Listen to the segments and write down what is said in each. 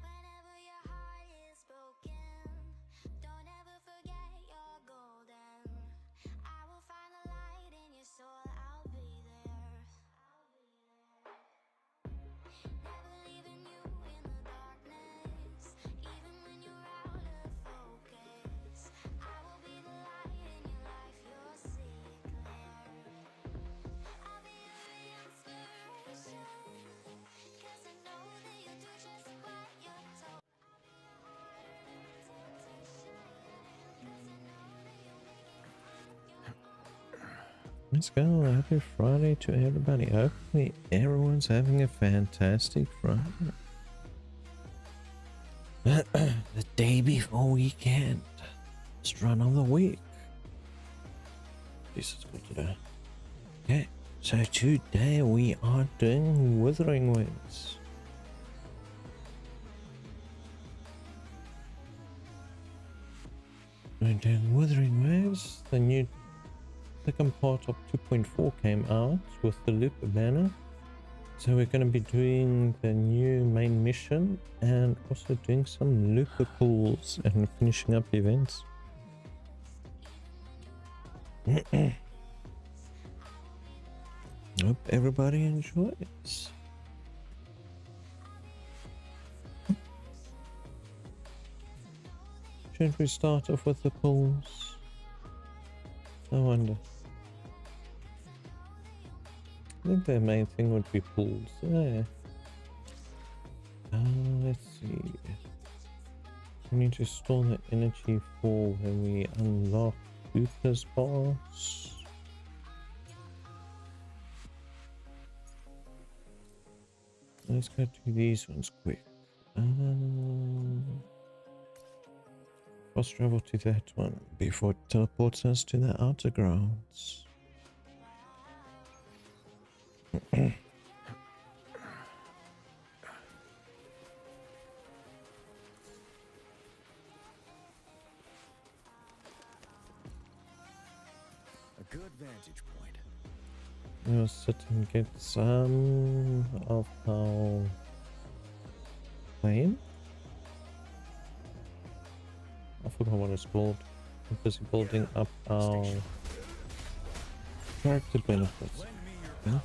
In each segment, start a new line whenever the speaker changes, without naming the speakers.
Whenever your heart is broken, don't ever forget you're golden. I will find the light in your soul, I'll be there. Never leaving you in the darkness, even when you're out of focus. I will be the light in your life, you'll see it clear. I'll be your inspiration, 'cause I know that you'll do just what you're told. I'll be your heart and temptation, 'cause I know that you'll make it on your own.
Let's go. Happy Friday to everybody. Hopefully everyone's having a fantastic Friday. The day before weekend. First run of the week. This is good today. Okay, so today we are doing Wuthering Winds. We're doing Wuthering Winds. The new second part of 2.4 came out with the Lupa banner. So we're going to be doing the new main mission and also doing some Lupa pools and finishing up events. Hope everybody enjoys. Should we start off with the pools? I wonder. I think the main thing would be pools. Yeah. Let's see. We need to store the energy for when we unlock Lupa's boss. Let's go to these ones quick. Fast travel to that one before it teleports us to the outer grounds.
A good vantage point.
We'll sit and get some of our plane. I forgot what it's called. I'm busy building up our character benefits. Yeah.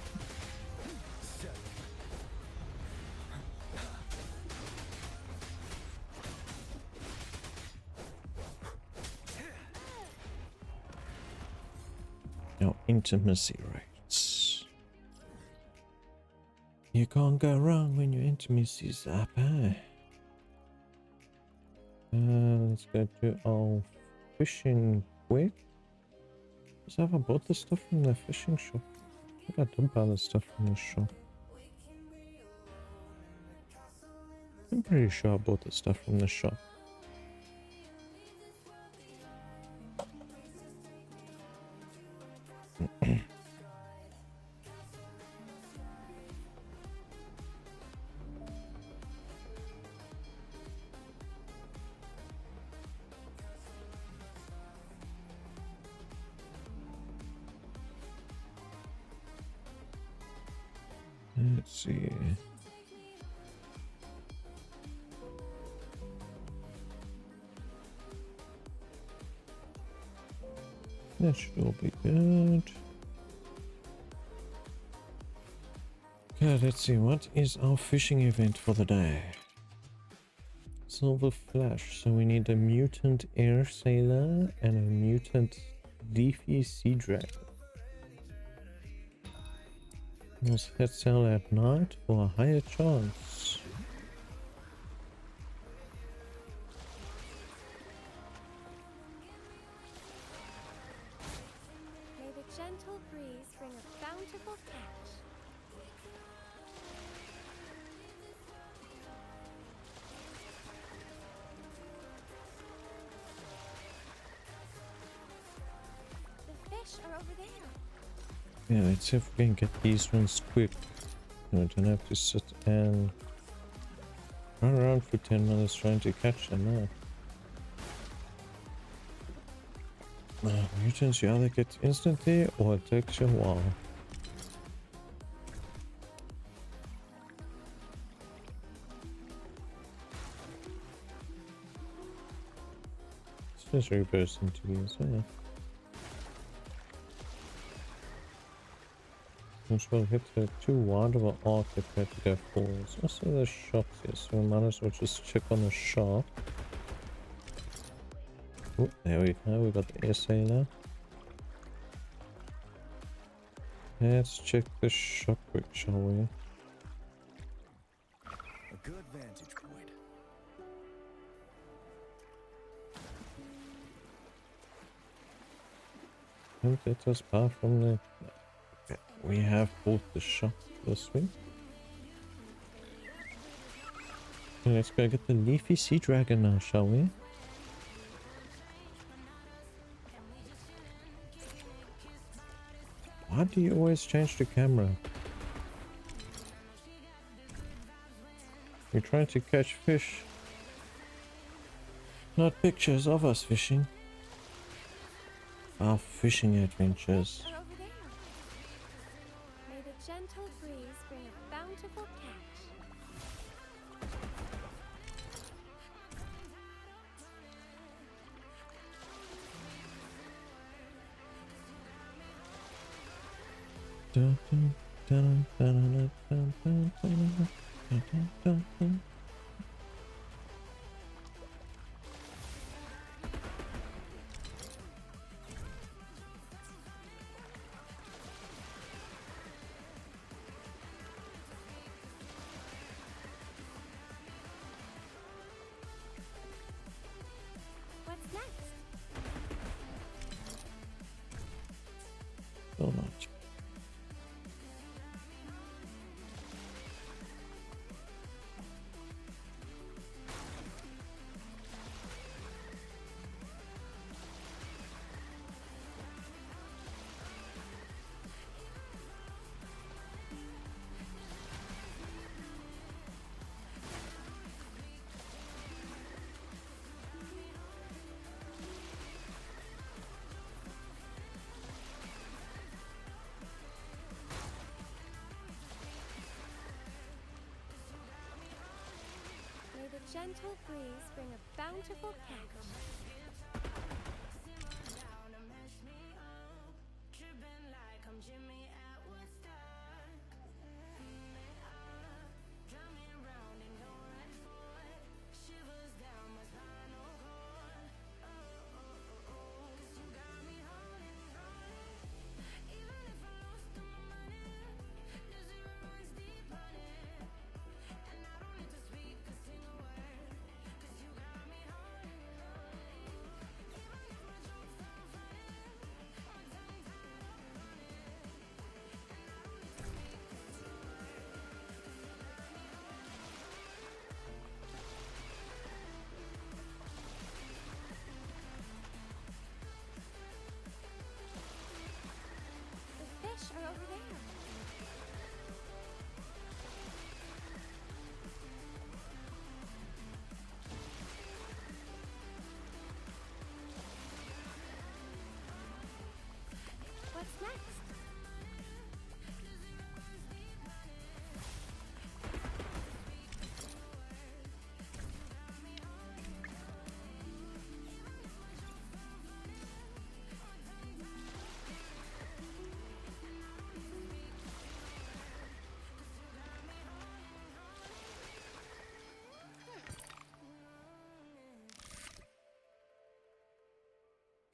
Our intimacy rates. You can't go wrong when your intimacy's up, eh? Let's go to our fishing quick. Have I bought the stuff from the fishing shop? I think I did buy the stuff from the shop. I'm pretty sure I bought the stuff from the shop. Let's see. That should all be good. Okay, let's see. What is our fishing event for the day? Silver Flash. So we need a mutant air sailor and a mutant leafy sea dragon. Let's head sail at night for a higher chance.
May the gentle breeze bring a bountiful catch. The fish are over there.
Yeah, let's see if we can get these ones quick. No, I don't have to sit and run around for 10 minutes trying to catch them now. Mutants you either get instantly or it takes you a while. Let's just reverse into these, yeah. Which will hit too wide of an arc if we have to go forwards. Also there's shops here, so we might as well just check on the shop. Oh, there we go, we got the air sailor. Let's check the shop quick, shall we?
A good vantage point.
Don't let us buy from the... Okay, we have bought the shop this week. Okay, let's go get the leafy sea dragon now, shall we? Why do you always change the camera? We're trying to catch fish, not pictures of us fishing. Our fishing adventures.
Are over there. May the gentle breeze bring a bountiful catch.
Dun, dun, dun, dun, dun, dun, dun, dun, dun, dun, dun, dun.
What's next?
Still not.
May the gentle breeze bring a bountiful catch.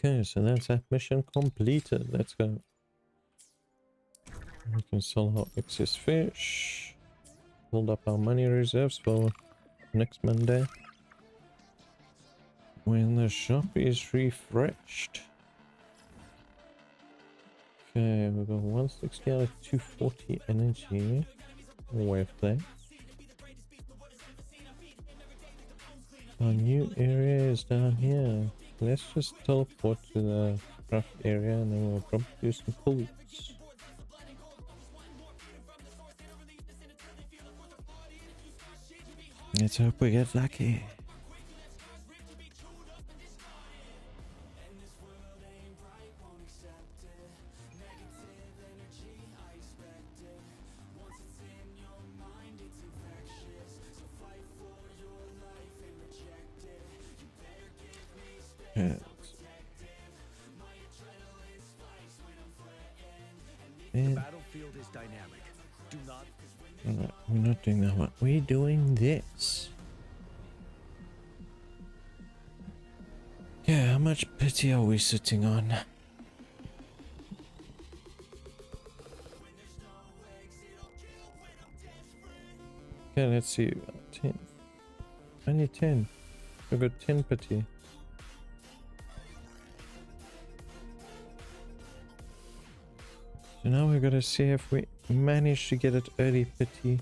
Okay, so that's that mission completed. Let's go. We can sell our excess fish. Build up our money reserves for next Monday, when the shop is refreshed. Okay, we've got 160 out of 240 energy. Wavelength. Our new area is down here. Let's just teleport to the rough area and then we'll probably do some pulls. Let's hope we get lucky. Yeah.
The battlefield is dynamic. Do not.
Alright, we're not doing that one. We're doing this. Yeah, how much pity are we sitting on? Okay, let's see. 10. Only 10. We've got 10 pity. So now we've got to see if we manage to get it early pity.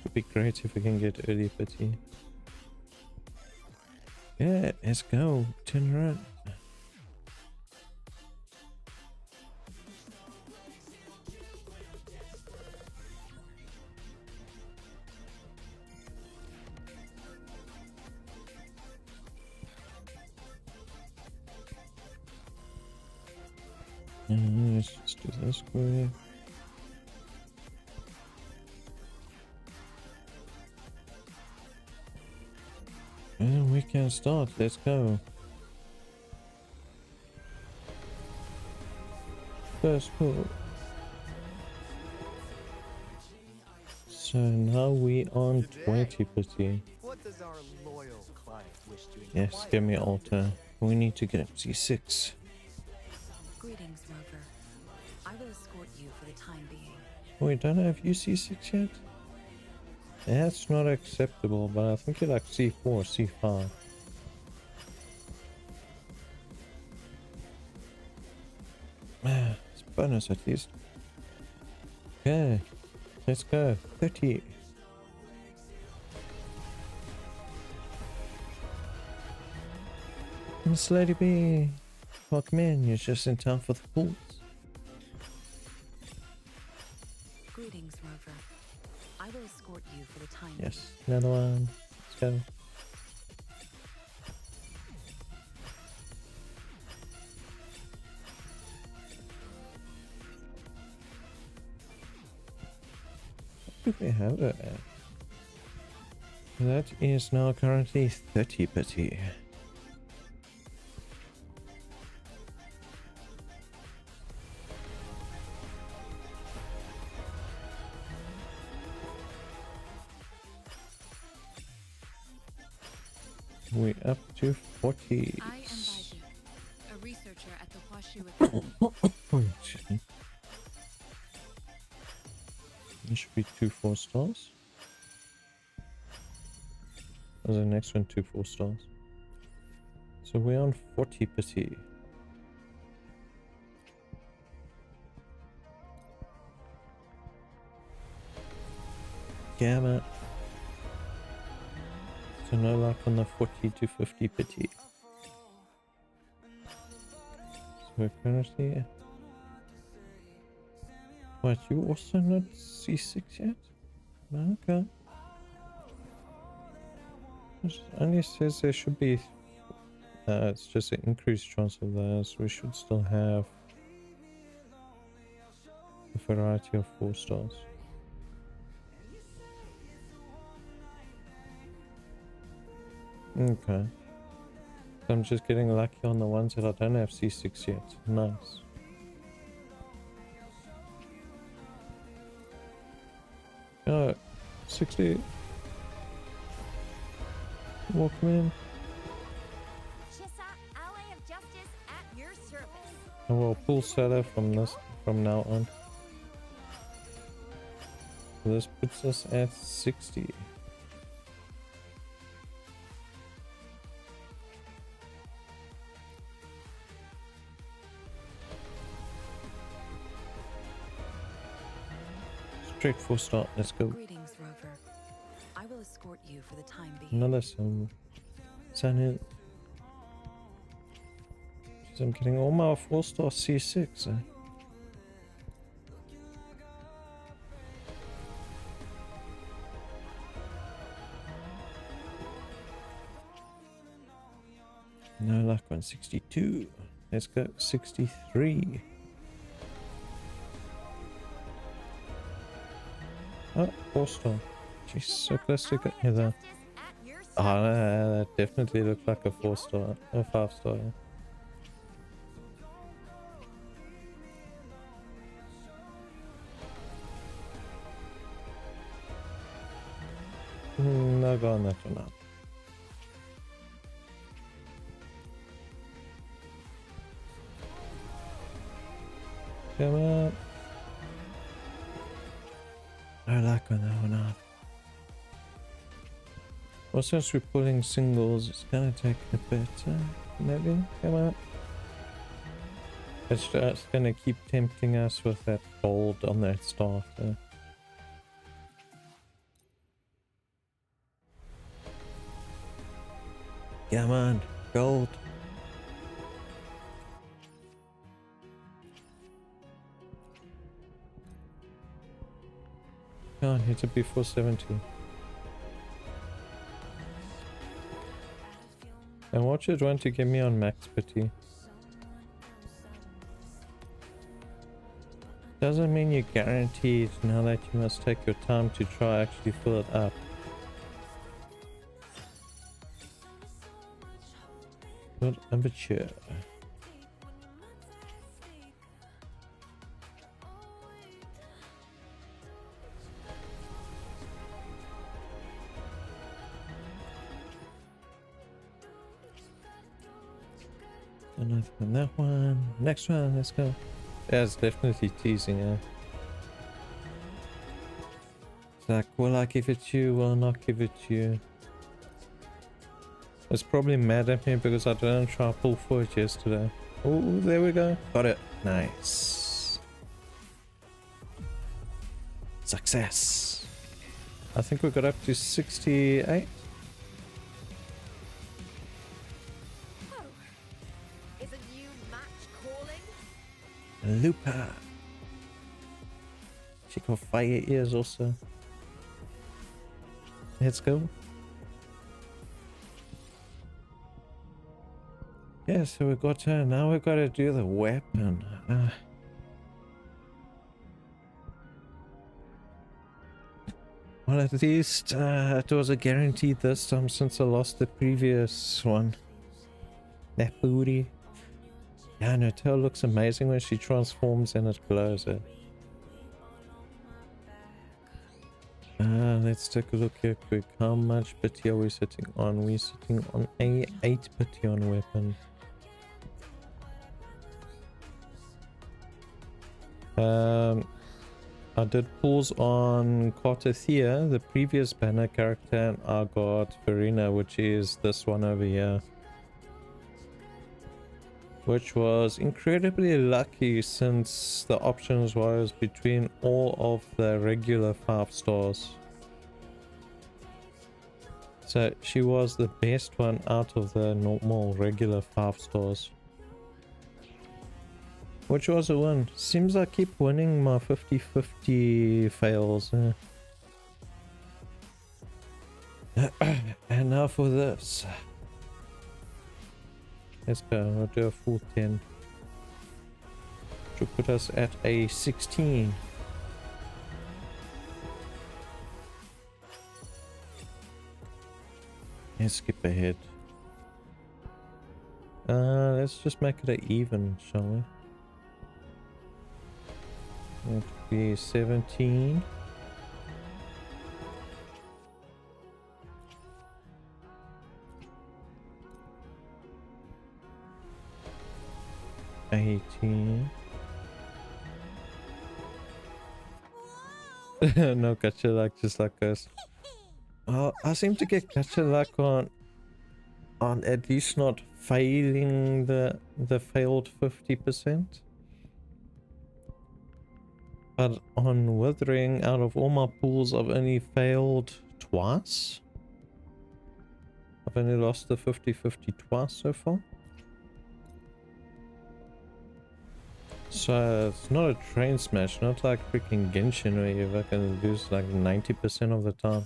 Would be great if we can get early pity. Yeah, let's go. Turn around. Let's just do this quick. And we can start. Let's go. First pull. So now we on 20 pity.
What does our loyal client wish to
Yes,
inquire
give me
about?
altar. We need to get up C6.
Greetings, Rover. I will escort you for the time being.
We don't have UC6 yet? That's not acceptable, but I think you like C4, C5. It's bonus at least. Okay, let's go. 30. Miss Lady B, welcome in. You're just in time for the pools.
Greetings, Rover. I will escort you for the time
Yes, another one. Let's go. What do we have it at? That is now currently 30 pity. We're up to 40.
I am Baiju, a researcher at the Huashu.
Oh, excuse me. There should be 2 4-stars. There's the next one, 2 4-stars. So we're on 40 pity. Gamma. So no luck on the 40 to 50 pity. So we're currently... What, you also not C6 yet? No, okay. It only says there should be... it's just an increased chance of that, so we should still have a variety of 4-stars. Okay. So I'm just getting lucky on the ones that I don't have C6 yet. Nice. Oh, 60. Welcome in.
Chissa, our way of justice
I will pull solo from now on. So this puts us at 60. Straight 4-star, let's go.
Greetings, Rover. I will escort you for the time being.
Another sun. Sun. I'm getting all my 4-star C6. No luck on 62. Let's go 63. Oh, 4-star. Jeez, so close to get there. Ah, that definitely looked like a 4-star, a 5-star. No go on that one up. Come on. No luck on that one up. Well, since we're pulling singles, it's gonna take a bit, maybe. Come on. It's just gonna keep tempting us with that gold on that start. Come on, gold. Can't hit it before 70. And watch it want to get me on max pity. Doesn't mean you're guaranteed now that you must take your time to try actually fill it up. Good amateur. Another one, that one. Next one, let's go. Yeah, it's definitely teasing, yeah. It's like, will I give it to you? Will I not give it to you? It's probably mad at me because I didn't try to pull for it yesterday. Oh, there we go. Got it. Nice. Success. I think we got up to 68.
Oh, is a new match calling?
Lupa. She got fire ears also. Let's go. Yeah, so we got her. Now we got to do the weapon. Well, at least it was a guarantee this time since I lost the previous one. That booty. Yeah, no, tail looks amazing when she transforms and it glows it. Let's take a look here quick. How much pity are we sitting on? We're sitting on a 8 pity on weapon. I did pause on Cartothea, the previous banner character, and I got Verena, which is this one over here. Which was incredibly lucky since the options was between all of the regular 5 stars. So she was the best one out of the normal regular 5 stars. Which was a win. Seems I keep winning my 50-50 fails. And now for this. Let's go. We'll do a full 10. Which will put us at a 16. Let's skip ahead. Let's just make it an even, shall we? That would be 17. 80. No gacha luck, just like this. Well, I seem to get gacha luck on at least not failing the failed 50%. But on Wuthering, out of all my pools, I've only failed twice. I've only lost the 50-50 twice so far. So it's not a train smash, not like freaking Genshin where you fucking lose like 90% of the time.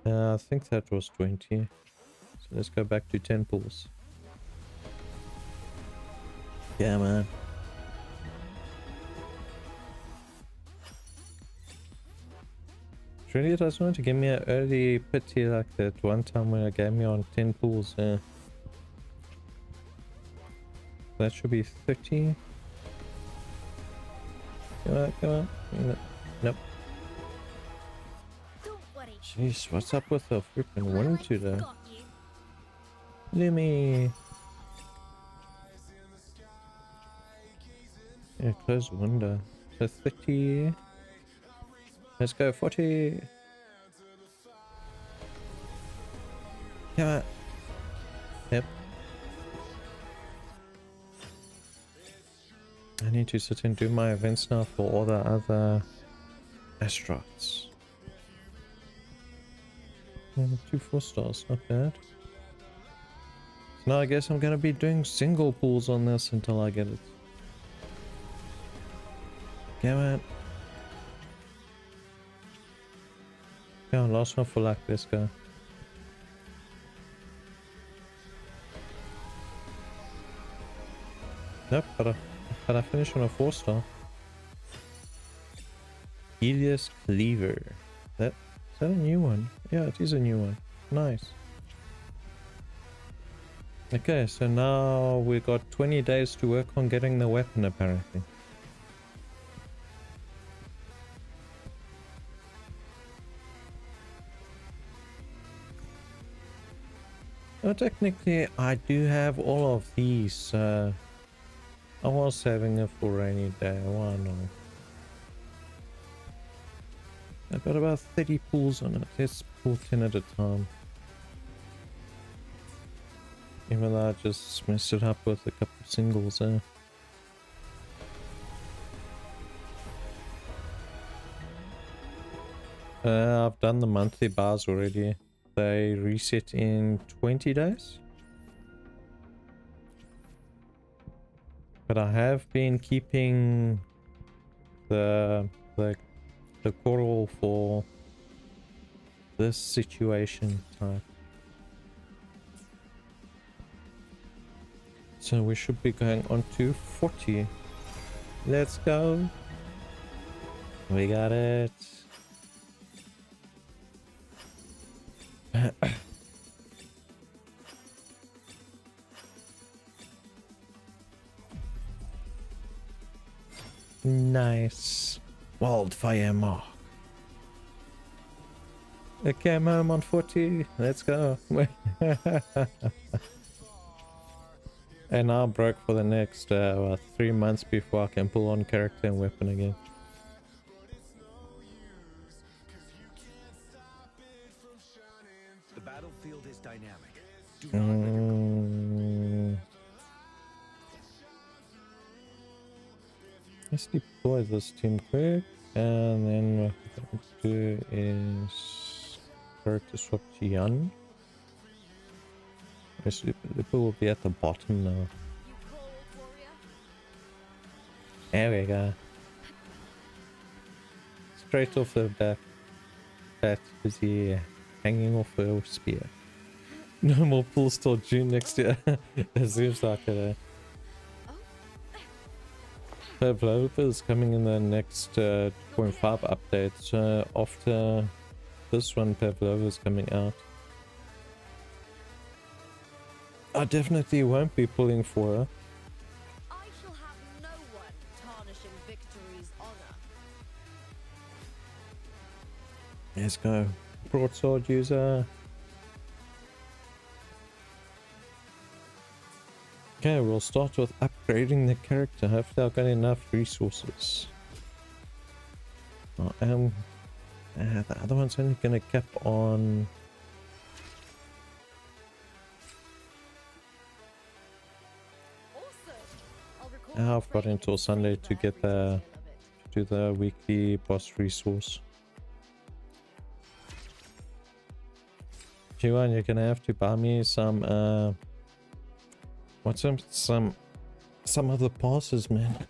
I think that was 20. So let's go back to 10 pools. Yeah, man. Really doesn't want to give me an early pity like that one time when it gave me on 10 pools. That should be 30. Come on, come on. Nope.
Don't worry.
Jeez, what's up with the freaking wind today?
Got you.
Lumi. Yeah, close the window. So 30. Let's go 40. Come on. Yep. I need to sit and do my events now for all the other astronauts. 2 4 stars, not bad. So now I guess I'm gonna be doing single pools on this until I get it. Come on. Come on, last one for luck, let's go. Nope, but I finished on a 4 star. Helios Cleaver. Is that a new one? Yeah, it is a new one. Nice. Okay, so now we got 20 days to work on getting the weapon apparently. Well, technically I do have all of these. I was saving it for rainy day. Why not? I've got about 30 pools on it. Let's pull 10 at a time. Even though I just messed it up with a couple of singles there. I've done the monthly bars already. They reset in 20 days. But I have been keeping the coral for this situation type. So we should be going on to 40. Let's go. We got it. Nice. Wildfire mark. Okay, I'm on 40. Let's go. And I'm broke for the next 3 months before I can pull on character and weapon again.
The battlefield is dynamic. Do not
Let's deploy this team quick, and then what we're going to do is character swap to Yan. Yes, Lupa will be at the bottom now.
You cold warrior?
There we go. Straight off the back. That is he hanging off a spear. No more pulls till June next year. It seems like it. Lupa is coming in the next 2.5 update. So after this one, Pavlova is coming out. I definitely won't be pulling for her.
I shall have no one tarnishing victory's honor.
Let's go. Broadsword user. Okay, we'll start with upgrading the character. Hopefully I've got enough resources. I am... the other one's only going to cap on... I've got until Sunday to get the... do the weekly boss resource. G1, you're gonna have to buy me some what's some of the passes, man.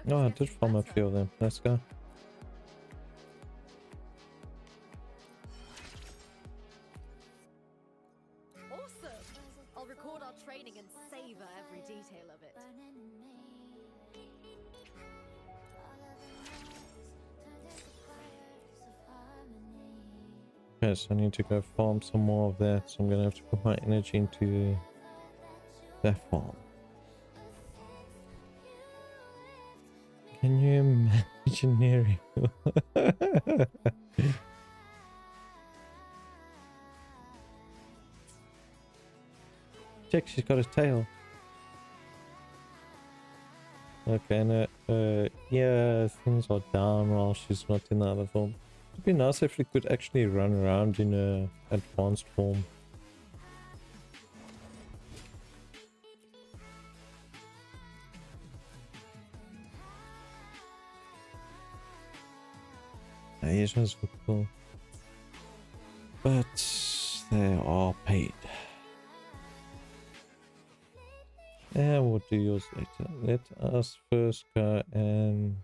No, I did farm a few of them. Let's go.
Awesome! I'll record our training and savor every detail of it.
Yes, I need to go farm some more of that, so I'm gonna have to put my energy into that farm. Can you imagine Neri? Check, she's got a tail. Okay, and yeah, things are down while she's not in the other form. It'd be nice if we could actually run around in a advanced form. These ones look cool, but they are paid. Yeah, we'll do yours later. Let us first go and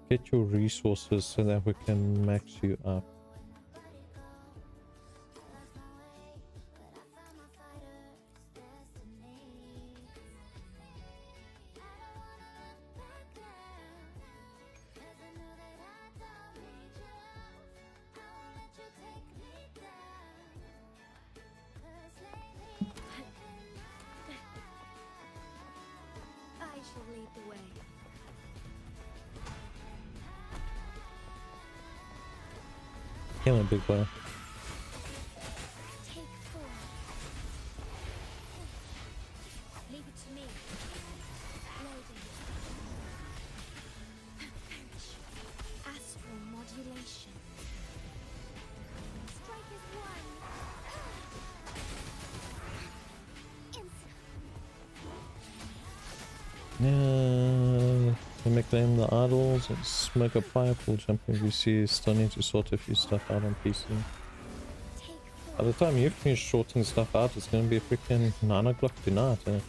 get your resources so that we can max you up.
I shall lead the way.
In a big way.
Take 4. Leave it to me. Loading. Perish. Astral modulation. Strike is 1. Instant.
Let me claim the idols and smoke a pipe. We'll jump in VC, starting to sort a few stuff out on PC.
Take 4.
By the time you finish sorting stuff out, it's going to be freaking 9 o'clock tonight. Eh?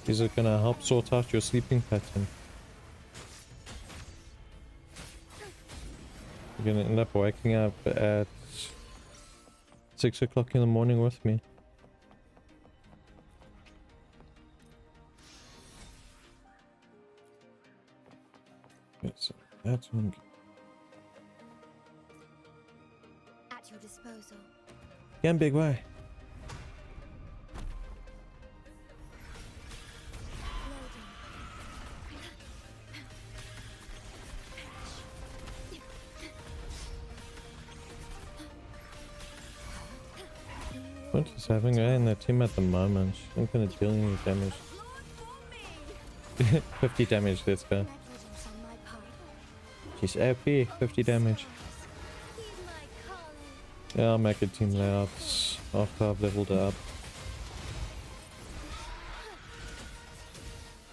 Is it going to help sort out your sleeping pattern? You're going to end up waking up at 6 o'clock in the morning with me. Okay, so that's one.
At your disposal.
Yeah, big way. What is having her in the team at the moment? She's not gonna deal any damage. 50 damage, let's go.
Negligence on my part.
She's AP, 50 damage.
Heed my calling.
Yeah, I'll make a team layouts after I've leveled her up.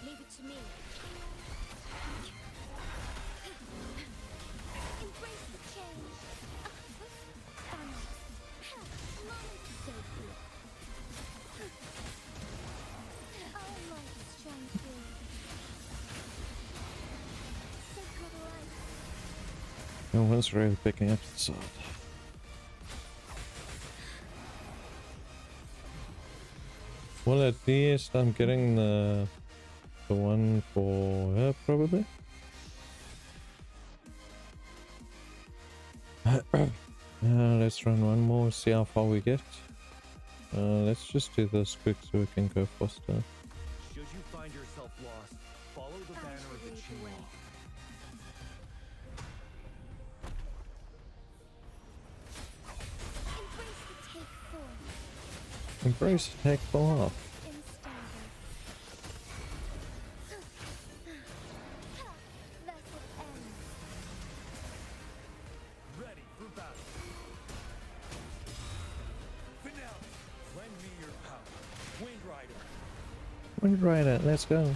Leave it to me. Embrace the change. Balance. Moment to safety. Our light is shine through. Sacred light.
No one's really picking up the sword. Well, at least I'm getting the one for her, probably. Let's run one more, see how far we get. Let's just do this quick so we can go faster.
Should you yourself lost, follow the banner of the
lead the way.
Qinghua.
Embrace the take form
Embrace take 4.
in standard. Thus it ends.
Ready for battle. Finale. Lend me your power. Wind Rider.
Wind Rider, let's go.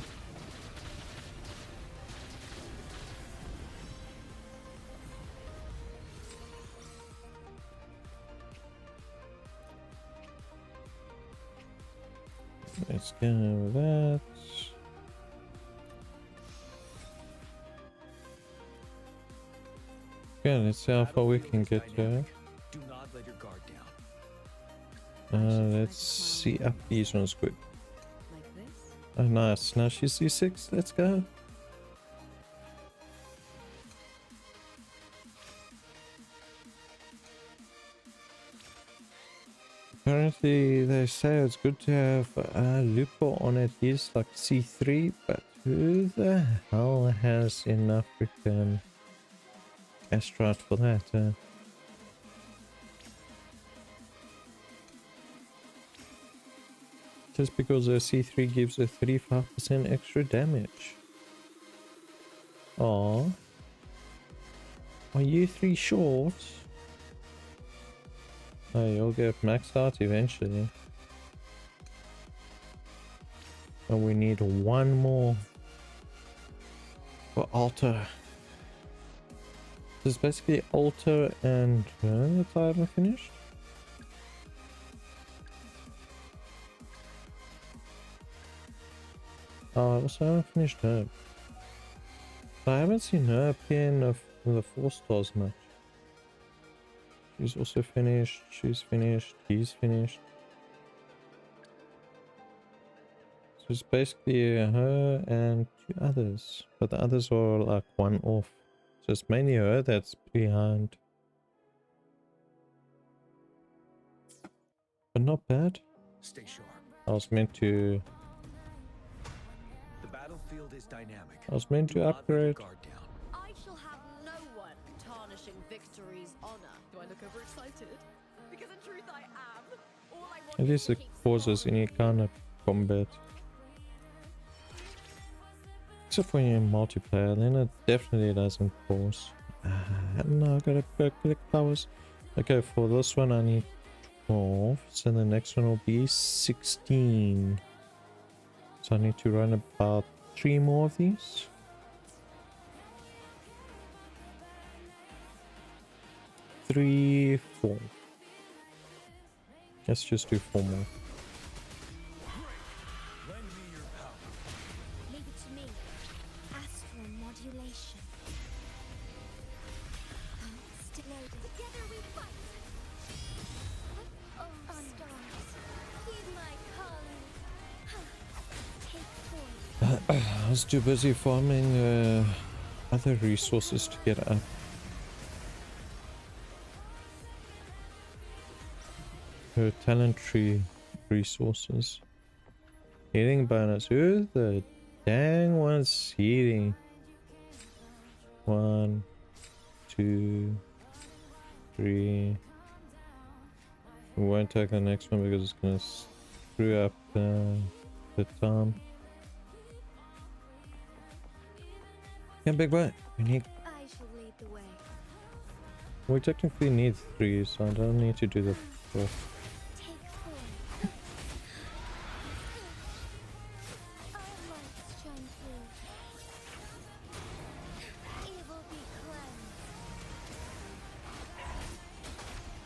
Let's go with that. Okay, let's see how far we can get to.
Do not let your guard down.
Let's see up these ones quick.
Like this?
Oh, nice. Now she's C6. Let's go. Apparently, they say it's good to have Lupa on at least like C3, but who the hell has enough freaking astrite for that? Just because a C3 gives a 35% extra damage. Aww. Are you 3 short? Oh, you'll get maxed out eventually. But we need one more for altar. This is basically altar and that I haven't finished. Oh, I also haven't finished her. I haven't seen her appear in the 4 stars much. She's also finished, she's finished, he's finished. So it's basically her and 2 others. But the others are like 1 off. So it's mainly her that's behind. But not bad.
Stay sharp.
I was meant to
The battlefield is dynamic.
I was meant
Do
to
not let your
upgrade.
guard down.
I shall have no one tarnishing victory's honor. Do I look overexcited? Because in truth I am. All I want
At
is
least
to
it
keep
causes
strong.
any kind of combat. Except for in multiplayer, then it definitely doesn't cause. No, I gotta go collect powers. Okay, for this one I need 12, so the next one will be 16. So I need to run about 3 more of these. 3, 4. Let's just do 4 more.
Lend me your power.
Leave it to me. Astral modulation. Still loaded. Together we fight. Oh, stars. Heed my calling. Take form.
I was too busy farming other resources to get up. Her talent tree resources. Healing bonus. Who the dang wants healing? 1, 2, 3. We won't take the next one because it's gonna screw up the time. Yeah, big boy. We need.
I shall lead the way.
We technically need 3, so I don't need to do the 4th.
Take form. Our lights shine through. Evil be cleansed.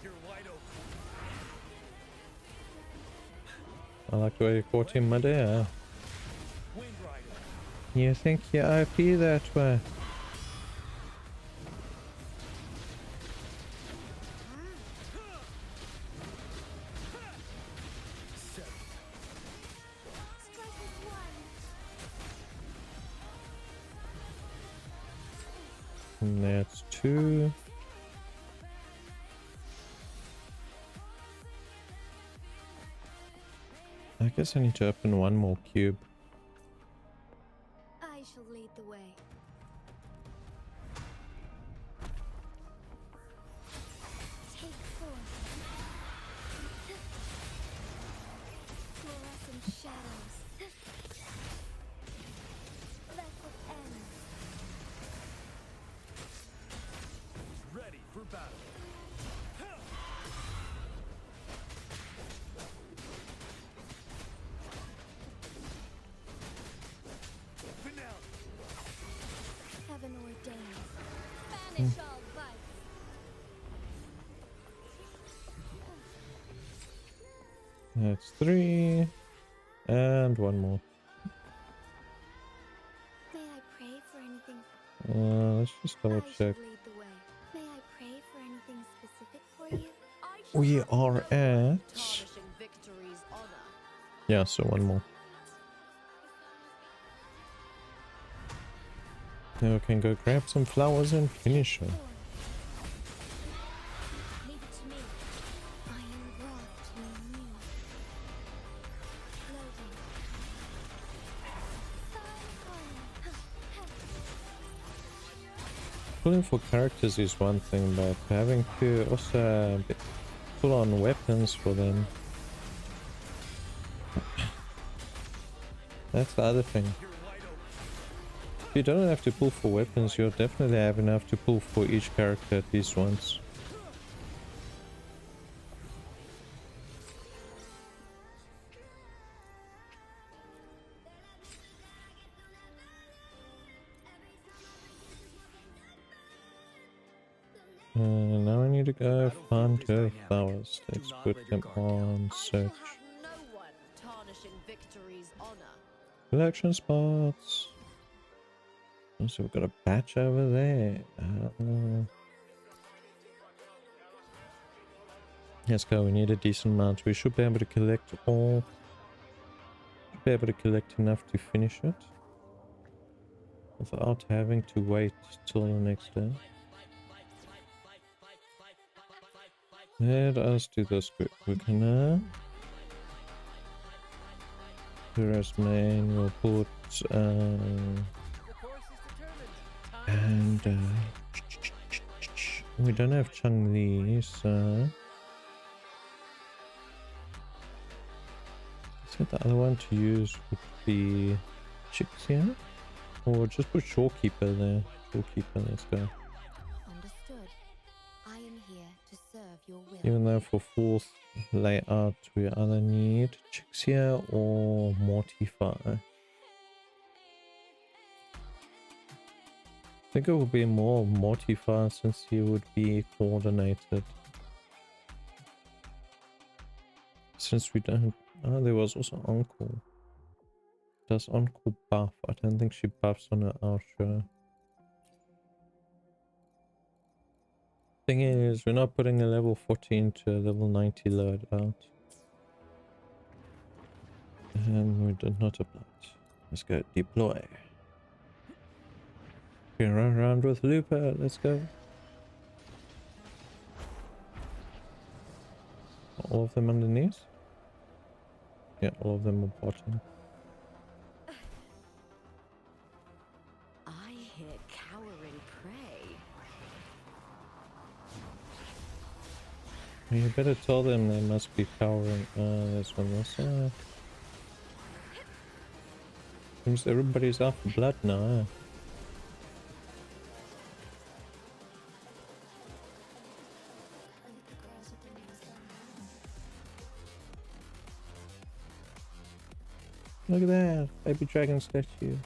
You're wide open.
I like the way you caught him midair.
Wind Rider.
You think you're OP that way?
Strike as one.
And that's 2. I guess I need to open 1 more cube. That's 3. And one more.
May I pray for anything?
Let's just double
I
check.
should lead the way. May I pray for anything specific for you?
I shall
We
have
are
no one
at...
tarnishing victory's honor.
Yeah, so one more. Now we can go grab some flowers and finish her.
Leave it to me. I am grafting you. Loading.
Pulling for characters is one thing, but having to also pull on weapons for them. That's the other thing. If you don't have to pull for weapons, you'll definitely have enough to pull for each character at least once. Now I need to go find her flowers. Let's put them on
I shall
search.
have no one tarnishing victory's honor.
Collection spots. So we've got a patch over there. Let's go. We need a decent amount. We should be able to collect all. Should be able to collect enough to finish it without having to wait till the next day. Let us do this quick. We're gonna Whereas main will put and we don't have Chun-Li, so I think the other one to use would be Chixia, or just put Shorekeeper there. Shorekeeper, let's go.
Understood. I am here to serve your will.
Even though for fourth layout we either need Chixia or Mortify. I think it would be more Mortify since he would be coordinated. Since we don't... Oh, there was also Uncle. Does Uncle buff? I don't think she buffs on her outro. Thing is, we're not putting a level 14 to a level 90 load out. And we did not apply it. Let's go deploy. We can run around with Lupa, let's go. All of them underneath? Yeah, all of them are bottom.
I hear cowering prey.
You better tell them they must be cowering. There's one more side. Seems everybody's out for blood now. Eh? Look at that, baby dragon statue.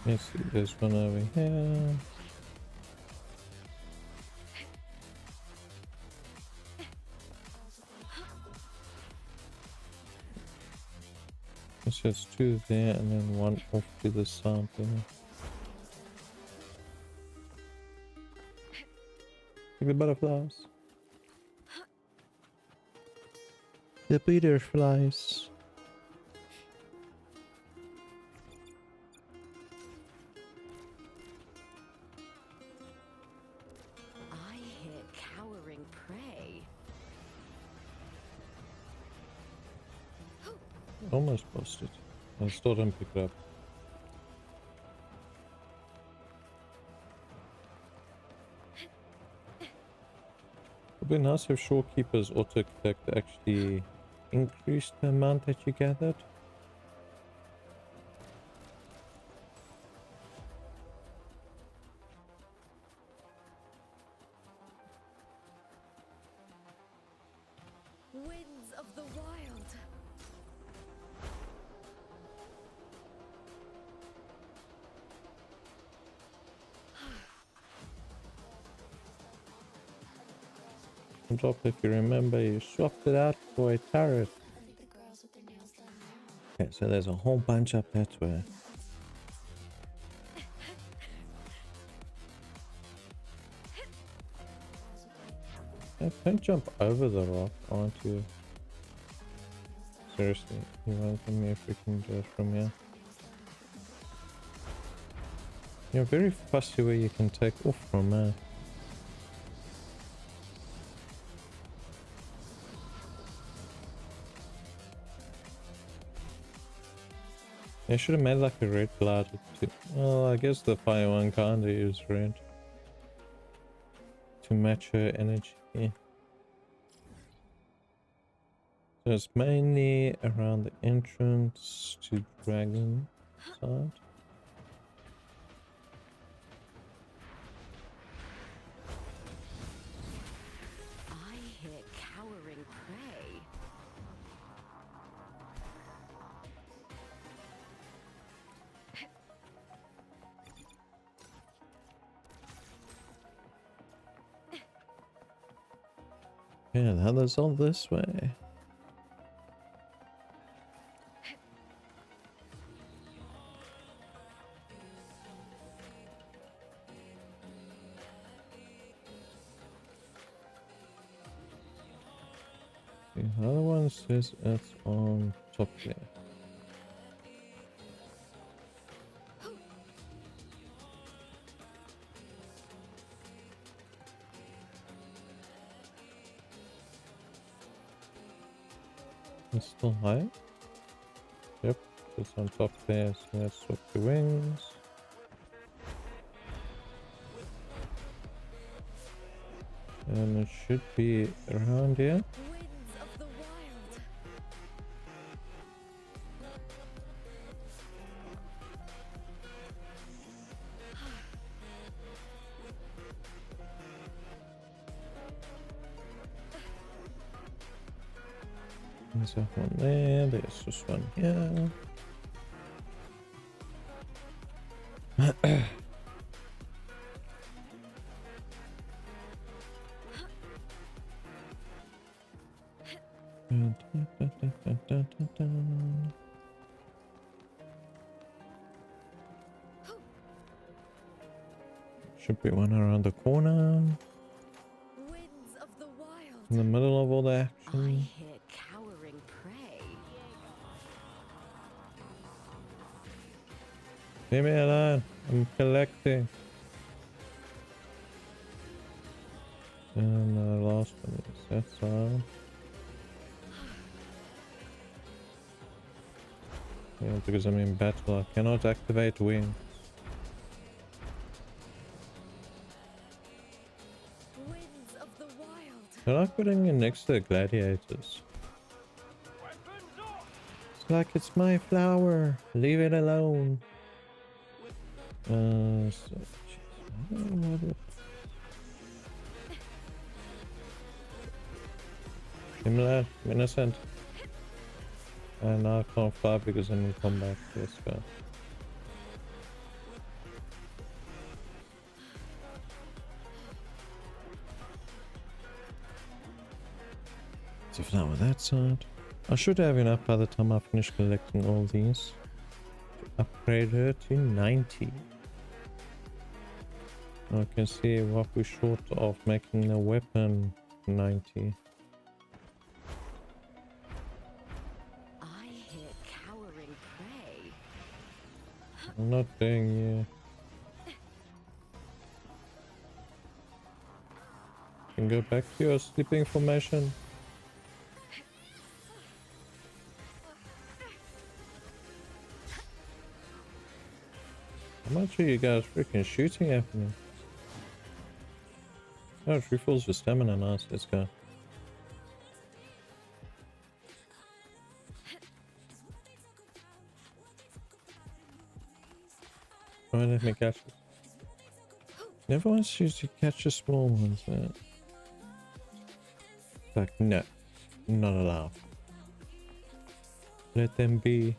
Let's see, there's one over here. So it's two there and then one off to the side there. Take the butterflies. The butterflies.
I hear cowering prey.
Almost busted. I still didn't pick it up. It would be nice if Shorekeeper's auto-collect actually increased the amount that you gathered.
Winds of the wild.
top, if you remember, you swapped it out for a turret. Okay, so there's a whole bunch up that way. Yeah, don't jump over the rock, aren't you? Seriously, you won't tell me if we can do it from here. You're very fussy where you can take off from, eh? They should have made like a red glider too. Well, I guess the fire one kinda is red. To match her energy. Yeah. So it's mainly around the entrance to Dragon side.
I hear cowering prey.
Yeah, the others all this way. The other one says it's on top there. It's still high? Yep, it's on top there, so let's swap the wings. And it should be around here.
Winds of the wild.
There's that one there, there's this one here. Should be one around the corner,
Winds of the wild.
in the middle of all the
I
action.
hear cowering prey.
Leave me alone, I'm collecting. And the last one is that side. Yeah, because I'm in battle, I cannot activate wing.
Winds of the wild.
I like putting it next to the gladiators. It's like it's my flower. Leave it alone. So, I don't know what Similar, innocent. And now I can't fly because I need to come back. Let's go. So flower that side. I should have enough by the time I finish collecting all these to upgrade her to 90. I can see what we're short of making the weapon 90.
I hear cowering prey.
I'm not doing you. You can go back to your sleeping formation. How much are you guys freaking shooting at me? Oh, it refills your stamina. Nice, let's go. Alright, let me catch it. Never wants you to catch the small ones, man. Like, no. Not allowed. Let them be.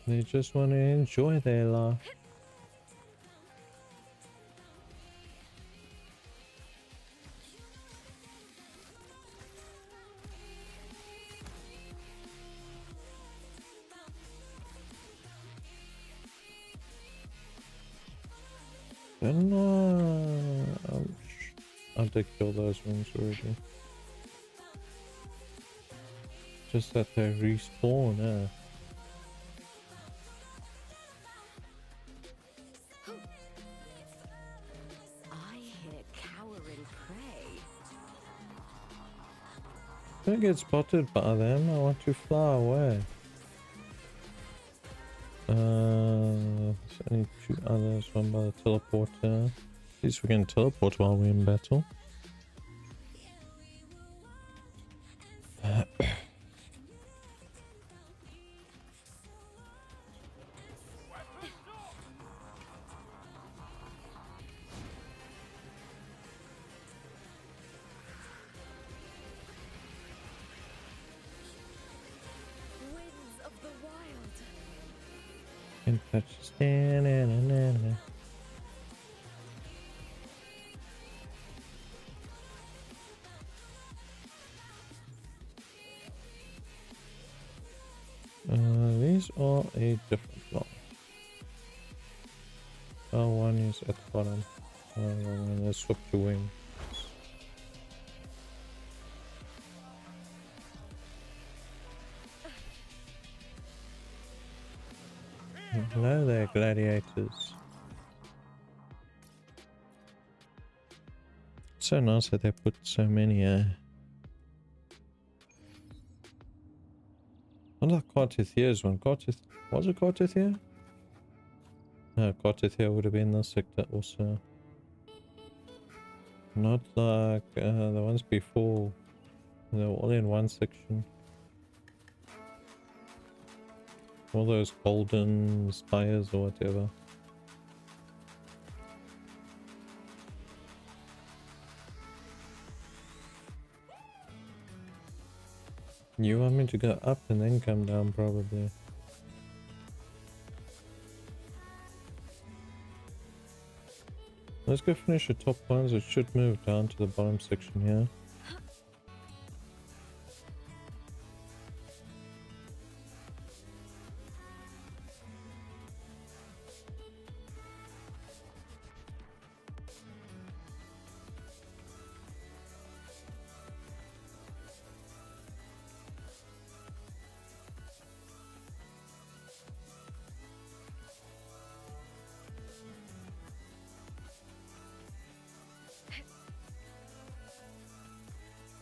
They just want to enjoy their life. And I did kill those ones already. Just that they respawn, eh?
I hear cowering prey.
Don't get spotted by them. I want to fly away. There's only 2 others. One by the teleporter. At least we can teleport while we're in battle.
Winds of the wild.
And touch stand and these are a different one. Oh, one is at the bottom. And let's swap to wing. Hello there, gladiators. So nice that they put so many, I like Cartithier's one. Was it Cartithier? No, Cartithier would have been this sector also. Not like the ones before. They were all in one section. All those golden spires or whatever. You want me to go up and then come down probably. Let's go finish the top ones. It should move down to the bottom section here.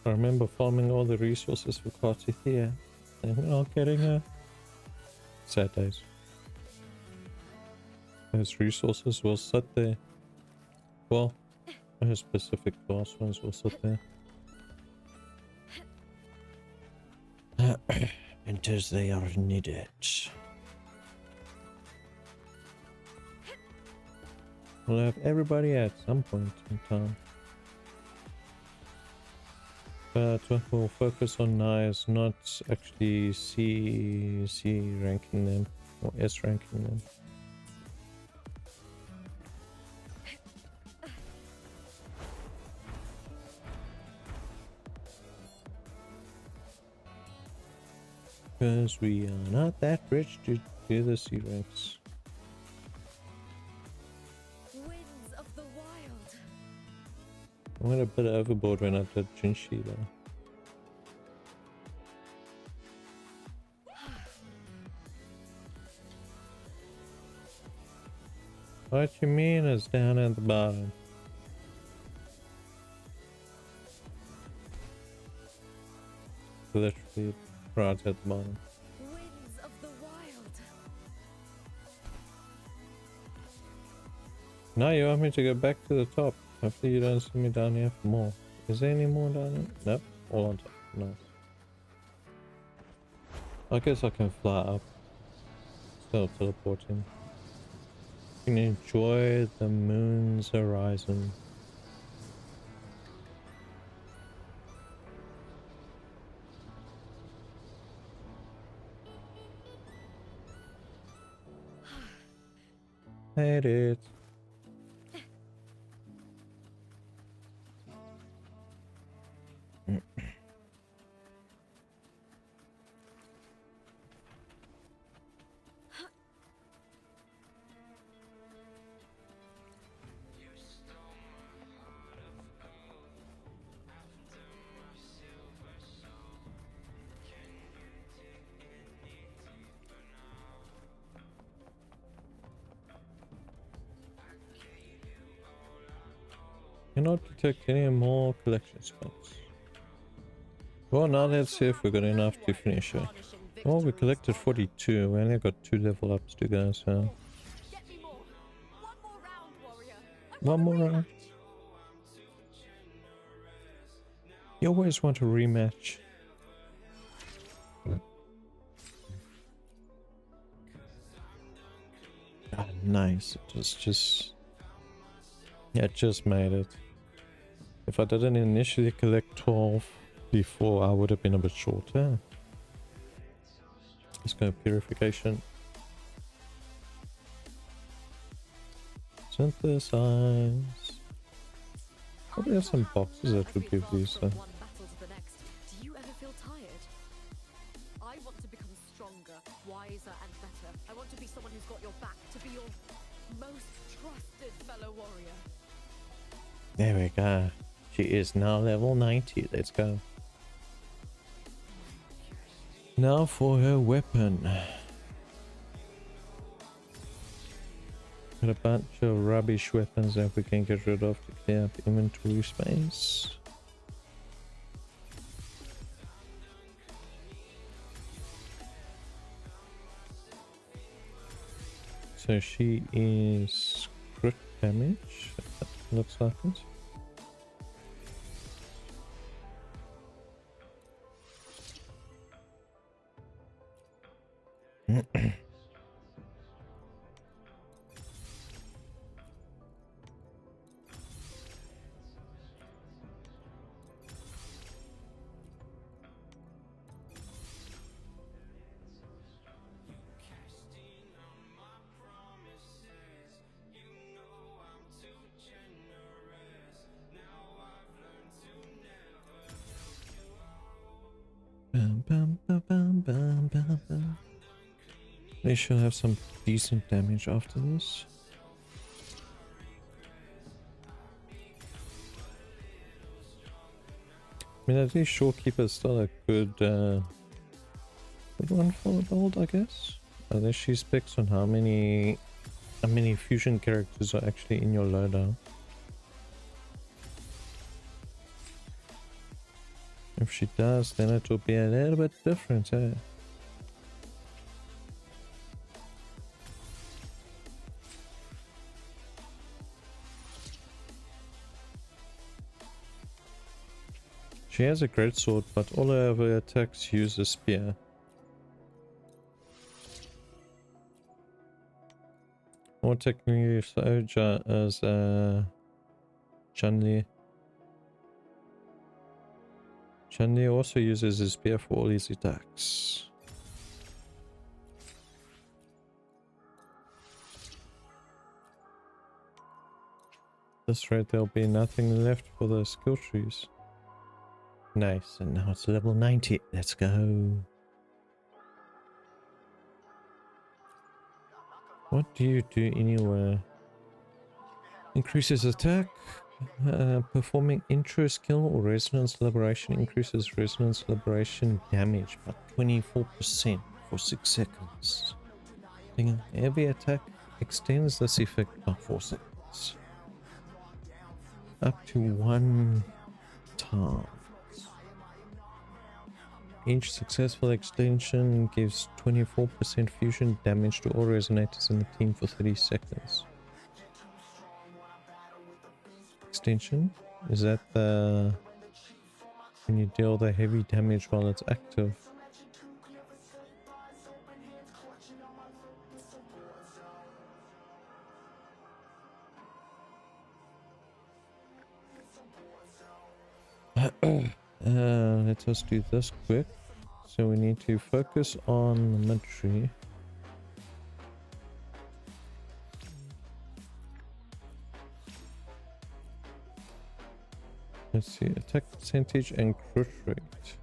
I remember farming all the resources for Cartithia and not getting her. Sad days. Those resources will sit there. Well, those specific class ones will sit there. Until they are needed. We'll have everybody at some point in time. But what we'll focus on now is not actually C ranking them or S ranking them. Because we are not that rich to do the C ranks.
Winds of the wild.
I went a bit overboard when I did Jinshi though. What you mean is down at the bottom? Literally right at the bottom.
Winds of the wild.
Now you want me to go back to the top. Hopefully you don't see me down here for more. Is there any more down here? Nope. All on top. Nice. I guess I can fly up. Still teleporting. You can enjoy the moon's horizon. Hate it. Cannot detect any more collection spots. Well, now let's see if we got enough to finish it.
Tarnishing
Oh, we
victory's
collected
honor.
42. We only got 2 level ups to go, so...
Get me more. One more round, warrior. I
One
want a
more round.
rematch.
You always want a rematch. Ah, nice. It was just... Yeah, it just made it. If I didn't initially collect 12 before, I would have been a bit shorter. Let's go purification. Synthesize. Probably have some boxes that would give these.
From one battle to the next, do you ever feel tired? I want to become stronger, wiser, and better. I want to be someone who's got your back, to be your most trusted fellow warrior.
There we go. She is now level 90. Let's go. Now for her weapon. Got a bunch of rubbish weapons that we can get rid of to clear up inventory space. So she is crit damage. Looks like it. Bam, bam, bam, bam, bam, bam, bam. They should have some decent damage after this. I mean, at least Shorekeeper is still a good, good one for the build, I guess. Unless she specs on how many fusion characters are actually in your loadout. If she does, then it will be a little bit different, eh? She has a great sword, but all of her attacks use a spear. More technically, Soja as Chun-Li. Chun-Li also uses a spear for all his attacks. At this rate, there'll be nothing left for the skill trees. Nice, and now it's level 90. Let's go. What do you do anyway? Increases attack. Performing intro skill or resonance liberation increases resonance liberation damage by 24% for 6 seconds. Every attack extends this effect by 4 seconds. Up to 1 time. Each successful extension gives 24% fusion damage to all resonators in the team for 30 seconds. Extension? Is that the... when you deal the heavy damage while it's active? Let us do this quick. So we need to focus on the mid-tree. Let's see, attack percentage and crit rate.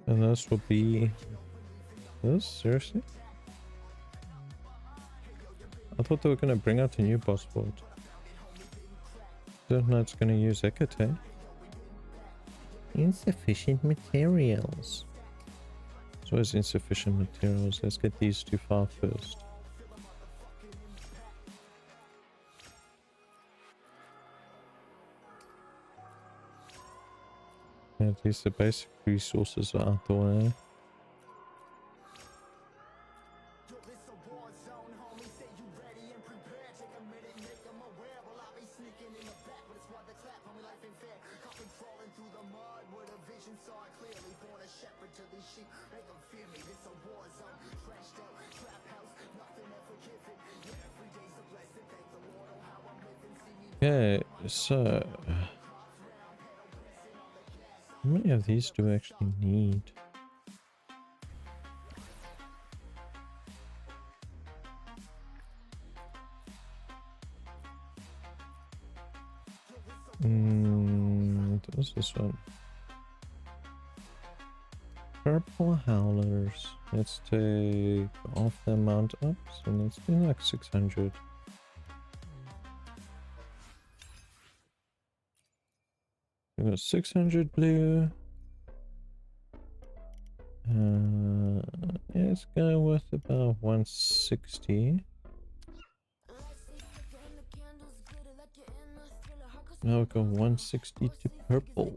And this will be this? Seriously? I thought they were going to bring out a new boss board. Don't know it's going to use Hecate. Insufficient materials. So it's insufficient materials. Let's get these too far first. At least the basic resources are out the way. Okay, so how many of these do we actually need? What was this one? Purple howlers. Let's take off the amount up, so let's do like 600. We got 600 blue. Let's go with about 160. Now we go 160 to purple.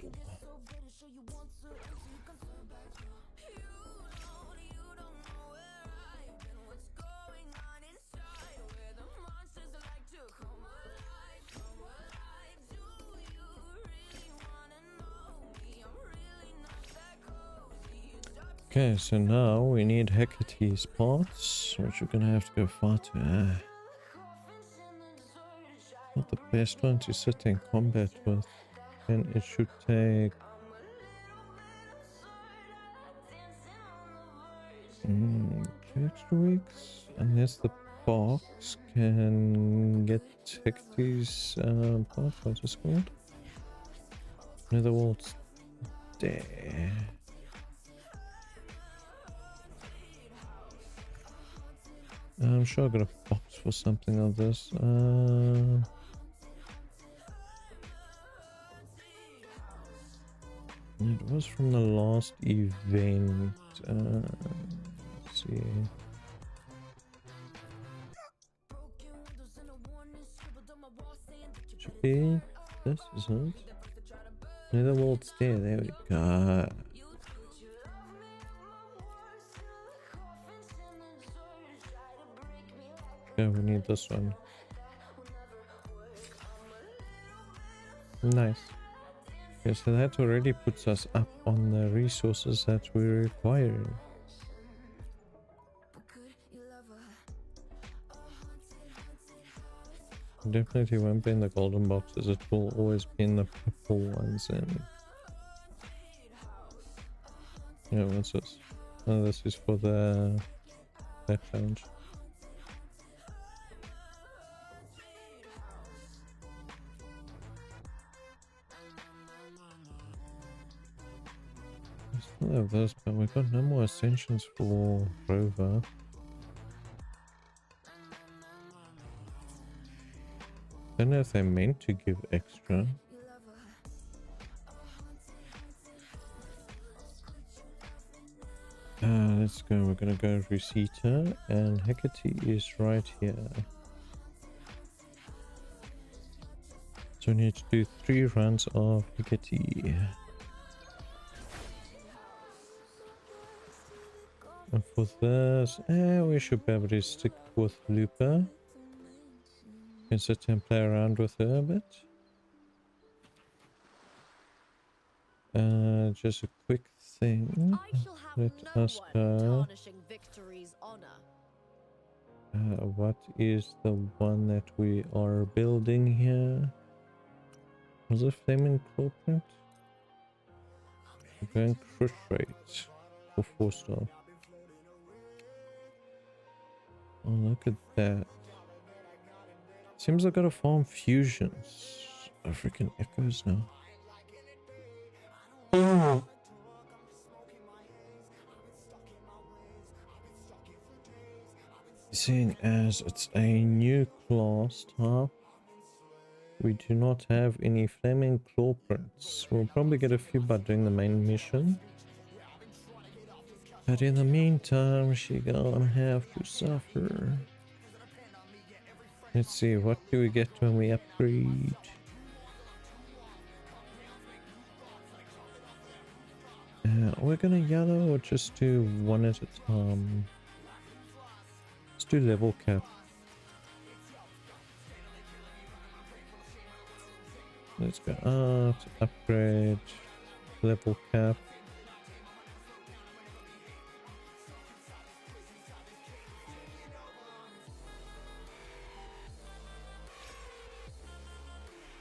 Okay, so now we need Hecate's parts, which we're gonna have to go far to. Not the best one to sit in combat with, and it should take 2 extra weeks, unless the box can get Hecate's part. What's it called? Netherworld's there. I'm sure I got a box for something of this. It was from the last event. Let's see. Should be this, isn't it? Netherworld's there. There we go. Yeah, we need this one. Nice. Okay, so that already puts us up on the resources that we require. Definitely won't be in the golden boxes, it will always be in the purple ones. And yeah, what's this? Oh, this is for the that challenge. I still have this, but we got no more ascensions for Rover. Don't know if they're meant to give extra. Let's go. We're gonna go Rosita, and Hecate is right here. So we need to do 3 runs of Hecate. And for this, we should be able to stick with Lupa. Can sit and play around with her a bit. Just a quick thing. Let us go. What is the one that we are building here? Was it Flaming Corporate? We're going crush rate for 4-star. Oh, look at that. Seems I gotta farm fusions. Oh, freaking echoes now. Seeing as it's a new class type, We do not have any flaming claw prints. We'll probably get a few by doing the main mission. But in the meantime, she gonna have to suffer. Let's see, what do we get when we upgrade? We're gonna yellow or just do one at a time? Let's do level cap. Let's go out, upgrade, level cap.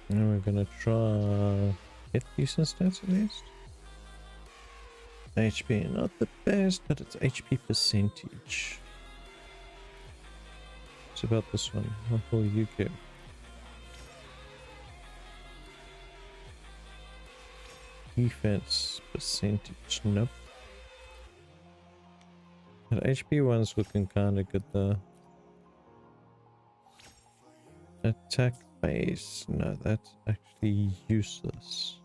And we're gonna try get decent stats at least. HP, not the best, but it's HP percentage. It's about this one. What will you give? Defense percentage, nope. But HP one's looking kinda good though. Attack base, no, that's actually useless.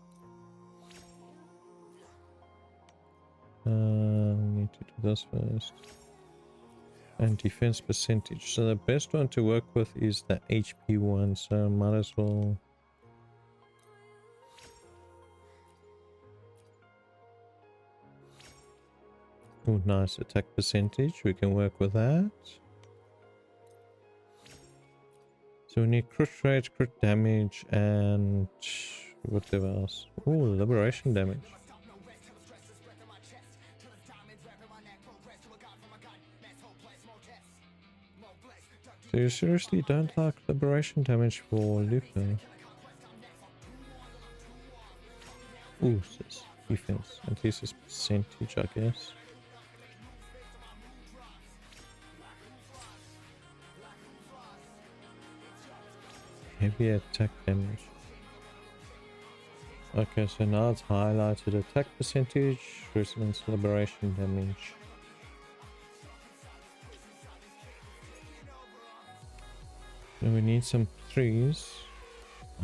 Need to do this first. And defense percentage. So the best one to work with is the HP one, so might as well. Oh, nice attack percentage. We can work with that. So we need crit rate, crit damage, and whatever else. Oh, liberation damage. So you seriously don't like liberation damage for Lupa? Ooh, this defense. And this is percentage, I guess. Heavy attack damage. Okay, so now it's highlighted attack percentage, resonance liberation damage. And we need some threes.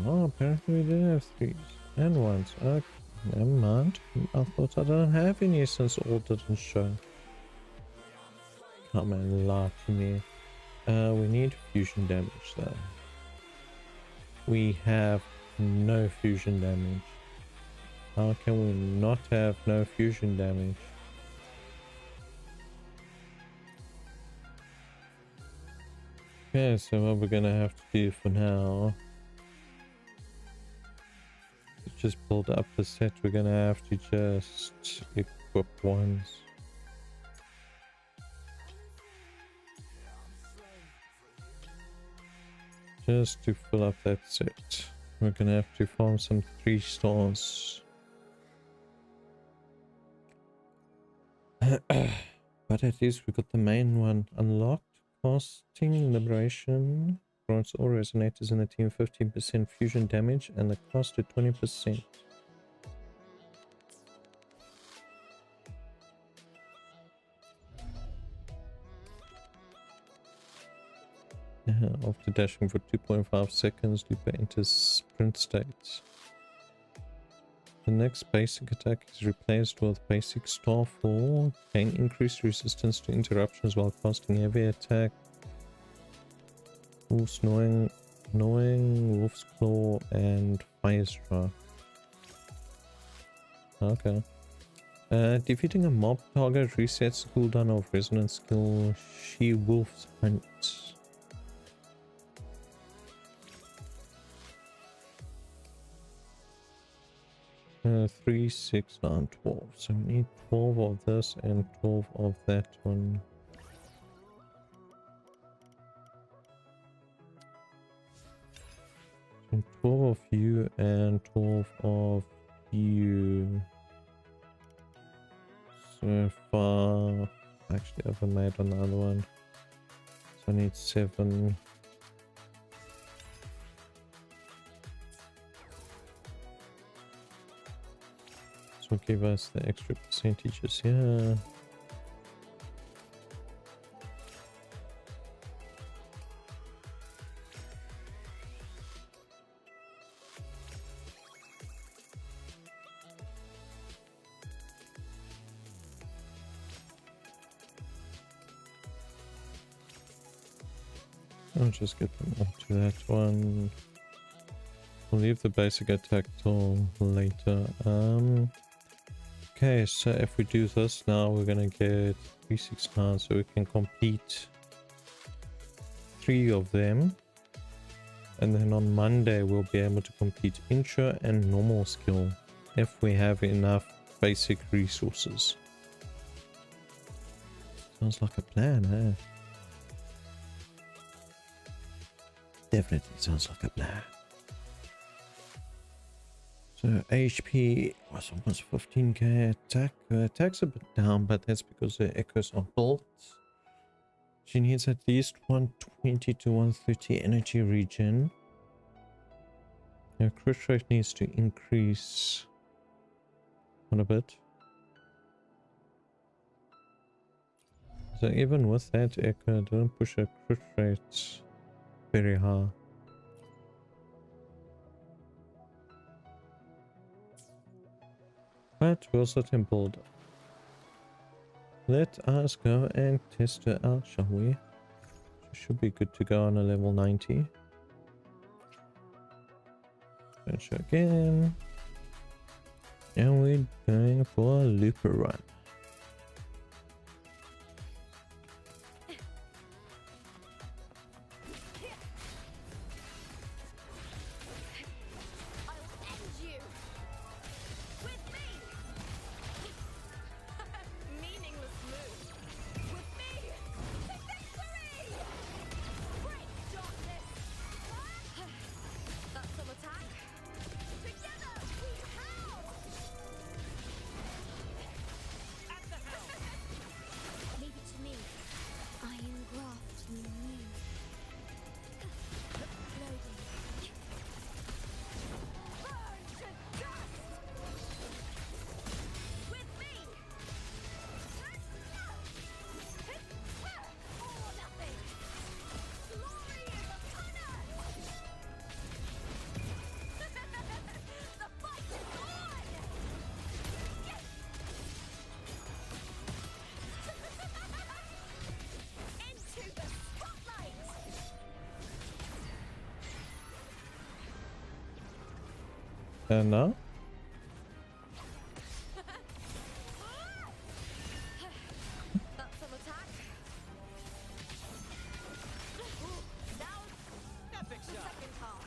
Oh, apparently we do have threes. And ones. Okay, never mind. I thought I don't have any since all didn't show. Come and lie to me. We need fusion damage though. We have no fusion damage. How can we not have no fusion damage? Okay, so what we're gonna have to do for now is just build up the set. We're gonna have to just equip ones. Just to fill up that set. We're gonna have to farm some 3 stars. But at least we got the main one unlocked. Casting liberation grants all resonators in the team 15% fusion damage and the cost to 20%. After dashing for 2.5 seconds, Lupa enters sprint state. The next basic attack is replaced with basic Starfall. Gain increased resistance to interruptions while casting heavy attack. Wolf's Gnawing, Wolf's Claw, and Fire Strike. Okay. Defeating a mob target resets the cooldown of resonance skill She Wolf's Hunt. 3, 6, 9, 12. So we need 12 of this and 12 of that one. So 12 of you and 12 of you. So far, actually I haven't made another one. So I need 7. Will give us the extra percentages here. I'll just get them onto that one. We'll leave the basic attack till later. Okay, so if we do this now, we're gonna get 369, so we can complete 3 of them. And then on Monday, we'll be able to complete intro and normal skill if we have enough basic resources. Sounds like a plan, eh? Definitely sounds like a plan. So HP was almost 15k attack. Attack's a bit down, but that's because the echoes are built. She needs at least 120 to 130 energy regen. Her crit rate needs to increase quite a bit. So even with that echo, it didn't push her crit rate very high. But we also templed. Let us go and test her out, shall we? She should be good to go on a level 90. Finish again. And we're going for a Lupa run. And now?
That's some attack. Now,
Epic shot.
second half.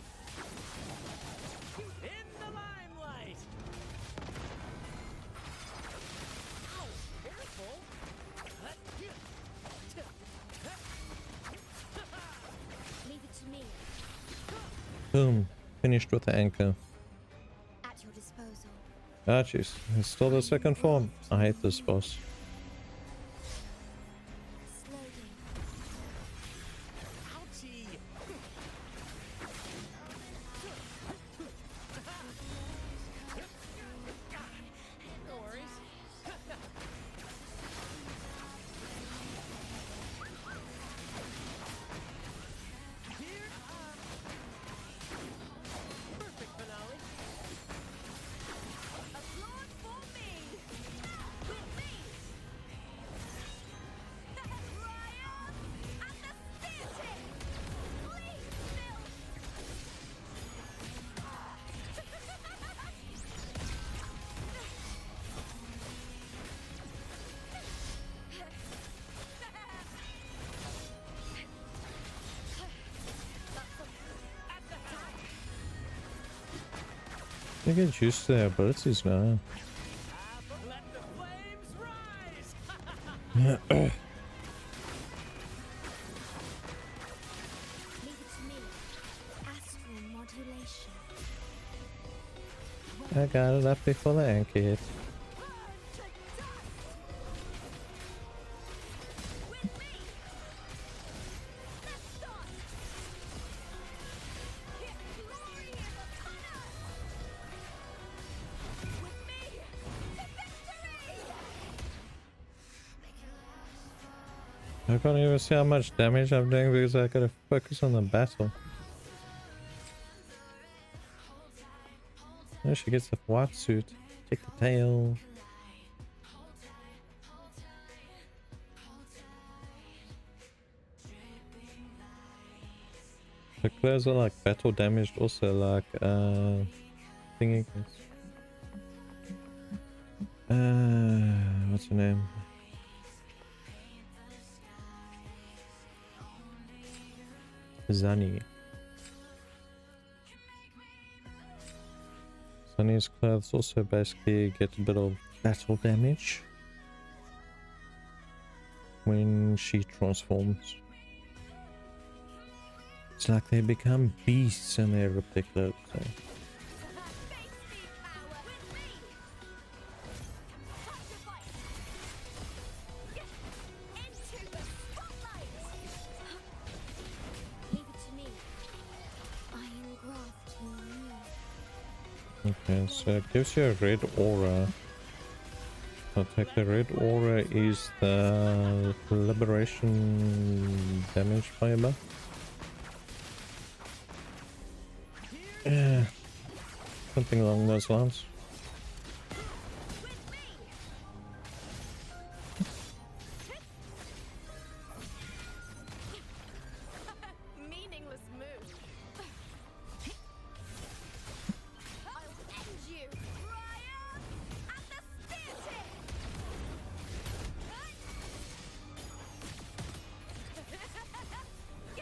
In the limelight. Ow, careful.
Leave it to me.
Boom. Finished with the anchor.
At your disposal.
Ah, jeez. It's still the second form. I hate this boss.
Slowly.
Ouchie. No worries. Perfect finale.
Applaud for me. With me. Ryan and the spear tip. Please still.
You get used to their abilities now.
Let the flames rise.
Leave it to me. Astral modulation.
I got it up before the anchor hit. I can't even see how much damage I'm doing because I gotta focus on the battle. Oh, she gets the white suit. Take the tail. The clears are like battle damaged also, like thingy. What's her name? Zani. Zani's clothes also basically get a bit of battle damage when she transforms. It's like they become beasts and they rip their clothes. So. Okay, so it gives you a red aura. I'll take the red aura is the liberation damage fiber. Yeah, something along those lines.
Meaningless move. I'll end you, Ryan, at the spear tip.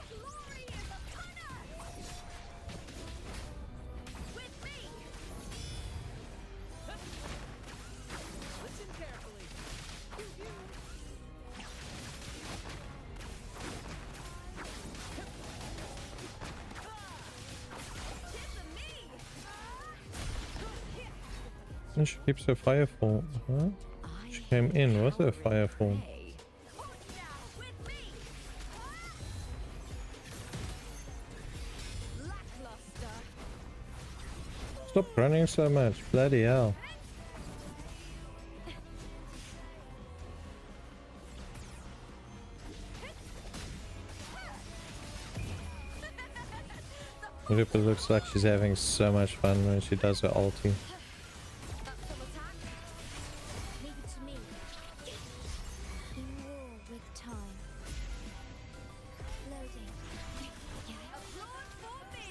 Glory in the punter. With me.
Listen carefully.
And she keeps her fire form. Huh? She came in with her fire form. Stop running so much, bloody hell. Lupa looks like she's having so much fun when she does her ulti.
Leave it to me. In war with time. Loading.
Applaud for me.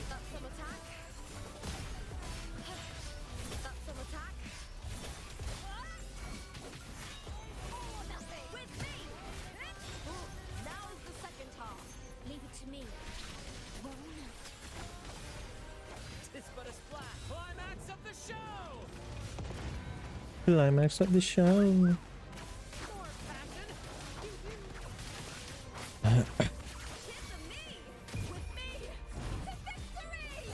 That's some attack. That's some attack. Or nothing. With me. Now is the second half.
Leave it to me. Roll up.
It's but a splash. Climax of the show.
Climax of the show.
More passion.
Tis of me. With me. To victory.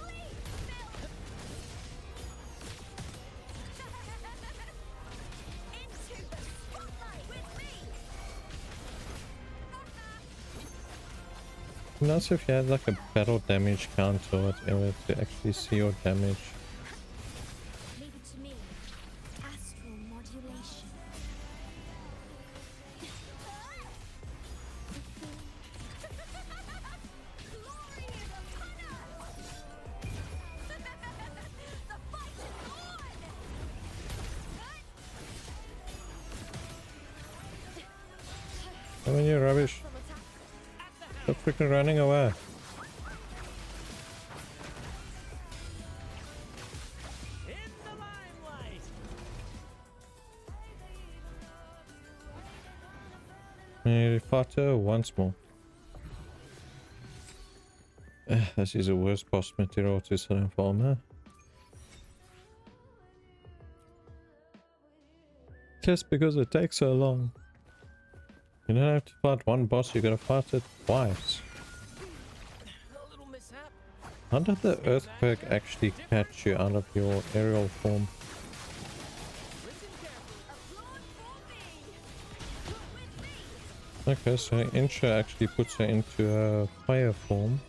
Please, Bill. Into the spotlight with me.
Nice if you had like a battle damage count or whatever to actually see your damage.
Leave it to me. Astral modulation.
Glory in the punter. The fight is on.
I mean, you're rubbish. Stop freaking running away.
In the limelight.
You fought her once more. This is the worst boss material to set in form, huh? Just because it takes so long. You don't have to fight one boss, you gotta fight it twice.
A little mishap.
How did the earthquake actually catch you out of your aerial form?
Listen carefully.
Applaud for me.
Okay, so Insha actually puts her into a fire form.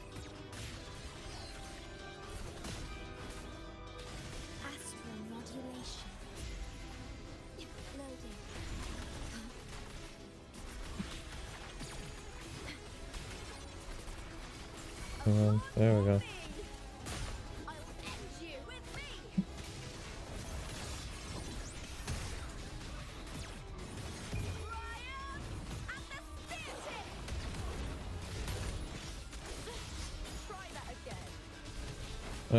Astral modulation. Loading.
There we go.
I'll end you with me. Ryan,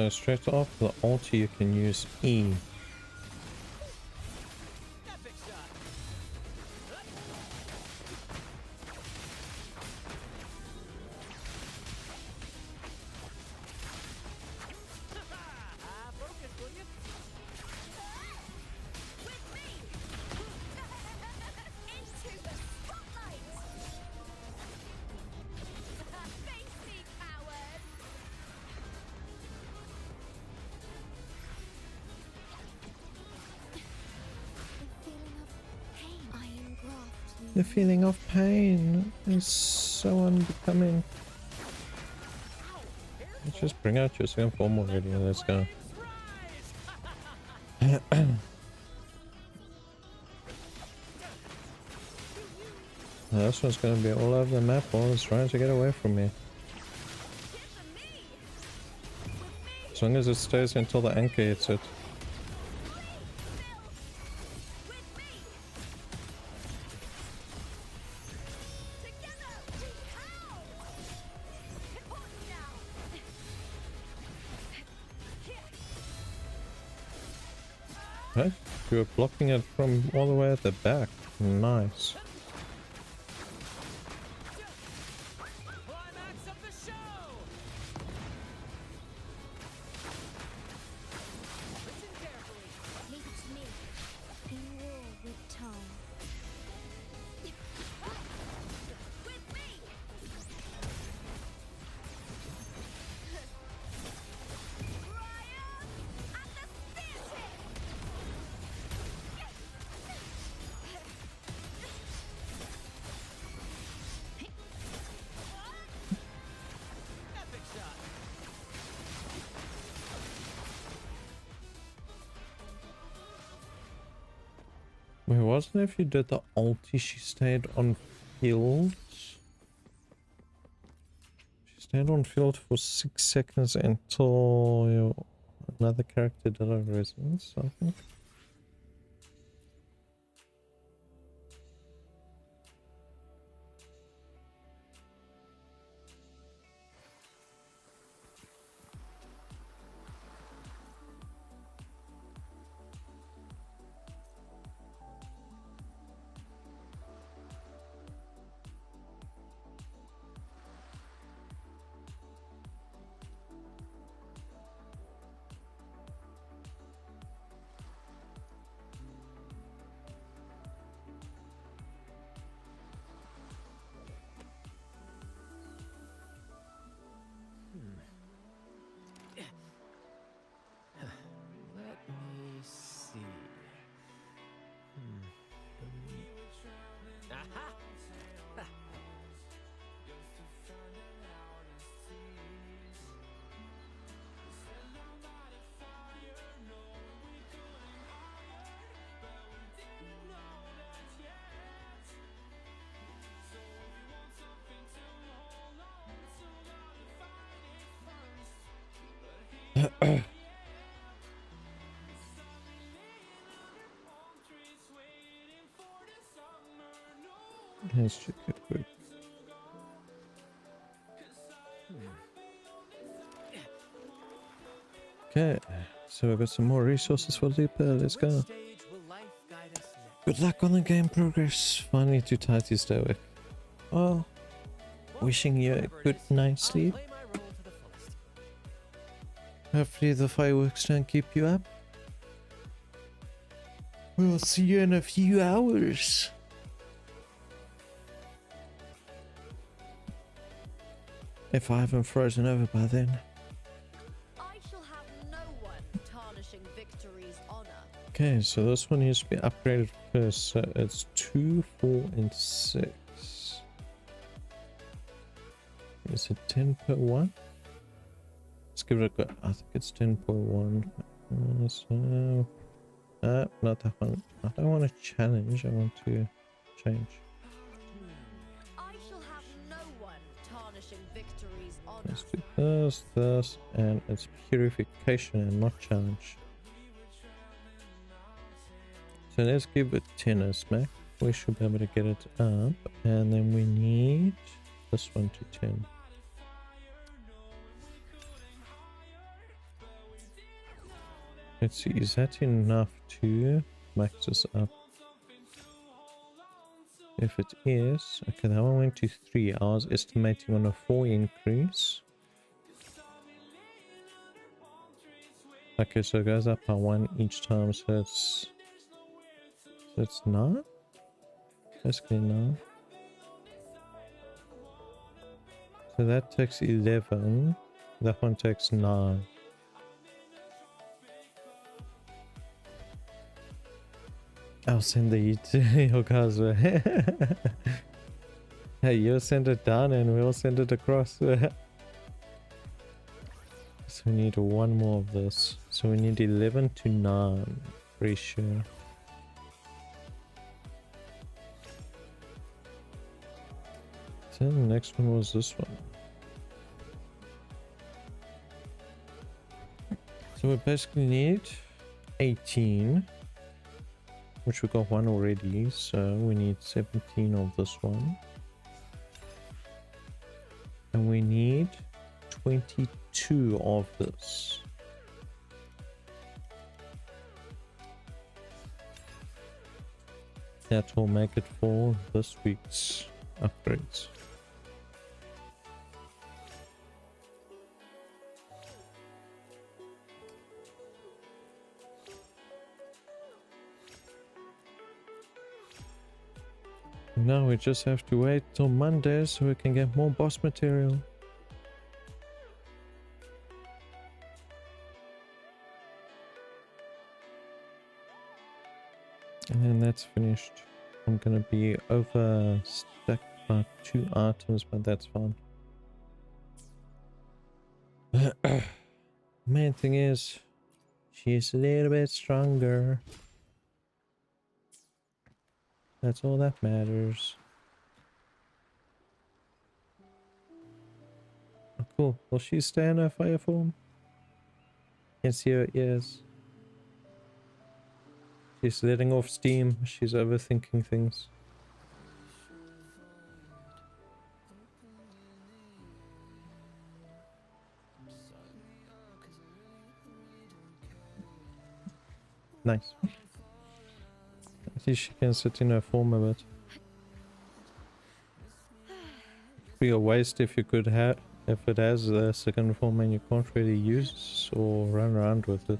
Straight off the ulti, you can use E.
Epic shot. Focus, will you?
With me! Into the spotlight! Face me, coward!
The feeling of pain is so unbecoming. Let's just bring out your second form already and let's go. This one's gonna be all over the map while it's trying to get away from me. As long as it stays until the anchor hits it. Right? You're blocking it from all the way at the back. Nice.
Climax of the show. Listen carefully.
Leave it to me. In war with Tom. With me! Ryan and the speartip!
Epic shot.
Wait, wasn't it if you did the ulti, she stayed on field? She stayed on field for 6 seconds until another character did a resonance, I think.
Let me see. Aha!
Let's check it quick. Okay, so we've got some more resources for Lupa. Let's go.
Which stage will life guide us next?
Good luck on the game progress. Finally too tired to stay awake. Well, wishing you a good night's sleep.
Play my role to the fullest.
Hopefully the fireworks don't keep you up. We'll see you in a few hours. If I haven't frozen over by then.
I shall have no one tarnishing victory's honor.
Okay, so this one needs to be upgraded first. So it's 2, 4, and 6. Is it 10 per one? Let's give it a go. I think it's 10 per one. Not that one. I don't want to challenge. I want to change.
I shall have no one tarnishing victory's honor.
Let's do this, this, and it's purification and not challenge. So let's give it 10 as smack. We should be able to get it up, and then we need this one to 10. Let's see, is that enough to max this up? If it is, okay, that one went to 3. I was estimating on a 4 increase. Okay, so it goes up by 1 each time, so it's 9? Basically 9. So that takes 11. That one takes 9. I'll send the heat to your guys. Hey, you send it down and we'll send it across. So we need 1 more of this. So we need 11 to 9 ratio. So the next one was this one. So we basically need 18, which we got 1 already, so we need 17 of this one. And we need 22 of this. That will make it for this week's upgrades. Now we just have to wait till Monday so we can get more boss material. And then that's finished. I'm gonna be overstacked by 2 items, but that's fine. Main thing is, she's a little bit stronger. That's all that matters. Oh, cool. Will she stay in her fire form? Can see her ears. She's letting off steam. She's overthinking things. Nice. At least she can sit in her form a bit. It'd be a waste if you could have, if it has a second form and you can't really use or run around with it.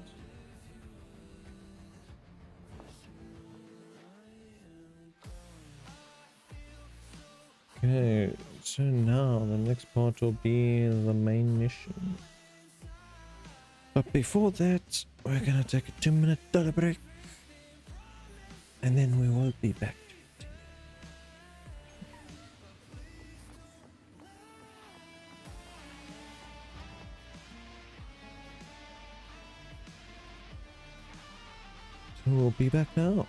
Okay, so now the next part will be the main mission. But before that, we're gonna take a 2-minute dollar break. And then we will be back. So we'll be back now.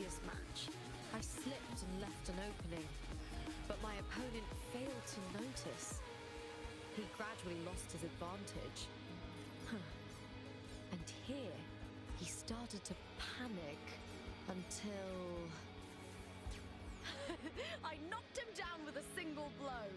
previous match, I slipped and left an opening, but my opponent failed to notice. He gradually lost his advantage. And here, he started to panic until... I knocked him down with a single blow.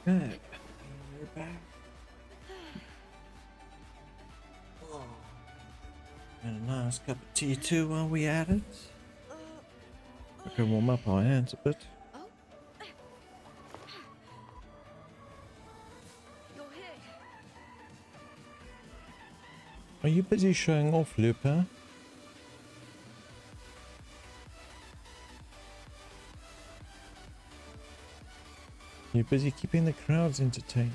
Good. We're back. Oh. And a nice cup of tea too while we at it. We can warm up our hands a bit.
You're here.
Are you busy showing off, Lupa? You're busy keeping the crowds entertained.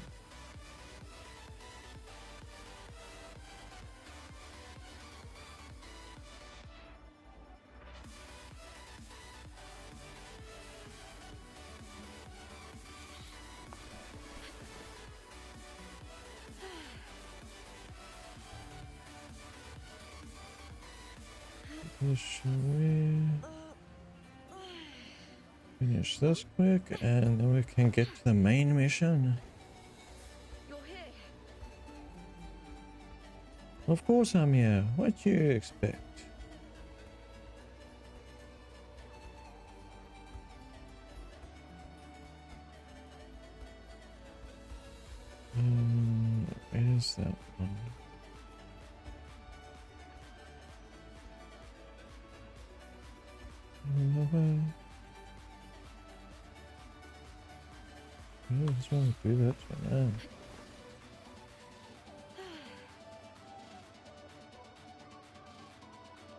Shall we finish this quick and then we can get to the main mission?
You're here.
Of course I'm here. What do you expect? Where's that one? I just want to do that for now.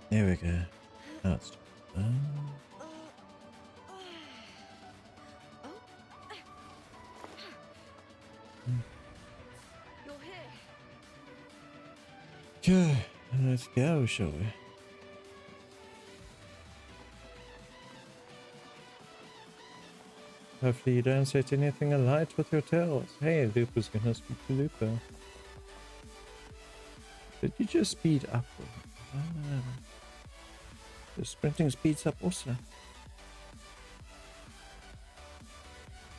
There we go. That's
You're here.
okay. Let's go, shall we? Hopefully you don't set anything alight with your tails. Hey, Lupa's gonna speak to Lupa. Did you just speed up? The sprinting speeds up also.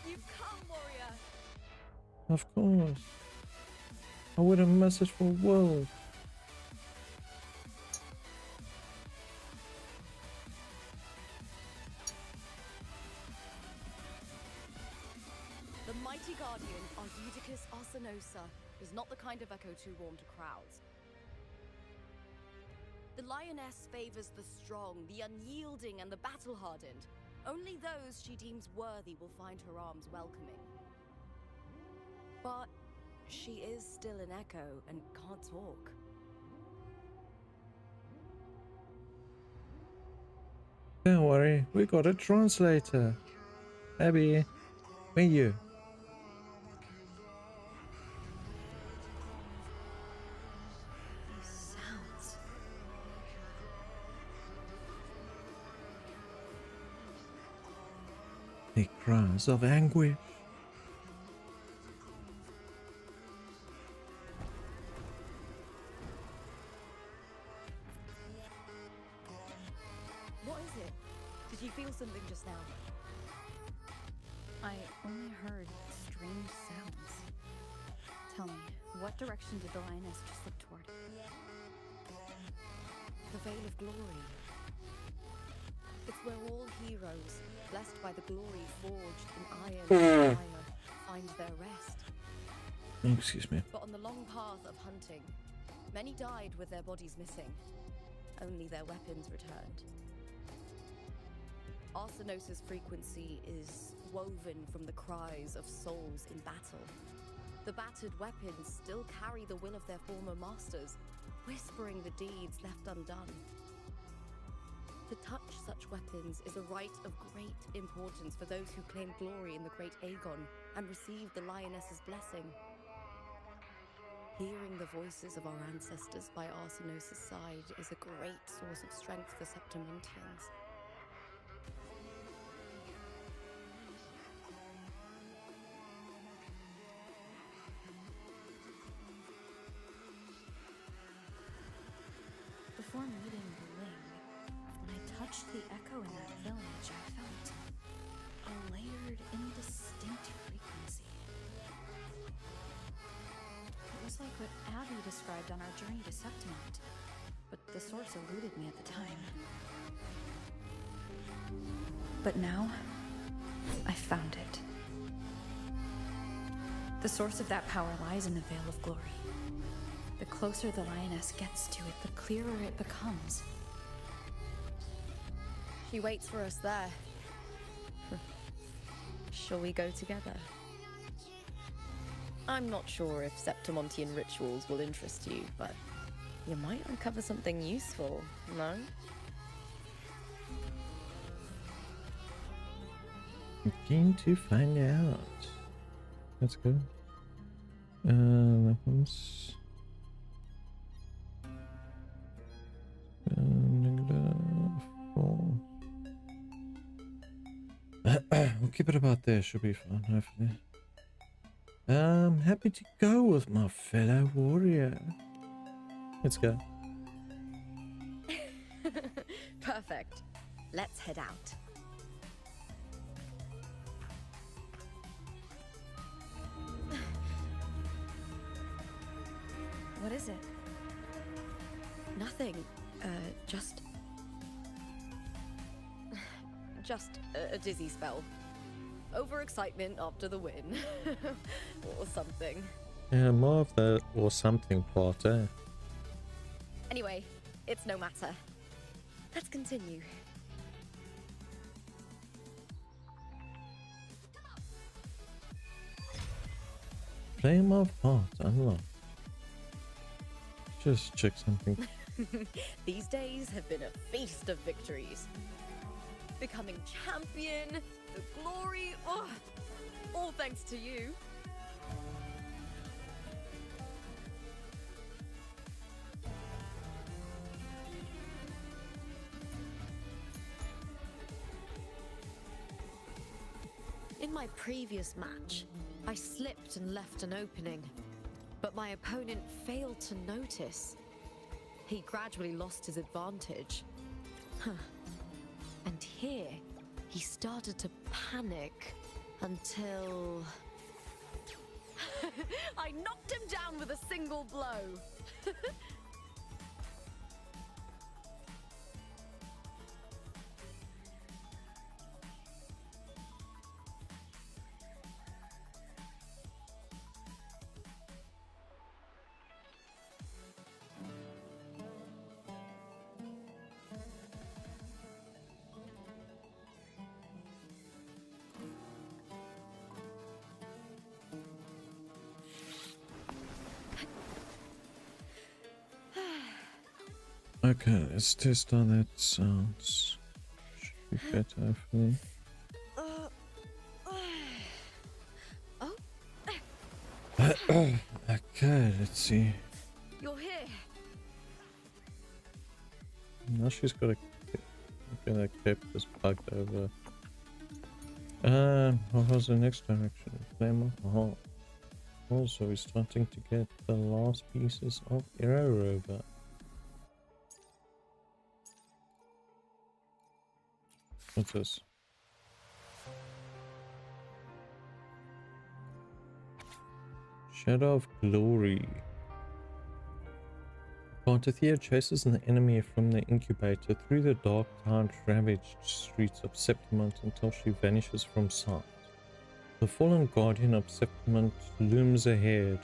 You've come, warrior.
Of course. I wouldn't miss it for worlds.
The mighty guardian, Arudicus Arsenosa, is not the kind of echo too warm to crowds. The lioness favors the strong, the unyielding, and the battle-hardened. Only those she deems worthy will find her arms welcoming. But she is still an echo and can't talk.
Don't worry, we got a translator. Abby, where you?
These sounds.
The cries of anguish.
What is it? Did you feel something just now?
I only heard strange sounds. Tell me, what direction did the lioness just look toward?
The Veil of Glory. It's where all heroes, blessed by the glory forged in iron and fire, find their rest.
Excuse me.
But on the long path of hunting, many died with their bodies missing. Only their weapons returned. Arsinosis frequency is woven from the cries of souls in battle. The battered weapons still carry the will of their former masters, whispering the deeds left undone. To touch such weapons is a rite of great importance for those who claim glory in the great Aegon and receive the lioness's blessing. Hearing the voices of our ancestors by Arsinosis' side is a great source of strength for Septimontians.
Before meeting the Ling, when I touched the echo in that village, I felt a layered, indistinct frequency. It was like what Abby described on our journey to Septimont, but the source eluded me at the time. But now, I found it. The source of that power lies in the Veil of Glory. The closer the lioness gets to it, the clearer it becomes.
She waits for us there. Shall we go together? I'm not sure if Septimontian rituals will interest you, but you might uncover something useful, no?
I'm keen to find out. Let's go. Weapons. We'll keep it about there. Should be fun, hopefully. I'm happy to go with my fellow warrior. Let's go.
Perfect. Let's head out.
What is it?
Nothing. Just a dizzy spell. Overexcitement after the win. Or something.
Yeah, more of the or something part, eh?
Anyway, it's no matter. Let's continue.
Flame of Heart unlocked. Just check something.
These days have been a feast of victories. Becoming champion, the glory, all thanks to you. In my previous match, I slipped and left an opening, but my opponent failed to notice. He gradually lost his advantage. And here, he started to panic until... I knocked him down with a single blow.
Okay, let's test how that sounds. Should be better, hopefully. Okay, let's see.
You're here.
Now she's got to keep this bugged over. What was the next direction? Flame of Heart. Also, we're starting to get the last pieces of Arrow Rover. What's this? Shadow of Glory. Cartothea chases an enemy from the incubator through the dark, tide-ravaged streets of Septimont until she vanishes from sight. The fallen guardian of Septimont looms ahead,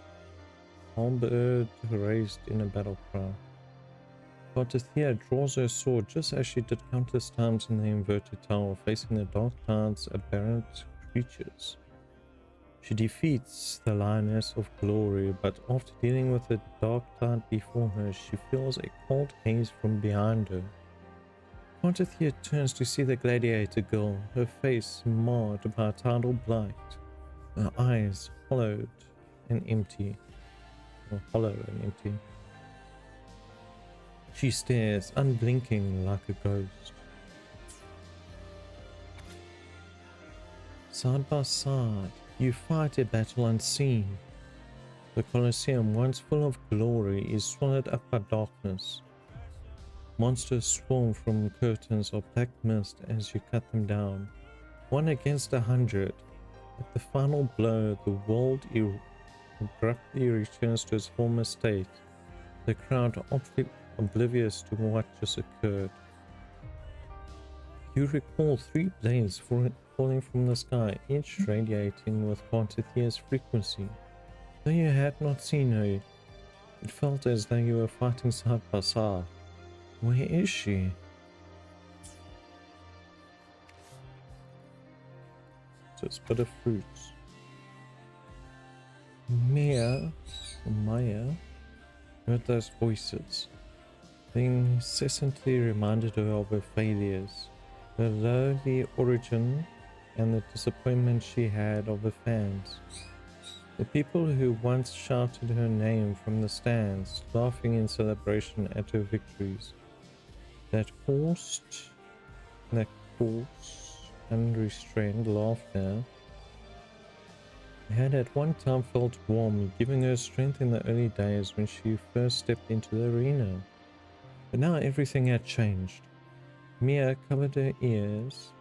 halberd raised in a battle cry. Cartothea draws her sword just as she did countless times in the inverted tower, facing the dark tide's aberrant creatures. She defeats the Lioness of Glory, but after dealing with the dark tide before her, she feels a cold haze from behind her. Cartothea turns to see the gladiator girl, her face marred by tidal blight, her eyes hollowed and empty. Or hollow and empty. She stares, unblinking like a ghost. Side by side, you fight a battle unseen. The Colosseum, once full of glory, is swallowed up by darkness. Monsters swarm from curtains of black mist as you cut them down. 1 against 100. At the final blow, the world abruptly returns to its former state, the crowd oblivious to what just occurred. You recall 3 blades falling from the sky, each radiating with Cartothea's frequency. Though you had not seen her, it felt as though you were fighting side by side. Where is she? So it's but of fruits. Maya heard those voices. They incessantly reminded her of her failures, her lowly origin, and the disappointment she had of her fans. The people who once shouted her name from the stands, laughing in celebration at her victories. That coarse, unrestrained laughter had at one time felt warm, giving her strength in the early days when she first stepped into the arena. But now everything had changed. Mia covered her ears,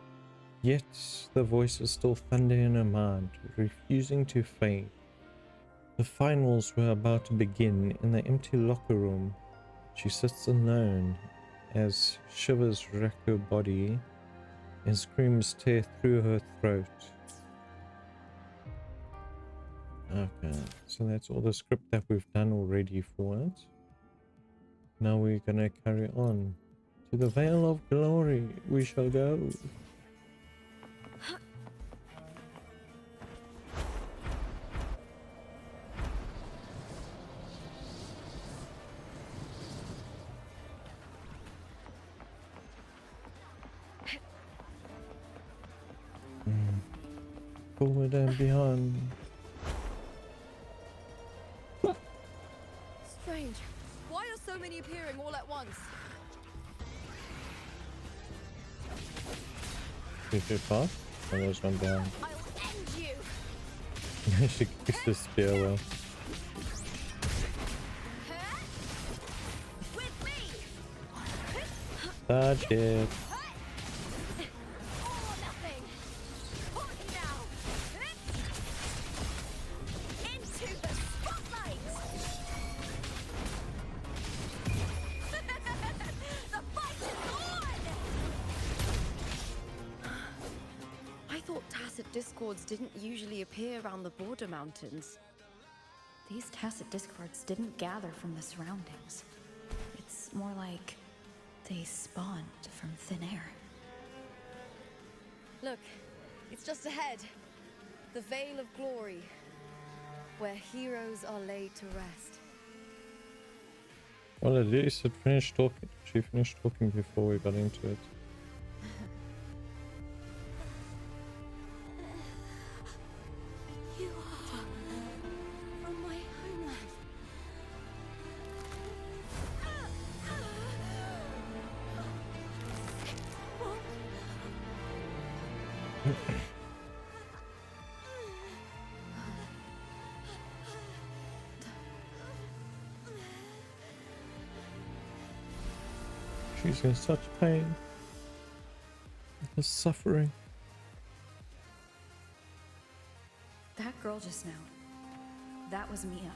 yet the voices still thunder in her mind, refusing to fade. The finals were about to begin in the empty locker room. She sits alone as shivers rack her body and screams tear through her throat. Okay, so that's all the script that we've done already for it. Now we're gonna carry on. To the Vale of Glory we shall go. Forward and beyond.
Strange. Why are so many appearing all at once?
Too fast? Oh, there's one down.
I'll end you.
She kicks the spear well.
With me.
Dodge it.
All or nothing. On now. Into the spotlight. The fight is on. I thought tacit discords didn't usually appear around the border mountains.
These tacit discords didn't gather from the surroundings. It's more like they spawned from thin air.
Look, it's just ahead. The Vale of Glory, where heroes are laid to rest.
Well, at least it finished talking. She finished talking before we got into it.
You are from my homeland. What?
She's in such pain. her suffering.
That girl just now. That was Mia.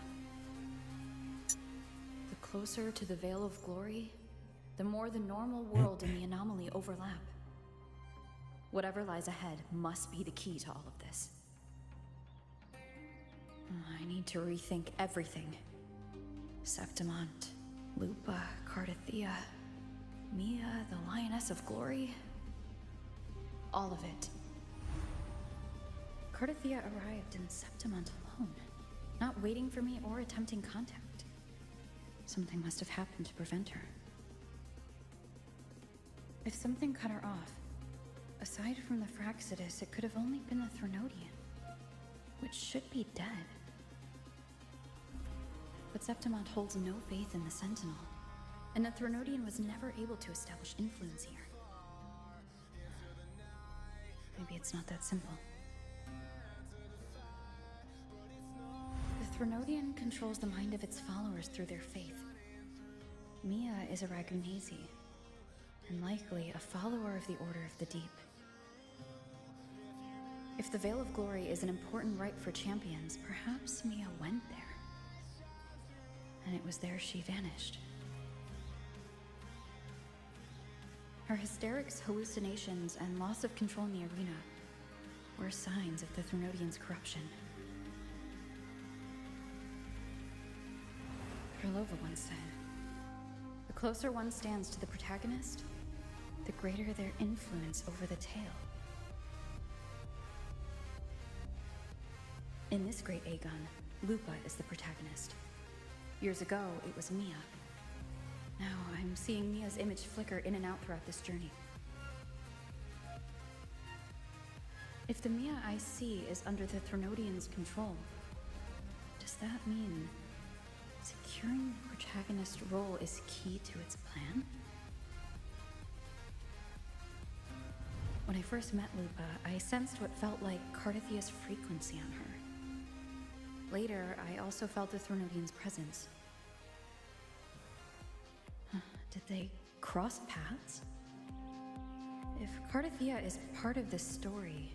The closer to the Veil of Glory, the more the normal world and the anomaly overlap. Whatever lies ahead must be the key to all of this. I need to rethink everything. Septimont, Lupa, Cardathia, Mia, the Lioness of Glory. All of it. Cardathia arrived in Septimont alone, not waiting for me or attempting contact. Something must have happened to prevent her. If something cut her off, aside from the Fraxidus, it could have only been the Threnodian, which should be dead. But Septimont holds no faith in the Sentinel, and the Threnodian was never able to establish influence here. Maybe it's not that simple. The Threnodian controls the mind of its followers through their faith. Mia is a Ragunesi, and likely a follower of the Order of the Deep. If the Veil of Glory is an important rite for champions, perhaps Mia went there. And it was there she vanished. Her hysterics, hallucinations, and loss of control in the arena were signs of the Threnodian's corruption. Krylova once said, "The closer one stands to the protagonist, the greater their influence over the tale." In this great Aegon, Lupa is the protagonist. Years ago, it was Mia. Now I'm seeing Mia's image flicker in and out throughout this journey. If the Mia I see is under the Threnodian's control, does that mean securing the protagonist role is key to its plan? When I first met Lupa, I sensed what felt like Cardathia's frequency on her. Later, I also felt the Threnodian's presence. Did they cross paths? If Cardathia is part of this story,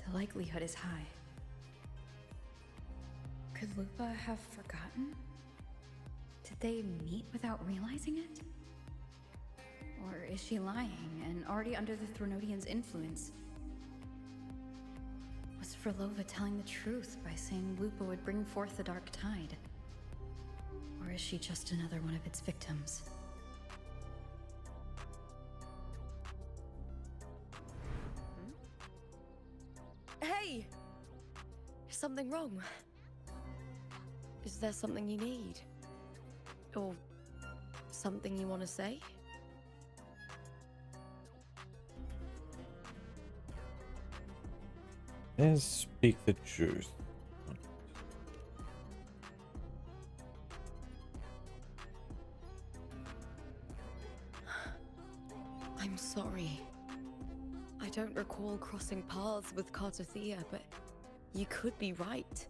the likelihood is high. Could Lupa have forgotten? Did they meet without realizing it? Or is she lying and already under the Threnodian's influence? Was Frolova telling the truth by saying Lupa would bring forth the Dark Tide? Or is she just another one of its victims?
Hey! Is something wrong? Is there something you need? Or something you want to say?
Let's speak the truth.
I'm sorry. I don't recall crossing paths with Cardathia, but you could be right.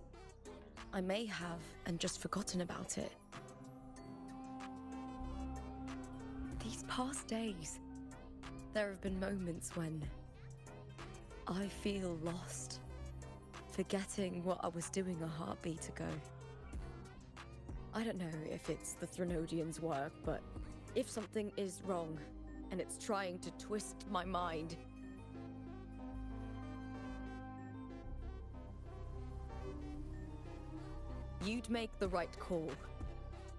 I may have and just forgotten about it. These past days, there have been moments when I feel lost, forgetting what I was doing a heartbeat ago. I don't know if it's the Threnodian's work, but if something is wrong, and it's trying to twist my mind, you'd make the right call,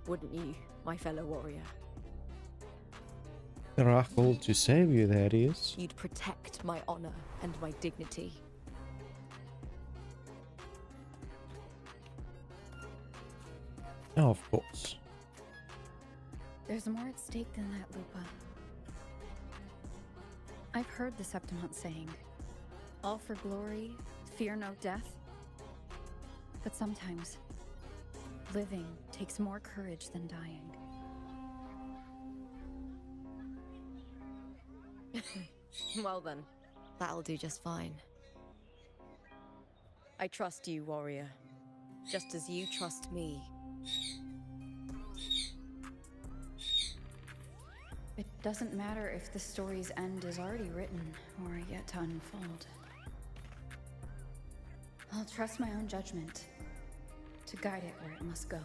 wouldn't you, my fellow warrior?
Miracle to save you, that is.
You'd protect my honor and my dignity.
Oh, of course.
There's more at stake than that, Lupa. I've heard the Septimont saying, all for glory, fear no death. But sometimes, living takes more courage than dying.
Well then, that'll do just fine. I trust you, warrior, just as you trust me.
It Doesn't matter if the story's end is already written or yet to unfold. I'll trust my own judgment to guide it where it must go.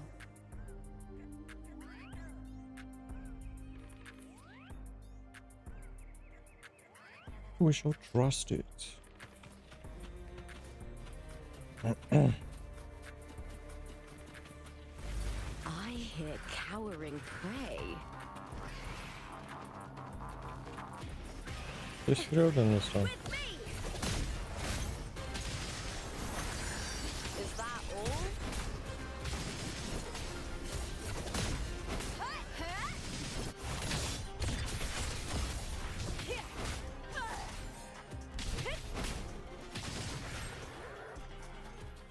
We shall trust it.
I hear cowering prey.
There's 3 of them this time.
Is that all?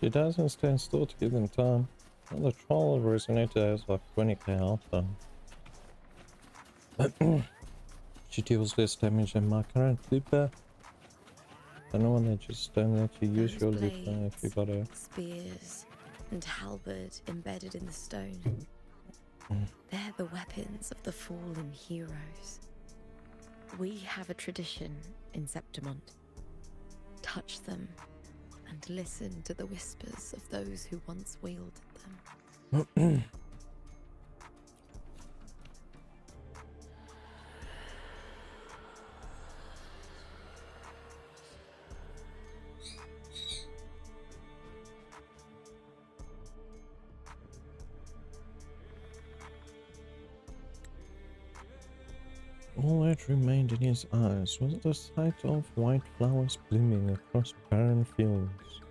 She doesn't stand still to give them time. And the troll resonator has like 20k health though. She deals less damage than my current Lupa. I know when they just don't let you use
Those
your Lupa if you got a...
spears, and halberd embedded in the stone. They're the weapons of the fallen heroes. We have a tradition in Septimont. Touch them and listen to the whispers of those who once wielded them.
All that remained in his eyes was the sight of white flowers blooming across barren fields.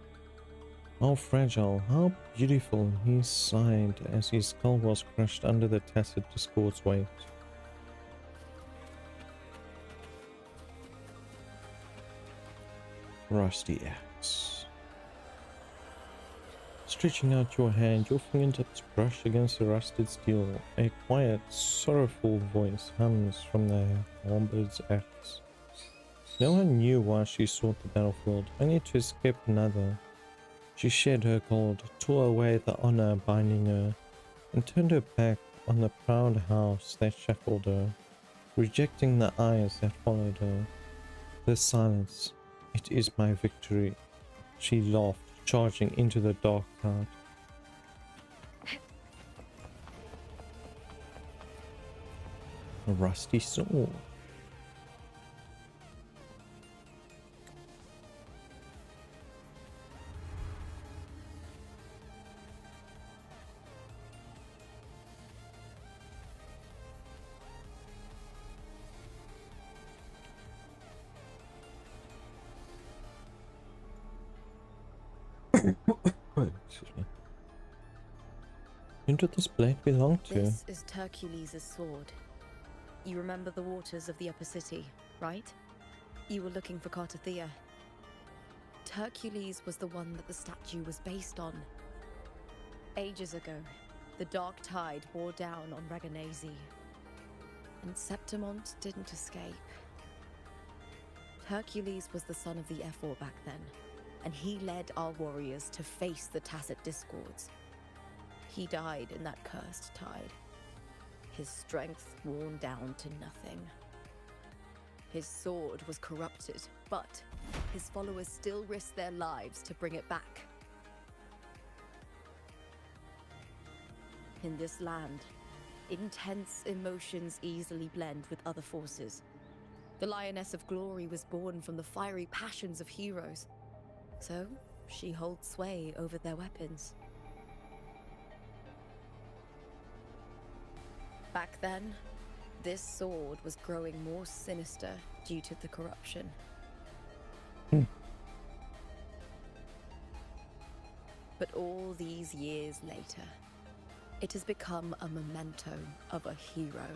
How fragile, how beautiful, he sighed as his skull was crushed under the tacit discord's weight. Rusty axe. Stretching out your hand, your fingertips brush against the rusted steel. A quiet, sorrowful voice hums from the warbir's axe. No one knew why she sought the battlefield, only to escape another. She shed her gold, tore away the honor binding her, and turned her back on the proud house that shackled her, rejecting the eyes that followed her. The silence, it is my victory, she laughed, charging into the dark cloud. A rusty sword. Excuse me. Who did this blade belong to?
This is Hercules' sword. You remember the waters of the upper city, right? You were looking for Cartathea. Hercules was the one that the statue was based on. Ages ago, the dark tide wore down on Raganese, and Septimont didn't escape. Hercules was the son of the Ephor back then, and he led our warriors to face the Tacit Discords. He died in that cursed tide, his strength worn down to nothing. His sword was corrupted, but his followers still risked their lives to bring it back. In this land, intense emotions easily blend with other forces. The Lioness of Glory was born from the fiery passions of heroes, so she holds sway over their weapons. Back then, this sword was growing more sinister due to the corruption. But all these years later, it has become a memento of a hero.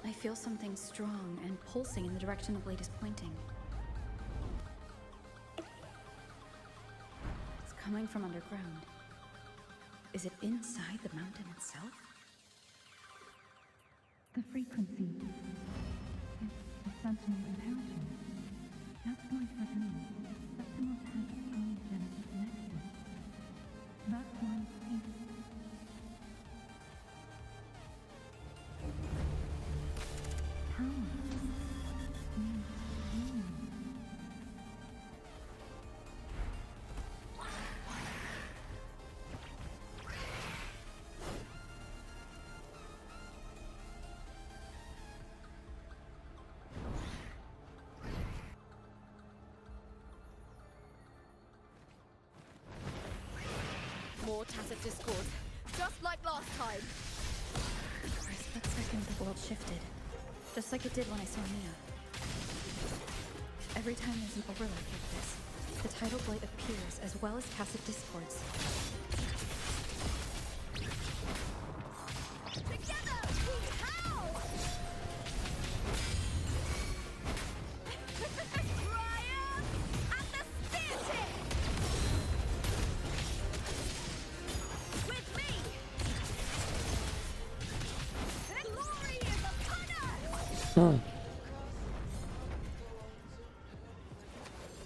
I feel something strong and pulsing in the direction the blade is pointing. It's coming from underground. Is it inside the mountain itself? The frequency. Sentinel imperative. That's my first name. Septimont has its own genetic nexus. That's why it's peace. Power means union.
More tacit discord, just like last time.
For a split second, the world shifted. Just like it did when I saw Mia. Every time there's an overlap like this, the tidal blight appears as well as tacit discords.
Together, we howl! Ryan! And the spear tip! With me! Glory is upon us!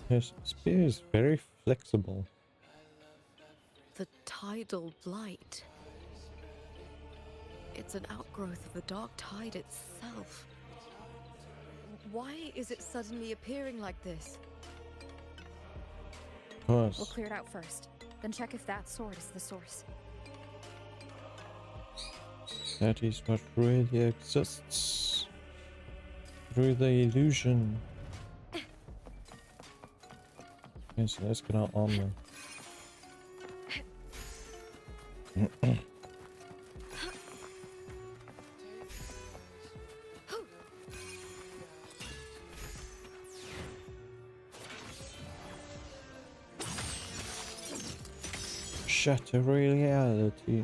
His spear is very flexible.
The tidal blight. It's an outgrowth of the dark tide itself. Why is it suddenly appearing like this?
Of
We'll
course.
clear it out first, then check if that sword is the source.
That is what really exists. Through the illusion. Okay, so let's get our armor. Shatter reality.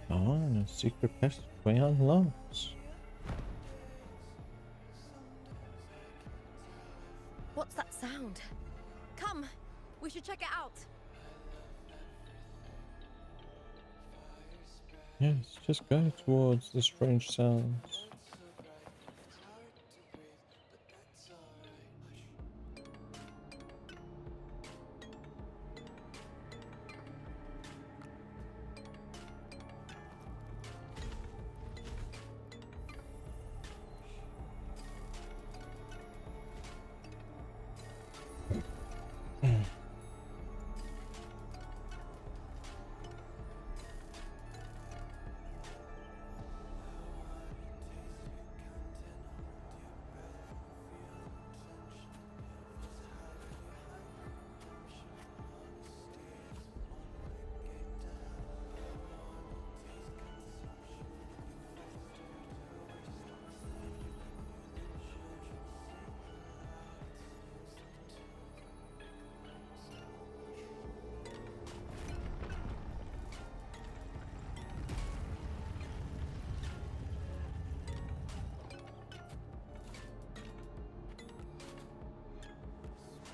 Oh, and a secret passageway unlocks.
What's that sound? Come, we should check it out.
Yes, just go towards the strange sounds.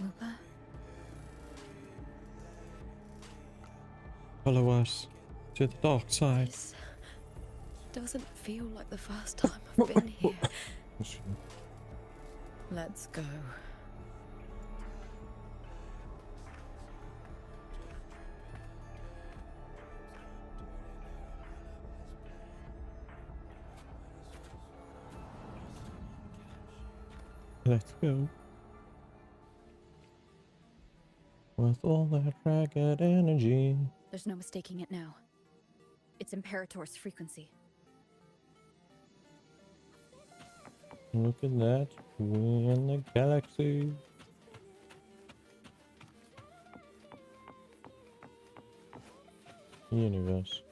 Lupa?
Follow us to the dark side.
This doesn't feel like the first time I've been here. Let's go.
Let's go. With all that ragged energy.
There's no mistaking it now. It's Imperator's frequency.
Look at that. We're in the galaxy. Universe.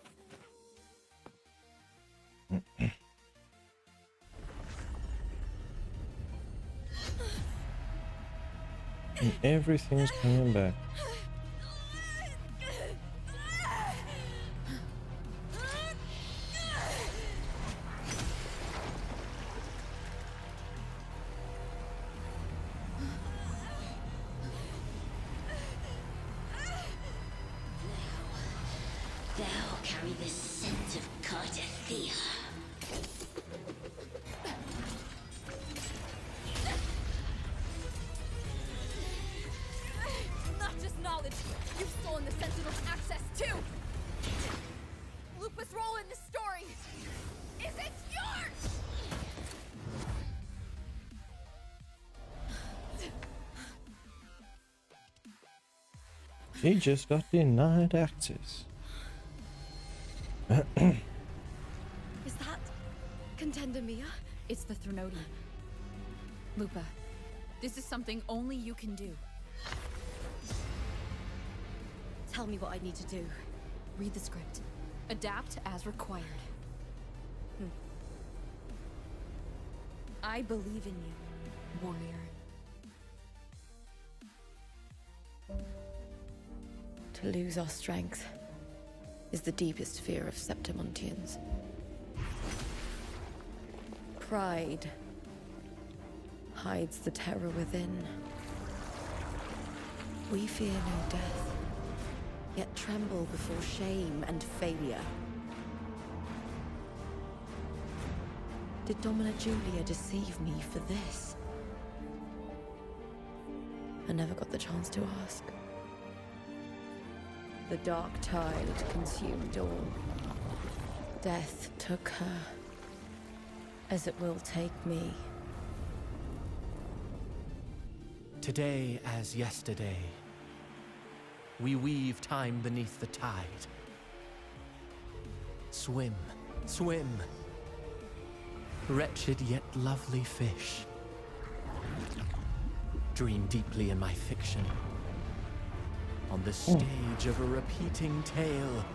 And everything's coming back.
carry the scent of Cardathia.
Not just knowledge. You've stolen the Sentinel's access too. Lupa's role in this story is it yours?
He just got denied access.
Is that Contender Mia?
It's the Threnodian. Lupa, this is something only you can do.
Tell me what I need to do.
Read the script. Adapt as required. I believe in you, warrior.
To lose our strength is the deepest fear of Septimontians. Pride hides the terror within. We fear no death, yet tremble before shame and failure. Did Domina Julia deceive me for this? I never got the chance to ask. The dark tide consumed all. Death took her, as it will take me.
Today as yesterday, we weave time beneath the tide. Swim, swim, wretched yet lovely fish. Dream deeply in my fiction, on the stage of a repeating tale,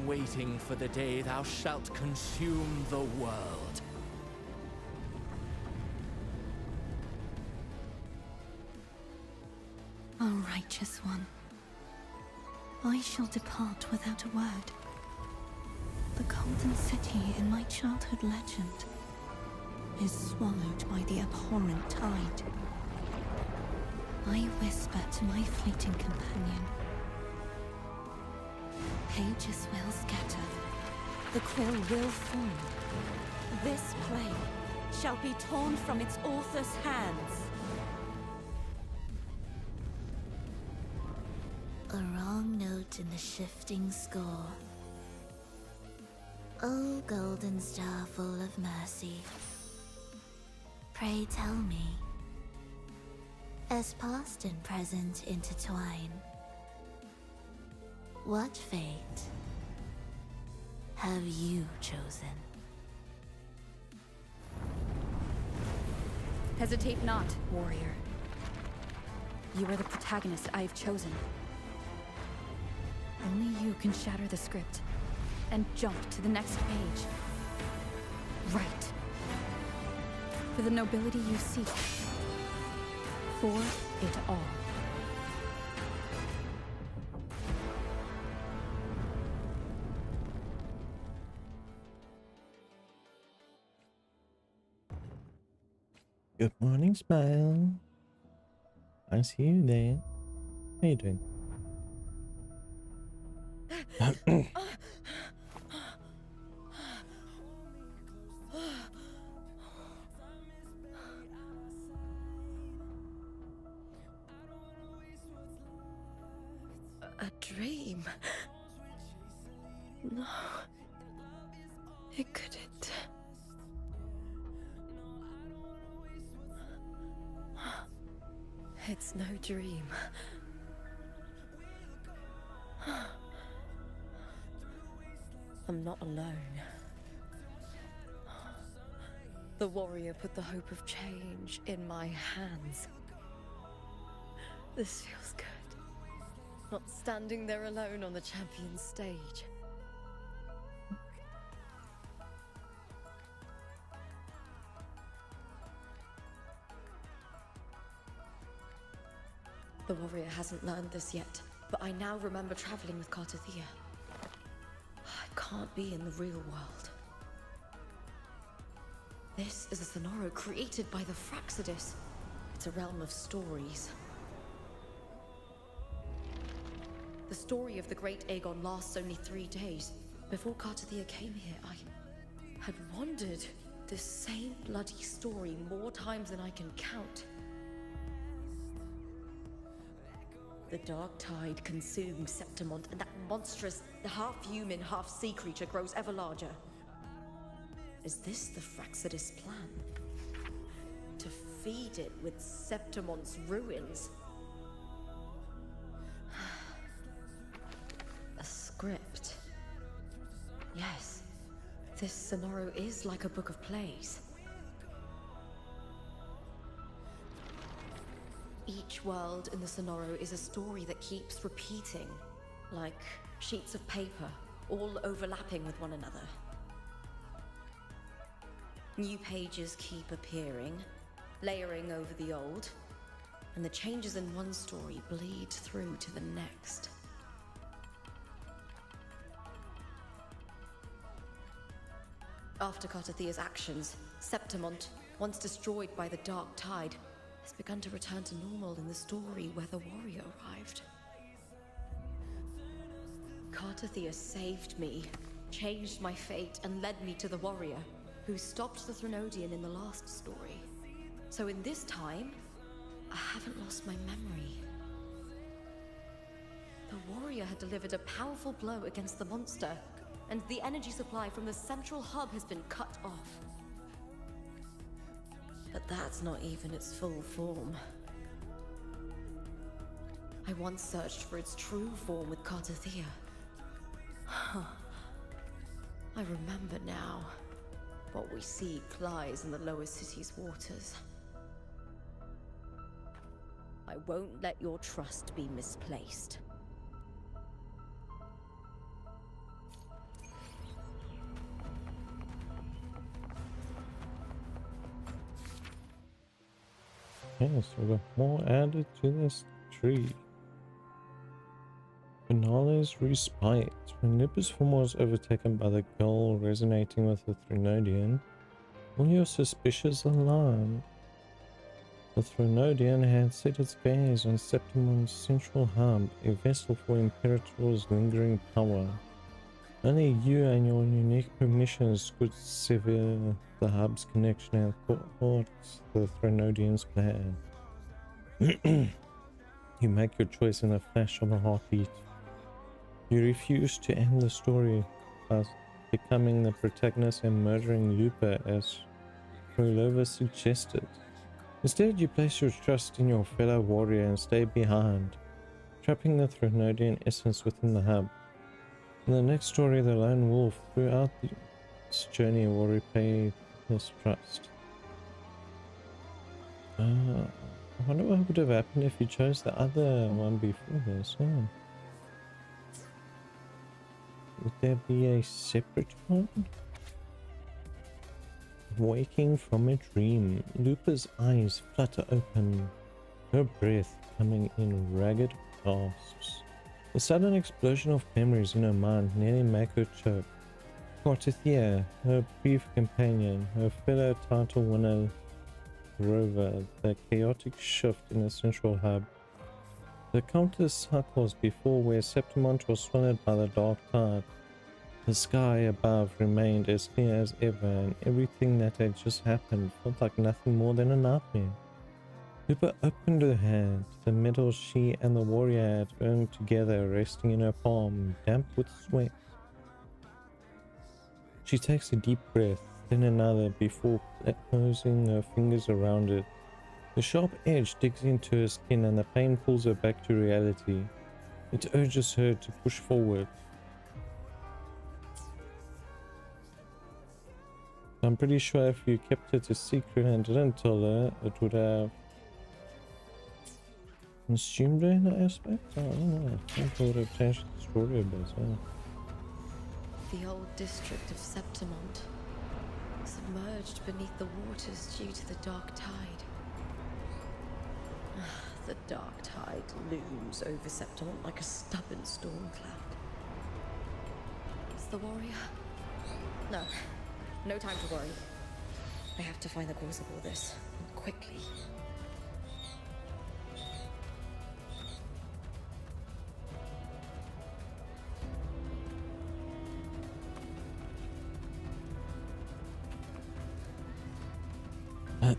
waiting for the day thou shalt consume the world.
O righteous one, I shall depart without a word. The golden city in my childhood legend is swallowed by the abhorrent tide. I whisper to my fleeting companion. Pages will scatter. The quill will form. This play shall be torn from its author's hands.
A wrong note in the shifting score. O golden star full of mercy, pray tell me, as past and present intertwine, what fate have you chosen?
Hesitate not, warrior. You are the protagonist I have chosen. Only you can shatter the script and jump to the next page. Right. For the nobility you seek. For it all.
Good morning, Smile. I see you there. How you doing?
A dream? No, it couldn't. It's no dream. I'm not alone. The warrior put the hope of change in my hands. This feels good. Not standing there alone on the champion's stage. The warrior hasn't learned this yet, but I now remember traveling with Cardathia. I can't be in the real world. This is a Sonoro created by the Fraxidus. It's a realm of stories. The
story of the great Aegon lasts only 3 days. Before Cartathea came here, I had wondered this same bloody story more times than I can count. The dark tide consumes Septimont, and that monstrous, half-human, half-sea creature grows ever larger. Is this the Fraxidus' plan? To feed it with Septimont's ruins? A script. Yes, this scenario is like a book of plays. Each world in the scenario is a story that keeps repeating, like sheets of paper, all overlapping with one another. New pages keep appearing, layering over the old, and the changes in one story bleed through to the next. After Cartathea's actions, Septimont, once destroyed by the dark tide, has begun to return to normal in the story where the warrior arrived. Cartathea saved me, changed my fate, and led me to the warrior, who stopped the Threnodian in the last story. So in this time, I haven't lost my memory. The warrior had delivered a powerful blow against the monster, and the energy supply from the central hub has been cut off. But that's not even its full form. I once searched for its true form with Cartathea. I remember now. What we seek lies in the lower city's waters. I won't let your trust be misplaced.
Yes, we got more added to this tree. Finale's respite. When Lupa's form was overtaken by the girl resonating with the Threnodian, all your suspicions alarmed. The Threnodian had set its gaze on Septimont's central hub, a vessel for Imperator's lingering power. Only you and your unique permissions could sever the hub's connection and thwart the Threnodian's plan. You make your choice in a flash of a heartbeat. You refuse to end the story by becoming the protagonist and murdering Lupa as Krolova suggested. Instead, you place your trust in your fellow warrior and stay behind, trapping the Threnodian essence within the hub. In the next story, the lone wolf throughout this journey will repay his trust. I wonder what would have happened if you chose the other one before this. Oh. Would there be a separate one? Waking from a dream, Lupa's eyes flutter open, her breath coming in ragged gasps. The sudden explosion of memories in her mind nearly make her choke. Cartathea, her brief companion, her fellow title winner Rover, the chaotic shift in the central hub. The countless cycles before where Septimont was swallowed by the dark tide. The sky above remained as clear as ever, and everything that had just happened felt like nothing more than a nightmare. Lupa opened her hand, the medal she and the warrior had earned together resting in her palm, damp with sweat. She takes a deep breath, then another before closing her fingers around it. The sharp edge digs into her skin and the pain pulls her back to reality. It urges her to push forward. I'm pretty sure if you kept it a secret and didn't tell her, it would have consumed her in that aspect? I don't know. I think it would have changed the story a bit.
The old district of Septimont, submerged beneath the waters due to the dark tide. The dark tide looms over Septimont like a stubborn storm cloud. It's the warrior? No. No time to worry. I have to find the cause of all this, and quickly. In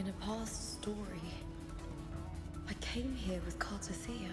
a past story, I came here with Cartothea.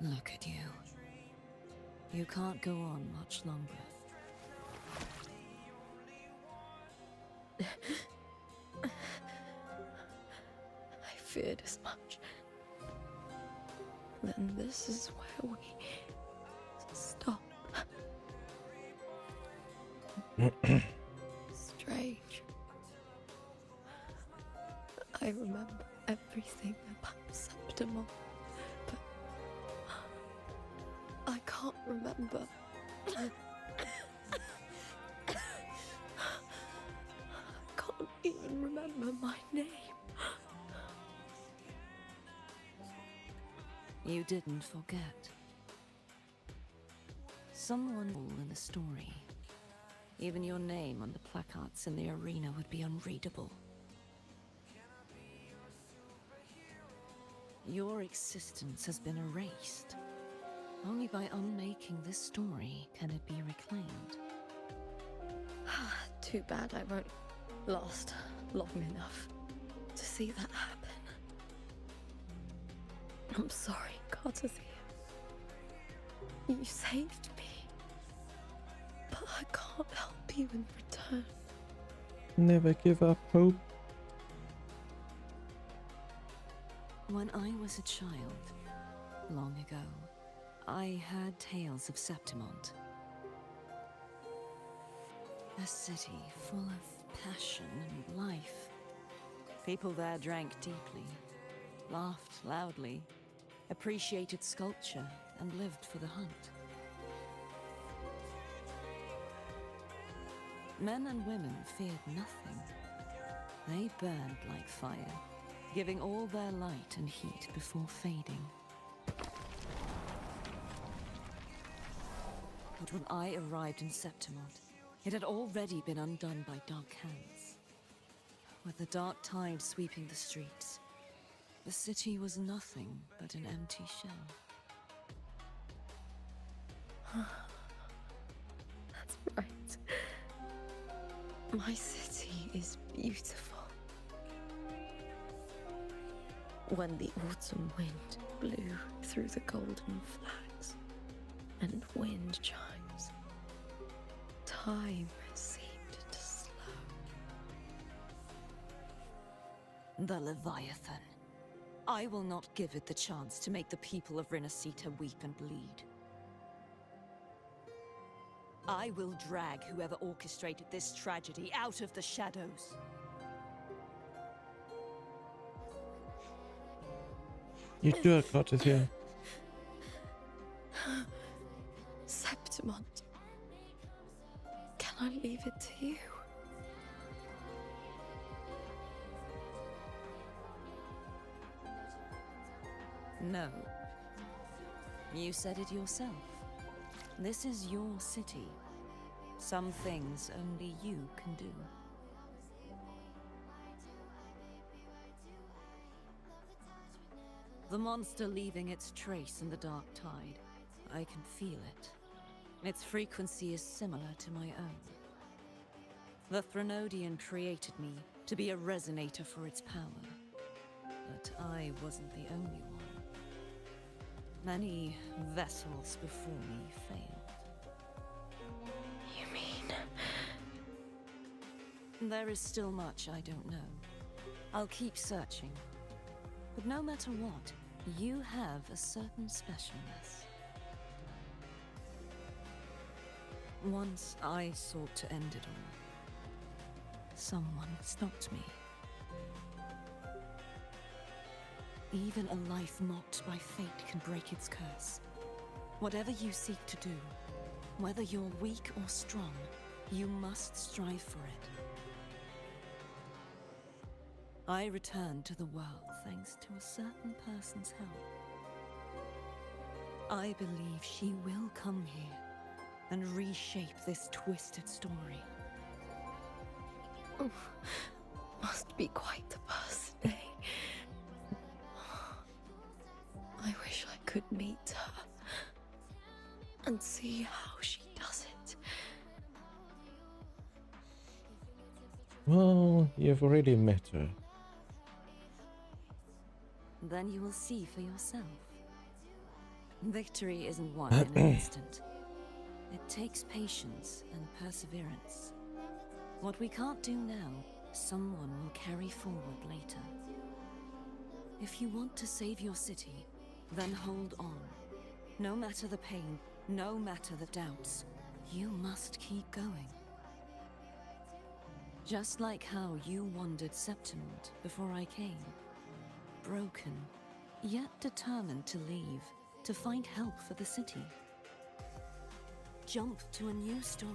Look at you. You can't go on much longer. I feared as much. Then this is where we stop. Strange. I remember everything about Septimont, but I can't remember. I can't even remember my name. You didn't forget. Someone in the story. Even your name on the placards in the arena would be unreadable. Your existence has been erased. Only by unmaking this story can it be reclaimed. Too bad I won't last long enough to see that happen. I'm sorry, Cartothea. You saved me. But I can't help you in return.
Never give up hope.
When I was a child, long ago, I heard tales of Septimont. A city full of passion and life. People there drank deeply, laughed loudly, appreciated sculpture, and lived for the hunt. Men and women feared nothing. They burned like fire, giving all their light and heat before fading. But when I arrived in Septimont, it had already been undone by dark hands. With the dark tide sweeping the streets, the city was nothing but an empty shell. That's right. My city is beautiful. When the autumn wind blew through the golden flags and wind chimes, time seemed to slow. The Leviathan. I will not give it the chance to make the people of Renacita weep and bleed. I will drag whoever orchestrated this tragedy out of the shadows.
You do it, Cartothea.
Septimont. Can I leave it to you? No. You said it yourself. This is your city. Some things only you can do. The monster leaving its trace in the dark tide. I can feel it. Its frequency is similar to my own. The Threnodian created me to be a resonator for its power. But I wasn't the only one.
Many vessels before me failed.
You mean...
There is still much I don't know. I'll keep searching. But no matter what, you have a certain specialness. Once I sought to end it all. Someone stopped me. Even a life mocked by fate can break its curse. Whatever you seek to do, whether you're weak or strong, you must strive for it. I returned to the world thanks to a certain person's help. I believe she will come here and reshape this twisted story.
Oh, must be quite the person, eh? I wish I could meet her and see how she does it.
Well, you've already met her.
Then you will see for yourself. Victory isn't won in an instant. It takes patience and perseverance. What we can't do now, someone will carry forward later. If you want to save your city, then hold on. No matter the pain, no matter the doubts, you must keep going. Just like how you wandered Septimont before I came. Broken, yet determined to leave, to find help for the city. Jump to a new story,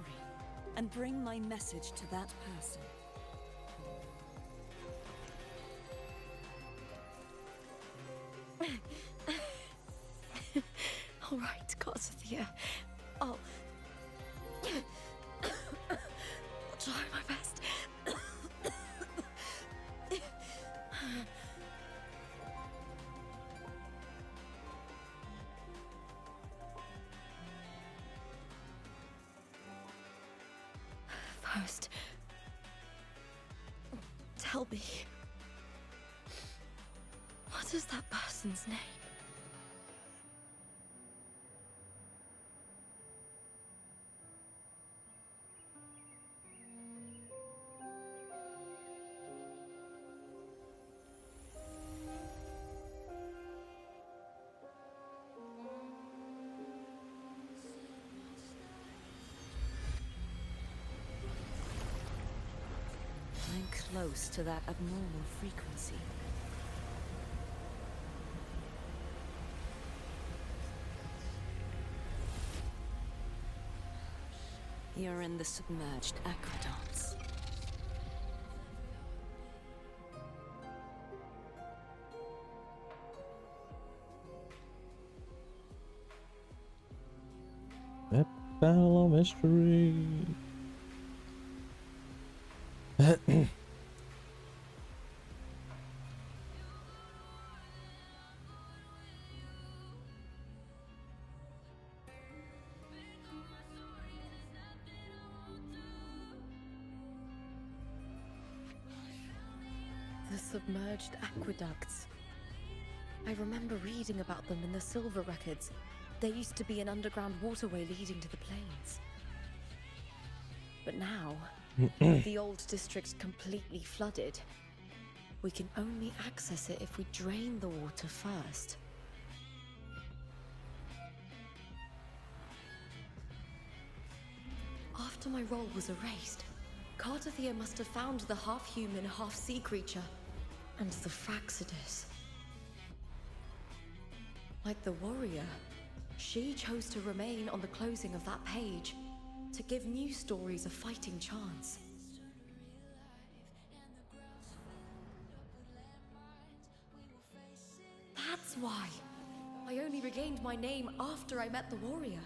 and bring my message to that person.
All right, Garcia. I'll try my best. First, tell me, what is that person's name?
I'm close to that abnormal frequency. You're in the submerged aqueducts.
That battle of mystery.
The submerged aqueducts. I remember reading about them in the Silver Records. There used to be an underground waterway leading to the plains. But now, the old district's completely flooded. We can only access it if we drain the water first. After my role was erased, Cartathea must have found the half-human, half-sea creature, and the Fraxidus. Like the warrior, she chose to remain on the closing of that page, to give new stories a fighting chance. That's why I only regained my name after I met the warrior.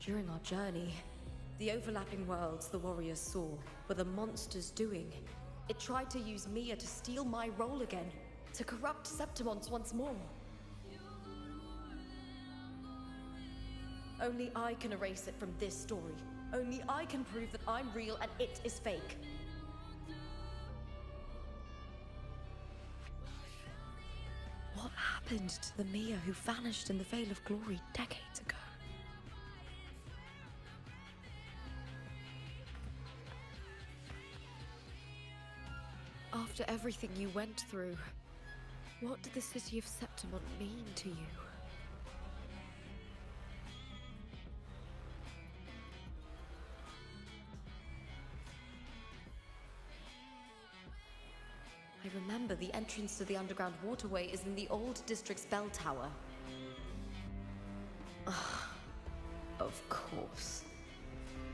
During our journey, the overlapping worlds the warriors saw were the monster's doing. It tried to use Mia to steal my role again, to corrupt Septimont once more. Only I can erase it from this story. Only I can prove that I'm real and it is fake. happened to the Mia who vanished in the Veil of Glory decades ago? After everything you went through, what did the city of Septimont mean to you? I remember the entrance to the underground waterway is in the old district's bell tower. Of course.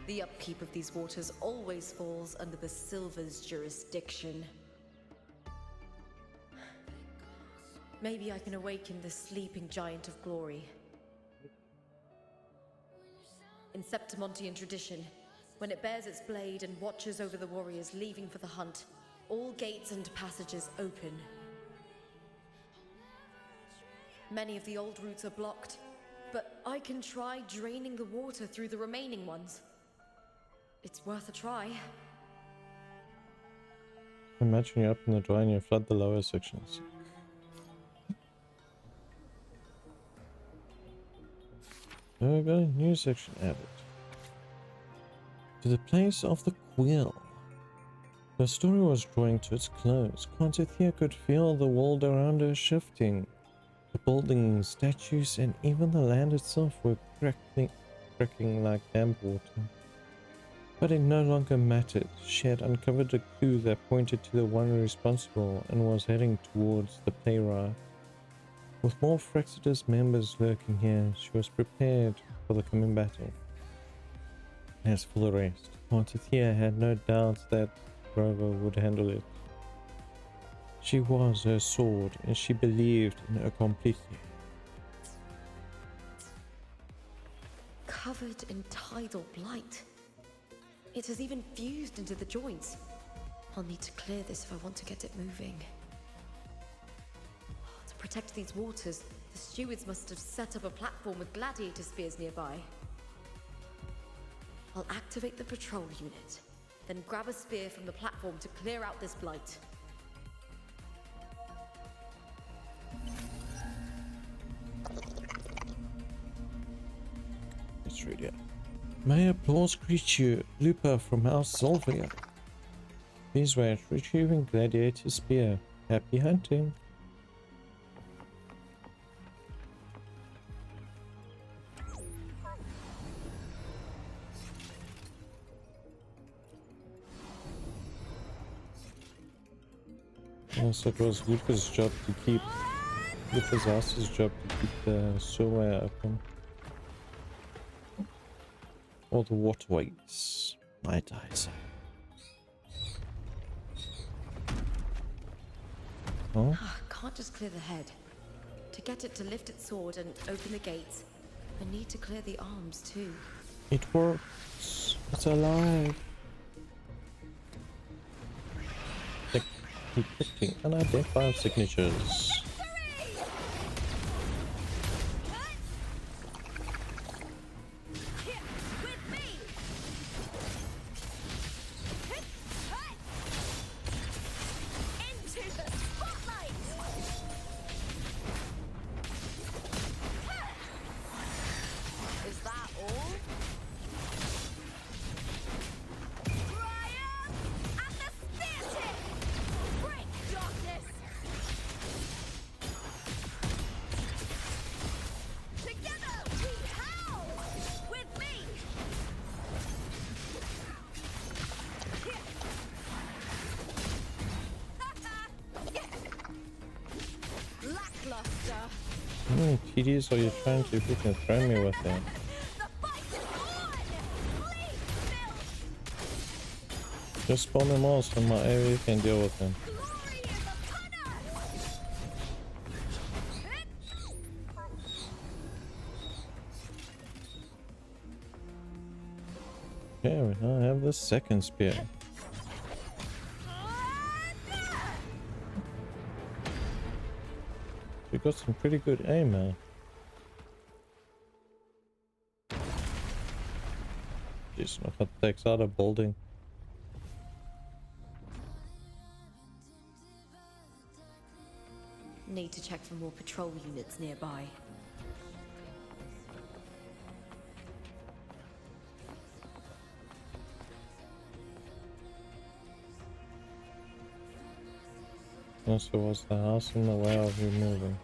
The upkeep of these waters always falls under the Silver's jurisdiction. Maybe I can awaken the sleeping giant of glory. In Septimontian tradition, when it bears its blade and watches over the warriors leaving for the hunt, all gates and passages open. Many of the old routes are blocked, but I can try draining the water through the remaining ones. It's worth a try.
Imagine you're up in the dry and you flood the lower sections. So we got a new section added. To the place of the quill. The story was drawing to its close. Quantithia could feel the world around her shifting. The buildings, statues, and even the land itself were cracking like damp water. But it no longer mattered. She had uncovered a clue that pointed to the one responsible and was heading towards the playwright. With more Fractidus members lurking here, she was prepared for the coming battle. As for the rest, Quantithia had no doubts that Grover would handle it. She was her sword, and she believed in her completely.
Covered in tidal blight. It has even fused into the joints. I'll need to clear this if I want to get it moving. To protect these waters, the stewards must have set up a platform with gladiator spears nearby. I'll activate the patrol unit, then grab a spear from the platform to clear out this blight.
Let's read it. May applause greet you, Lupa from House Sylvia. Please wait, retrieving gladiator spear. Happy hunting. So it was Lupa's job to keep Lupa's ass's job to keep the sewer open. Or the waterways, might I say. Oh?
Can't just clear the head. To get it to lift its sword and open the gates, I need to clear the arms too.
It works. It's alive. Keep clicking unidentified signatures. TDs, or you're trying to freaking throw me with it? Just spawn them all so my area can deal with them. Okay, we now have the second spear. We got some pretty good aim now. Jeez, nog wat takes out a building.
Need to check for more patrol units nearby.
Also, was the house in the way of you moving?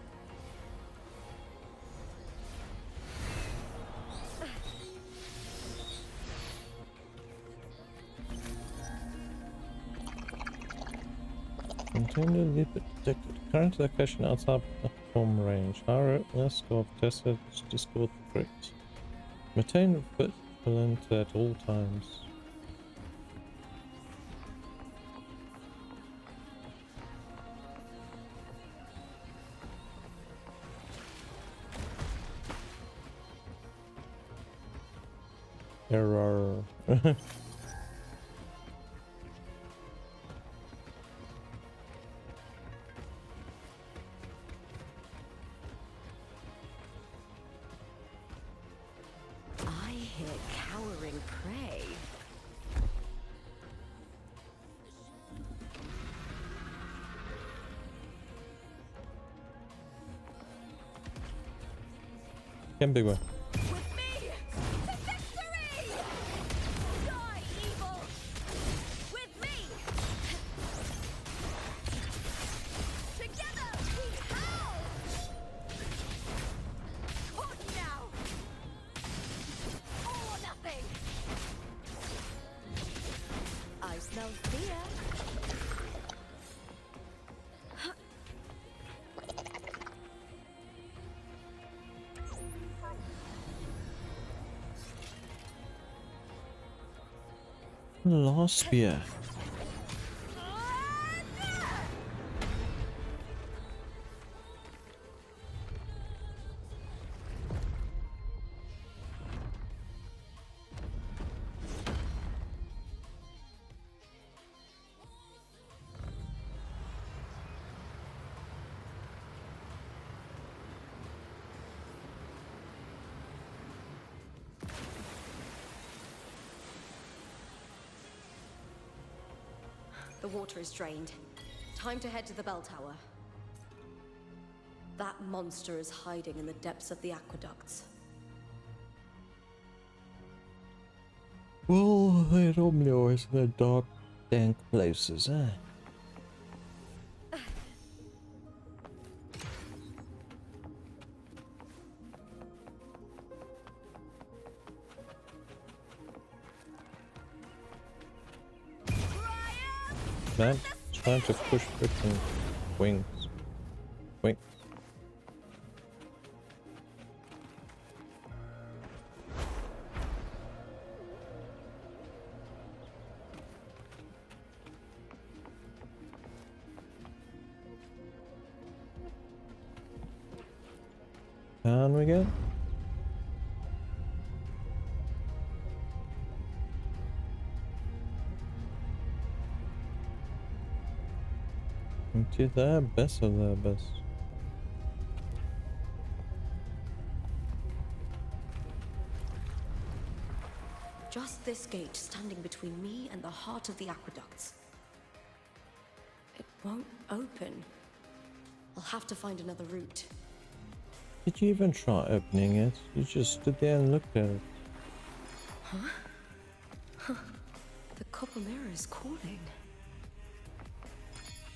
Intended Lupa detected. Current location outside platform range. Alright, let's go. Tested Discord correct. Maintain vigilant at all times. Error.
I hear cowering prey.
Come big one.
With me to victory! Die, evil! With me! Together we howl! Hold now! All or nothing!
I smell fear.
Last spear.
The water is drained. Time to head to the bell tower. That monster is hiding in the depths of the aqueducts.
Well, they normally always in the dark, dank places, eh? Man, trying to push freaking wings. Wings. Can we get? Into the best of the best.
Just this gate standing between me and the heart of the aqueducts. It won't open. I'll have to find another route.
Did you even try opening it? You just stood there and looked at it.
Huh? Huh. The copper mirror is calling.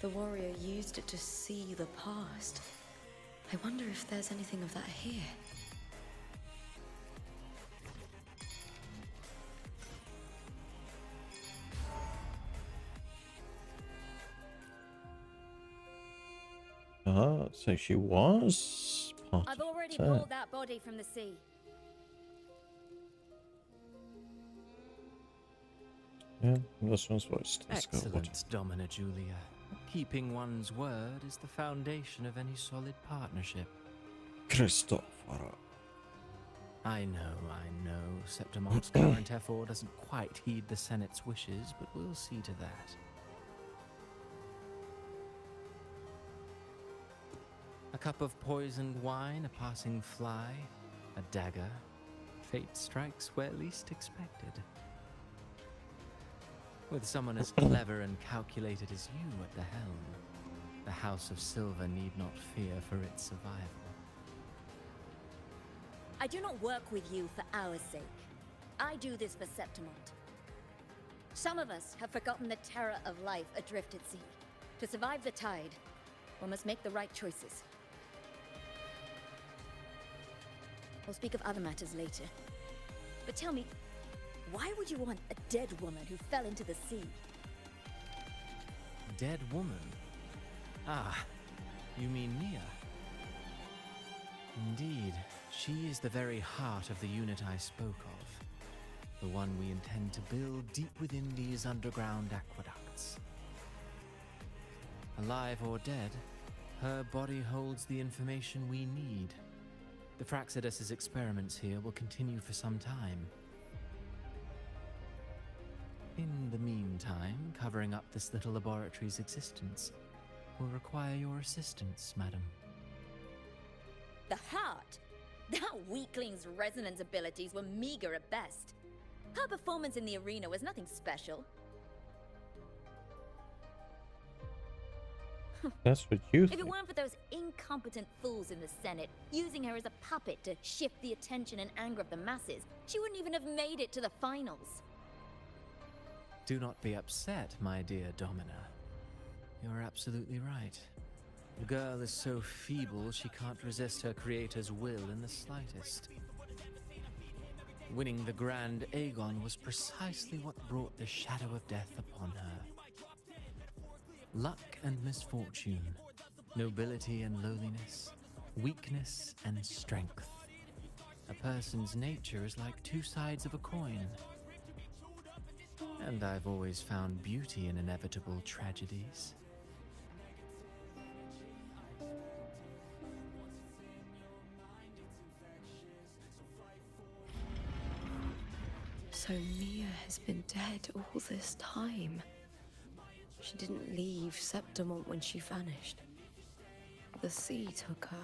The warrior used it to see the past. I wonder if there's anything of that here.
Ah, so she was part
I've
of
already
that.
pulled that body from the sea.
Yeah, this one's voiced. Let's go.
Excellent, Domina Julia. Keeping one's word is the foundation of any solid partnership.
Christopher.
I know. Septimont's current effort doesn't quite heed the Senate's wishes, but we'll see to that. A cup of poisoned wine, a passing fly, a dagger. Fate strikes where least expected. With someone as clever and calculated as you at the helm, the House of Silver need not fear for its survival.
I do not work with you for our sake. I do this for Septimont. Some of us have forgotten the terror of life adrift at sea. To survive the tide, one must make the right choices. We'll speak of other matters later. But tell me, why would you want a dead woman who fell into the sea?
Dead woman? Ah, you mean Mia? Indeed, she is the very heart of the unit I spoke of. The one we intend to build deep within these underground aqueducts. Alive or dead, her body holds the information we need. The Fraxidus' experiments here will continue for some time. In the meantime, covering up this little laboratory's existence will require your assistance, madam.
The heart? That weakling's resonance abilities were meager at best. Her performance in the arena was nothing special.
That's what you
If
think.
it weren't for those incompetent fools in the Senate, using her as a puppet to shift the attention and anger of the masses, she wouldn't even have made it to the finals.
Do not be upset, my dear Domina. You're absolutely right. The girl is so feeble she can't resist her creator's will in the slightest. Winning the Grand Aegon was precisely what brought the shadow of death upon her. Luck and misfortune, nobility and lowliness, weakness and strength. A person's nature is like two sides of a coin. And I've always found beauty in inevitable tragedies.
So Mia has been dead all this time. She didn't leave Septimont when she vanished. The sea took her.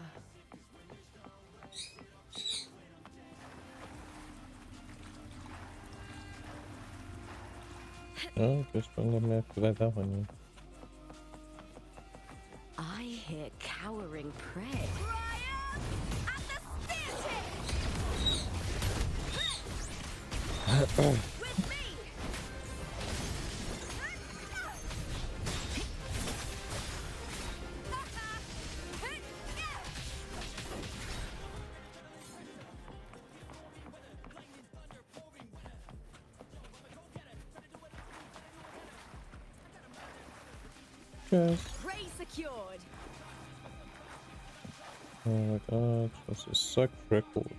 Oh, just I'm gonna activate that one.
I hear cowering prey.
Cheers.
Prey secured.
Oh my god, this is such record.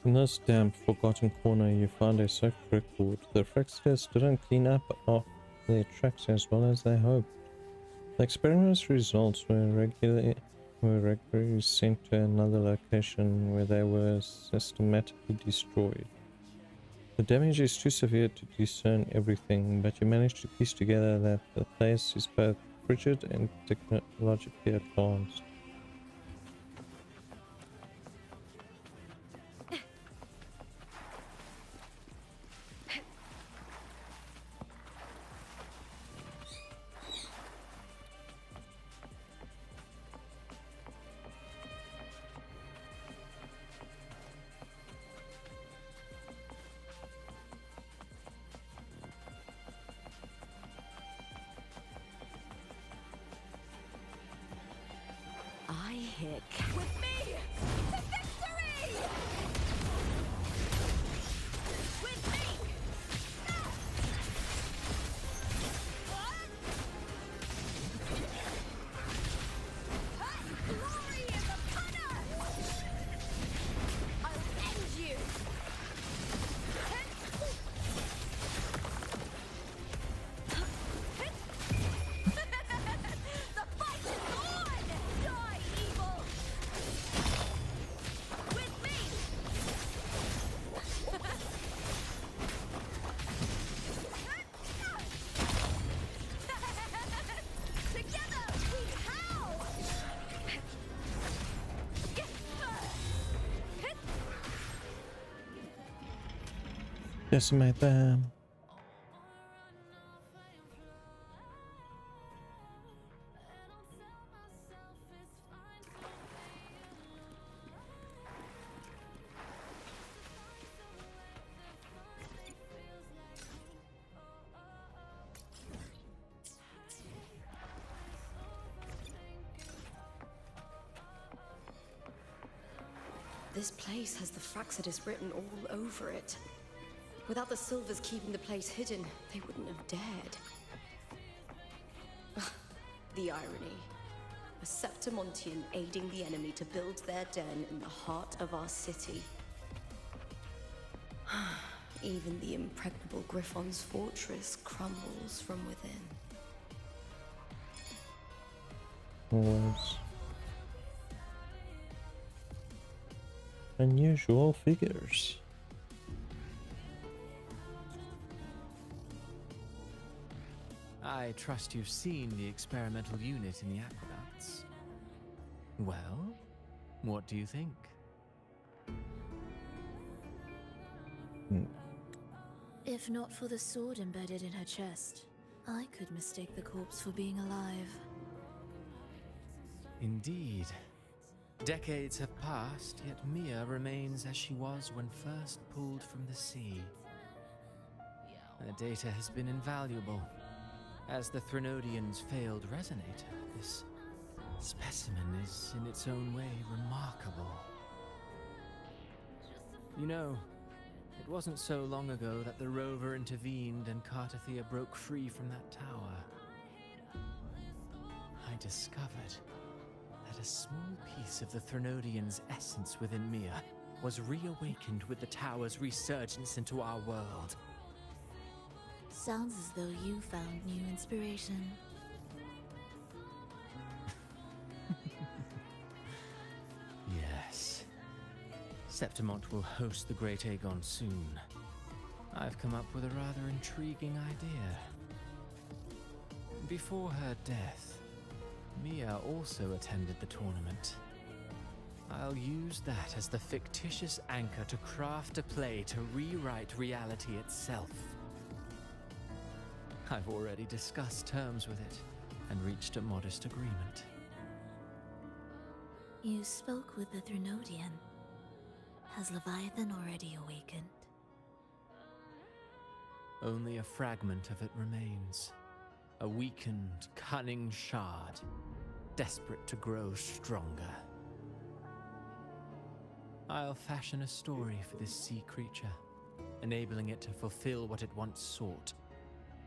In this damp, forgotten corner, you found a soaked record. The Fraxidus didn't clean up off their tracks as well as they hoped. The experiment's results were regularly sent to another location where they were systematically destroyed. The damage is too severe to discern everything, but you managed to piece together that the place is both frigid and technologically advanced.
I hear
With me! To victory! With me! Glory is upon us! I'll end you! The fight is on! Die, evil! With me! Together we howl!
Decimate them.
This place has the Fraxidus written all over it. Without the Silvers keeping the place hidden, they wouldn't have dared. The irony. A Septimontian aiding the enemy to build their den in the heart of our city. Even the impregnable Griffon's fortress crumbles from within.
Always. Unusual figures.
I trust you've seen the experimental unit in the aqueducts. Well, what do you think?
If not for the sword embedded in her chest, I could mistake the corpse for being alive.
Indeed. Decades have passed, yet Mia remains as she was when first pulled from the sea. Her data has been invaluable. As the Threnodian's failed resonator, this specimen is in its own way remarkable. You know, it wasn't so long ago that the rover intervened and Cartathea broke free from that tower. I discovered that a small piece of the Threnodian's essence within Mia was reawakened with the tower's resurgence into our world.
Sounds as though you found new inspiration.
Yes. Septimont will host the Great Aegon soon. I've come up with a rather intriguing idea. Before her death, Mia also attended the tournament. I'll use that as the fictitious anchor to craft a play to rewrite reality itself. I've already discussed terms with it and reached a modest agreement.
You spoke with the Threnodian. Has Leviathan already awakened?
Only a fragment of it remains. A weakened, cunning shard, desperate to grow stronger. I'll fashion a story for this sea creature, enabling it to fulfill what it once sought.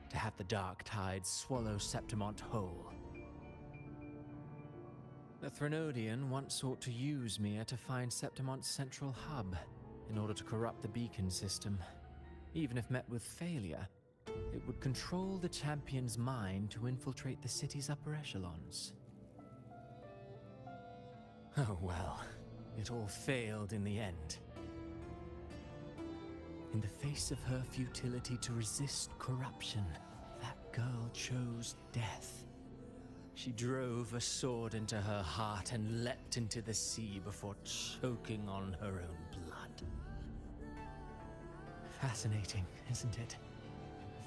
To have the dark tides swallow Septimont whole. The Threnodian once sought to use Mia to find Septimont's central hub in order to corrupt the beacon system. Even if met with failure, it would control the champion's mind to infiltrate the city's upper echelons. Oh well, it all failed in the end. In the face of her futility to resist corruption, that girl chose death. She drove a sword into her heart and leapt into the sea before choking on her own blood. Fascinating, isn't it?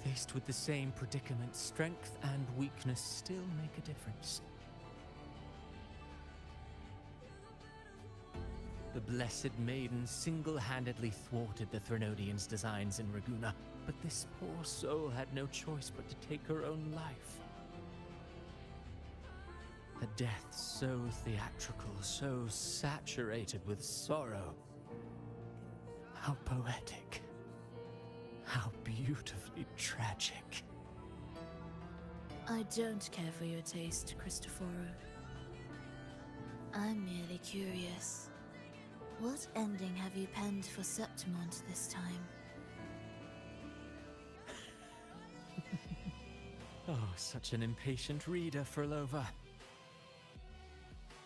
Faced with the same predicament, strength and weakness still make a difference. The Blessed Maiden single-handedly thwarted the Threnodian's designs in Raguna, but this poor soul had no choice but to take her own life. A death so theatrical, so saturated with sorrow. How poetic. How beautifully tragic.
I don't care for your taste, Cristoforo. I'm merely curious. What ending have you penned for Septimont this time?
Oh, such an impatient reader, Frolova.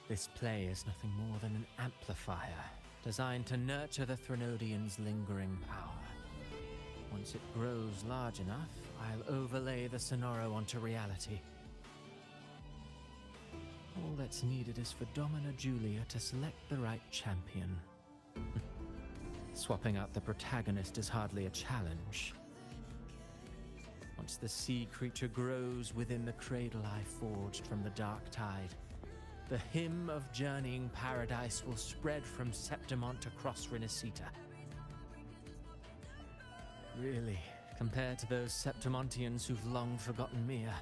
This play is nothing more than an amplifier, designed to nurture the Threnodian's lingering power. Once it grows large enough, I'll overlay the Sonoro onto reality. All that's needed is for Domina Julia to select the right champion. Swapping out the protagonist is hardly a challenge. Once the sea creature grows within the cradle I forged from the dark tide, the hymn of journeying paradise will spread from Septimont across Renacita. Really, compared to those Septimontians who've long forgotten Mia,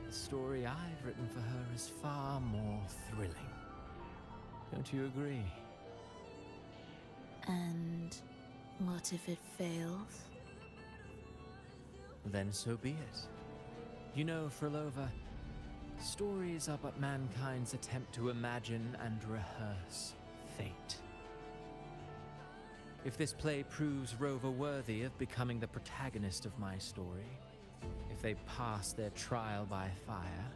the story I've written for her is far more thrilling. Don't you agree?
And what if it fails?
Then so be it. You know, Frolova, stories are but mankind's attempt to imagine and rehearse fate. If this play proves Rover worthy of becoming the protagonist of my story, if they pass their trial by fire,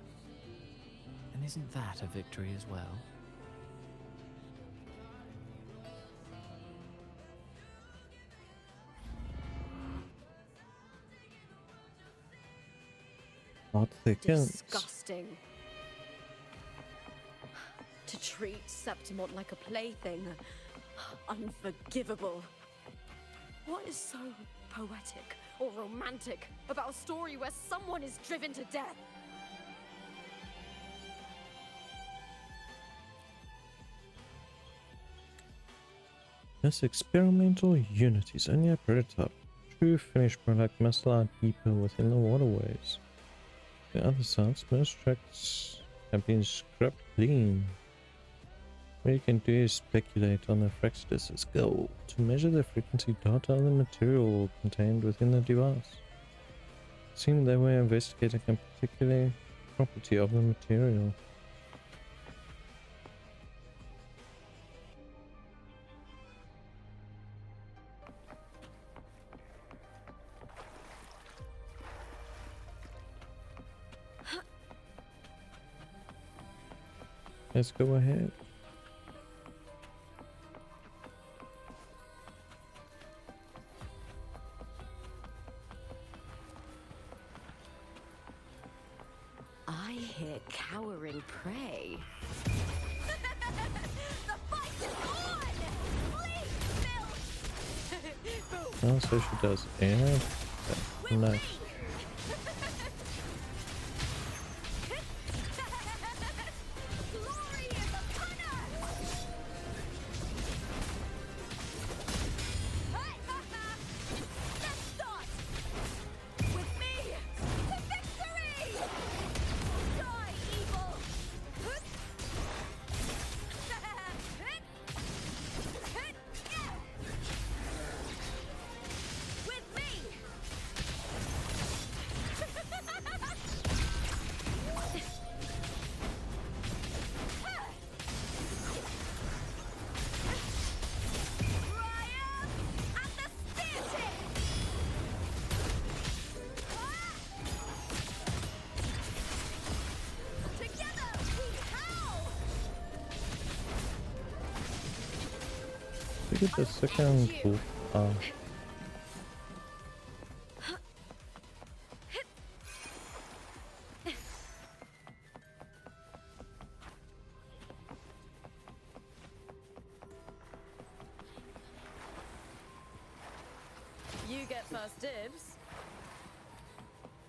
and isn't that a victory as well?
Plot thickens.
Disgusting. To treat Septimont like a plaything. Unforgivable. What is so poetic or romantic about a story where someone is driven to death?
This experimental unit is only a prototype. True finished product must lie deeper within the waterways. The other sites, most tracks have been scrubbed clean. What you can do is speculate on the Fraxidus' goal to measure the frequency data of the material contained within the device. It seemed they were investigating a particular property of the material. Let's go ahead.
I hear cowering prey.
The fight is on! Please, Bill!
Oh, so she does. Yeah. Okay. Nice.
Glory is upon us! Let's start! With me to victory! Die, evil! With me! Triumph at the spear tip! Together we howl!
Look at the second wolf.
You get first dibs.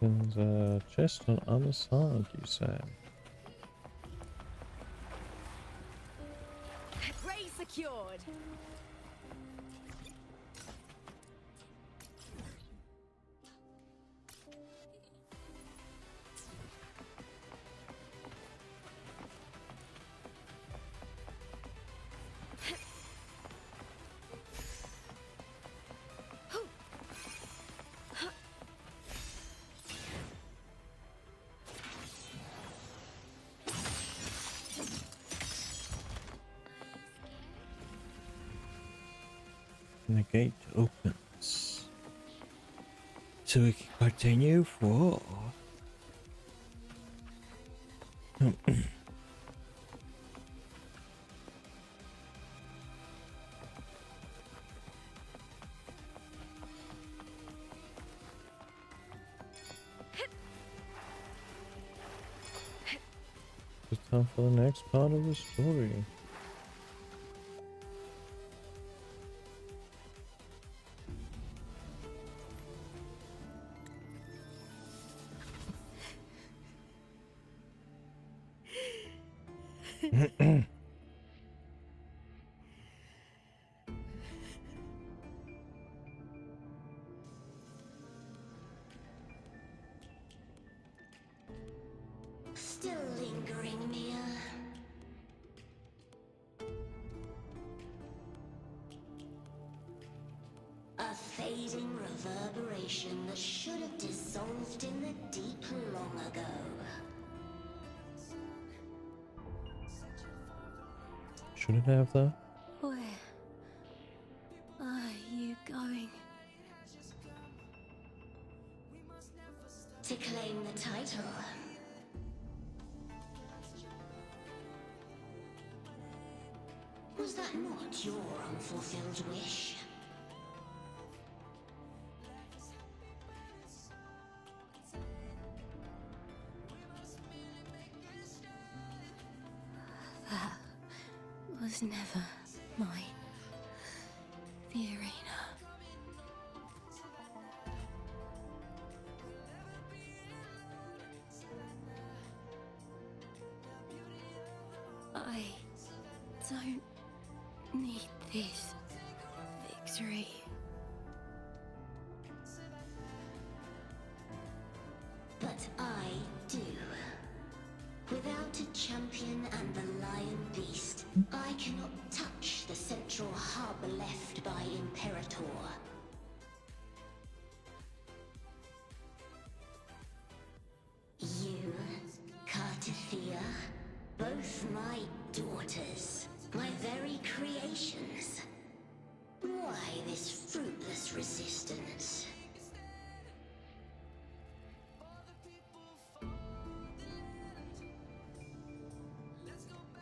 There's a chest on the other side, you said.
Prey secured.
And the gate opens. So we can continue forward. It's time for the next part of the story.
Still lingering, Mia.
A fading reverberation that should have dissolved in the deep long ago.
Shouldn't have that.
Where are you going?
To claim the title. Was that not your unfulfilled wish?
That was never mine. The arena. I don't need this victory.
But I do. Without a champion and the lion beast, I cannot touch the central hub left by Imperator. You, Cartithia, both my daughters, my very creations. Why this fruitless resistance?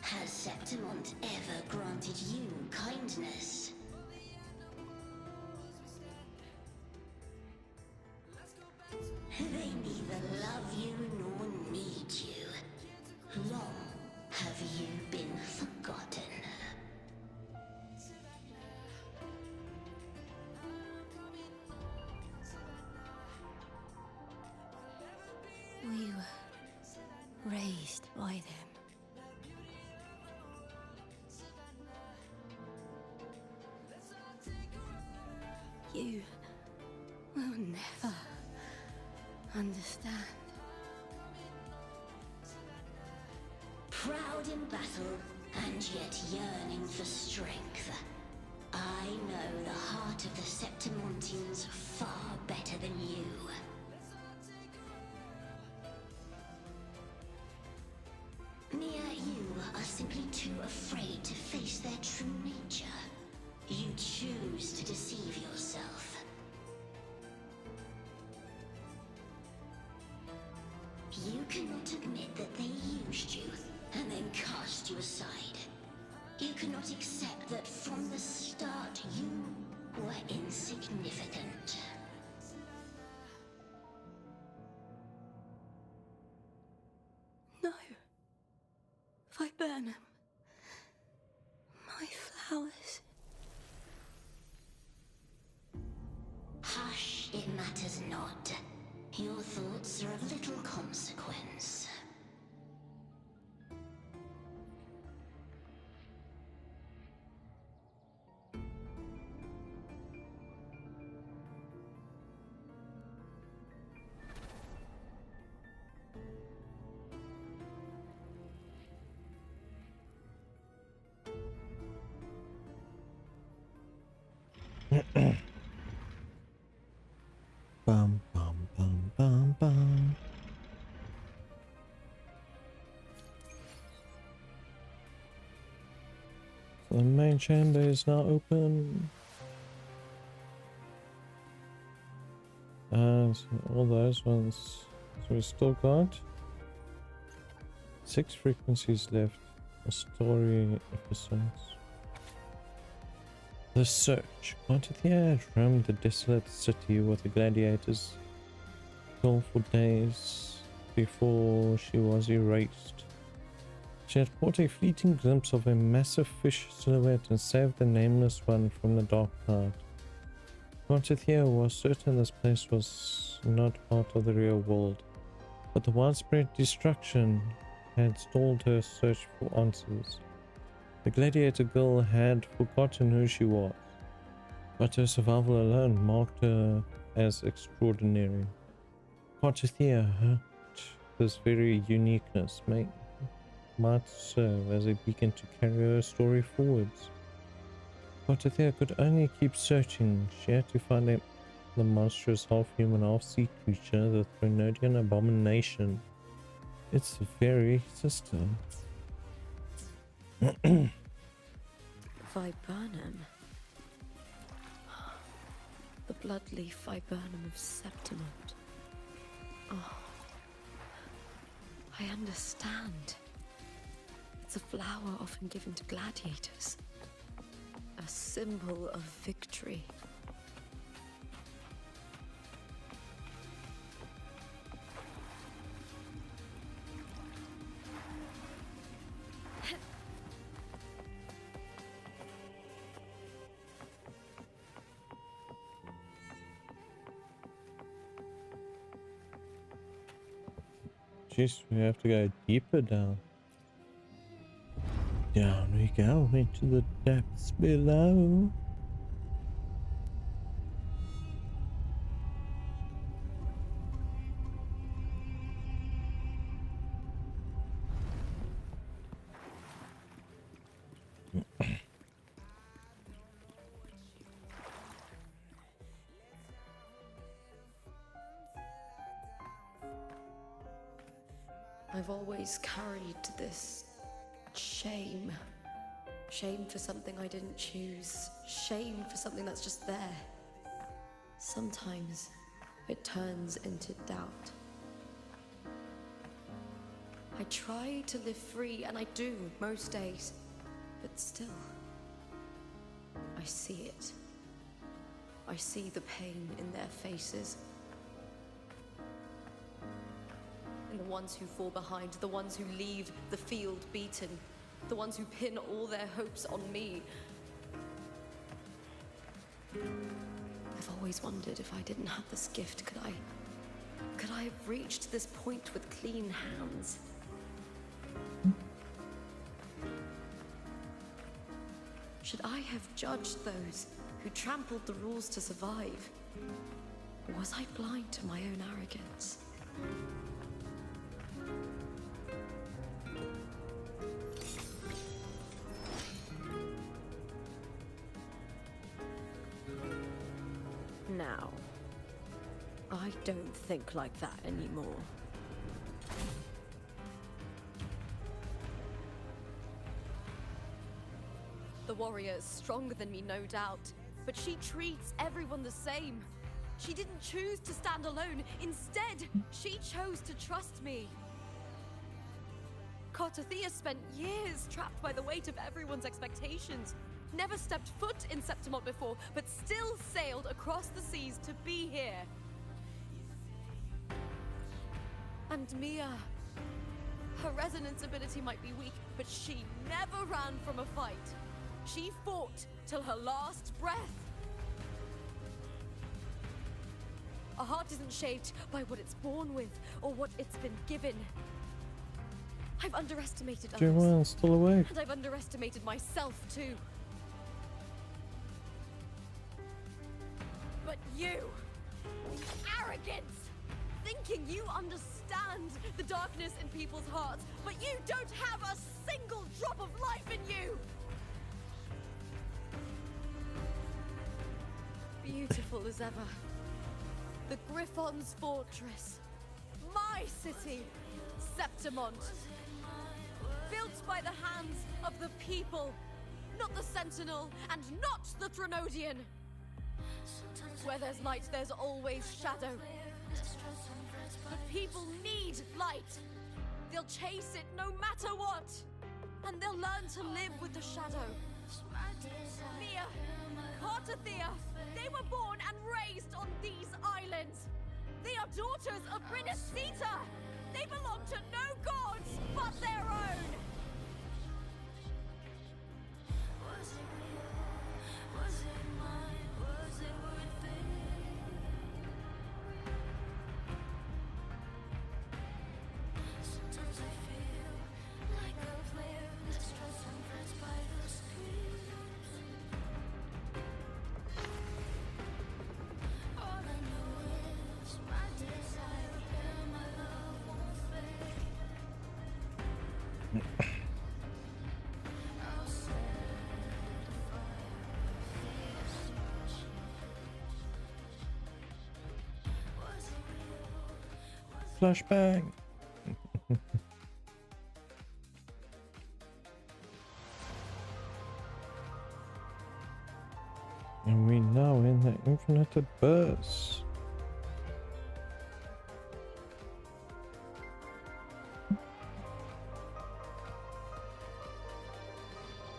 Has Septimont ever granted you kindness? They neither love you nor need you. Long have you been forgotten.
We were raised by them. You will never understand.
Proud in battle, and yet yearning for strength. I know the heart of the Septimontians far better than you. Mia, you are simply too afraid to face their true nature. You choose to deceive yourself. You cannot admit that they used you and then cast you aside. You cannot accept that from the start you were insignificant.
No. Viburnum. My flowers.
Hush, it matters not. Your thoughts are of little consequence.
Bum bum bum bum bum. So the main chamber is now open. So all those ones. So we still got 6 frequencies left. A story episodes. The Search. Quantithia had roamed the desolate city with the gladiators all for days before she was erased. She had caught a fleeting glimpse of a massive fish silhouette and saved the nameless one from the dark cloud. Quantithia was certain this place was not part of the real world, but the widespread destruction had stalled her search for answers. The gladiator girl had forgotten who she was, but her survival alone marked her as extraordinary. Quantithia hoped this very uniqueness might serve as a beacon to carry her story forwards. Cortathea could only keep searching. She had to find the monstrous half-human, half-sea creature, the Thronodian abomination. Its very sister.
Viburnum. The bloodleaf viburnum of Septimont. Oh, I understand. It's a flower often given to gladiators. A symbol of victory.
Jeez, we have to go deeper down. Down we go into the depths below.
I've always carried this shame. Shame for something I didn't choose. Shame for something that's just there. Sometimes it turns into doubt. I try to live free, and I do most days. But still, I see it. I see the pain in their faces. And the ones who fall behind, the ones who leave the field beaten, the ones who pin all their hopes on me. I've always wondered if I didn't have this gift, could I have reached this point with clean hands? Should I have judged those who trampled the rules to survive? Or was I blind to my own arrogance? Now, I don't think like that anymore.
The warrior is stronger than me, no doubt, but she treats everyone the same. She didn't choose to stand alone. Instead, she chose to trust me. Cortathea spent years trapped by the weight of everyone's expectations. Never stepped foot in Septimont before, but still sailed across the seas to be here. And Mia, her resonance ability might be weak, but she never ran from a fight. She fought till her last breath. A heart isn't shaped by what it's born with or what it's been given. I've underestimated others.
Joanne's still awake.
And I've underestimated myself too. But you, arrogance, thinking you understand the darkness in people's hearts, but you don't have a single drop of life in you. Beautiful as ever. The Griffon's fortress. My city, Septimont. Built by the hands of the people. Not the Sentinel and not the Thronodian. Where there's light, there's always shadow. But people need light. They'll chase it no matter what. And they'll learn to live with the shadow. Mia, Cortathea, they were born and raised on these islands. They are daughters of Brinacita. They belong to no gods but their own. Was it real? Was it mine? Was it worth it? Sometimes I feel like I've lived stressed and pressed by the screams. All I know is my desire and my love won't fade.
flashbang. And we now in the infinite abyss.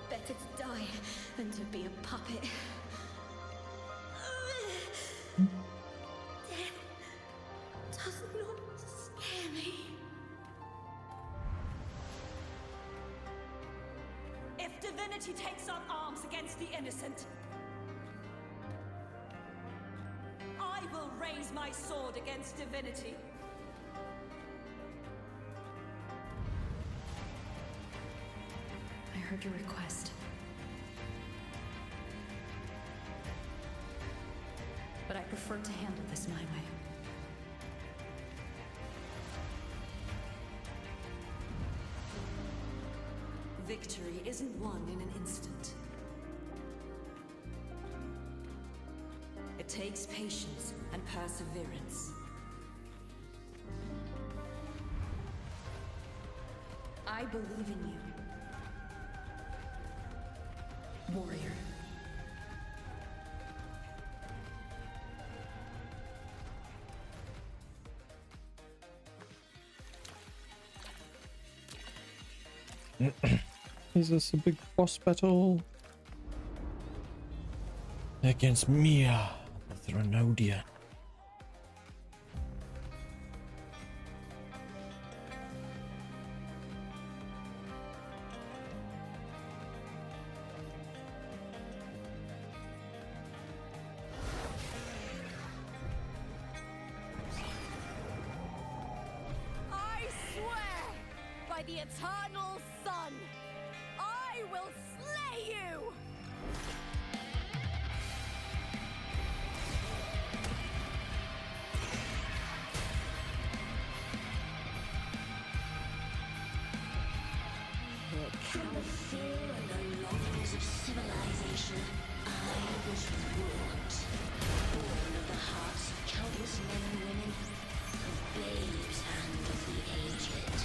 Better to die than to be a puppet. Death does not scare me.
If divinity takes up arms against the innocent, I will raise my sword against divinity.
I heard your request. But I prefer to handle this my way.
Victory isn't won in an instant. It takes patience and perseverance. I believe in you, warrior.
Is this a big boss battle? Against Mia, the Threnodian.
I swear by the eternal sun, I will slay you!
From the fear and the longings of civilization, I was warped. Born of the hearts of countless men and women, of babes and of the aged.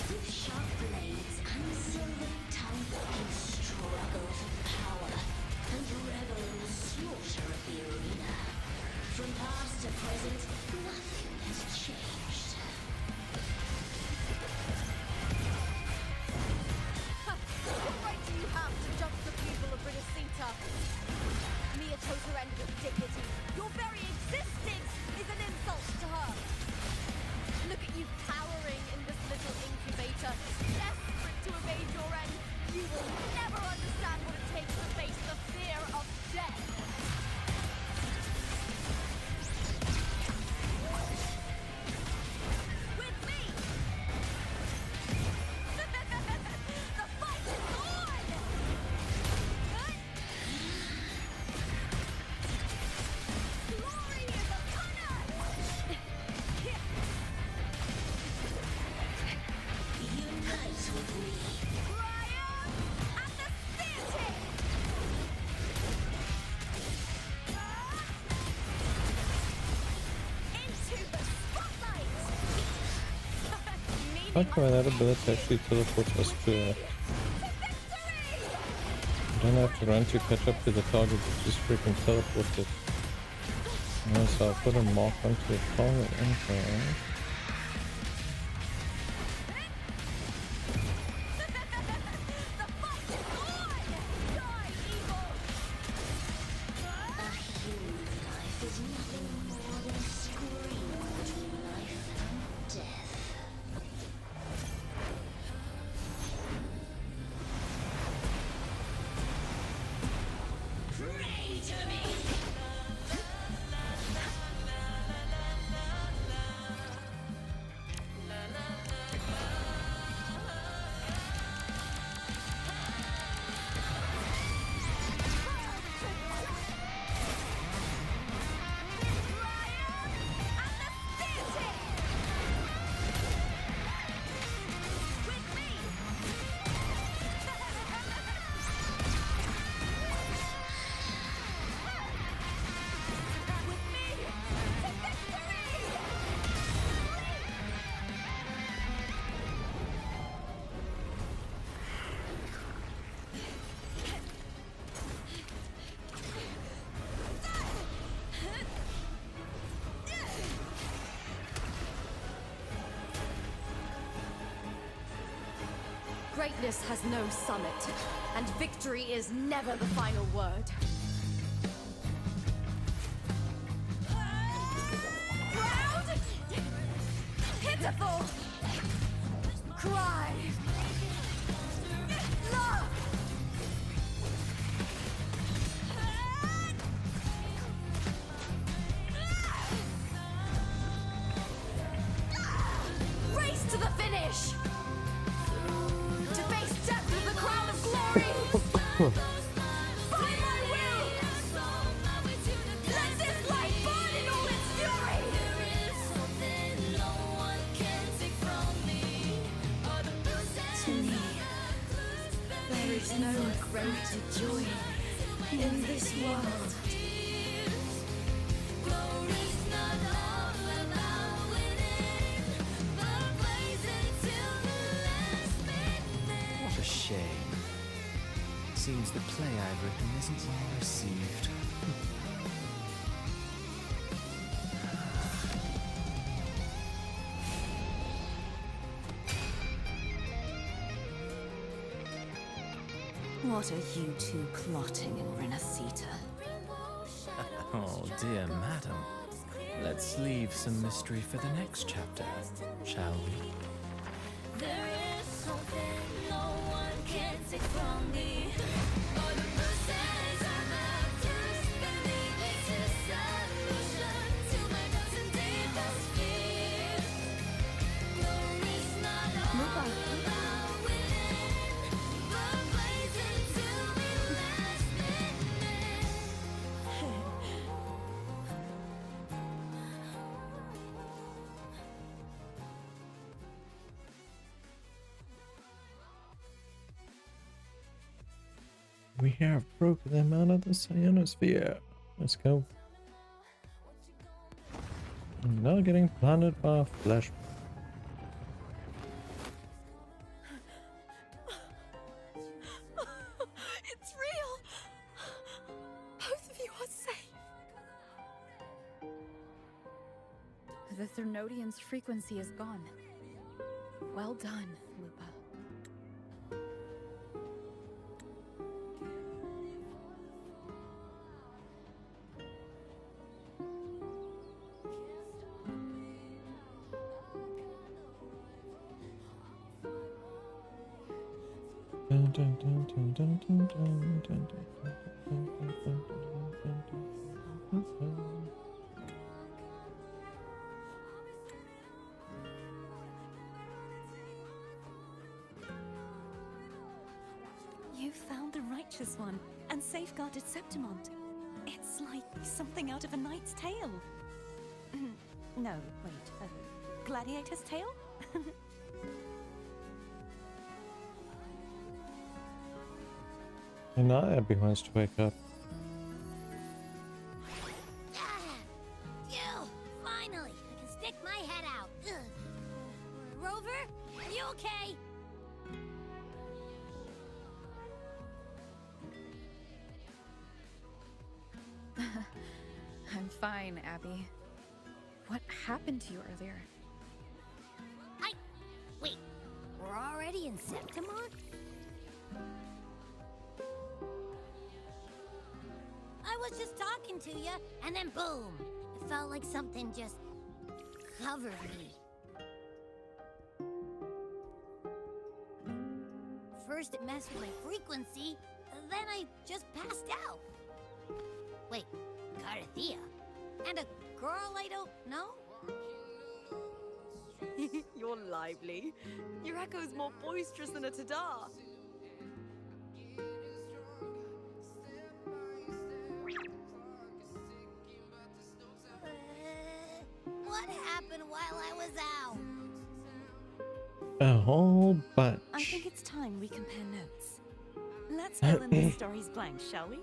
With sharp blades and silver tongue, in struggle for power, and revel in the slaughter of the arena. From past to present, nothing has changed.
What right do you have to jump the people of Bridicita? Mia chose her end with dignity. Your very existence is an insult to her. Look at you cowering in this little incubator, desperate to evade your end. You will never understand what it takes to face the fear of death. With me! The fight is on! Glory is upon us!
Unite with me.
Triumph at the city! Into the spotlight!
I like how that ability actually teleports us to... You don't have to run to catch up to the target, it just freaking teleports it. And so I'll put a mark onto the target info.
A human life is nothing more than a scream between life and death. Pray to me!
Greatness has no summit, and victory is never the final word. Proud! Pitiful! Cry! Love! Race to the finish! To face death with the crown of glory! By my will! Let this light burn in all its fury!
To me, there is no greater joy in this world.
What a shame. Seems the play I've written isn't well received.
What are you two plotting in Renacita?
Oh dear madam. Let's leave some mystery for the next chapter, shall we?
There is something no one can take from me. All the bruises I've left, just believe it's a solution to my doubts and deepest fears. Glory's not all about winning, but blazing till we last minute.
We have broken them out of the cyanosphere. Let's go. I'm now getting planted by a flesh.
It's real! Both of you are safe!
The Threnodian's frequency is gone. Well done, Lupa.
Dun, dun, dun, dun, dun, dun, dun, dun, dun, dun, dun, dun.
You found the righteous one and safeguarded Septimont. It's like something out of a knight's tale. No, wait, gladiator's tale?
And now Abby wants to wake up.
You! Finally! I can stick my head out. Ugh. Rover, are you okay?
I'm fine, Abby. What happened to you earlier?
Wait, we're already in Septimont? I was just talking to you, and then boom! It felt like something just covered me. First it messed with my frequency, then I just passed out. Wait, Carthea? And a girl I don't know?
You're lively. Your echo's more boisterous than a tada.
What happened while I was out?
A whole bunch.
I think it's time we compare notes. Let's fill in the story's blanks, shall we?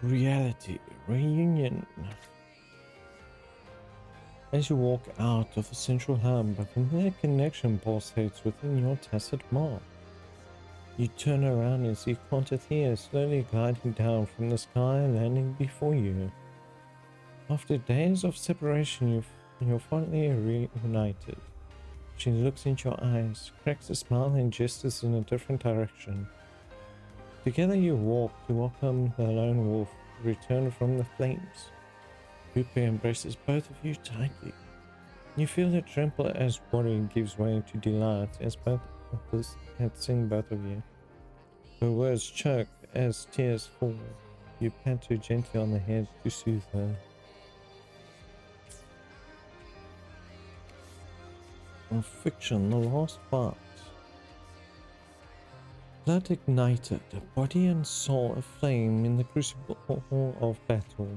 Reality reunion. As you walk out of the central hub, a familiar connection pulsates within your tacit mind. You turn around and see Quantitia slowly gliding down from the sky, landing before you. After days of separation, you're finally reunited. She looks into your eyes, cracks a smile, and gestures in a different direction. Together you walk to welcome the lone wolf, returned from the flames. Lupa embraces both of you tightly. You feel it tremble as worry gives way to delight as both of us had seen both of you. Her words choke as tears fall. You pat her gently on the head to soothe her. In fiction, the last part. Blood ignited, body and soul aflame in the crucible of battle.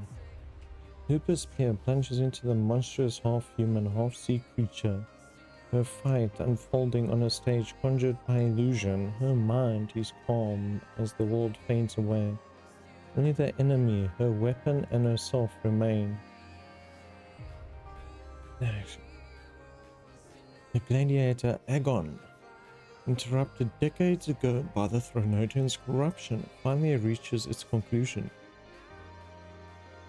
Lupa's spear plunges into the monstrous half-human, half-sea creature. Her fight unfolding on a stage conjured by illusion. Her mind is calm as the world fades away. Only the enemy, her weapon, and herself remain. The gladiator Agon, interrupted decades ago by the Thronodians' corruption, finally reaches its conclusion.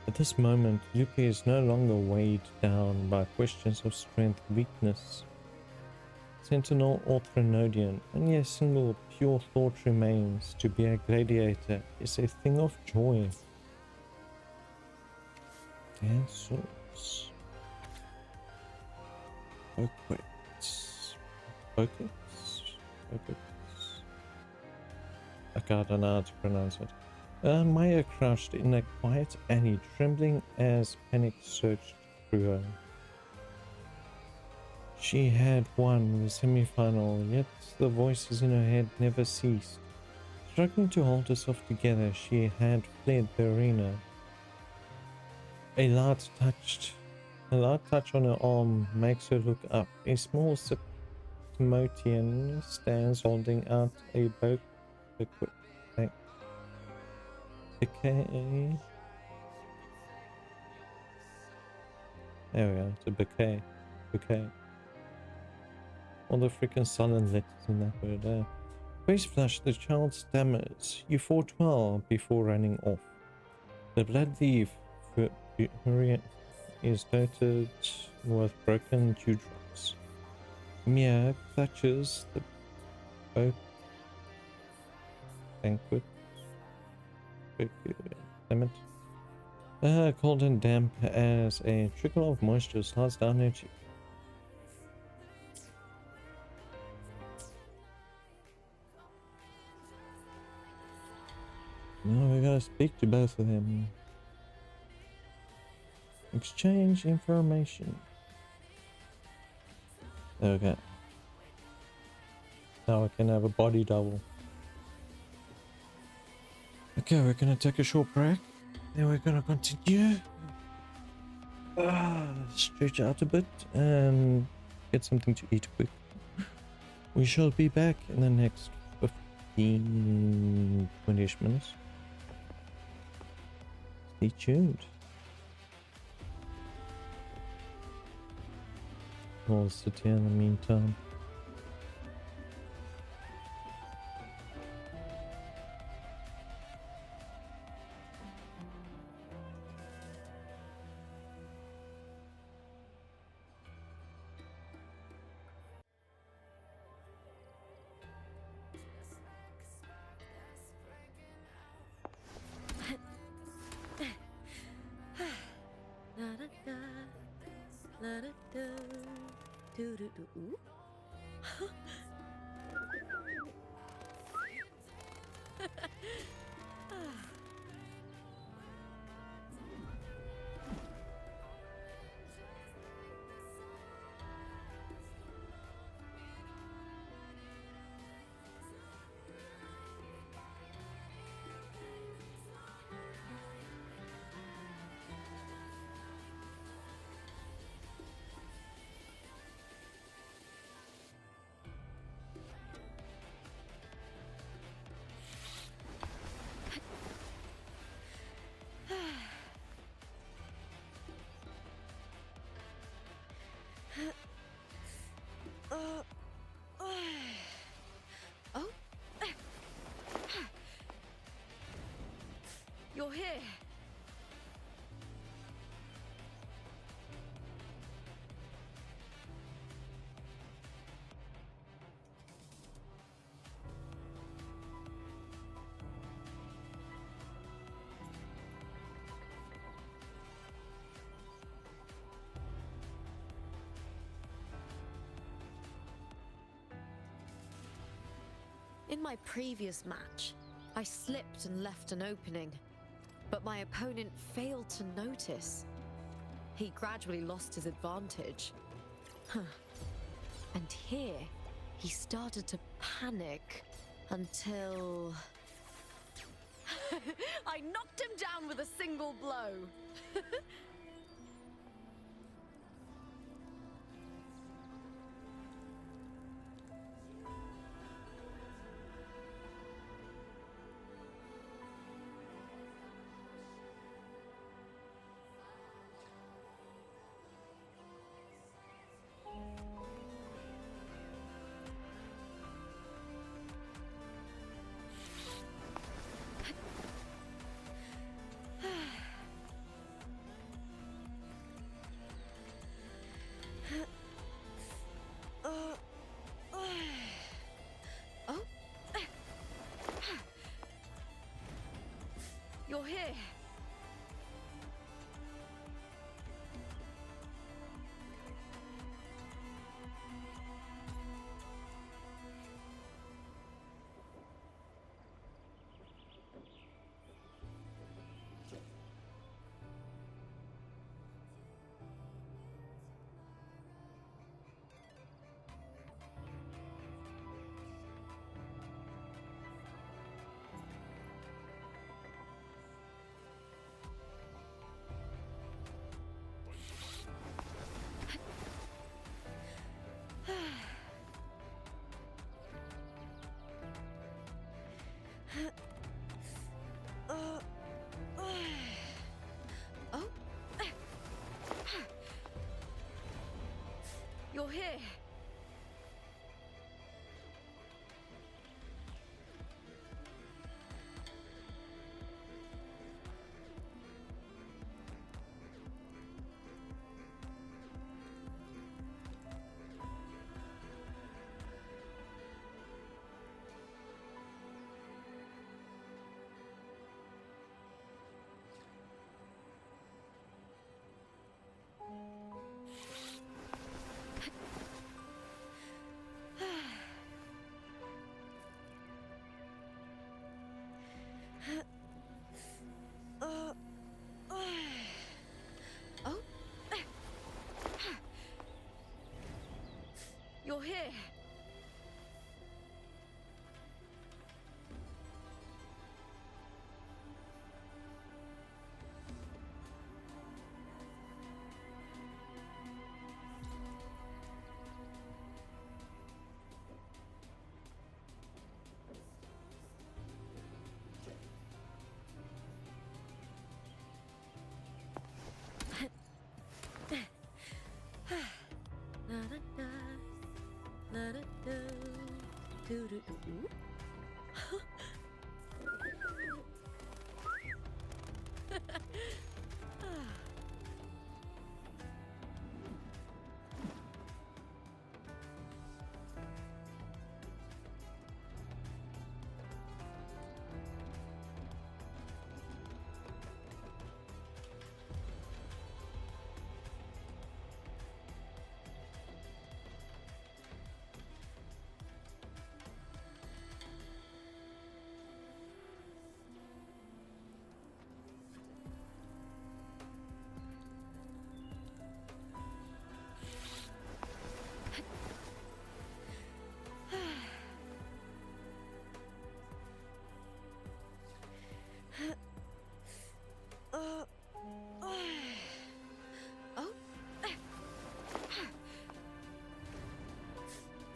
At this moment, Lupa is no longer weighed down by questions of strength, weakness. Sentinel or Thronodian, only a single pure thought remains: to be a gladiator is a thing of joy. And swords. Boquets. Boquets? Boquets. Okay, I don't know how to pronounce it. Maya crouched in a quiet alley, trembling as panic surged through her. She had won the semi-final, yet the voices in her head never ceased. Struggling to hold herself together, she had fled the arena. A light touch on her arm makes her look up. A small Septimotian stands holding out a bouquet. There we go, it's a bouquet. Bouquet. All the freaking silent letters in that word. Face flush, the child stammers. You fought well before running off. The blood leaf is dotted with broken dewdrops. Mia clutches the banquet. Damn it. Cold and damp as a trickle of moisture slides down her cheek. Now we gotta speak to both of them. Exchange information. Okay. Now I can have a body double. Okay, we're gonna take a short break. Then we're gonna continue. Stretch out a bit and get something to eat quick. We shall be back in the next 15-20ish minutes. Stay tuned. We'll sit here in the meantime.
In my previous match, I slipped and left an opening, but my opponent failed to notice. He gradually lost his advantage. And here, he started to panic until...
I knocked him down with a single blow. You're here. You're here. You're here.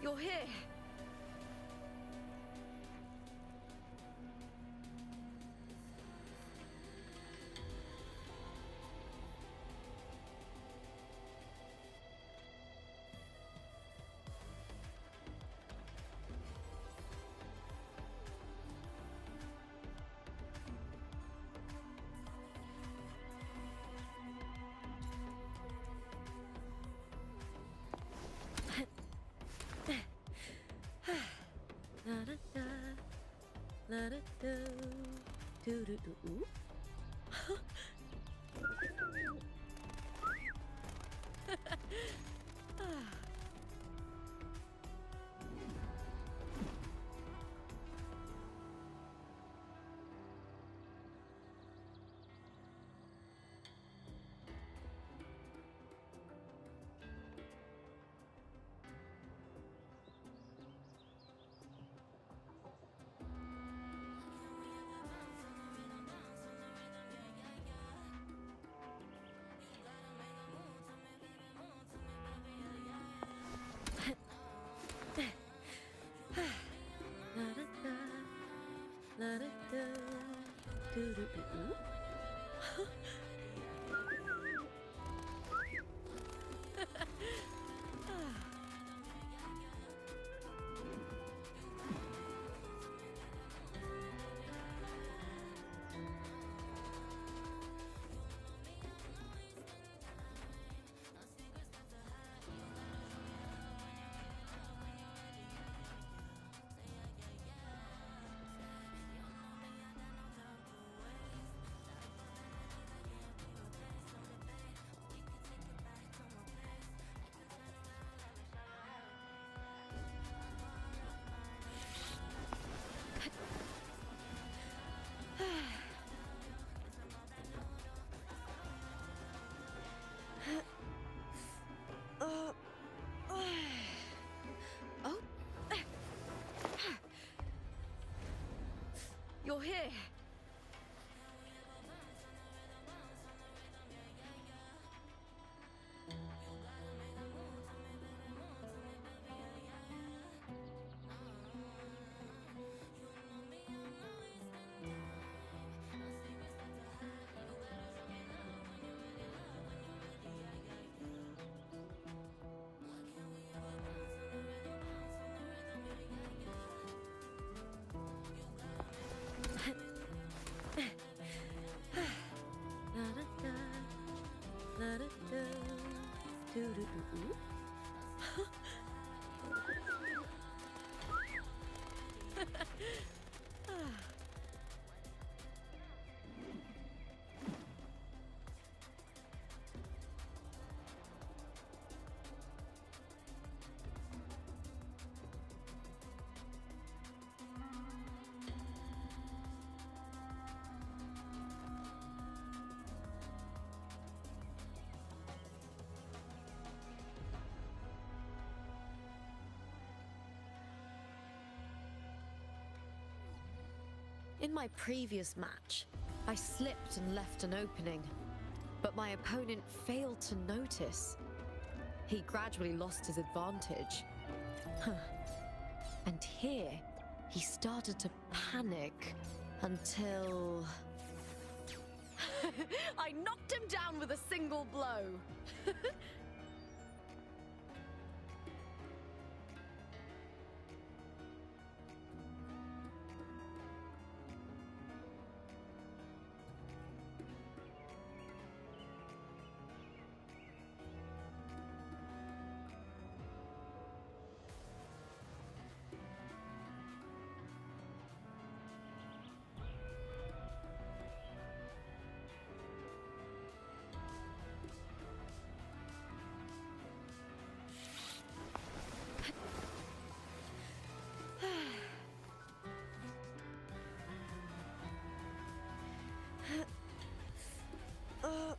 You're here.
Doo-doo-doo-doo.
Oh. You're here.
Doo-doo-doo-doo.
In my previous match, I slipped and left an opening, but my opponent failed to notice. He gradually lost his advantage. And here, he started to panic until... I knocked him down with a single blow. Oh.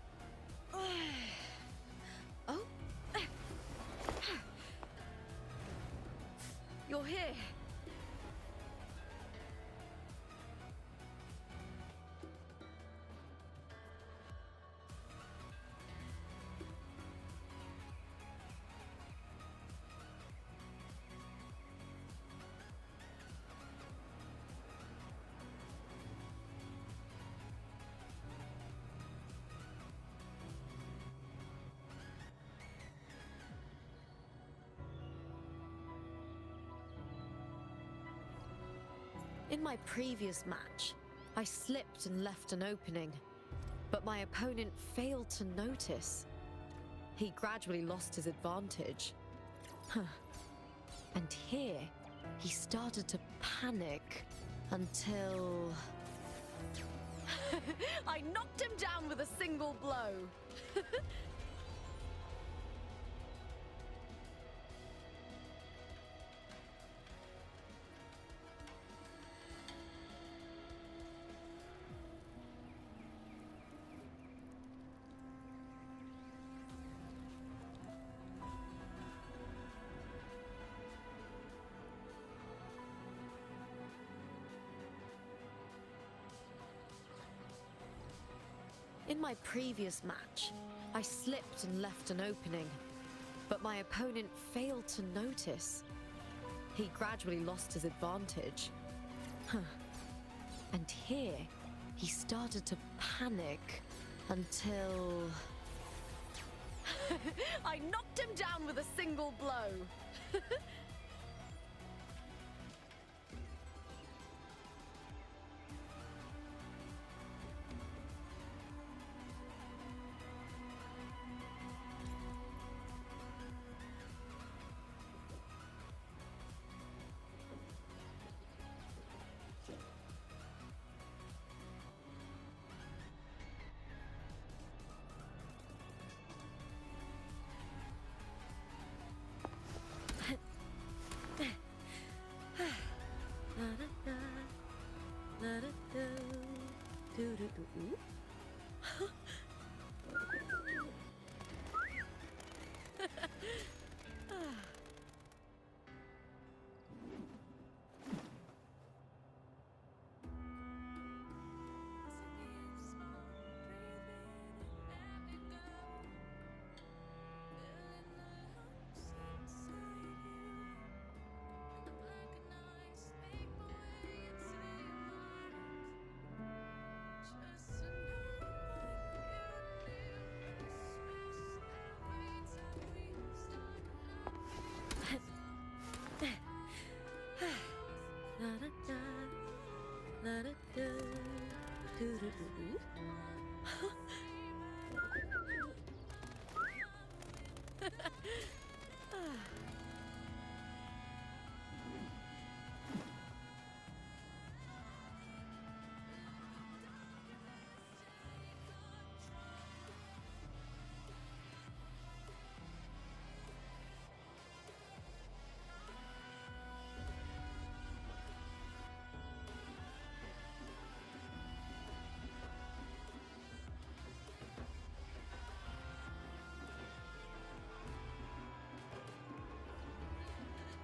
You're here. In my previous match, I slipped and left an opening, but my opponent failed to notice. He gradually lost his advantage. And here, he started to panic until... I knocked him down with a single blow. In my previous match, I slipped and left an opening, but my opponent failed to notice. He gradually lost his advantage. And here, he started to panic until... I knocked him down with a single blow.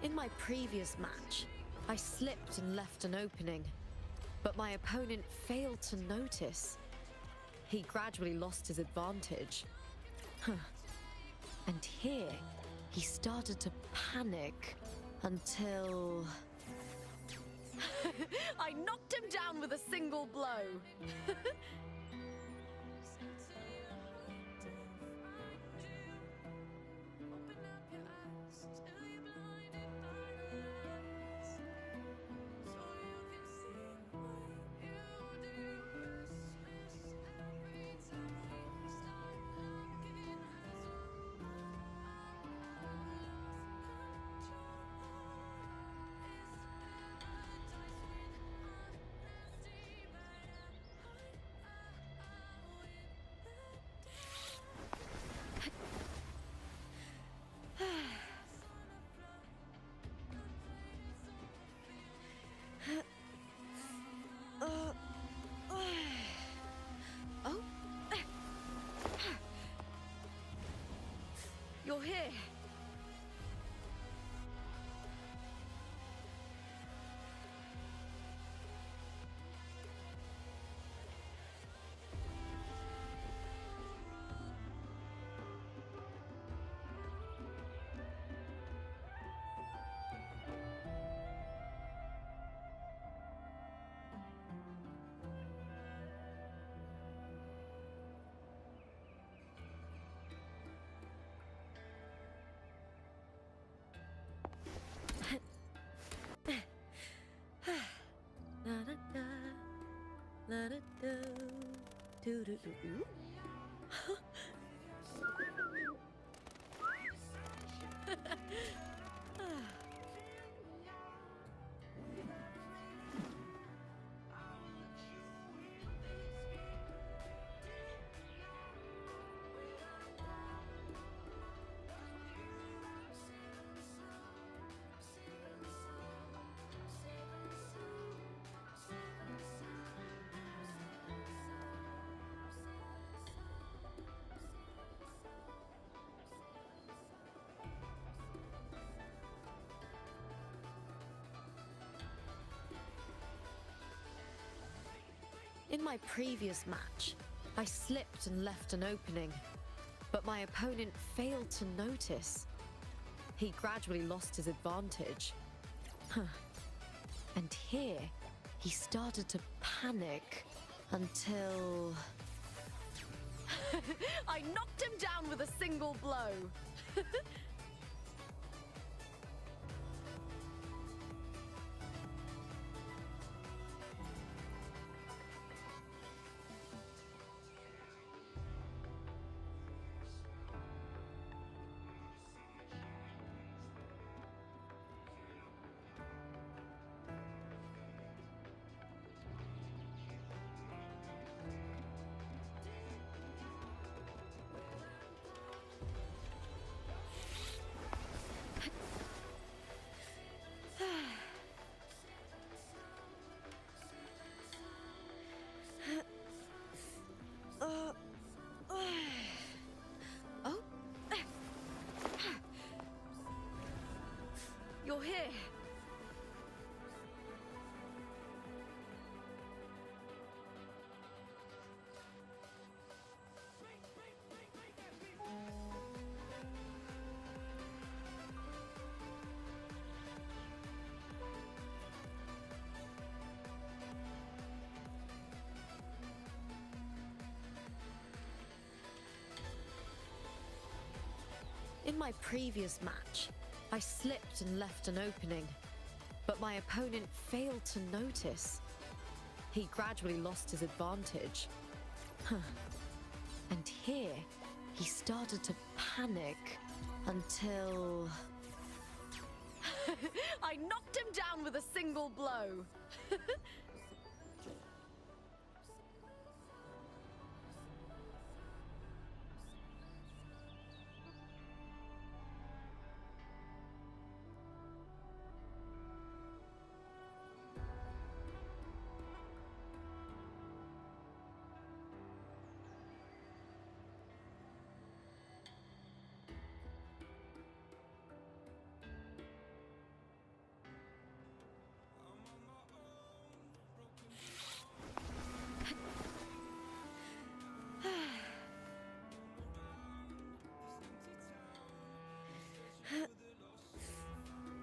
In my previous match, I slipped and left an opening, but my opponent failed to notice. He gradually lost his advantage. And here, he started to panic until... I knocked him down with a single blow. You're here. In my previous match, I slipped and left an opening, but my opponent failed to notice. He gradually lost his advantage. And here, he started to panic until... I knocked him down with a single blow. Oh? You're here. In my previous match, I slipped and left an opening, but my opponent failed to notice. He gradually lost his advantage. And here, he started to panic until... I knocked him down with a single blow.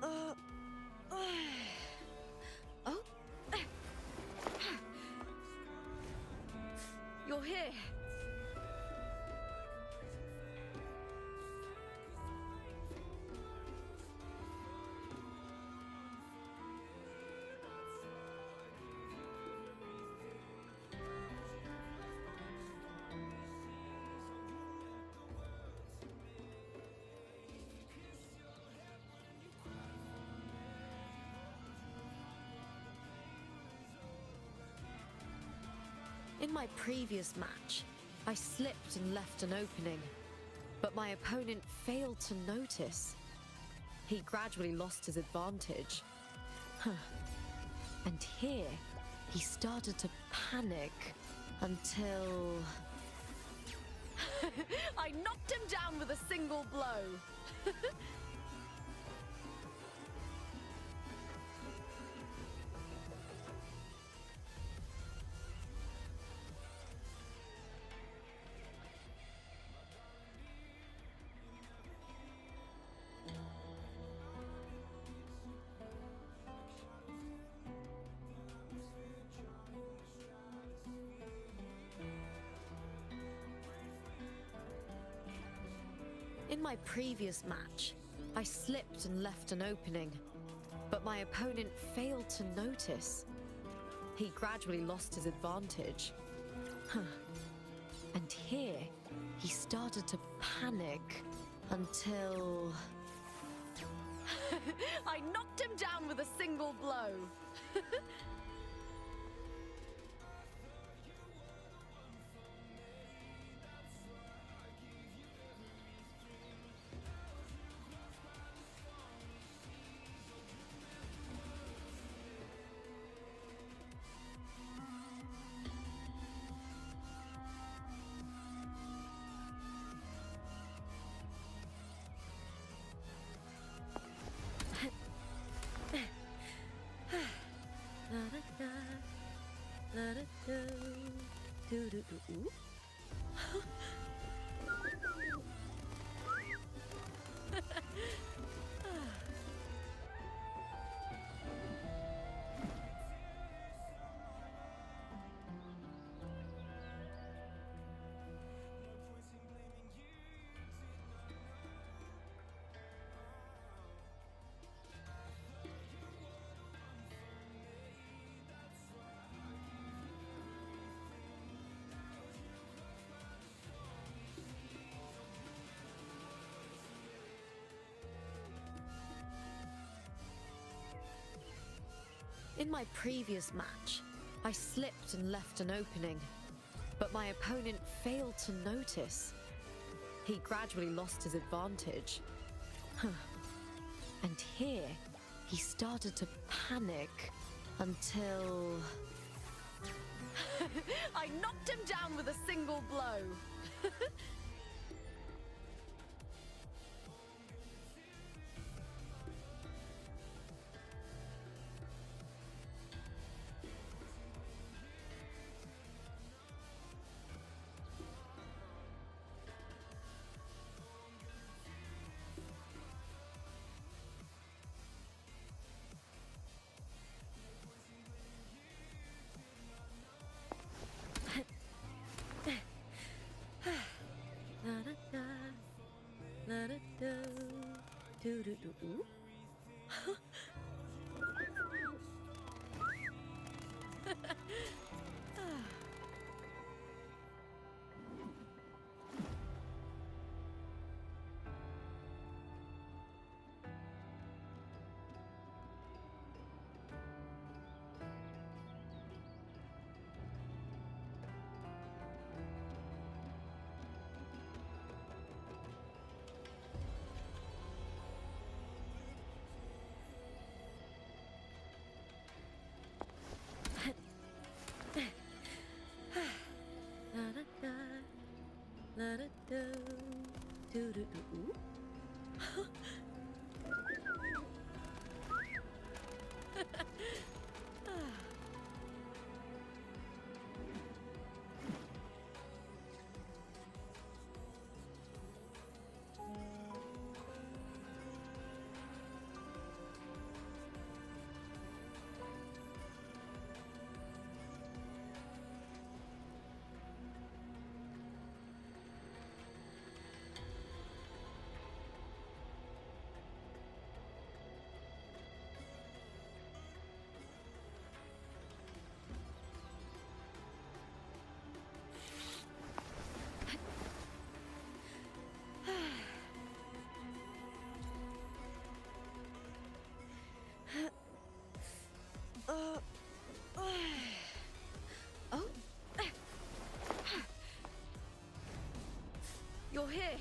Oh? You're here. In my previous match, I slipped and left an opening, but my opponent failed to notice. He gradually lost his advantage. And here, he started to panic until... I knocked him down with a single blow. In my previous match, I slipped and left an opening, but my opponent failed to notice. He gradually lost his advantage. And here, he started to panic until... I knocked him down with a single blow. In my previous match, I slipped and left an opening, but my opponent failed to notice. He gradually lost his advantage. And here, he started to panic until... I knocked him down with a single blow. Oh. You're here.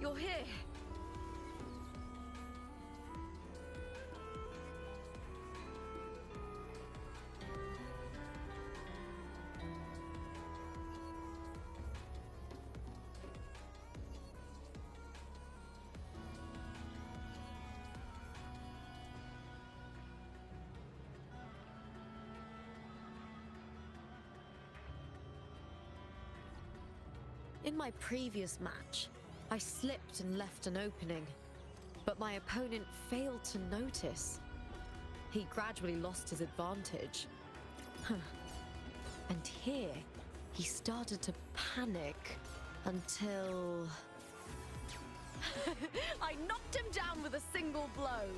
You're here. In my previous match, I slipped and left an opening, but my opponent failed to notice. He gradually lost his advantage. And here, he started to panic until... I knocked him down with a single blow.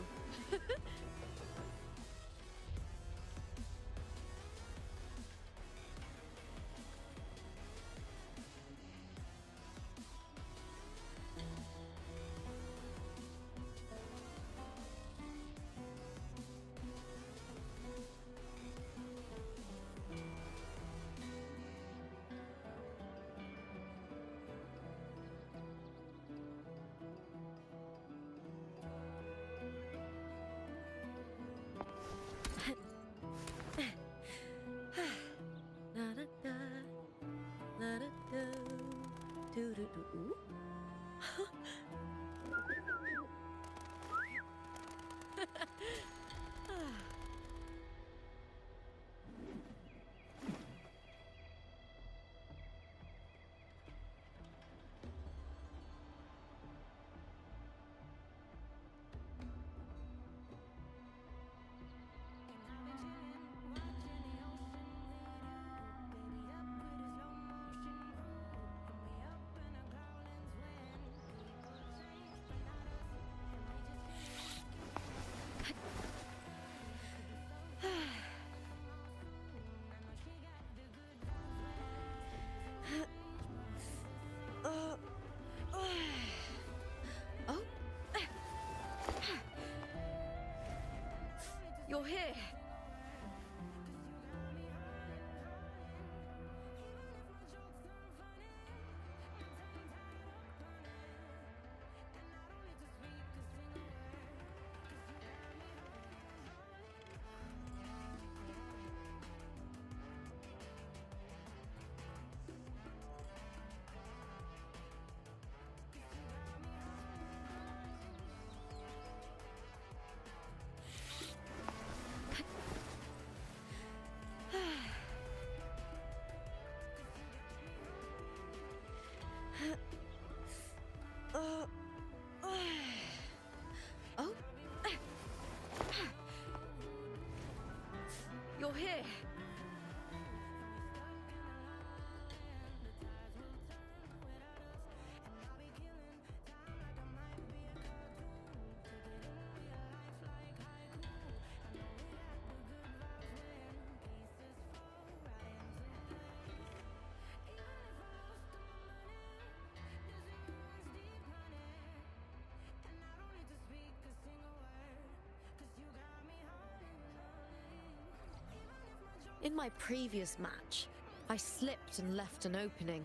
In my previous match, I slipped and left an opening,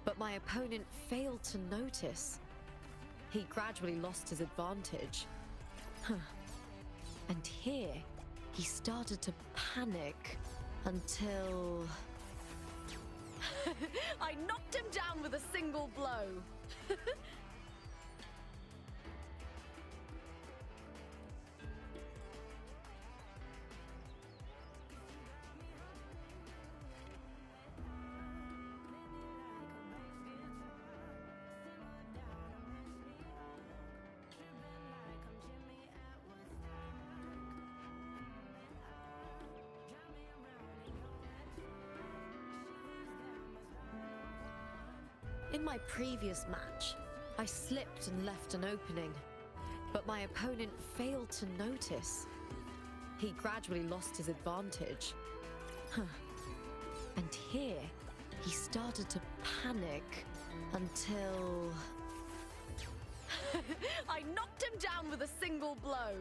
but my opponent failed to notice. He gradually lost his advantage. And here, he started to panic until...
I knocked him down with a single blow.
In my previous match, I slipped and left an opening, but my opponent failed to notice. He gradually lost his advantage. And here, he started to panic until...
I knocked him down with a single blow.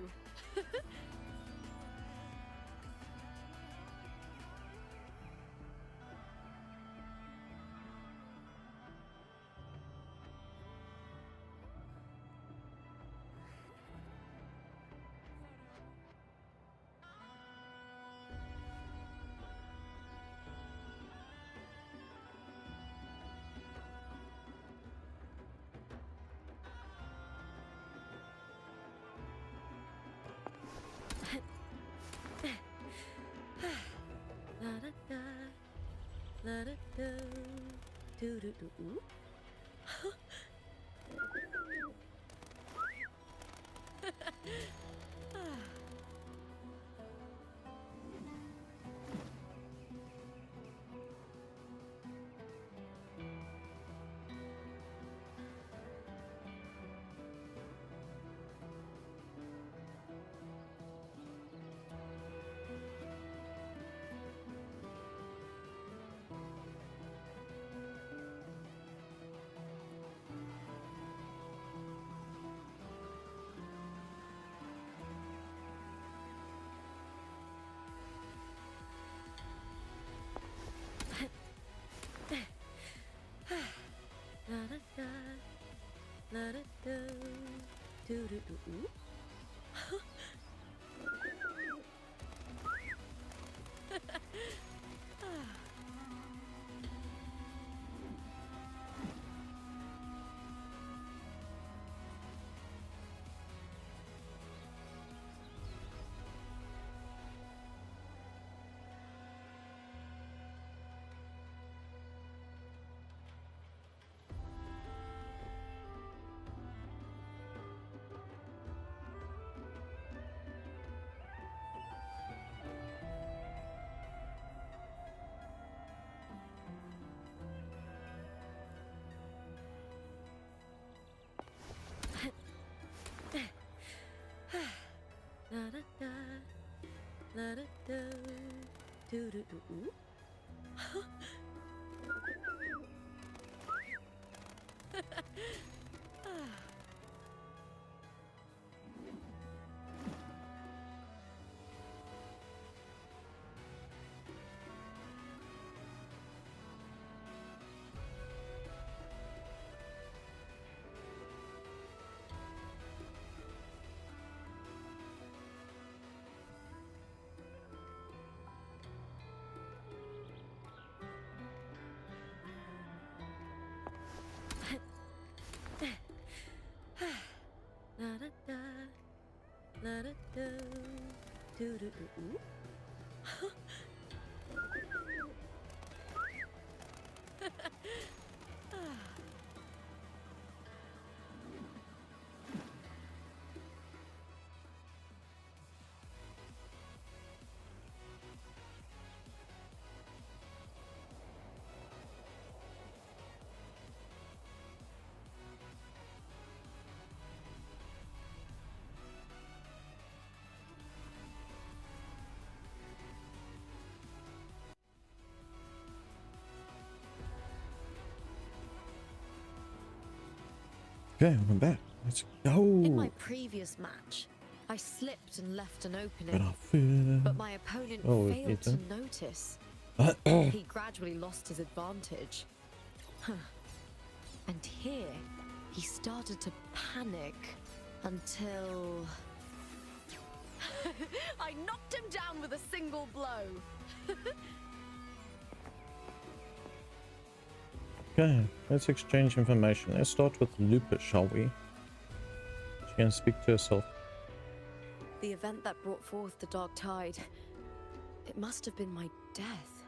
Okay, I'm back. Let's go.
In my previous match, I slipped and left an
But
opening, but my opponent failed to notice. He gradually lost his advantage. And here, he started to panic until...
I knocked him down with a single blow.
Okay, let's exchange information. Let's start with Lupa, shall we? She can speak to herself.
The event that brought forth the dark tide, it must have been my death.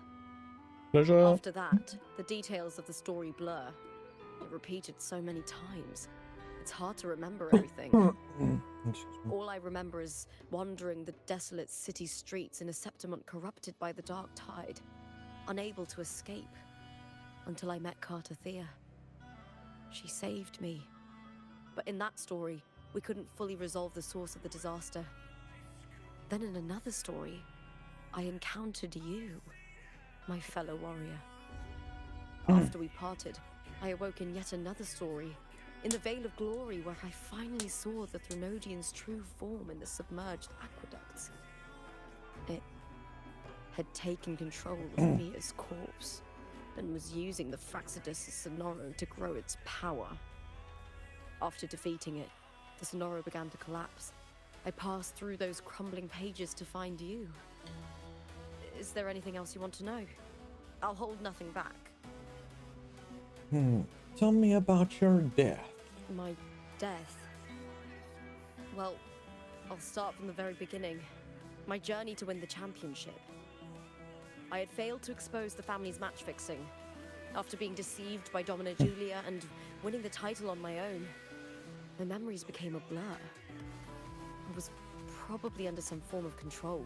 Pleasure.
After that, the details of the story blur. It repeated so many times. It's hard to remember everything. All I remember is wandering the desolate city streets in a Septimont corrupted by the dark tide, unable to escape, until I met Cartathea. She saved me. But in that story, we couldn't fully resolve the source of the disaster. Then in another story, I encountered you, my fellow warrior. After we parted, I awoke in yet another story, in the Veil of Glory, where I finally saw the Threnodian's true form in the submerged aqueducts. It had taken control of Mia's corpse, and was using the Fraxidus' Sonoro to grow its power. After defeating it, the Sonoro began to collapse. I passed through those crumbling pages to find you. Is there anything else you want to know? I'll hold nothing back.
Tell me about your death.
My death? Well, I'll start from the very beginning. My journey to win the championship. I had failed to expose the family's match fixing. After being deceived by Domina Julia and winning the title on my own, my memories became a blur. I was probably under some form of control.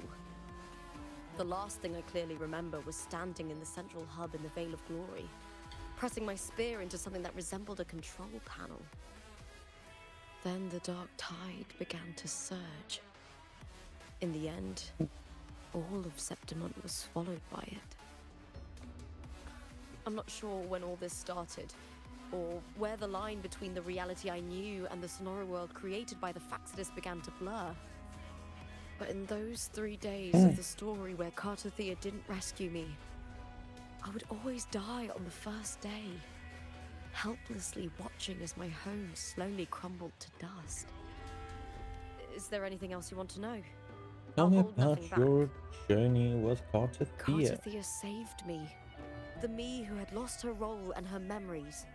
The last thing I clearly remember was standing in the central hub in the Veil of Glory, pressing my spear into something that resembled a control panel. Then the dark tide began to surge. In the end, all of Septimont was swallowed by it. I'm not sure when all this started, or where the line between the reality I knew and the Sonoro world created by the Faxidus began to blur. But in those 3 days of the story where Cartathea didn't rescue me, I would always die on the first day, helplessly watching as my home slowly crumbled to dust. Is there anything else you want to know?
Tell me about your journey with Cartathea.
Cartathea saved me. The me who had lost her role and her memories.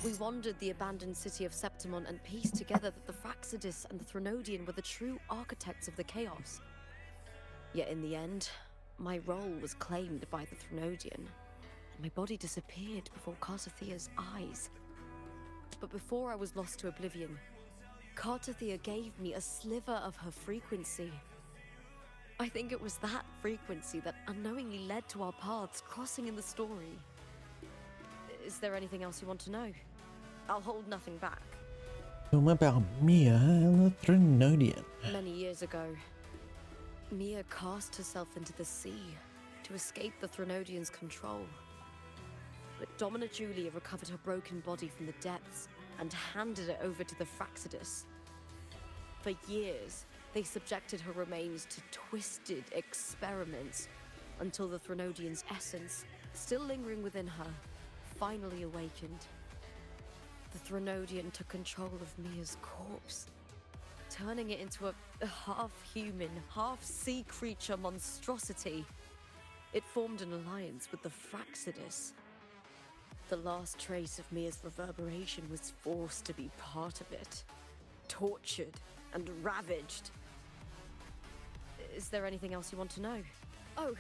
We wandered the abandoned city of Septimont and pieced together that the Fraxidus and the Threnodian were the true architects of the chaos. Yet in the end, my role was claimed by the Threnodian, and my body disappeared before Cartathea's eyes. But before I was lost to oblivion, Cartathea gave me a sliver of her frequency. I think it was that frequency that unknowingly led to our paths crossing in the story. Is there anything else you want to know? I'll hold nothing back.
Tell me about Mia and the Threnodian.
Many years ago, Mia cast herself into the sea to escape the Threnodian's control. But Domina Julia recovered her broken body from the depths and handed it over to the Fraxidus. For years, they subjected her remains to twisted experiments until the Threnodian's essence, still lingering within her, finally awakened. The Threnodian took control of Mia's corpse, turning it into a half-human, half-sea creature monstrosity. It formed an alliance with the Fraxidus. The last trace of Mia's reverberation was forced to be part of it, tortured and ravaged. Is there anything else you want to know? Oh,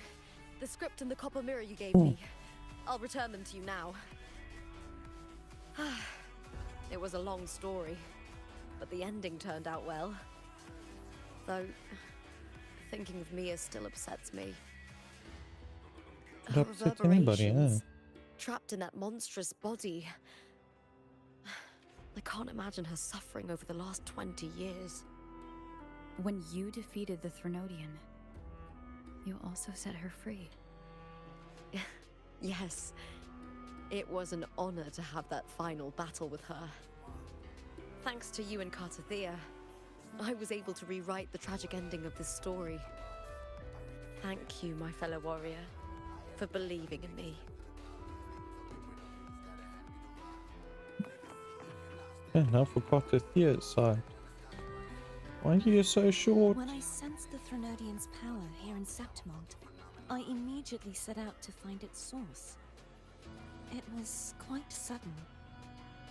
the script and the copper mirror you gave me. I'll return them to you now. It was a long story, but the ending turned out well. Though, thinking of Mia still upsets me.
It upsets anybody, yeah.
Trapped in that monstrous body. I can't imagine her suffering over the last 20 years.
When you defeated the Threnodian, you also set her free.
Yes. It was an honor to have that final battle with her. Thanks to you and Cartathea, I was able to rewrite the tragic ending of this story. Thank you, my fellow warrior, for believing in me.
And I forgot the theater side. Why are you so short?
When I sensed the Threnodian's power here in Septimont, I immediately set out to find its source. It was quite sudden.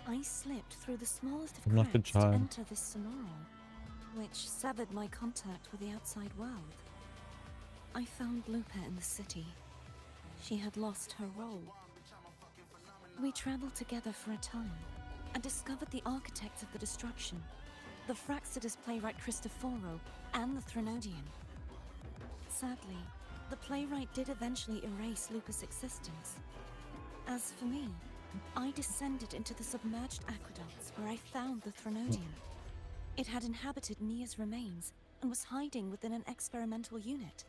I slipped through the smallest of
I'm not a
cracks to
child.
enter this sonoro, which severed my contact with the outside world. I found Lupa in the city. She had lost her role. We traveled together for a time and discovered the architects of the destruction, the Fraxidus playwright Cristoforo and the Threnodian. Sadly, the playwright did eventually erase Lupa's existence. As for me, I descended into the submerged aqueducts where I found the Threnodian. It had inhabited Mia's remains and was hiding within an experimental unit.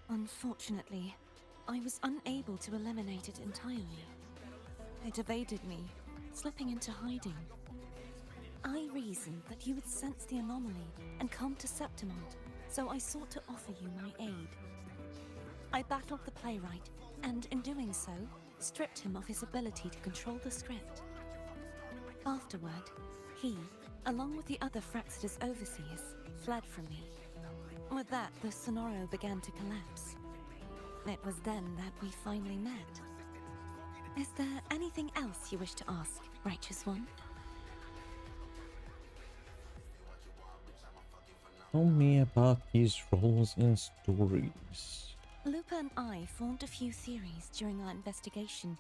Unfortunately, I was unable to eliminate it entirely. It evaded me, slipping into hiding. I reasoned that you would sense the anomaly and come to Septimont, so I sought to offer you my aid. I battled the playwright, and in doing so, stripped him of his ability to control the script. Afterward, he, along with the other Fraxidus overseers, fled from me. With that, the sonoro began to collapse. It was then that we finally met. Is there anything else you wish to ask, Righteous One?
Tell me about these roles and stories.
Lupa and I formed a few theories during our investigation,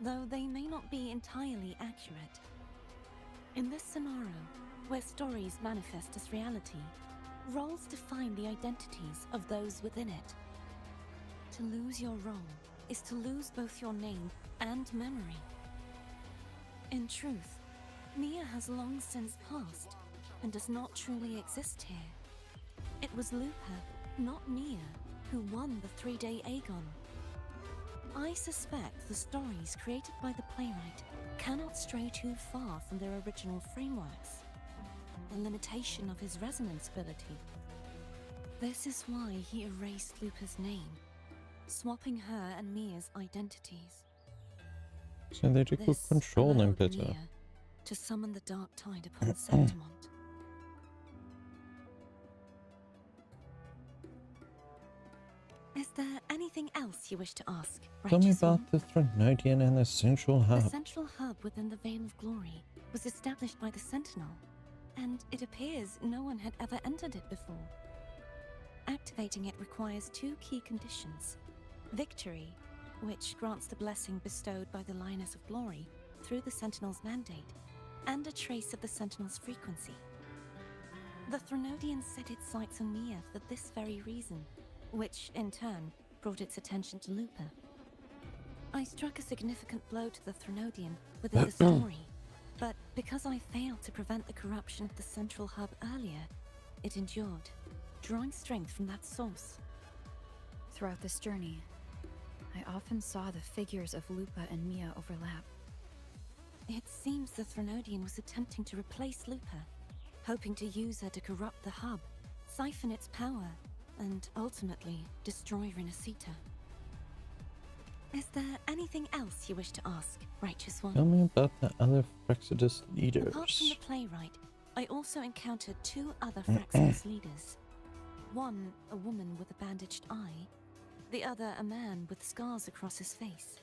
though they may not be entirely accurate. In this scenario, where stories manifest as reality, roles define the identities of those within it. To lose your role is to lose both your name and memory. In truth, Mia has long since passed and does not truly exist here. It was Lupa, not Mia, who won the 3-day Aegon. I suspect the stories created by the playwright cannot stray too far from their original frameworks, the limitation of his resonance ability. This is why he erased Lupa's name, swapping her and Mia's identities.
So they could
This
control them
allowed
better.
Mia to summon the dark tide upon Septimont. Is there anything else you wish to ask,
Tell me
Righteous One?
about the Threnodian and the Central Hub.
The central hub within the Veil of Glory was established by the Sentinel, and it appears no one had ever entered it before. Activating it requires 2 key conditions: victory, which grants the blessing bestowed by the Lioness of Glory through the Sentinel's mandate, and a trace of the Sentinel's frequency. The Threnodian set its sights on Mia for this very reason, which, in turn, brought its attention to Lupa. I struck a significant blow to the Threnodian within the story, but because I failed to prevent the corruption of the central hub earlier, it endured, drawing strength from that source.
Throughout this journey, I often saw the figures of Lupa and Mia overlap.
It seems the Threnodian was attempting to replace Lupa, hoping to use her to corrupt the hub, siphon its power, and ultimately destroy Renacita. Is there anything else you wish to ask, Righteous One?
Tell me about the other Fraxidus leaders.
Apart from the playwright, I also encountered 2 other Fraxidus leaders. One, a woman with a bandaged eye, the other a man with scars across his face.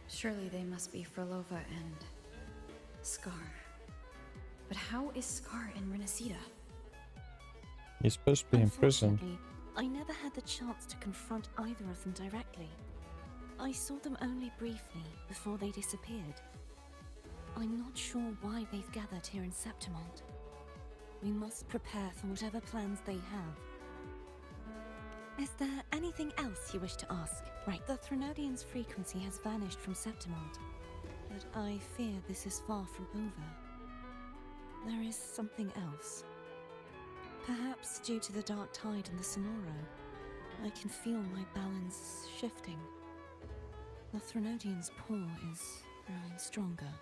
Surely they must be Frolova and Scar. But how is Scar in Renacita?
He's supposed to be in prison.
Unfortunately, I never had the chance to confront either of them directly. I saw them only briefly before they disappeared. I'm not sure why they've gathered here in Septimont. We must prepare for whatever plans they have. Is there anything else you wish to ask? Right, the Threnodian's frequency has vanished from Septimont, but I fear this is far from over. There is something else. Perhaps due to the dark tide and the sonoro, I can feel my balance shifting. The Threnodian's paw is growing stronger.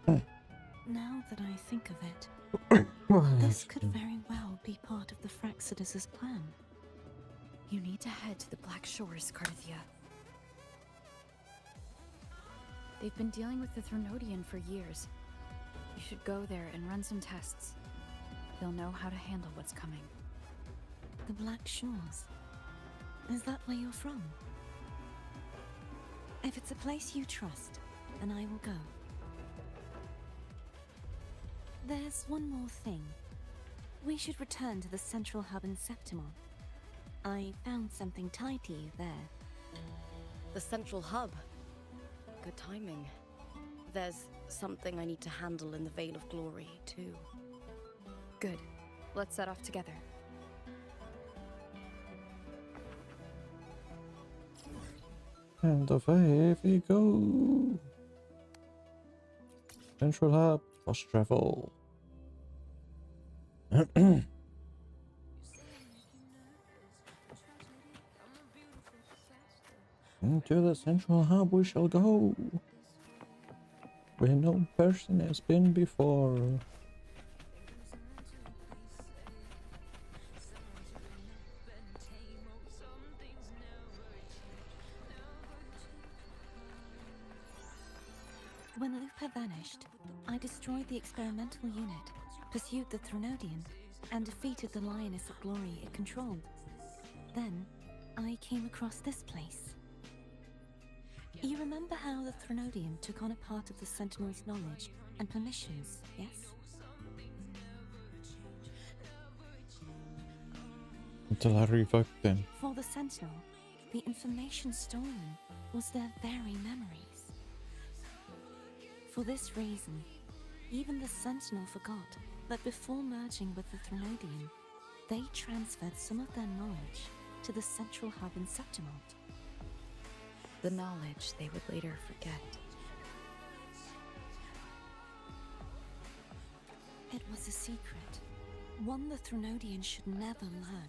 Now that I think of it, this could very well be part of the Fraxidus' plan.
You need to head to the Black Shores, Carthia. They've been dealing with the Threnodian for years. You should go there and run some tests. They'll know how to handle what's coming.
The Black Shores? Is that where you're from? If it's a place you trust, then I will go. There's one more thing. We should return to the central hub in Septimont. I found something tied to you there.
The central hub. Good timing. There's something I need to handle in the Veil of Glory, too.
Good. Let's set off together.
And away we go. Central hub, fast travel. Into the central hub we shall go, where no person has been before.
When Lupa vanished, I destroyed the experimental unit, pursued the Threnodian, and defeated the Lioness of Glory it controlled. Then, I came across this place. You remember how the Threnodian took on a part of the Sentinel's knowledge and permissions, yes?
Until I revoked them.
For the Sentinel, the information stolen was their very memories. For this reason, even the Sentinel forgot that before merging with the Threnodian, they transferred some of their knowledge to the central hub in Septimont.
The knowledge they would later forget.
It was a secret, one the Threnodian should never learn.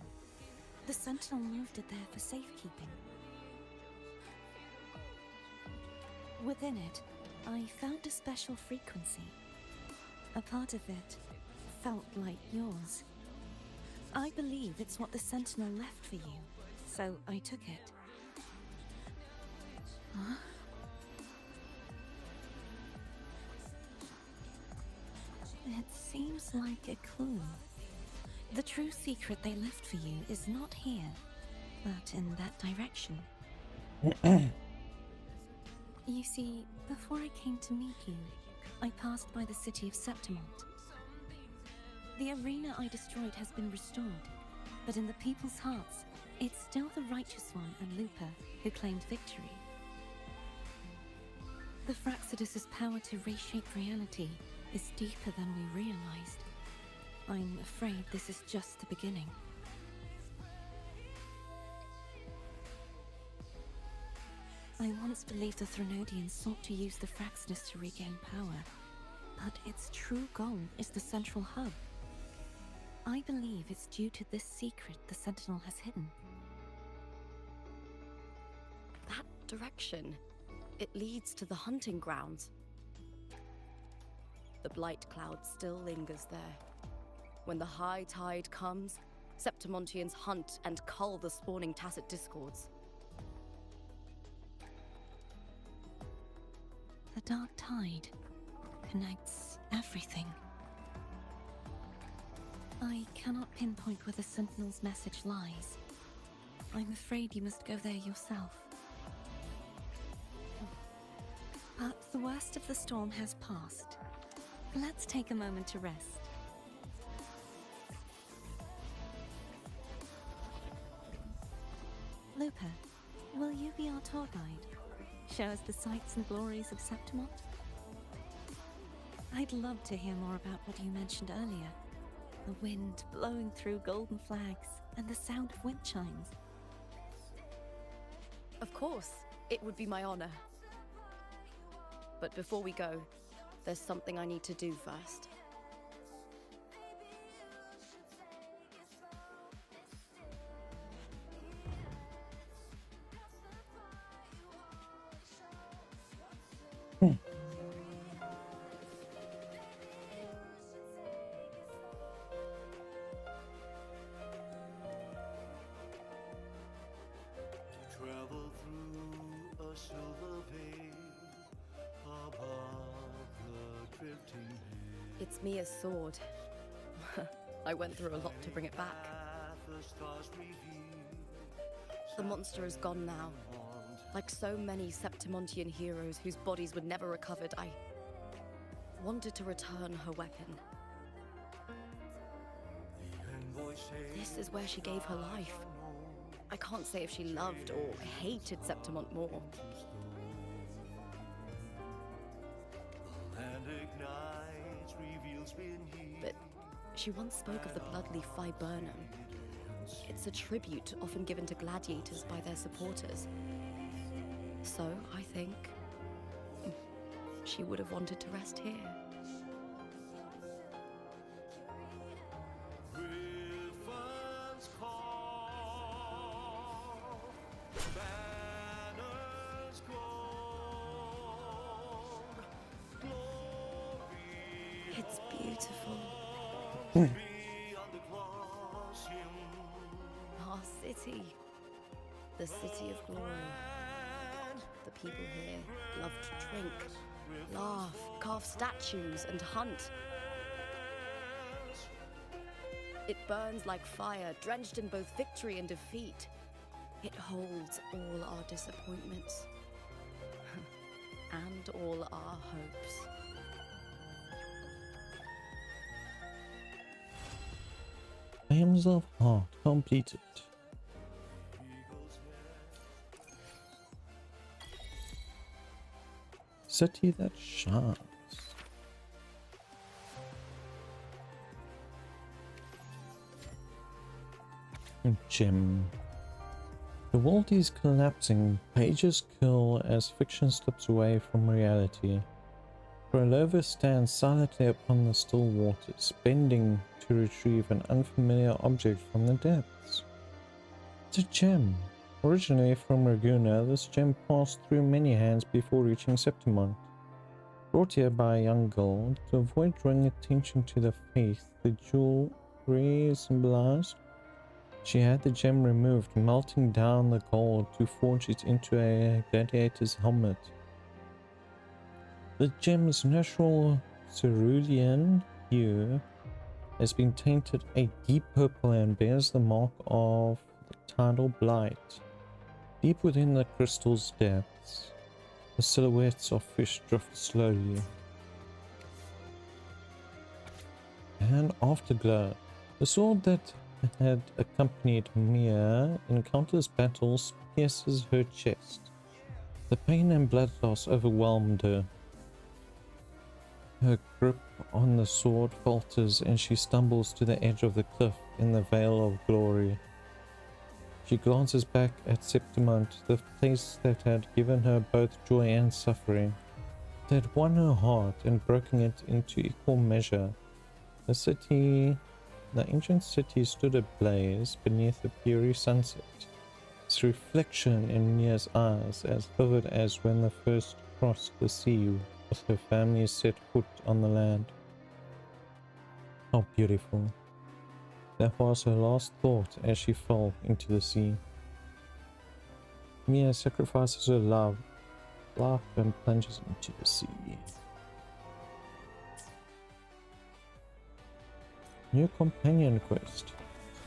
The Sentinel moved it there for safekeeping. Within it, I found a special frequency. A part of it felt like yours. I believe it's what the Sentinel left for you, so I took it.
Huh?
It seems like a clue. The true secret they left for you is not here, but in that direction. You see, before I came to meet you, I passed by the city of Septimont. The arena I destroyed has been restored, but in the people's hearts, it's still the Righteous One and Lupa who claimed victory. The Fraxidus' power to reshape reality is deeper than we realized. I'm afraid this is just the beginning. I once believed the Threnodians sought to use the Fraxidus to regain power, but its true goal is the central hub. I believe it's due to this secret the Sentinel has hidden.
That direction, it leads to the hunting grounds. The blight cloud still lingers there. When the high tide comes, Septimontians hunt and cull the spawning tacit discords.
The dark tide connects everything. I cannot pinpoint where the Sentinel's message lies. I'm afraid you must go there yourself. But the worst of the storm has passed. Let's take a moment to rest. Lupa, will you be our tour guide? Show us the sights and glories of Septimont? I'd love to hear more about what you mentioned earlier. The wind blowing through golden flags and the sound of wind chimes.
Of course, it would be my honor. But before we go, there's something I need to do first. It's Mia's sword. I went through a lot to bring it back. The monster is gone now. Like so many Septimontian heroes whose bodies were never recovered, I wanted to return her weapon. This is where she gave her life. I can't say if she loved or hated Septimont more. But she once spoke of the bloodleaf viburnum. It's a tribute often given to gladiators by their supporters. So, I think she would have wanted to rest here. It's beautiful. Our city. The city of glory. The people here love to drink, laugh, carve statues, and hunt. It burns like fire, drenched in both victory and defeat. It holds all our disappointments and all our hopes.
Flames of Heart completed. City that shines. Gem. The world is collapsing. Pages curl as fiction slips away from reality. Prolova stands silently upon the still waters, bending to retrieve an unfamiliar object from the depths. It's a gem. Originally from Raguna, this gem passed through many hands before reaching Septimont. Brought here by a young girl, to avoid drawing attention to the faith the jewelry symbolized, she had the gem removed, melting down the gold to forge it into a gladiator's helmet. The gem's natural cerulean hue has been tainted a deep purple and bears the mark of the tidal blight. Deep within the crystal's depths, the silhouettes of fish drift slowly. And Afterglow, the sword that had accompanied Mia in countless battles, pierces her chest. The pain and blood loss overwhelmed her. Her grip on the sword falters and she stumbles to the edge of the cliff in the Veil of Glory. She glances back at Septimont, the place that had given her both joy and suffering, that had won her heart and broken it into equal measure. The ancient city stood ablaze beneath a fiery sunset, its reflection in Mia's eyes as vivid as when they first crossed the sea with her family set foot on the land. How beautiful. That was her last thought as she fell into the sea. Mia sacrifices her life and plunges into the sea. New companion quest.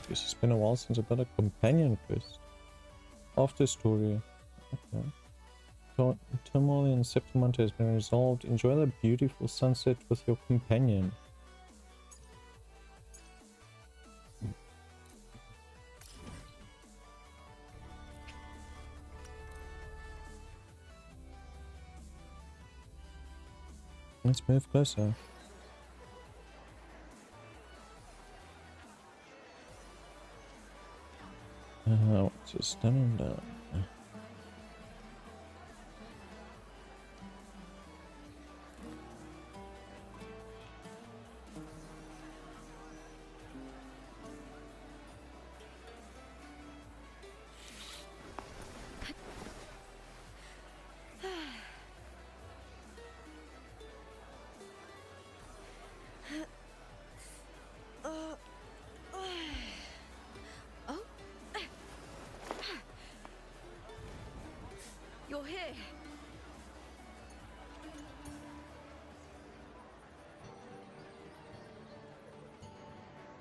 Guess it's been a while since I've done a companion quest. After story. Okay. Turmoil in Septimont has been resolved. Enjoy the beautiful sunset with your companion. Let's move closer. What's a stunning down?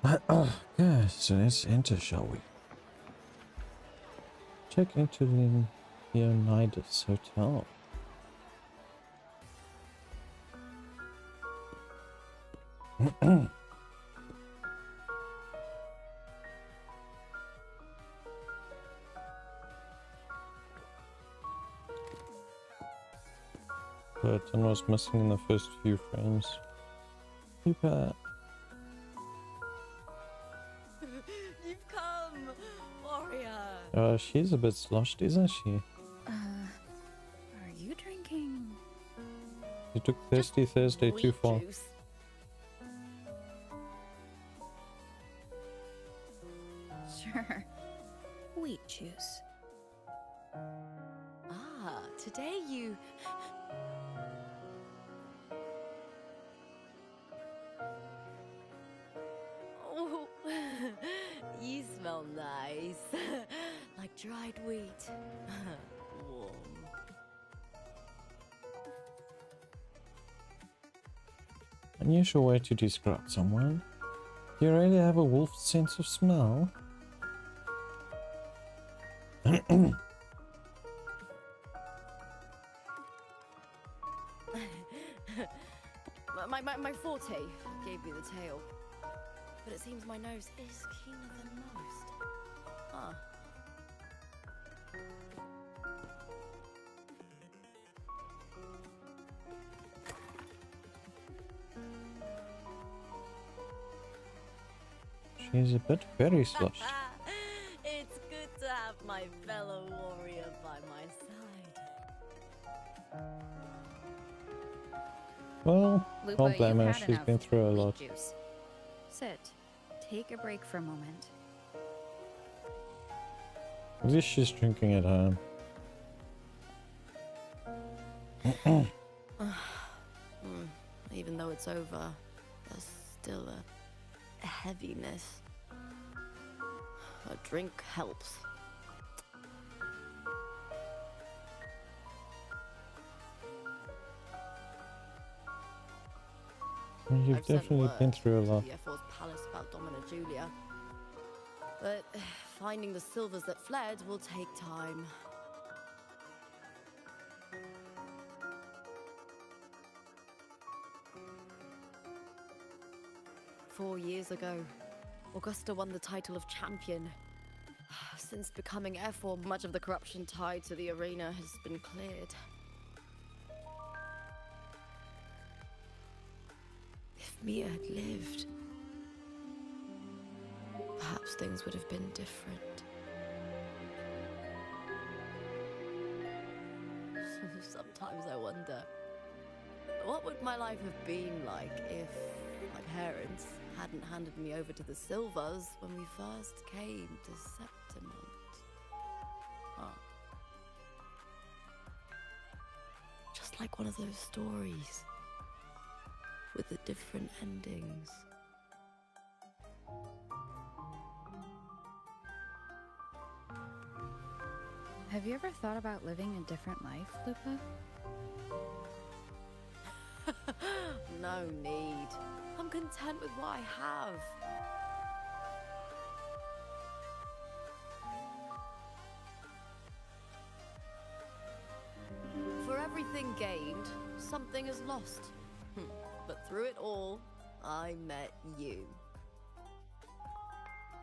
Okay, so let's enter, shall we? Check into the Leonidas Hotel. Curtain was missing in the first few frames. Lupa.
You've come, warrior.
She's a bit sloshed, isn't she?
Are you drinking?
You took Thirsty Thursday too far.
Juice.
Sure. Wheat juice.
Ah, today you... Oh, you smell nice. Like dried wheat. Warm.
Unusual way to describe someone. Do you really have a wolf's sense of smell?
my forte gave me the tail. But it seems my nose is keener than most. Huh.
She's a bit very sloshed.
It's good to have my fellow warrior by my side.
Well,
Lupa,
can't blame her.
you've had
She's
enough
been through a
wheat
lot.
juice. Sit. Take a break for a moment.
At least she's drinking at home.
Even though it's over, there's still a heaviness. A drink helps.
You've
I've sent
definitely been
word
through a
to
lot.
the F4's palace about Domina Julia. But finding the silvers that fled will take time. Four years ago, Augusta won the title of champion. Since becoming F4, much of the corruption tied to the arena has been cleared. If Mia had lived, perhaps things would have been different. Sometimes I wonder, what would my life have been like if my parents hadn't handed me over to the Silvers when we first came to Septimont? Huh. Just like one of those stories with the different endings.
Have you ever thought about living a different life, Lupa?
No need. I'm content with what I have. For everything gained, something is lost. But through it all, I met you.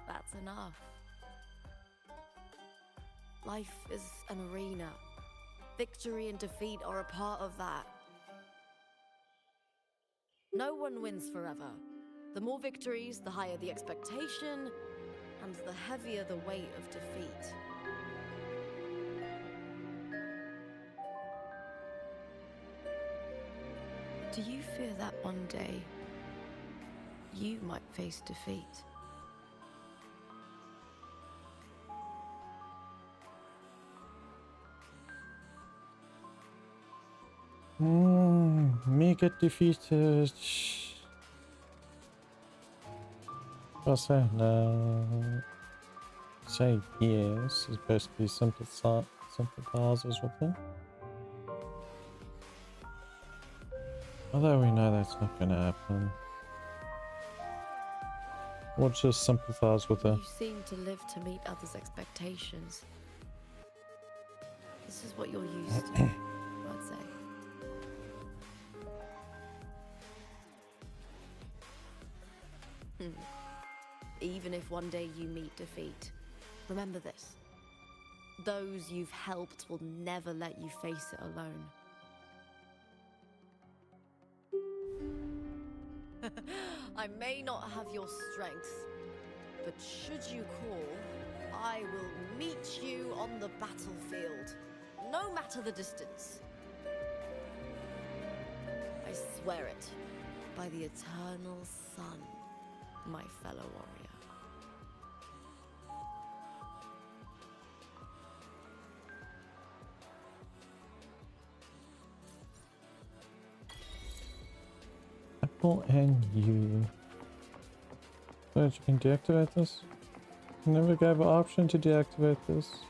That's enough. Life is an arena. Victory and defeat are a part of that. No one wins forever. The more victories, the higher the expectation, and the heavier the weight of defeat. Do you fear that one day you might face defeat?
Me get defeated. What's that? Say yes is basically sympathizes with them. Although we know that's not gonna happen. or just sympathize with her?
You seem to live to meet others' expectations. This is what you're used to, I'd say. Even if one day you meet defeat, remember this. Those you've helped will never let you face it alone. I may not have your strength, but should you call, I will meet you on the battlefield, no matter the distance. I swear it, by the eternal sun, my fellow warrior.
Apple and you. So you can deactivate this? Never gave an option to deactivate this.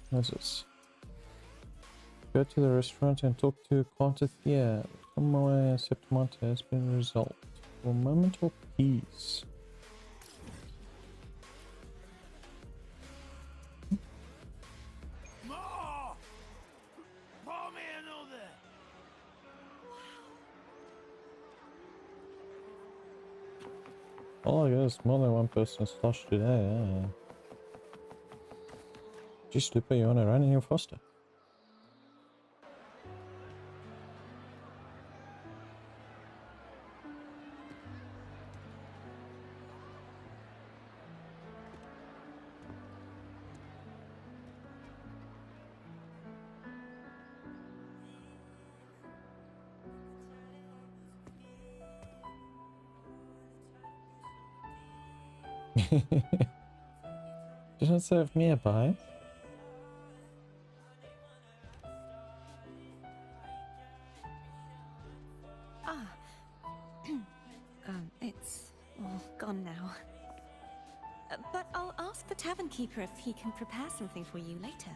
What's this? Go to the restaurant and talk to Cartithia. From my Septimont has been resolved. For a moment of peace.
More! Pour me another!
Oh, I guess more than one person sloshed today, yeah. Just Lupa, you wanna run in your foster? Doesn't serve me a bite.
It's all gone now. But I'll ask the tavern keeper if he can prepare something for you later.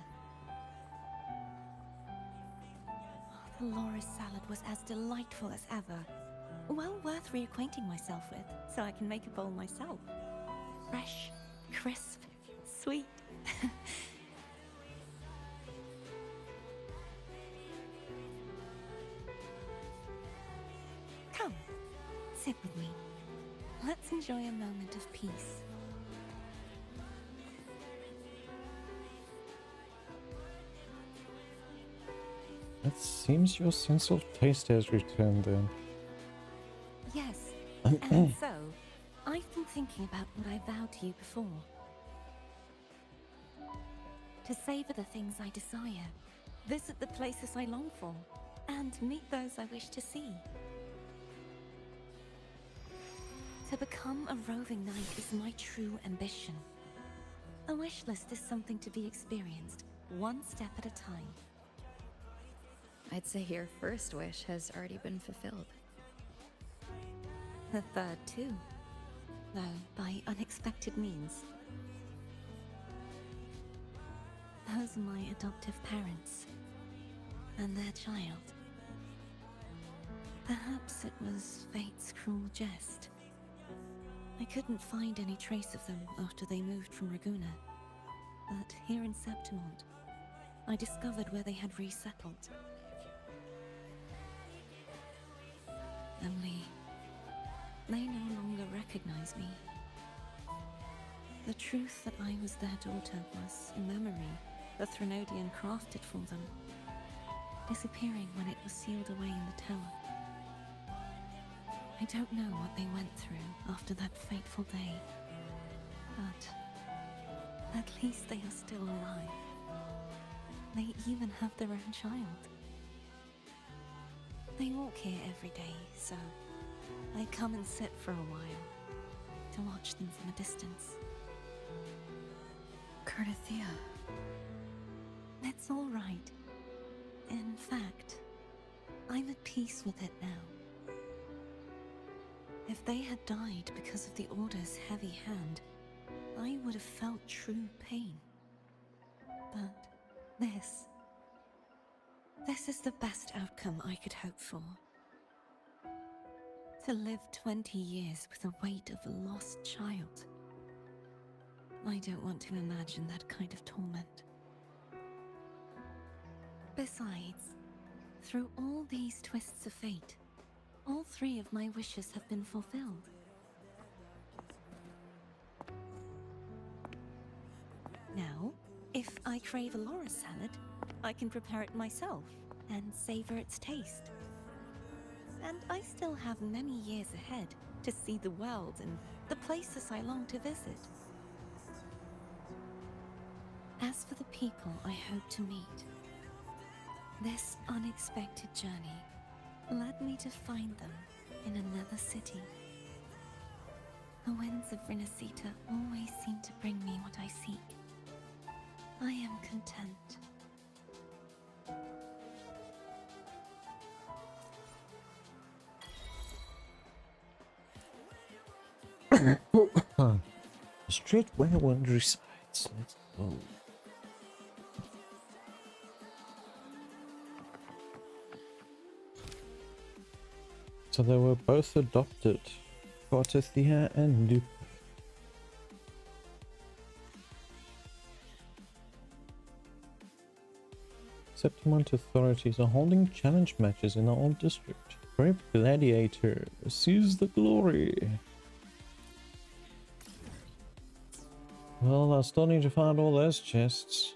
The loris salad was as delightful as ever. Well worth reacquainting myself with, so I can make a bowl myself. Fresh, crisp, sweet. Come, sit with me. Let's enjoy a moment of peace.
It seems your sense of taste has returned then.
Yes, and so, I've been thinking about what I vowed to you before. To savor the things I desire, visit the places I long for, and meet those I wish to see. To become a roving knight is my true ambition. A wish list is something to be experienced, one step at a time.
I'd say your first wish has already been fulfilled.
The third too, though by unexpected means. Those are my adoptive parents, and their child. Perhaps it was fate's cruel jest. I couldn't find any trace of them after they moved from Raguna, but here in Septimont, I discovered where they had resettled. Only, they no longer recognize me. The truth that I was their daughter was a memory the Threnodian crafted for them, disappearing when it was sealed away in the tower. I don't know what they went through after that fateful day, but at least they are still alive. They even have their own child. They walk here every day, so I come and sit for a while to watch them from a distance.
Cartithia.
It's all right. In fact, I'm at peace with it now. If they had died because of the Order's heavy hand, I would have felt true pain. But this is the best outcome I could hope for. To live 20 years with the weight of a lost child. I don't want to imagine that kind of torment. Besides, through all these twists of fate, all 3 of my wishes have been fulfilled. Now, if I crave a Laura salad, I can prepare it myself and savor its taste. And I still have many years ahead to see the world and the places I long to visit. As for the people I hope to meet, this unexpected journey led me to find them in another city. The winds of Rinascita always seem to bring me what I seek. I am content.
The street where one resides. Let's go. So they were both adopted, Cortethia and Lupa. Septimont authorities are holding challenge matches in the old district. Brave gladiator, seize the glory. Well, I still need to find all those chests.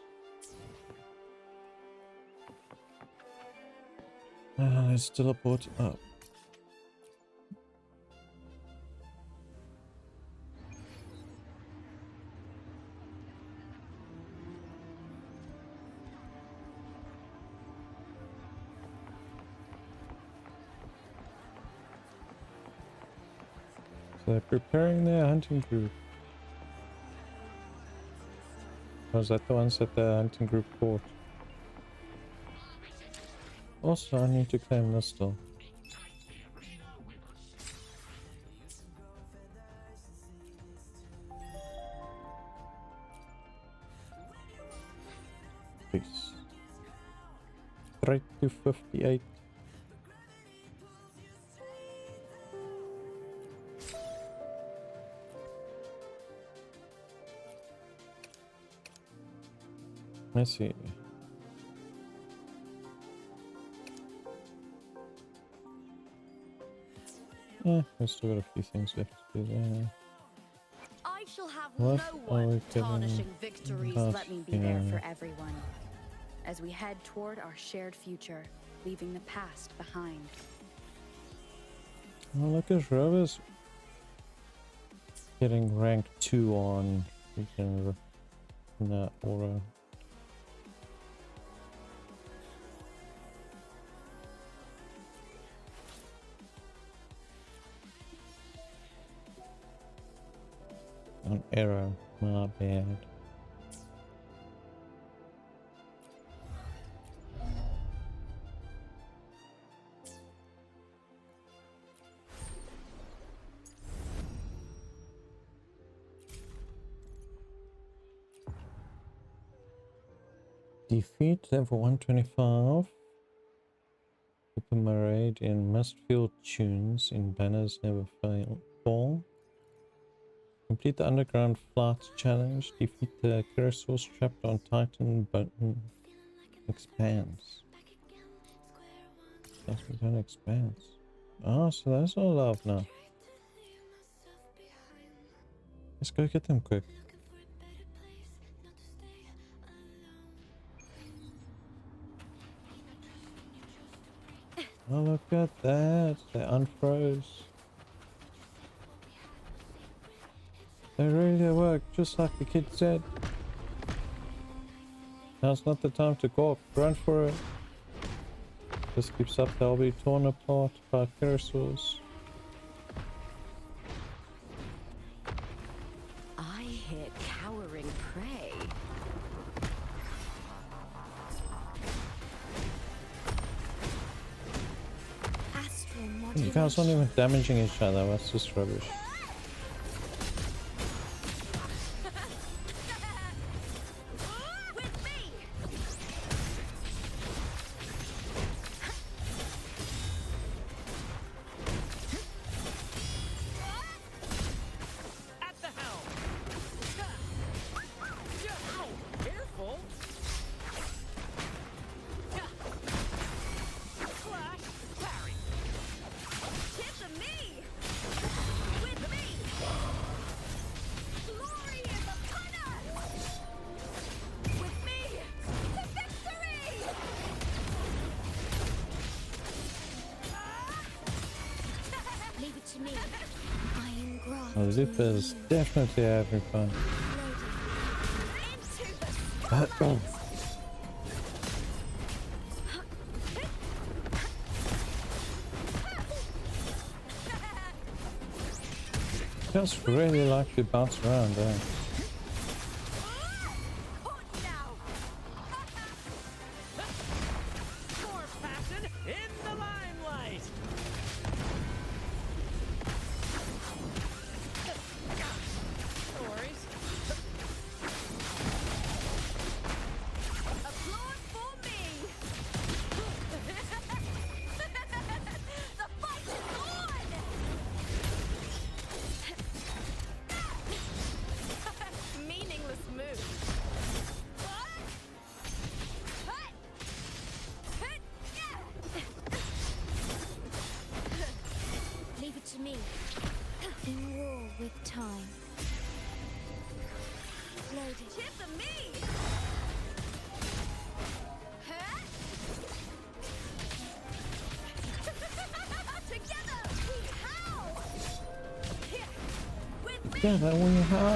Let's teleport up. So they're preparing their hunting group. Was that the ones that the hunting group caught? Also, I need to claim this still. Peace. Straight to 58. Let's see. Yeah, we've still got a few things left to do there.
I shall have
What
no
are we
one
getting
tarnishing victories.
past
Let me be there
here?
for everyone. As we head toward our shared future, leaving the past behind.
Oh, look at Rovis getting rank 2 on freaking that aura. An arrow, my bad. Defeat level 125. Super Marade in Mustfield Tunes in Banners Never Fall. Complete the Underground Flights Challenge. Defeat the Carousels trapped on Titan Button Expanse. That's become Expanse. Oh, so that's all love now. Let's go get them quick. Oh, look at that. They unfroze. They really work, just like the kid said. Now's not the time to go up. Run for it. This keeps up, they'll be torn apart by carousels.
I hear cowering prey.
You guys aren't even damaging each other, that's just rubbish. Lupa's definitely having fun. Just really like to bounce around there.
More passion in the limelight. No worries.
Applaud for me! The fight is on! Meaningless move.
Leave it to me. In war with time. Loaded.
Tip to me! Together! We howl! With me!
Yeah, that one how.
I'll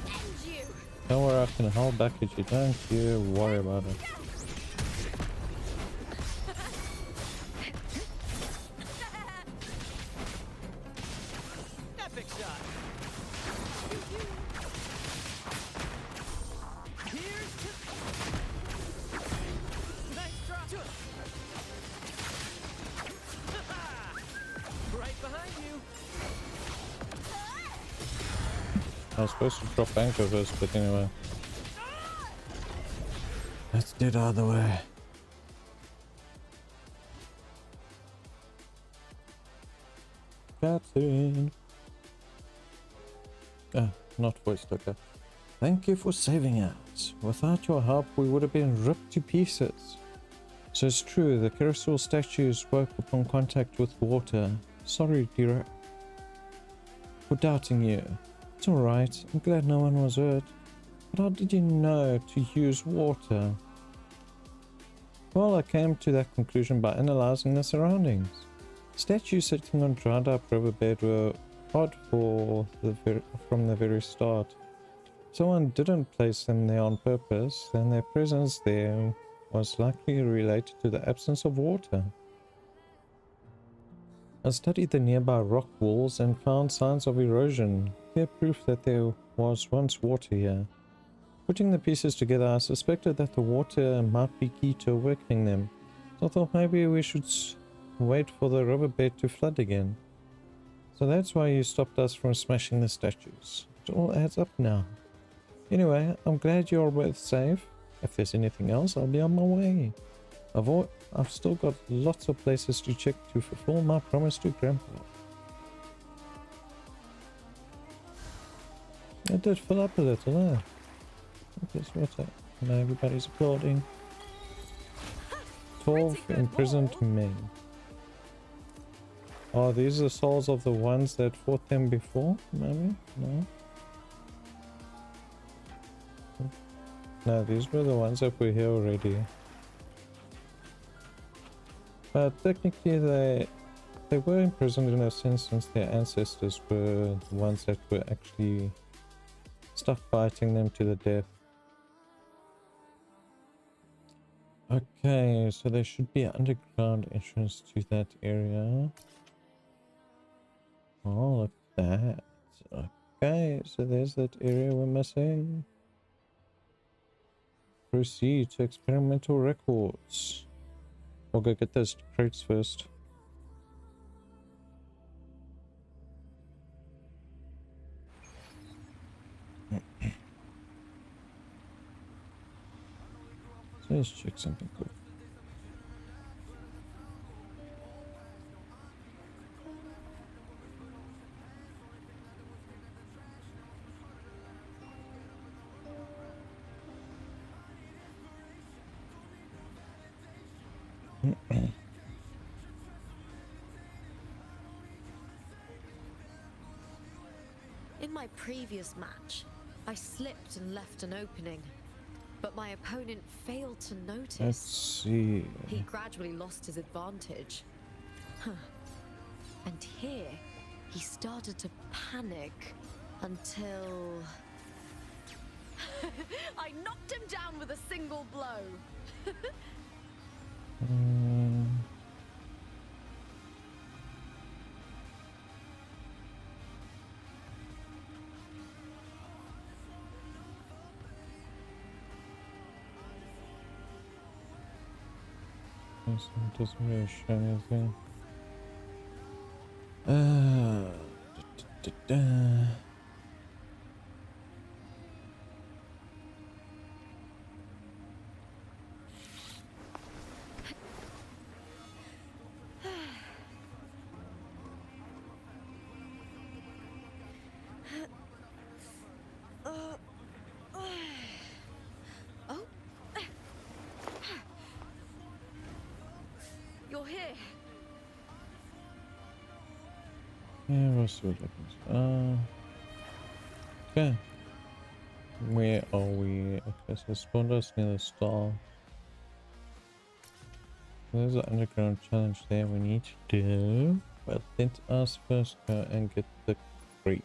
end you!
Don't worry, I can hold back at you. Don't you worry about it.
Epic shot. Here's to... Nice drop. Right behind you.
I was supposed to drop anchor first, but anyway. Let's do it the other way. Catherine. Ah, not voice okay. Thank you for saving us. Without your help, we would have been ripped to pieces. So it's true, the carousel statues woke upon contact with water. Sorry, dear, for doubting you. It's alright, I'm glad no one was hurt. But how did you know to use water? Well, I came to that conclusion by analyzing the surroundings. Statues sitting on dried up riverbed were odd from the very start. Someone didn't place them there on purpose, and their presence there was likely related to the absence of water. I studied the nearby rock walls and found signs of erosion, clear proof that there was once water here. Putting the pieces together, I suspected that the water might be key to awakening them, so I thought maybe we should wait for the riverbed to flood again. So that's why you stopped us from smashing the statues. It all adds up now. Anyway, I'm glad you're both safe. If there's anything else, I'll be on my way. I've still got lots of places to check to fulfill my promise to Grandpa. It did fill up a little, eh? What's that? Now everybody's applauding. 12 imprisoned men. Oh, these are the souls of the ones that fought them before? Maybe? No? No, these were the ones that were here already. But technically they were imprisoned in a sense, since their ancestors were the ones that were actually stuck fighting them to the death. Okay, so there should be an underground entrance to that area. Oh, look at that. Okay, so there's that area we're missing. Proceed to experimental records. We'll go get those crates first. So let's check something quick.
In my previous match, I slipped and left an opening, but my opponent failed to notice.
Let's see.
He gradually lost his advantage. Huh. And here, he started to panic until... I knocked him down with a single blow.
Yes, it doesn't really show anything.
Oh. You're here.
Yeah, we'll see what happens. Okay. Where are we? Okay, so spawned us near the star. There's an underground challenge there we need to do. But let us first go and get the crates.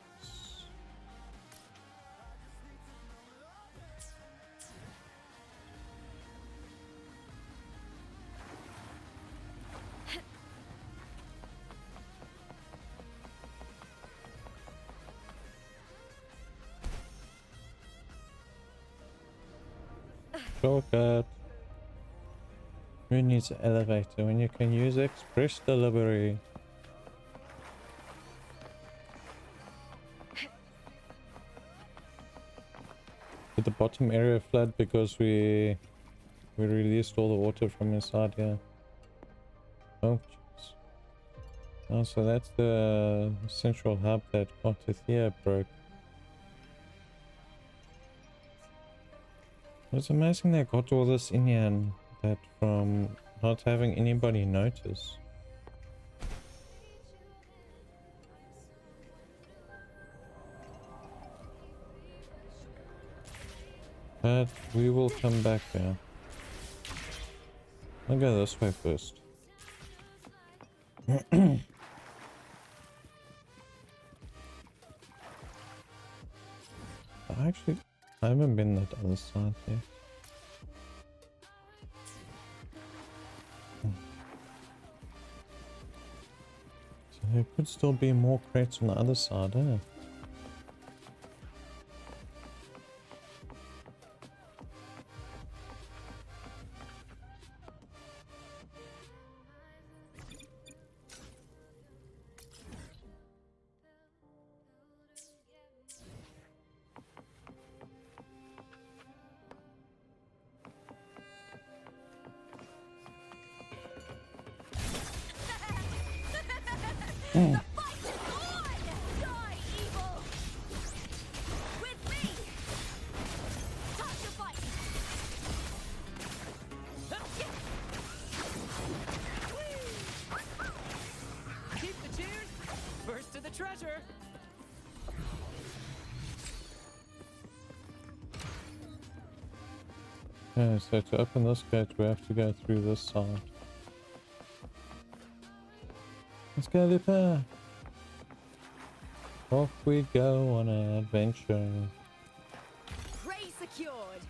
Shortcut. Who needs an elevator when you can use express delivery? Did the bottom area flood because we released all the water from inside here? Oh, jeez. Oh, so that's the central hub that Artethia broke. It's amazing they got all this in here and that from not having anybody notice. But we will come back there. I'll go this way first. I haven't been that other side yet. So there could still be more crates on the other side, eh?
Keep the cheers. First to the treasure.
Okay, so to open this gate we have to go through this side. Let's go, Lupa! Off we go on an adventure.
Prey secured.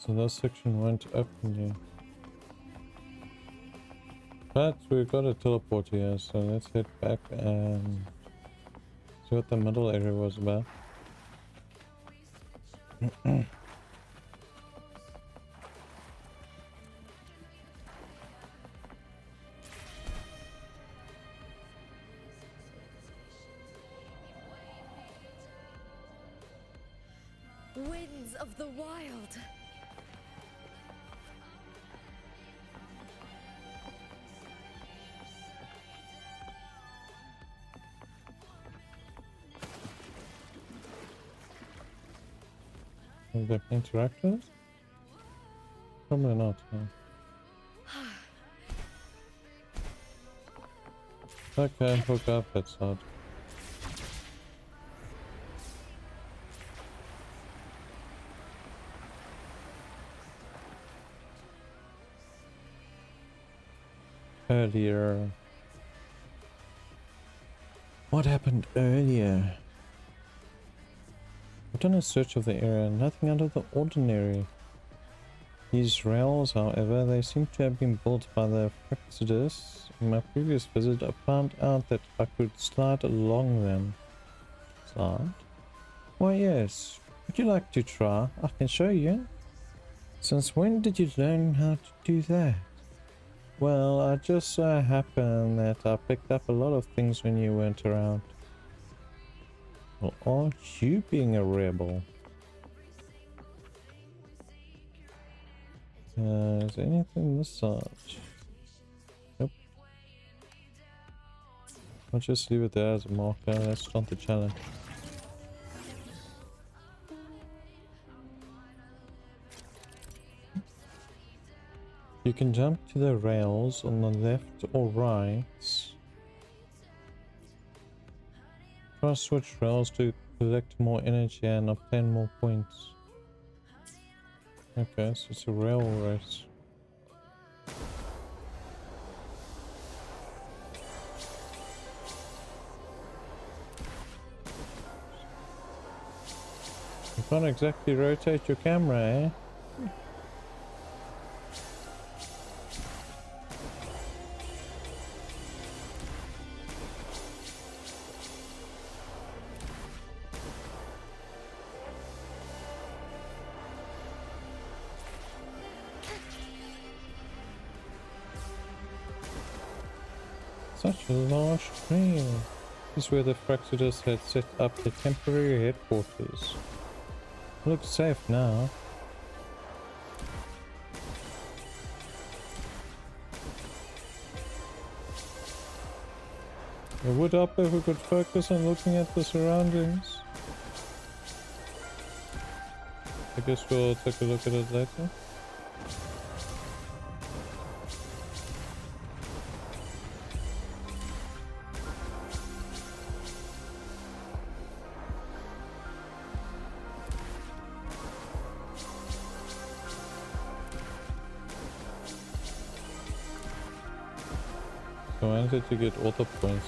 So this section won't open yet. But we've got a teleport here, so let's head back and see what the middle area was about.
Winds of the wild.
Will they be interactive? Probably not, no. Okay, hook up, that's odd. Earlier. What happened earlier? I've done a search of the area, nothing out of the ordinary. These rails, however, they seem to have been built by the Frexidus. In my previous visit, I found out that I could slide along them. Slide? Why yes, would you like to try? I can show you. Since when did you learn how to do that? Well, I just so happened that I picked up a lot of things when you weren't around. Well, aren't you being a rebel? Is there anything this side? Nope. I'll just leave it there as a marker. Let's start the challenge. You can jump to the rails on the left or right. Try switch rails to collect more energy and obtain more points. Okay, so it's a rail race. You can't exactly rotate your camera, eh? Such a large trail. This is where the Frexidus had set up their temporary headquarters. Looks safe now. It would help if we could focus on looking at the surroundings. I guess we'll take a look at it later. So I wanted to get all the points.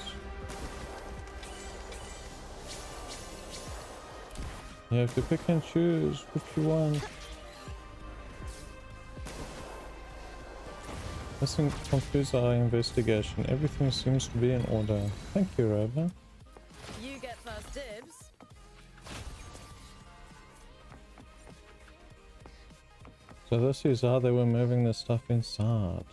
You have to pick and choose what you want. This concludes our investigation. Everything seems to be in order. Thank you, Rover.
You get first dibs.
So this is how they were moving the stuff inside.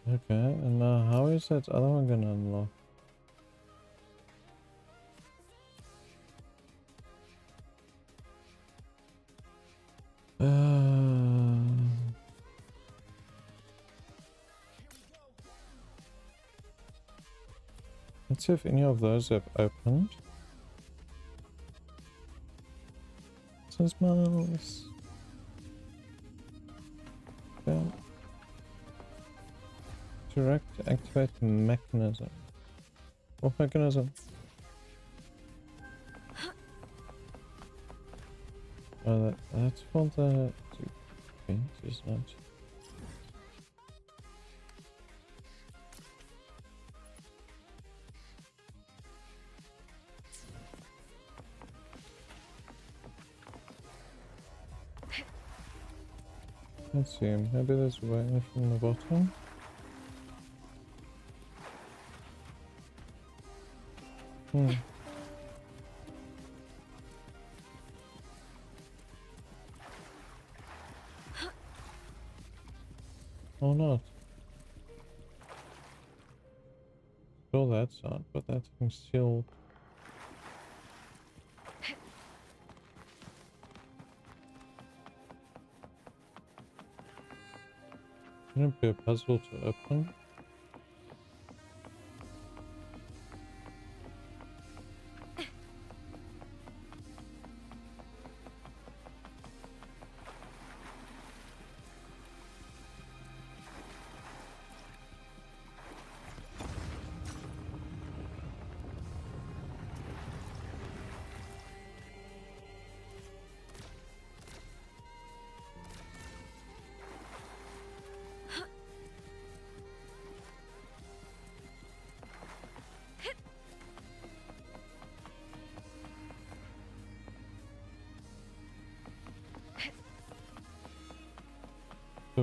Okay, and now how is that other one gonna unlock? Let's see if any of those have opened. Says mouse. Okay. Direct to activate the mechanism. What mechanism? Oh, that's for the things, isn't it? Let's see, maybe there's a way from the bottom. Or not. Sure, that's on, but that thing's still. Shouldn't be a puzzle to open.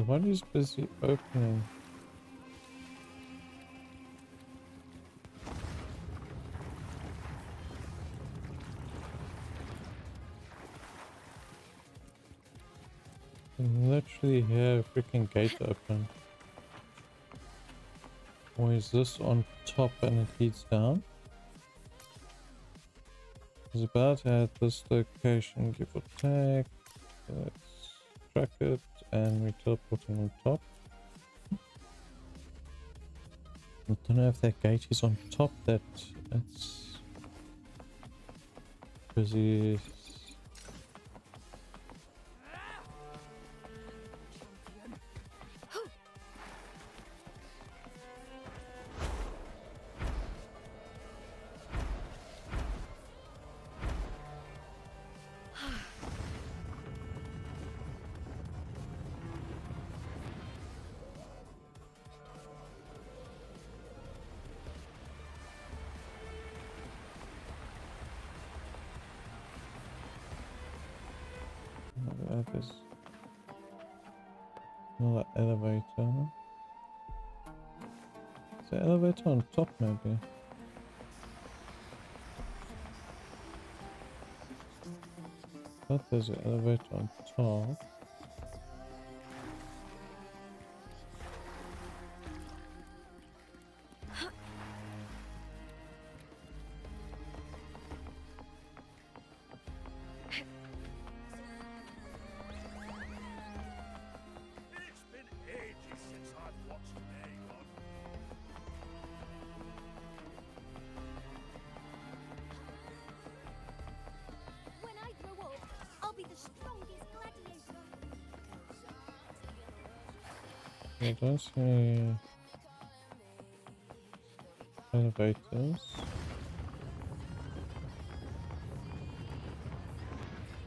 So what is busy opening? Literally here, freaking gate open. Or is this on top and it leads down? It's about at this location, give or take. Let's track it and we teleporting on top. I don't know if that gate is on top, that it's busy. That is another elevator. Is the elevator on top maybe? I thought there's an elevator on top.
When I grow up, I'll be the strongest gladiator.
I don't see elevators.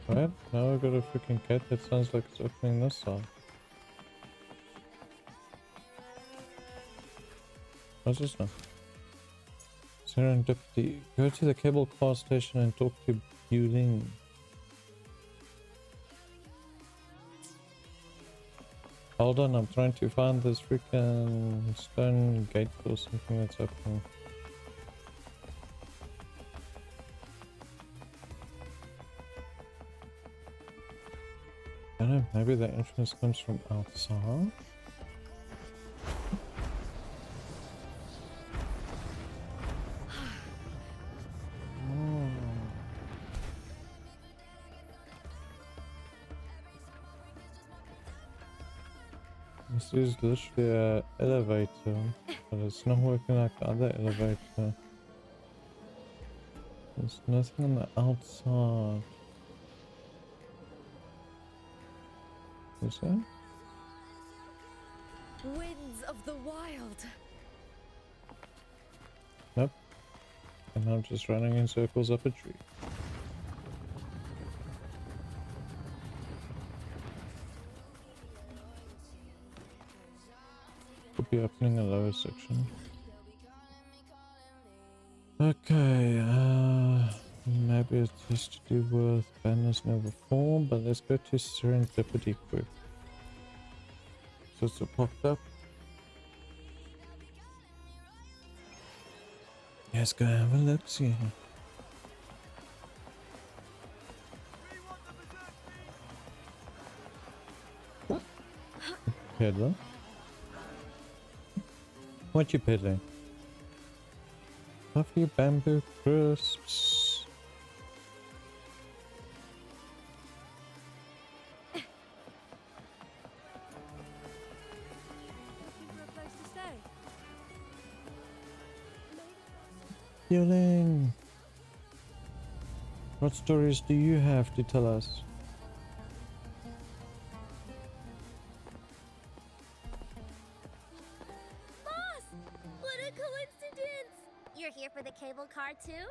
Right, now I got a freaking cat that sounds like it's opening this side. What's this now? Serendipity. Go to the cable car station and talk to Wuthering. Hold on, I'm trying to find this freaking stone gate or something that's opening. I don't know, maybe the entrance comes from outside? This is literally an elevator, but it's not working like the other elevator. There's nothing on the outside. Is there?
Winds of the wild.
Nope. And I'm just running in circles up a tree. Could be opening a lower section. Okay, maybe it has to do with banners never form, but let's go to Serendipity quick. So it's popped up. Let's go have a look, see. Peddler? What you peddling? Lovely bamboo crisps.
Looking for a place to stay.
Healing. What stories do you have to tell us?
Boss! What a coincidence! You're here for the cable car too?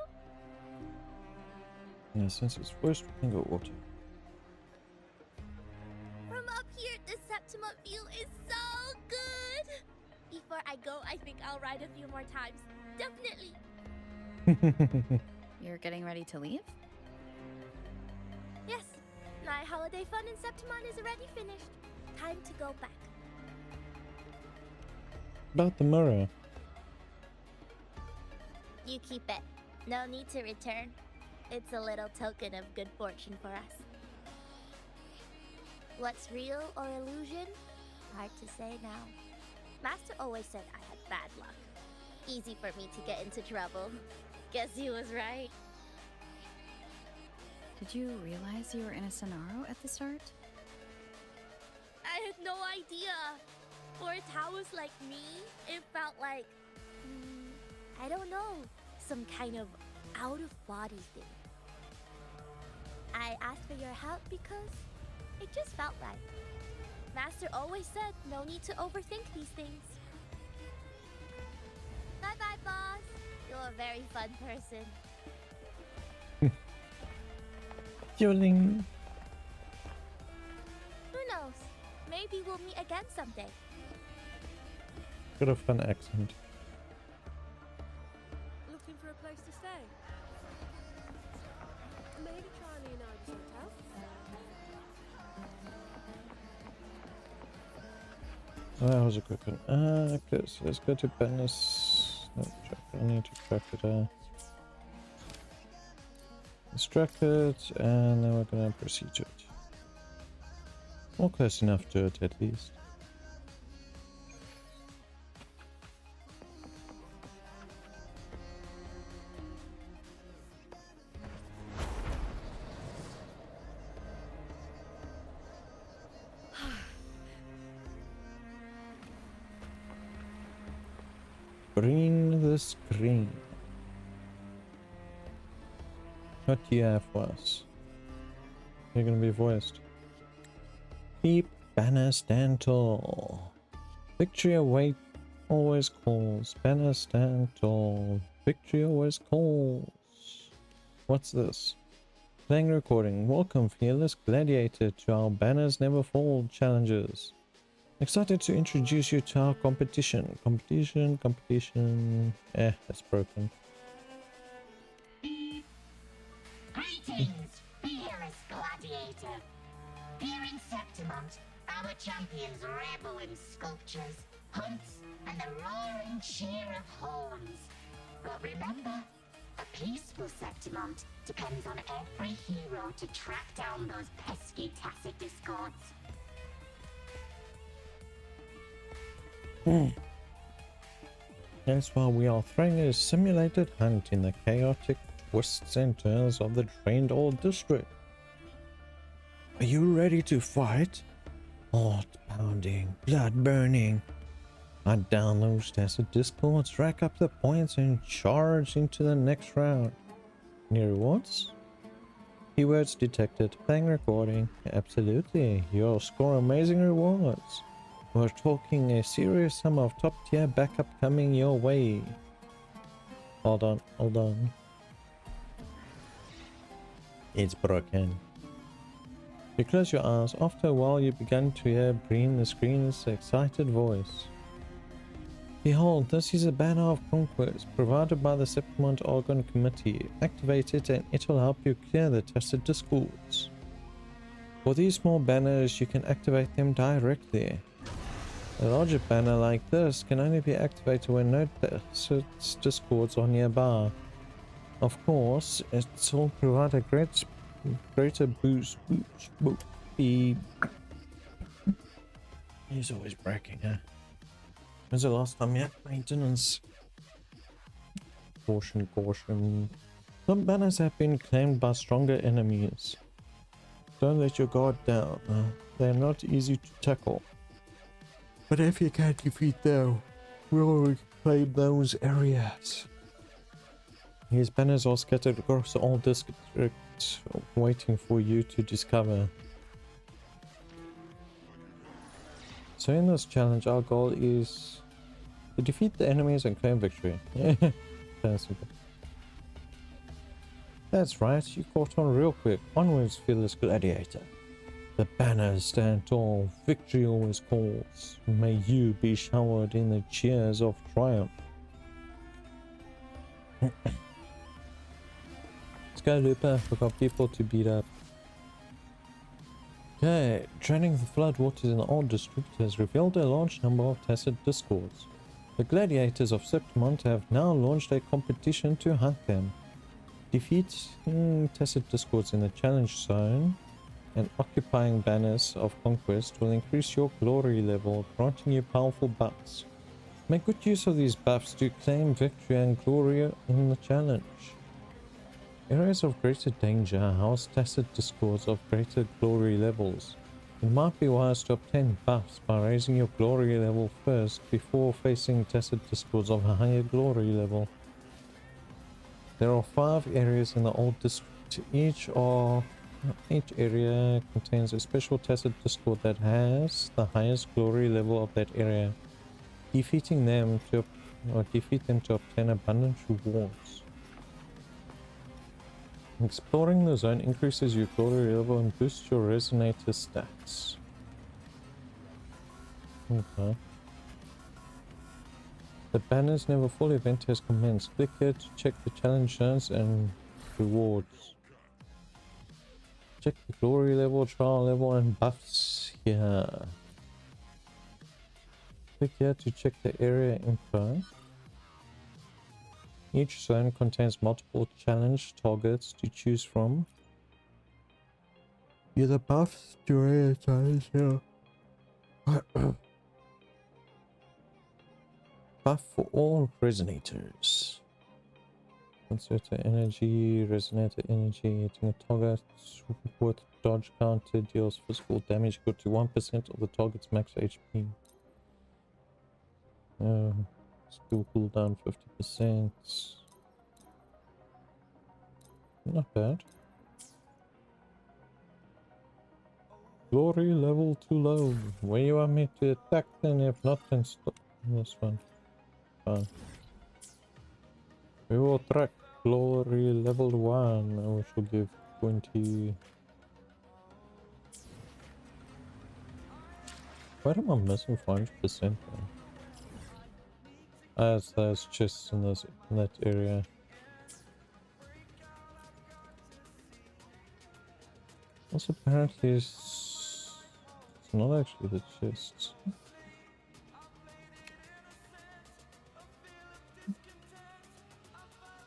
Yeah, since it's first, we can go water.
From up here, the Septimont view is so good! Before I go, I think I'll ride a few more times. Definitely!
You're getting ready to leave?
Yes, my holiday fun in Septimont is already finished. Time to go back.
about the mirror?
You keep it. No need to return. It's a little token of good fortune for us. What's real or illusion? Hard to say now. Master always said I had bad luck. Easy for me to get into trouble. Guess he was right.
Did you realize you were in a Sonaro at the start?
I had no idea. For a Taoist like me, it felt like, I don't know, some kind of out-of-body thing. I asked for your help because it just felt right. Master always said no need to overthink these things. Bye-bye, boss. You're a very fun person.
Yelling.
Who knows? Maybe we'll meet again someday.
Got a fun accent.
Looking for a place to stay? Maybe try Leonardo's hotel?
That was a quick one. Okay, so let's go to Bennis. No, I need to track it. Let's track it, and then we're gonna proceed to it. Or close enough to it, at least. Bring the screen. What do you have for us? You're gonna be voiced. Keep banner stand tall. Victory await always calls. Banner stand tall. Victory always calls. What's this? Playing recording. Welcome, fearless gladiator, to our Banners Never Fall challenges. Excited to introduce you to our competition. Competition. That's broken.
Greetings, fearless gladiator. Here in Septimont, our champions revel in sculptures, hunts, and the roaring cheer of horns. But remember, a peaceful Septimont depends on every hero to track down those pesky tacit discords.
That's why we are throwing a simulated hunt in the chaotic twists and turns of the trained old district. Are you ready to fight? Heart pounding, blood burning. I down those tacit discords, rack up the points, and charge into the next round. Any rewards? Keywords detected. Playing recording. Absolutely. You'll score amazing rewards. We're talking a serious sum of top tier backup coming your way. Hold on. It's broken. You close your eyes. After a while you begin to hear Breen the screen's excited voice. Behold, this is a banner of conquest provided by the Septimont Argon Committee. Activate it and it'll help you clear the tacit discords. For these small banners you can activate them directly. A larger banner like this can only be activated when no tacit discords are nearby. Of course, it'll provide a greater boost. He's always breaking, huh? When's the last time you had maintenance? Caution. Some banners have been claimed by stronger enemies. Don't let your guard down. They're not easy to tackle. But if you can't defeat them, we'll reclaim those areas. These banners are scattered across all districts, waiting for you to discover. So in this challenge, our goal is to defeat the enemies and claim victory. That's simple. That's right, you caught on real quick. Onwards, fearless gladiator. The banners stand tall, victory always calls. May you be showered in the cheers of triumph. Let's go, Lupa. We've got people to beat up. Okay, draining the floodwaters in the old district has revealed a large number of tacit discords. The gladiators of Septimont have now launched a competition to hunt them. Defeating tacit discords in the challenge zone and occupying banners of conquest will increase your glory level, granting you powerful buffs. Make good use of these buffs to claim victory and glory in the challenge. Areas of greater danger house tacit discords of greater glory levels. It might be wise to obtain buffs by raising your glory level first before facing tacit discords of a higher glory level. There are 5 areas in the old district. Each area contains a special tacit discord that has the highest glory level of that area. Defeat them to obtain abundant rewards. Exploring the zone increases your glory level and boosts your resonator stats. Okay. The Banners Never Full event has commenced. Click here to check the challenge zones and rewards. Check the glory level, trial level, and buffs here. Click here to check the area info. Each zone contains multiple challenge targets to choose from. View the buffs to area challenge here. Buff for all resonators. Concertor energy, resonator energy, hitting a target with dodge counter deals physical damage equal to 1% of the target's max HP. Skill cooldown 50%. Not bad. Glory level too low. Where you want me to attack then? If not, then stop this one. Fine. We will track glory level 1, which will give 20. Why am I missing 500%? There's chests in that area. Also, apparently, it's not actually the chests.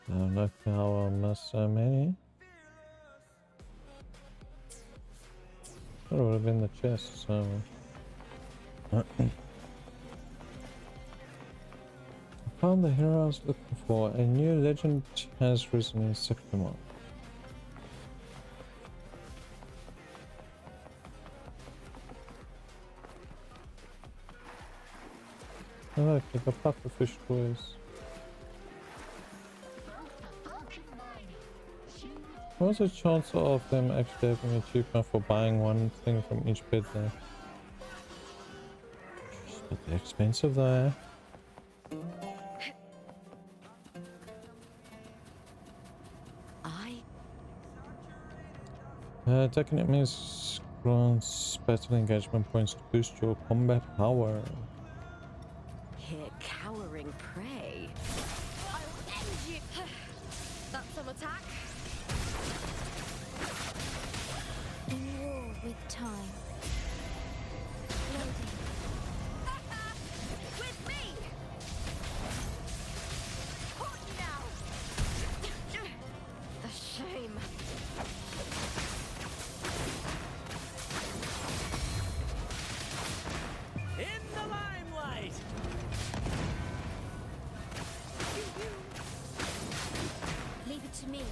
I don't know how I missed so many. That would have been the chest, so. I found the hero I was looking for. A new legend has risen in Septimont. Oh look, they got pufferfish toys. What's the chance of them actually having an achievement for buying one thing from each bed there? It's a bit expensive there. Attacking enemies grants battle engagement points to boost your combat power.
Here, cowering prey. I'll end you. That's some attack.
In war with time. Loading.
With me! Hold now!
A shame.
In the limelight!
Leave it to me.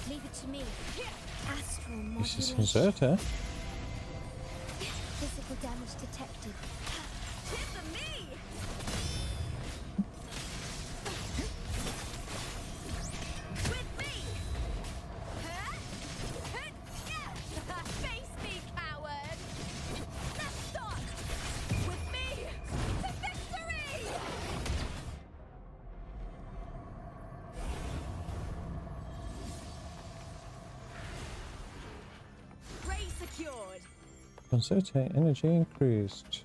Leave it to me. Astral
This is
modulation.
Inserter.
Physical damage detected.
Tip me! With me! Face me, coward! Let's start! With me! To victory! Ray secured!
Concertate energy increased.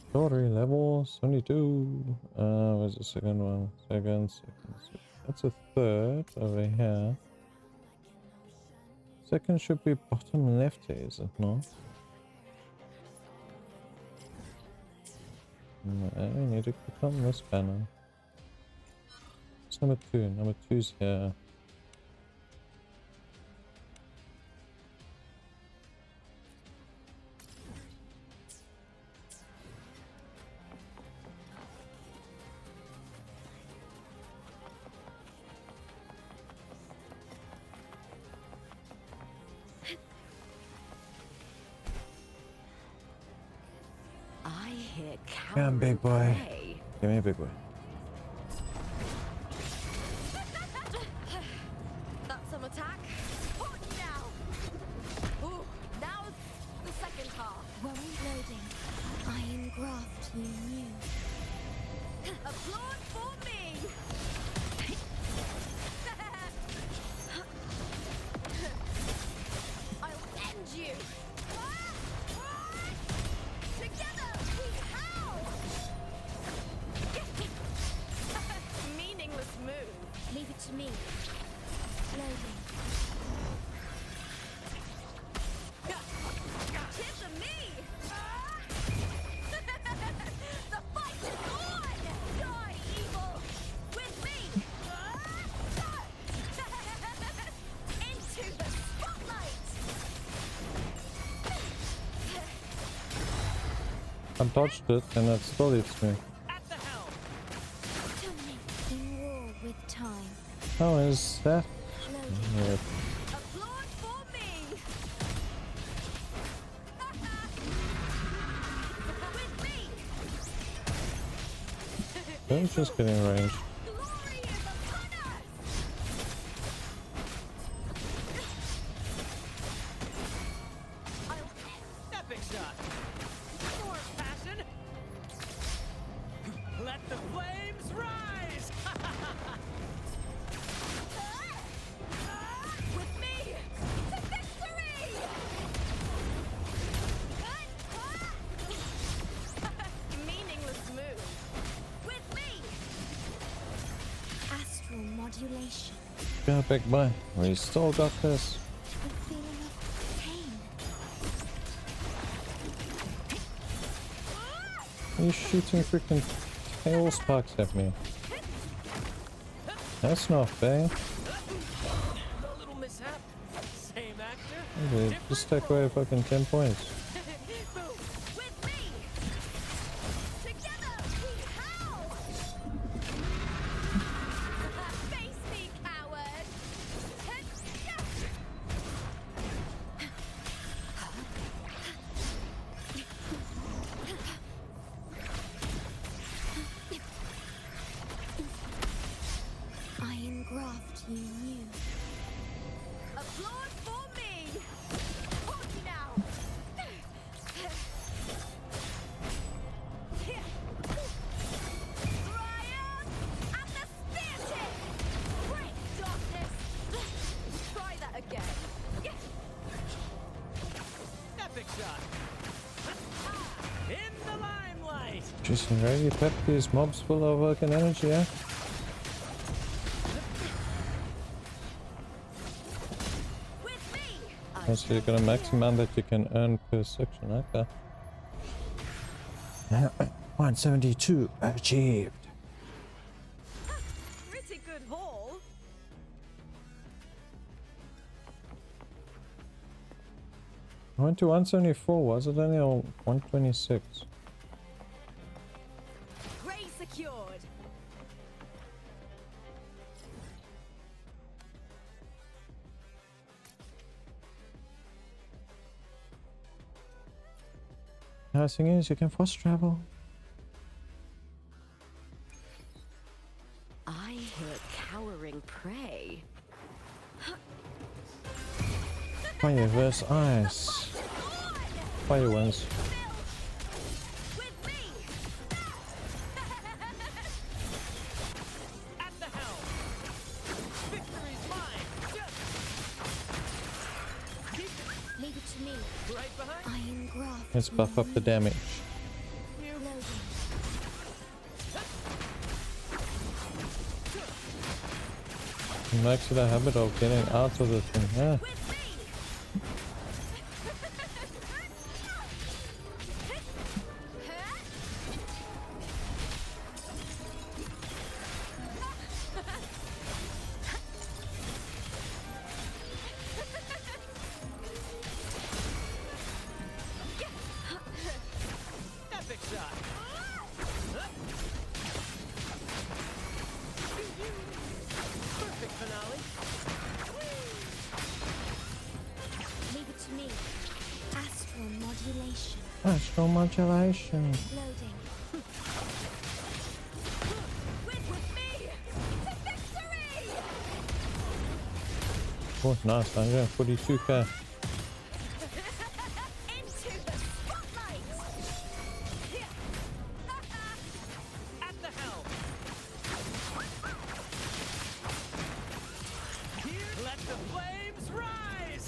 Story level 72. Where's the second one? Second. That's a third over here. Second should be bottom left here, is it not? No, we need to click on this banner. It's number 2. Number 2's here.
I hear
Come on, big boy.
prey.
Give me a big boy.
That's some attack. Oh, now. Ooh, now the second half.
Weren't loading. Iron graft you knew.
Applaud for me. I'll end you. Together we howl. Meaningless move.
Leave it to me.
Loading.
Tis of me. The fight is on. Die, evil, with me. Into the spotlight.
I dodged it and it still hits me.
In war with time.
How is that? Yeah.
Applaud for me. With me.
I'm just getting range.
Glory is upon us.
Epic shot. More passion. Let the flames rise.
With me to victory. Meaningless move. With me.
Astral modulation.
Yeah, big boy. We still got this.
The feeling of pain.
Are you shooting freaking tail sparks at me? That's not fair.
A little mishap. Same actor.
Okay, just take away fucking 10 points.
With me. Together we howl. Face me, coward.
Iron graft you knew.
Applaud for me. Hold me now. Triumph at the spear tip. Break darkness. Try that again.
Epic shot. In the limelight.
Just ready to pep these mobs full of fucking energy, yeah? So you're gonna maximum that you can earn per section, okay. 172 achieved.
Pretty good haul.
I went to 174, was it only on 126?
Ray secured.
Nice thing is you can fast travel.
I hear cowering prey.
Fire versus ice. Fire wins.
At the helm. Victory's mine.
Let's buff up the damage. Max to the habit of getting out of the thing, yeah.
Epic shot. Perfect finale.
Leave it to me. Astral modulation.
Astral modulation.
Loading.
Oh, nice. 142k.
At the helm. Let the flames rise.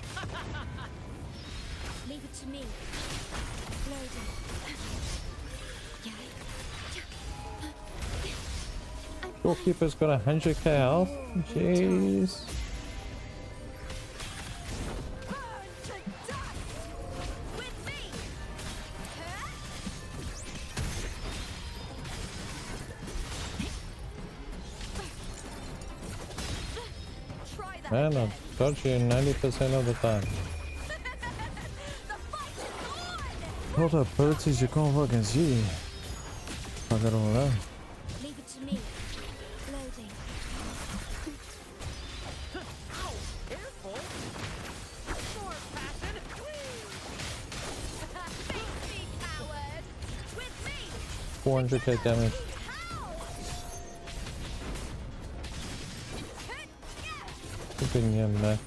Leave it to me. Loading.
Doorkeeper's got 100k health. Jeez. Man, I've got you 90% of the time. Hold up, birds, you can't fucking see. Fuck it all out.
Leave it to me. Loading.
Ow! Careful. More passion.
Face me, coward. With me.
400k damage. Keeping your max.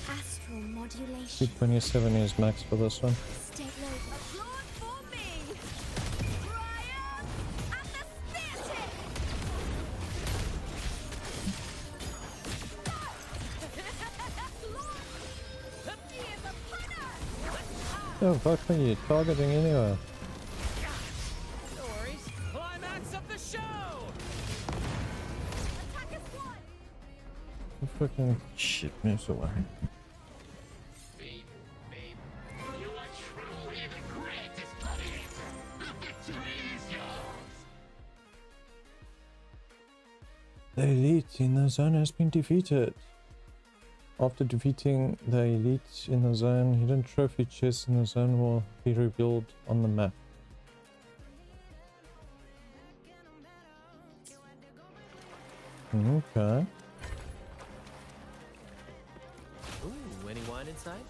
Astral modulation.
227 is max for this one.
Stay loaded. Applaud for me. Triumph and the static.
Oh, fuck are you targeting anyway?
No worries. Climax of the show.
The freaking shit moves away. The elite in the zone has been defeated. After defeating the elite in the zone, hidden trophy chests in the zone will be revealed on the map. Okay.
Ooh, any wine inside?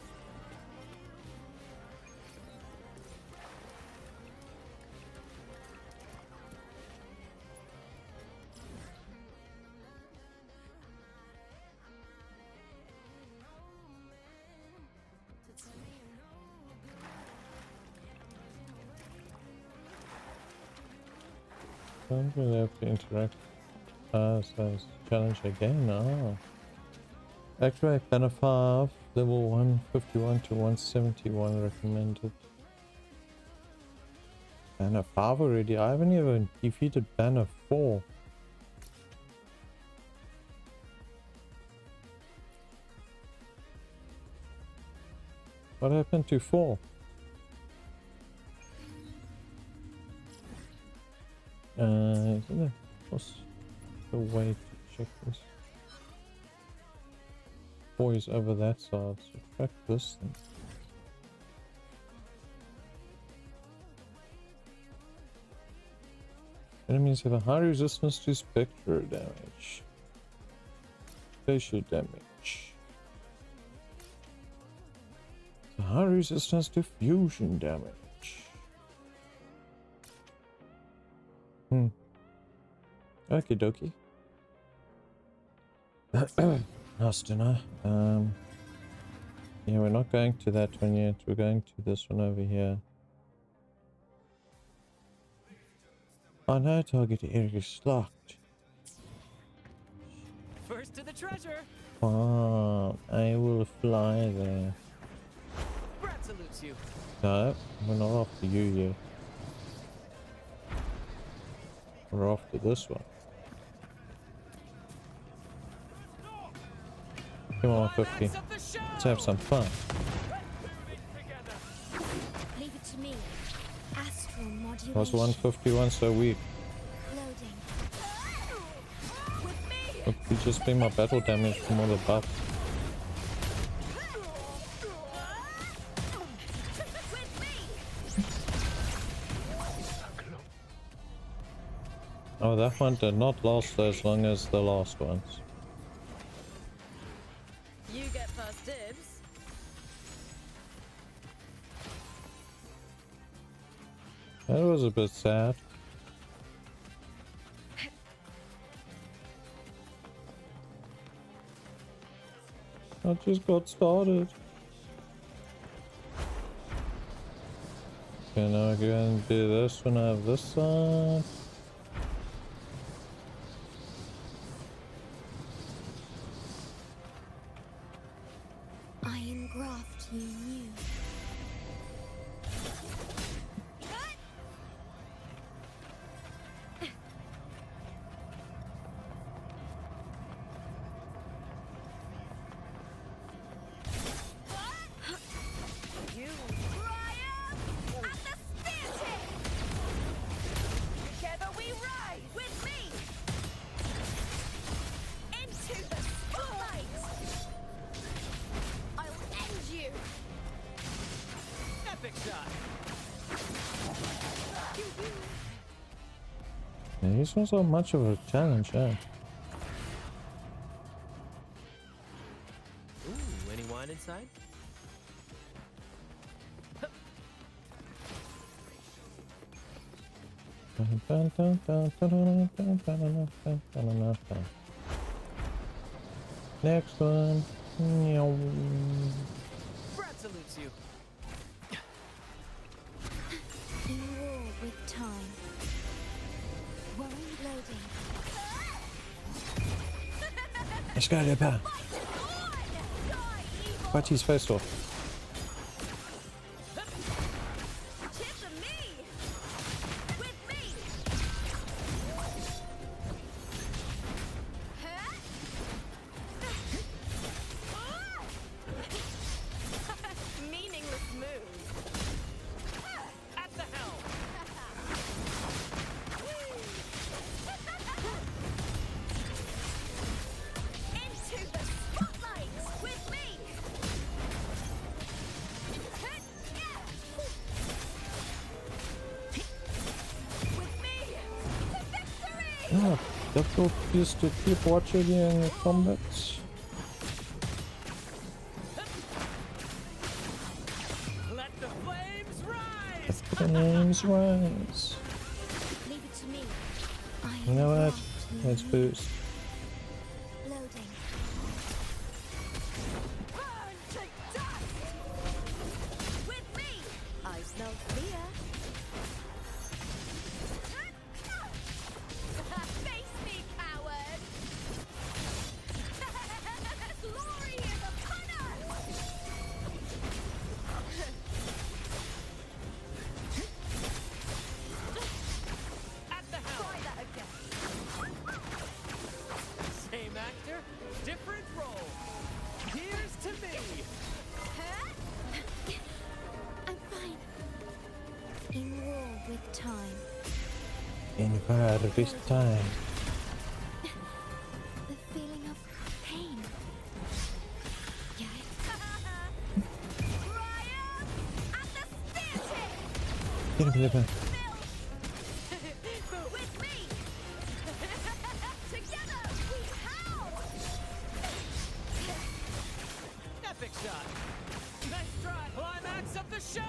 Don't really have to interact. So challenge again. Activate banner 5, level 151 to 171 recommended. Banner 5 already? I haven't even defeated banner 4. What happened to 4? Isn't there a way to check this? 4 is over that side, so track this thing. Enemies have a high resistance to spectral damage. Facial damage. A high resistance to fusion damage. Okie dokie. Nice to know. Yeah, we're not going to that one yet. We're going to this one over here. Oh no, target area is locked.
First to the treasure.
Oh, I will fly there.
Brat's a salutes you.
No, we're not after you yet. We're after this one. Come on, 50. Let's have some fun.
Leave it to me. Astral modulation.
Was 151 so weak?
Loading.
Could you just be my battle damage from all the buffs? Oh, that one did not last as long as the last ones.
You get first dibs.
That was a bit sad. I just got started. Okay, now I go and do this when I have this side.
I engraft you new.
You.
Together we rise with me into the spotlight. I'll end you.
Epic shot.
Yeah, this wasn't much of a challenge, eh?
Ooh, any wine inside?
Next one.
Brad salutes you.
In war with time. Worry loading.
Let's go, Lupa. Watch his face off.
Meaningless move.
At the helm.
Into the spotlight with me. With me to victory.
Ah, difficult used to keep watching you in your combats.
Let the flames rise.
Let the names rise.
Leave it to me.
You know what? Let's boost.
Loading. Burn to dust. With me.
I smell fear.
Face me, coward. Glory is upon us.
At the helm.
Try that again.
Same actor, different role. Here's to me.
I'm fine. In war with time.
In fire this time.
The feeling of pain. Yeah.
Get him, Lupa.
With me. Together we howl.
Epic shot. Nice try. Climax of the show.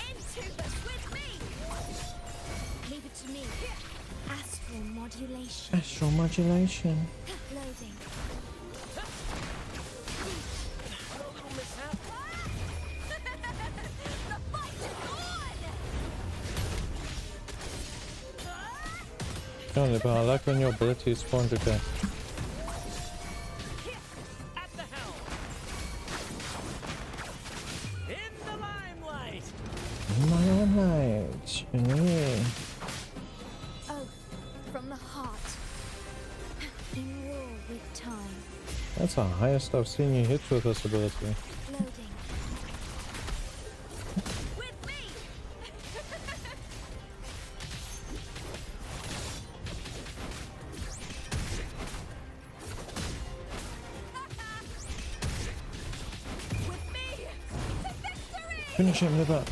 Into the with me. Leave it to me. Astral modulation.
Astral modulation.
Loading.
A little mishap.
The fight is on.
Come on, Lupa. I like when your abilities spawn to go.
At the helm. In the limelight.
Limelight. Yeah.
Oh, from the heart. In war with time.
That's the highest I've seen you hit with this ability.
Loading.
With me! With me! To victory!
Finish him, Lupa.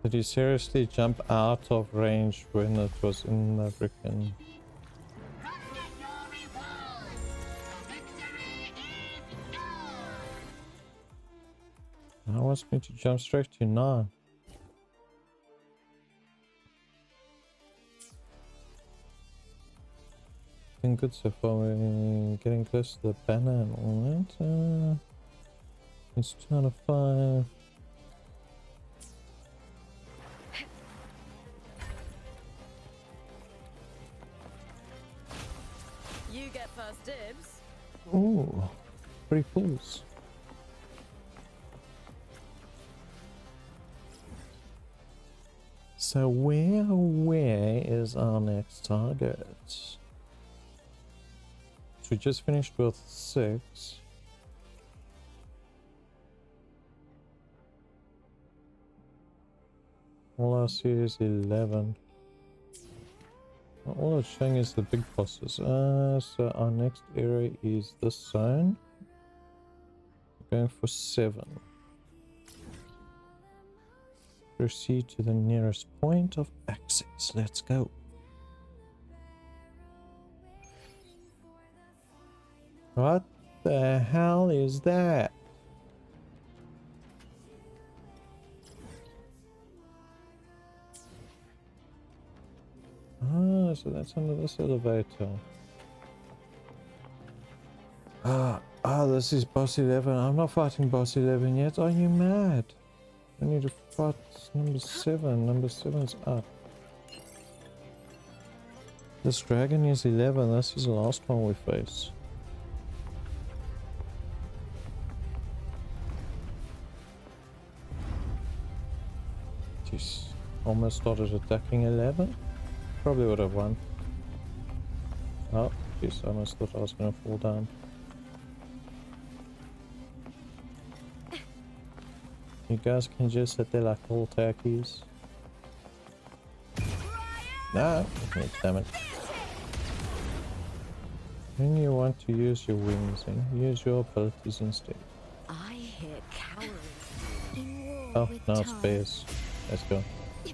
Did he seriously jump out of range when it was in the freaking... Now wants me to jump straight to 9. Been good so far. We're getting close to the banner and all that. It's 2 out of 5.
You get first dibs.
Ooh, pretty pulls. So where is our next target? So we just finished with 6. All I see is 11. All it's showing is the big bosses. So our next area is this zone. We're going for 7. Proceed to the nearest point of access. Let's go. What the hell is that? Ah, so that's under this elevator. This is boss 11. I'm not fighting boss 11 yet. Are you mad? I need to fight number 7. Number 7's up. This dragon is 11. This is the last one we face. Jeez. Almost started attacking 11. Probably would have won. Oh, jeez. I almost thought I was going to fall down. You guys can just sit there like little turkeys. No, damn it. When you want to use your wings, and use your abilities instead.
I hear cowering.
In war
Oh,
with
now
time.
it's space. Let's go.
Loading.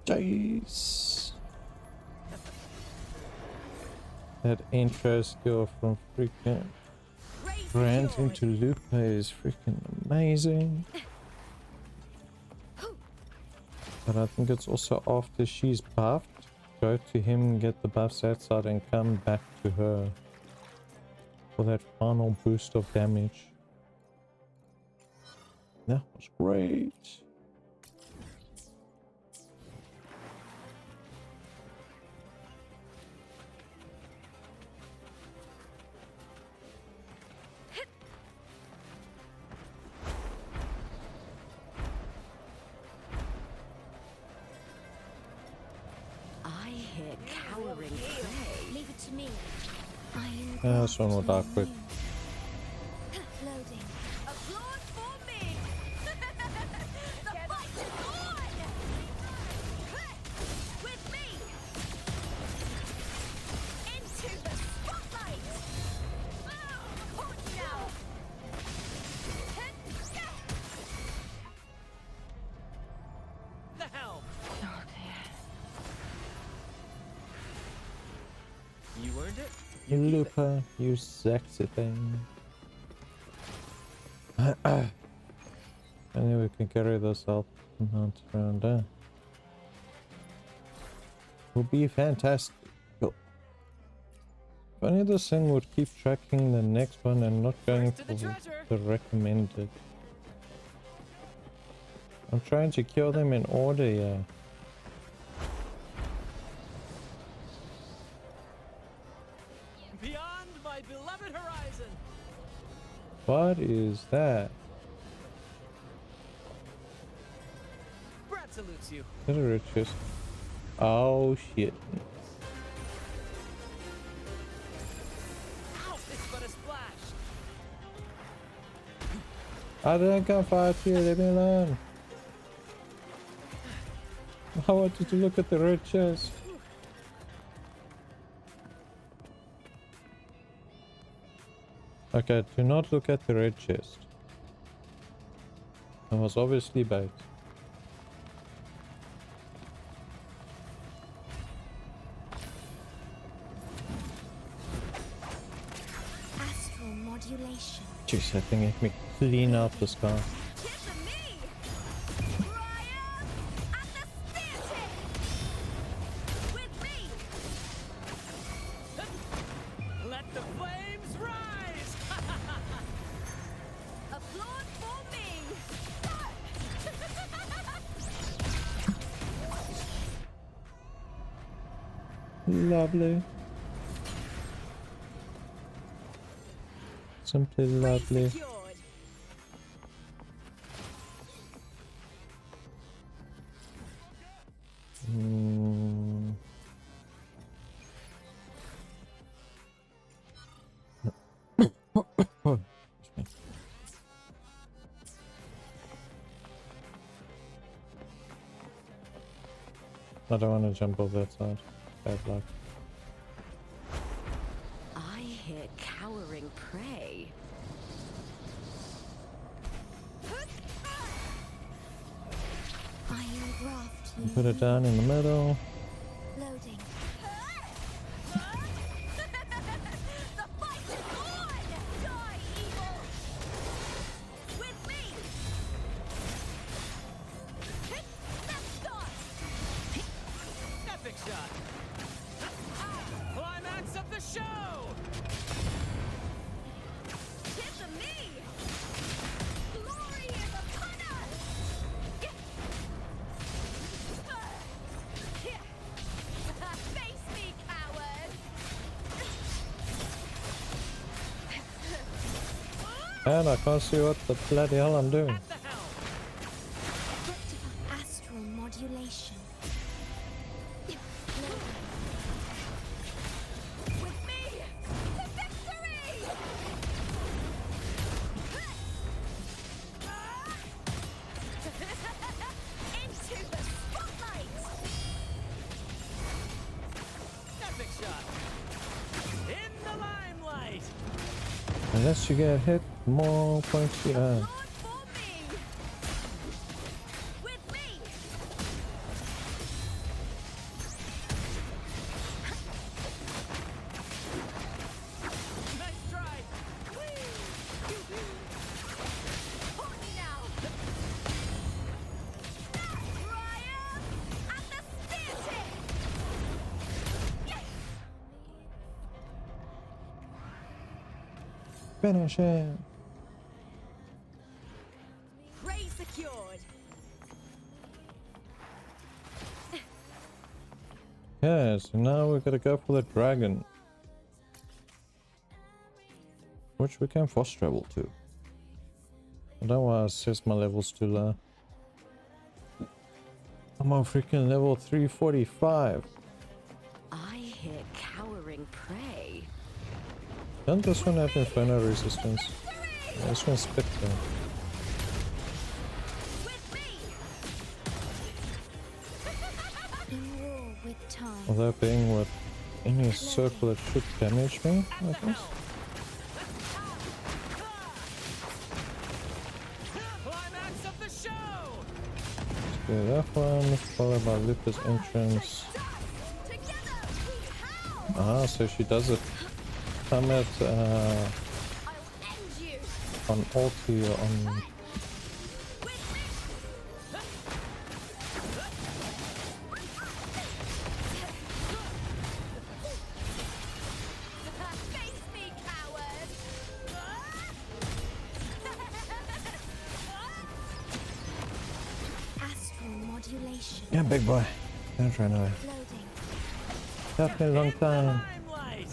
Jeez. That intro skill from freaking Grant into Lupa is freaking amazing. But I think it's also after she's buffed. Go to him, get the buffs outside, and come back to her for that final boost of damage. That was great.
I hear cowering play.
Leave it to me.
This one will die quick.
Loading.
Applaud for me! The fight is on! With me! Into the spotlight! Hold now!
The helm. You earned it.
You Lupa, you sexy thing. And then we can carry this out and hunt around there. Will be fantastic. Cool. If only this thing would keep tracking the next one and not going for the recommended. I'm trying to kill them in order here.
Beyond my beloved horizon.
What is that?
Brad salutes you.
Is that a red chest? Oh shit.
Ow, it's but a splash.
I didn't come fight you, leave me alone. I wanted to look at the red chest. Okay, do not look at the red chest. That was obviously bait.
Astral modulation.
Jeez, that thing made me clean out the sky.
Let the flames rise!
Applaud for me!
Lovely. Simply lovely. I don't want to jump off that side. Bad luck.
I hear cowering prey.
Iron graft.
Put it down in the middle.
Loading.
Epic shot. Climax of the show.
Tis of me! Glory is upon us! Face me, coward!
And I can't see what the bloody hell I'm doing.
Astral modulation.
With me to victory! Into the spotlight!
Epic shot. In the limelight.
Unless you get hit, more points you earn.
Nice try.
Hold me now! Ryan! At the spear tip!
Finish it.
Prey secured!
Yeah, so now we gotta go for the dragon. Which we can fast travel to. I don't know why it says my level's too low. I'm on freaking level 345.
I hear cowering prey.
Don't this one have inferno resistance? Yeah, this one's Spectre.
In war with time.
Although being with any circle that should damage me, I guess.
Climax of the show.
Let's do that one, followed by Lupa's entrance. Ah, so she does it. Come at on ulti or on
mission.
Yeah, big boy. Don't run away.
Loading.
Took me a long time.
Limelight.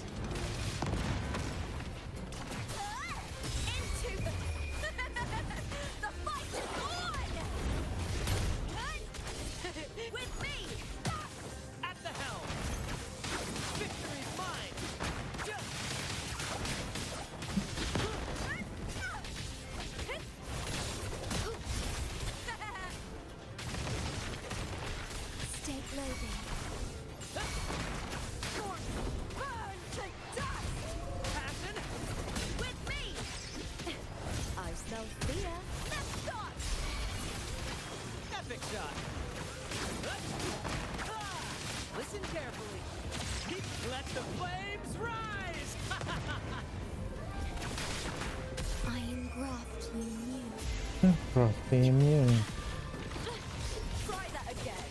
Into the fight is on! With me!
At the helm. Victory's mine.
Stake loading.
Burn to dust!
Passion.
With me!
I smell fear.
Let's start!
Epic shot. Listen carefully. Let the flames rise.
Iron graft you knew.
Frosty immune.
Try that again.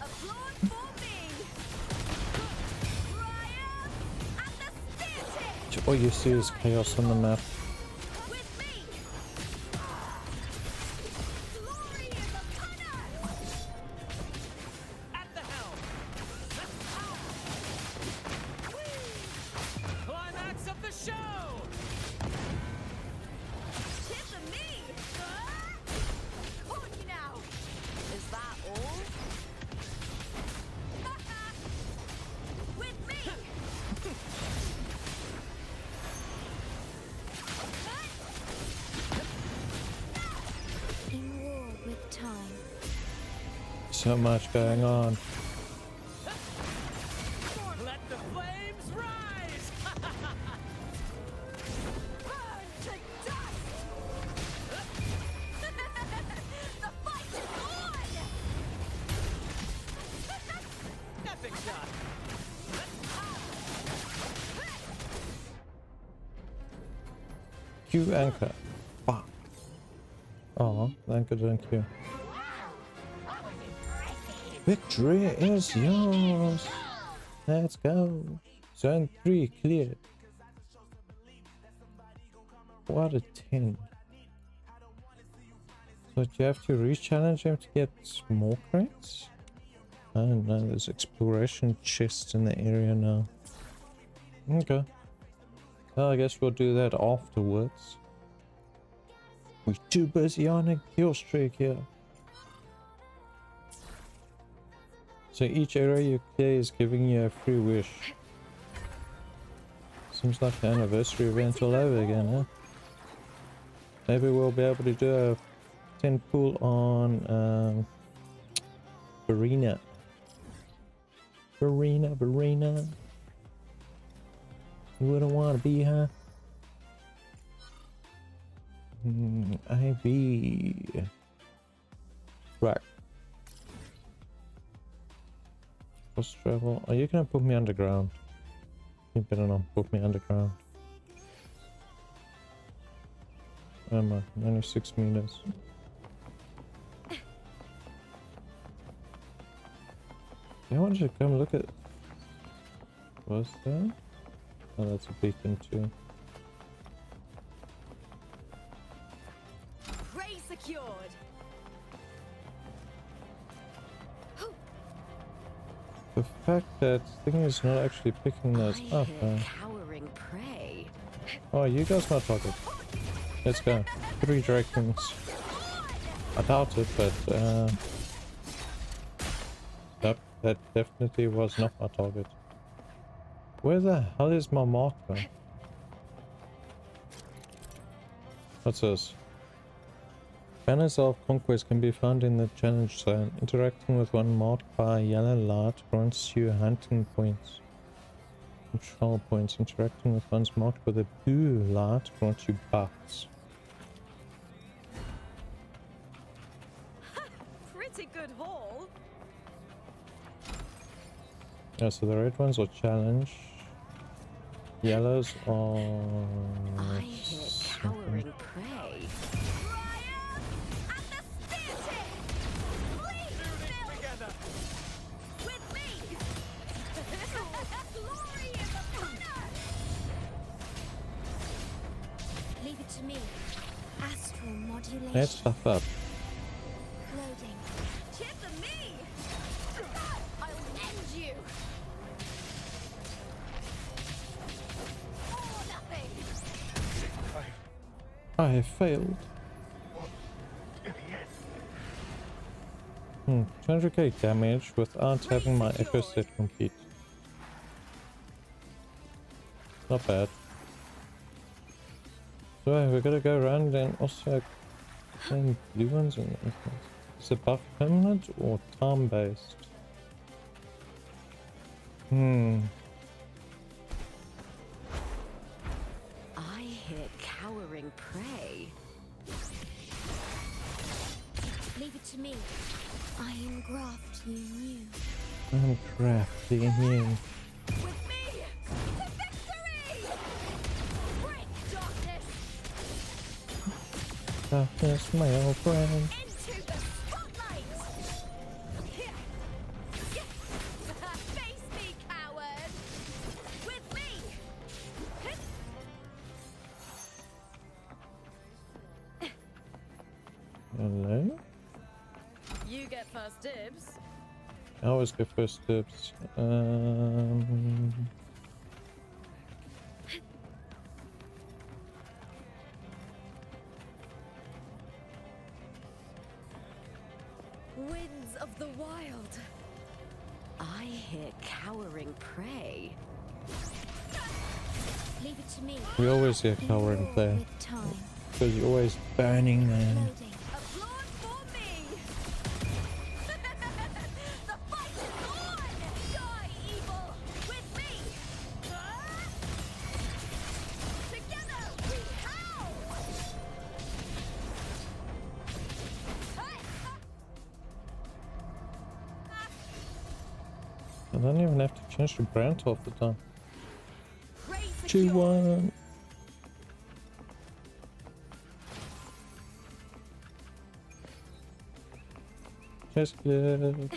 Applaud for me! Triumph at the spear tip!
All you see is chaos on the map.
With me! Glory is upon us!
At the helm. Climax of the show.
Tis of me! Caught you now!
Is that all?
With me!
In war with time.
So much going on.
Let the flames rise.
Burn to dust! The fight is on!
Epic shot.
Q anchor. Fuck. Oh, anchor didn't Q. Victory is yours. Let's go. Zone 3 cleared. What a 10. So do you have to re-challenge him to get more crates? I don't know, there's exploration chests in the area now. Okay. Well, I guess we'll do that afterwards. We're too busy on a kill streak here. So each area you clear is giving you a free wish. Seems like the anniversary event all over again, huh? Maybe we'll be able to do a 10 pool on Verena. Verena. You wouldn't want to be, huh? IB. Right. Cross travel. Are you gonna put me underground? You better not put me underground. Where am I? 96 meters. I wanted to come look at. What's that? Oh, that's a beacon too.
Prey secured!
The fact that thing is not actually picking those up.
Cowering prey.
Oh, you guys my target. Let's go. 3 dragons. I doubt it, but that definitely was not my target. Where the hell is my marker? What's this? Banners of conquest can be found in the challenge zone. Interacting with one marked by a yellow light grants you hunting points. Control points. Interacting with ones marked with a blue light grants you buffs.
Pretty good haul.
Yeah, so the red ones are challenge. Yellows are...
I hear cowering prey.
Together.
With me! Glory is upon us!
Leave it to me. Astral modulation.
Let's stuff up.
Loading.
Cheer for me! I'll end you! All or nothing!
I have failed. 200k damage without having my echo set complete. Not bad. So we're gonna go around and also claim blue ones. And is it buff permanent or time based?
I hear cowering prey.
Leave it to me. I am crafty and you.
I'm crafty and you.
With me! To victory! Break darkness!
Darkness, my old friend.
Into the spotlight! Here! Face me, coward! With me!
Hello?
You get first dibs.
I always go first dibs.
Winds of the wild. I hear cowering prey.
Leave it to me.
We always hear cowering there.
With time.
Because you're always burning man.
Loading.
Applaud for me! The fight is on! Die, evil! With me! Together we howl!
I don't even have to change the brand half the time.
Raise the
2-1. Just good.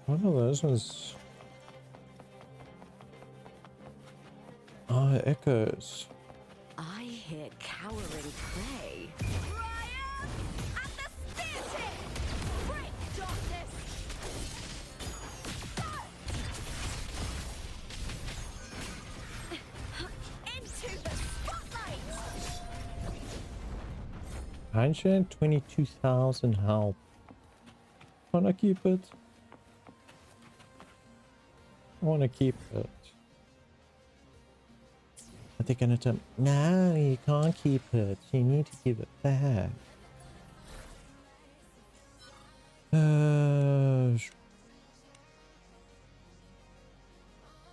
One of those ones. Ah, echoes.
I hear cowering prey.
Triumph at the spear tip! Break darkness! Into the spotlight!
122,000 health. Wanna keep it? I wanna keep it. But they're gonna tell me, no, you can't keep it. You need to give it back.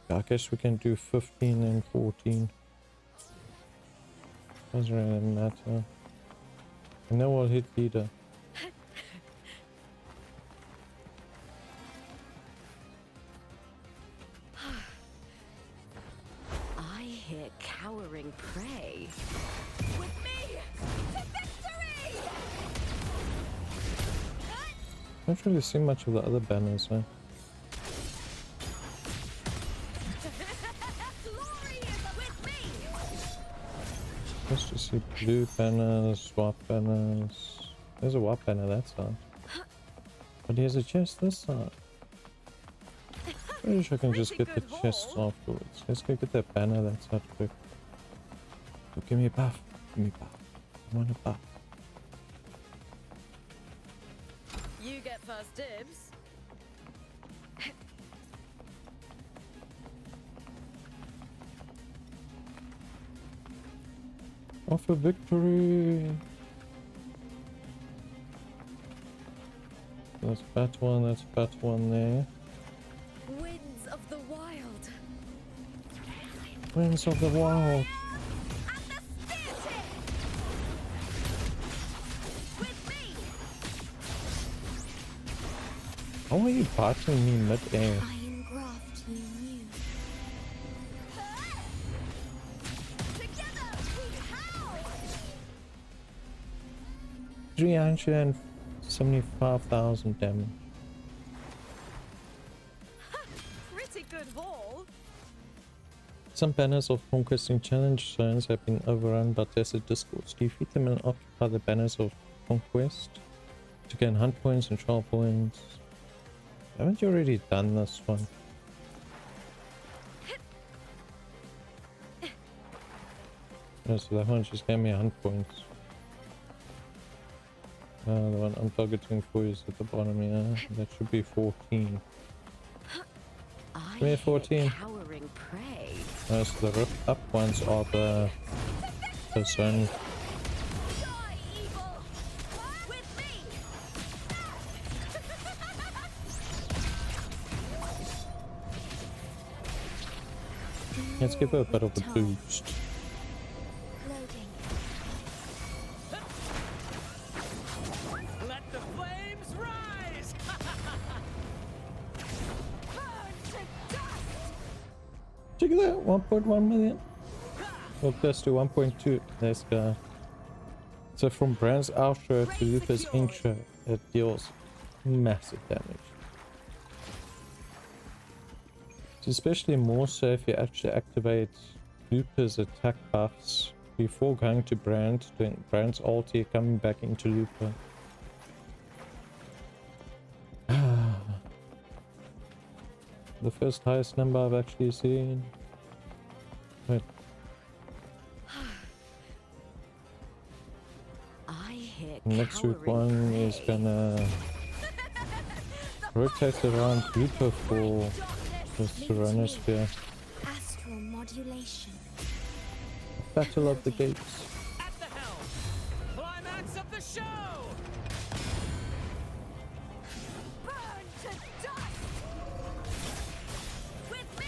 I guess we can do 15 and 14. Doesn't really matter. And then we'll hit leader.
I hear cowering prey.
With me to victory!
Don't really see much of the other banners, huh?
Glory is with me!
Just to see blue banners, swap banners. There's a swap banner that side. But here's a chest this side. I wish I can just get the chests afterwards. Let's go get that banner that side quick. Oh, give me a buff. Give me a buff. I want a buff.
You get first dibs.
Off a victory! That's bat one, that's bat one there.
Winds of the wild.
Winds of the wild. How are you biting me mid-air?
I am crafty and you.
375,000 damage.
Pretty good haul.
Some banners of conquesting challenge zones have been overrun by desert discords. Defeat them and occupy the banners of conquest to gain hunt points and trial points. Haven't you already done this one? No, so that one just gave me hunt points. The one I'm targeting for is at the bottom here. That should be 14. Where 14?
Cowering prey.
So the ripped up ones are the zone. Let's give her a bit of a boost.
Let the flames rise!
Check it out, 1.1 million. Well, close to 1.2. Let's go. So from Brand's outro to Lupa's intro, it deals massive damage. It's especially more so if you actually activate Lupa's attack buffs before going to Brand, then Brand's ulti coming back into Lupa. The first highest number I've actually seen. Wait. Next week one is gonna rotate around Lupa for the Serrano Spear.
Astral modulation.
Battle of the Gates.
At the helm! Climax of the show!
Burn to dust! With me!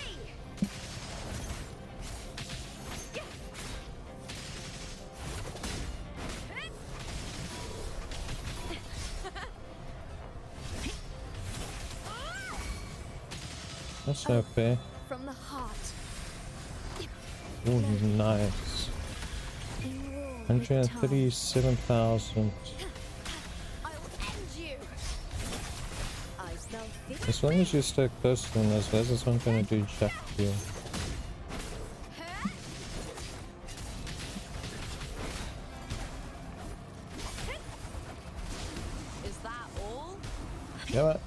That's not fair.
From the heart.
Oh, nice. 137,000. As long as you stay close to them, as this one's gonna do jack to you.
Is that all?
Yeah,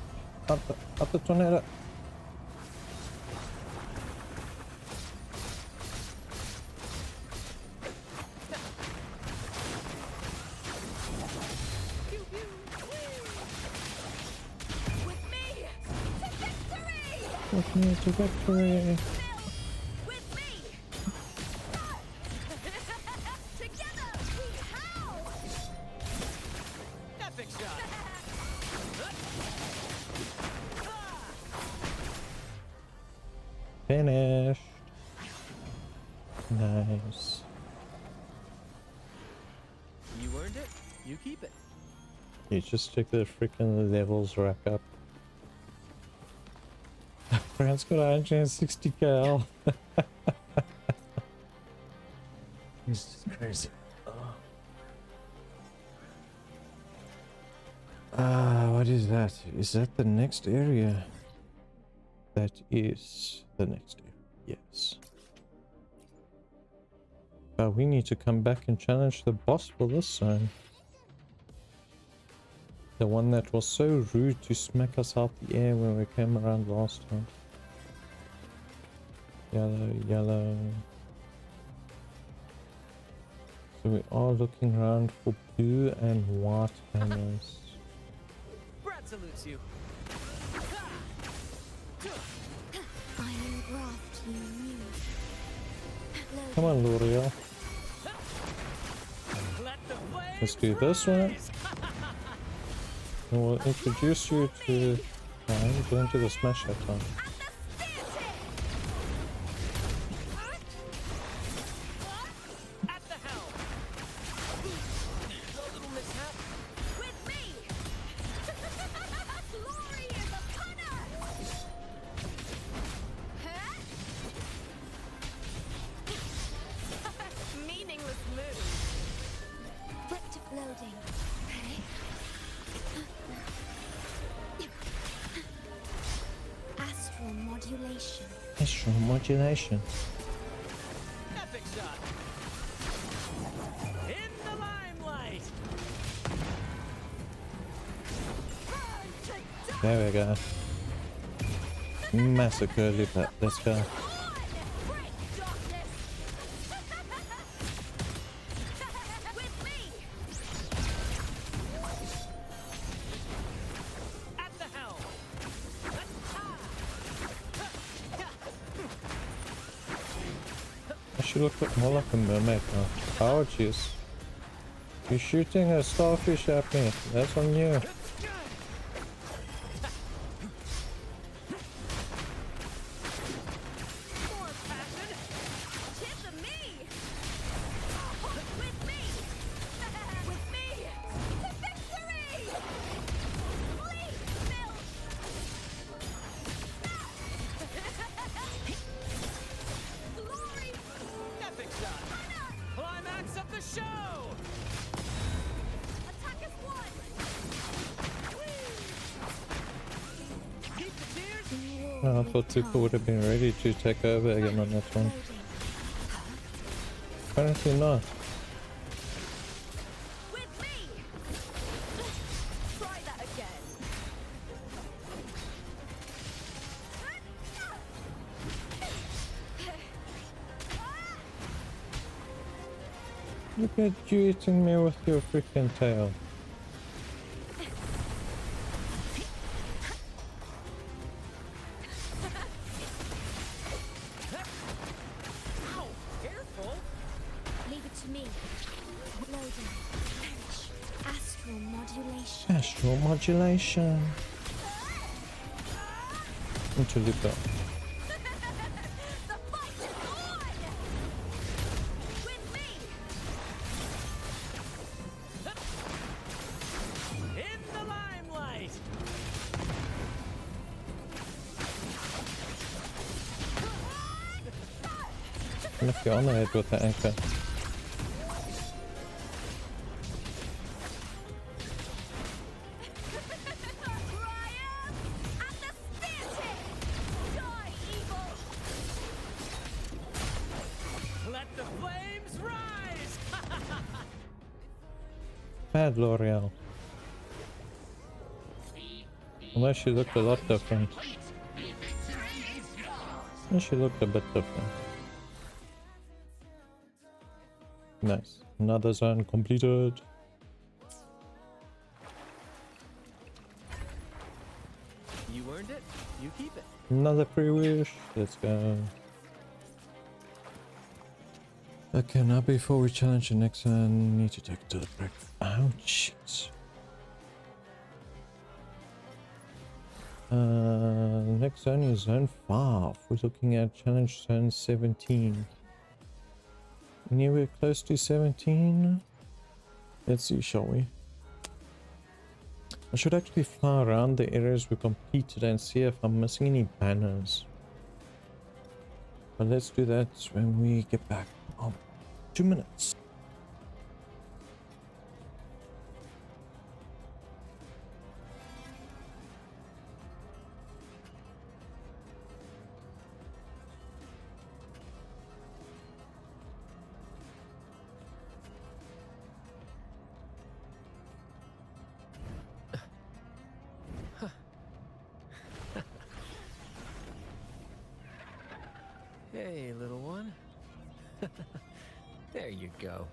up the tornado. With me to victory.
Epic shot!
Finished. Nice.
You earned it. You keep it.
You just check the freaking levels rack up. Brand's got 160 cal. This is crazy. What is that? Is that the next area? That is the next area, yes. But we need to come back and challenge the boss for this zone. The one that was so rude to smack us out the air when we came around last time. Yellow, yellow. So we are looking around for blue and white hammers.
Brad salutes you.
I engraft you new.
Come on, L'Oreal. Let's do this one. And we'll introduce you to... we're going to the smash that time. Astral modulation.
shot. In the limelight.
There we go. Massacre Lupa. Let's go. I should have put more like a mermaid now. Oh jeez. You're shooting a starfish at me. That's on you.
Epic shot. Climax of the show. Attack is one. Keep the tears.
Oh, I thought Tupa would have been ready to take over again on that one. Apparently not.
Try that again.
Look at you eating me with your freaking tail.
Ow! Careful.
Leave it to me. Loading. Astral modulation.
Astral modulation. Into Lupa.
In the limelight.
And if you're on the head with the anchor.
Let the flames rise.
Bad L'Oreal. Although she looked a lot different. And she looked a bit different. Nice. Another zone completed.
You earned it. You keep it.
Another free wish. Let's go. Okay, now before we challenge the next one, need to take it to the break. Oh, shit. Next zone is zone 5. We're looking at challenge zone 17. Anywhere close to 17? Let's see, shall we? I should actually fly around the areas we completed and see if I'm missing any banners. But let's do that when we get back. Oh, 2 minutes.
Hey, little one. There you go.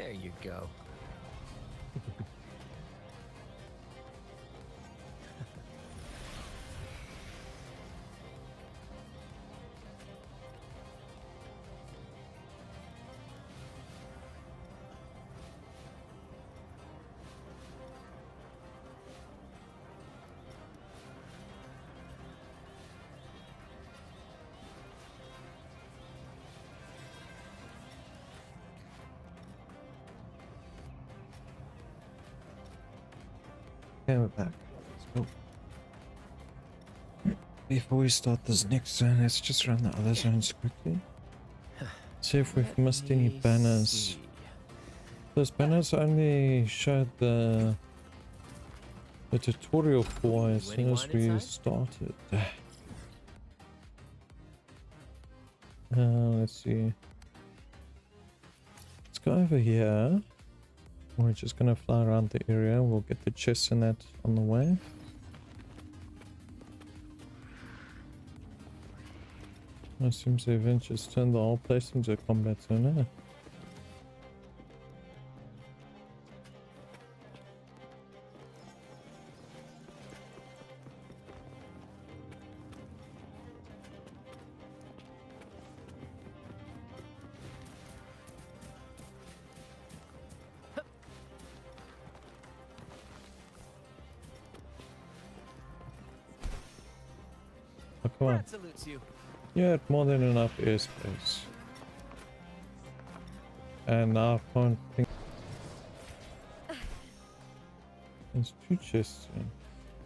There you go.
Okay, we're back. Let's go. Before we start this next zone, let's just run the other zones quickly. See if we've missed any banners. Those banners only showed the tutorial for as soon as we started. Let's see. Let's go over here. We're just gonna fly around the area. We'll get the chests and that on the way. It seems the event just turned the whole place into a combat zone, eh? Oh, come on.
Salutes you.
You had more than enough airspace. And now I can't think. There's two chests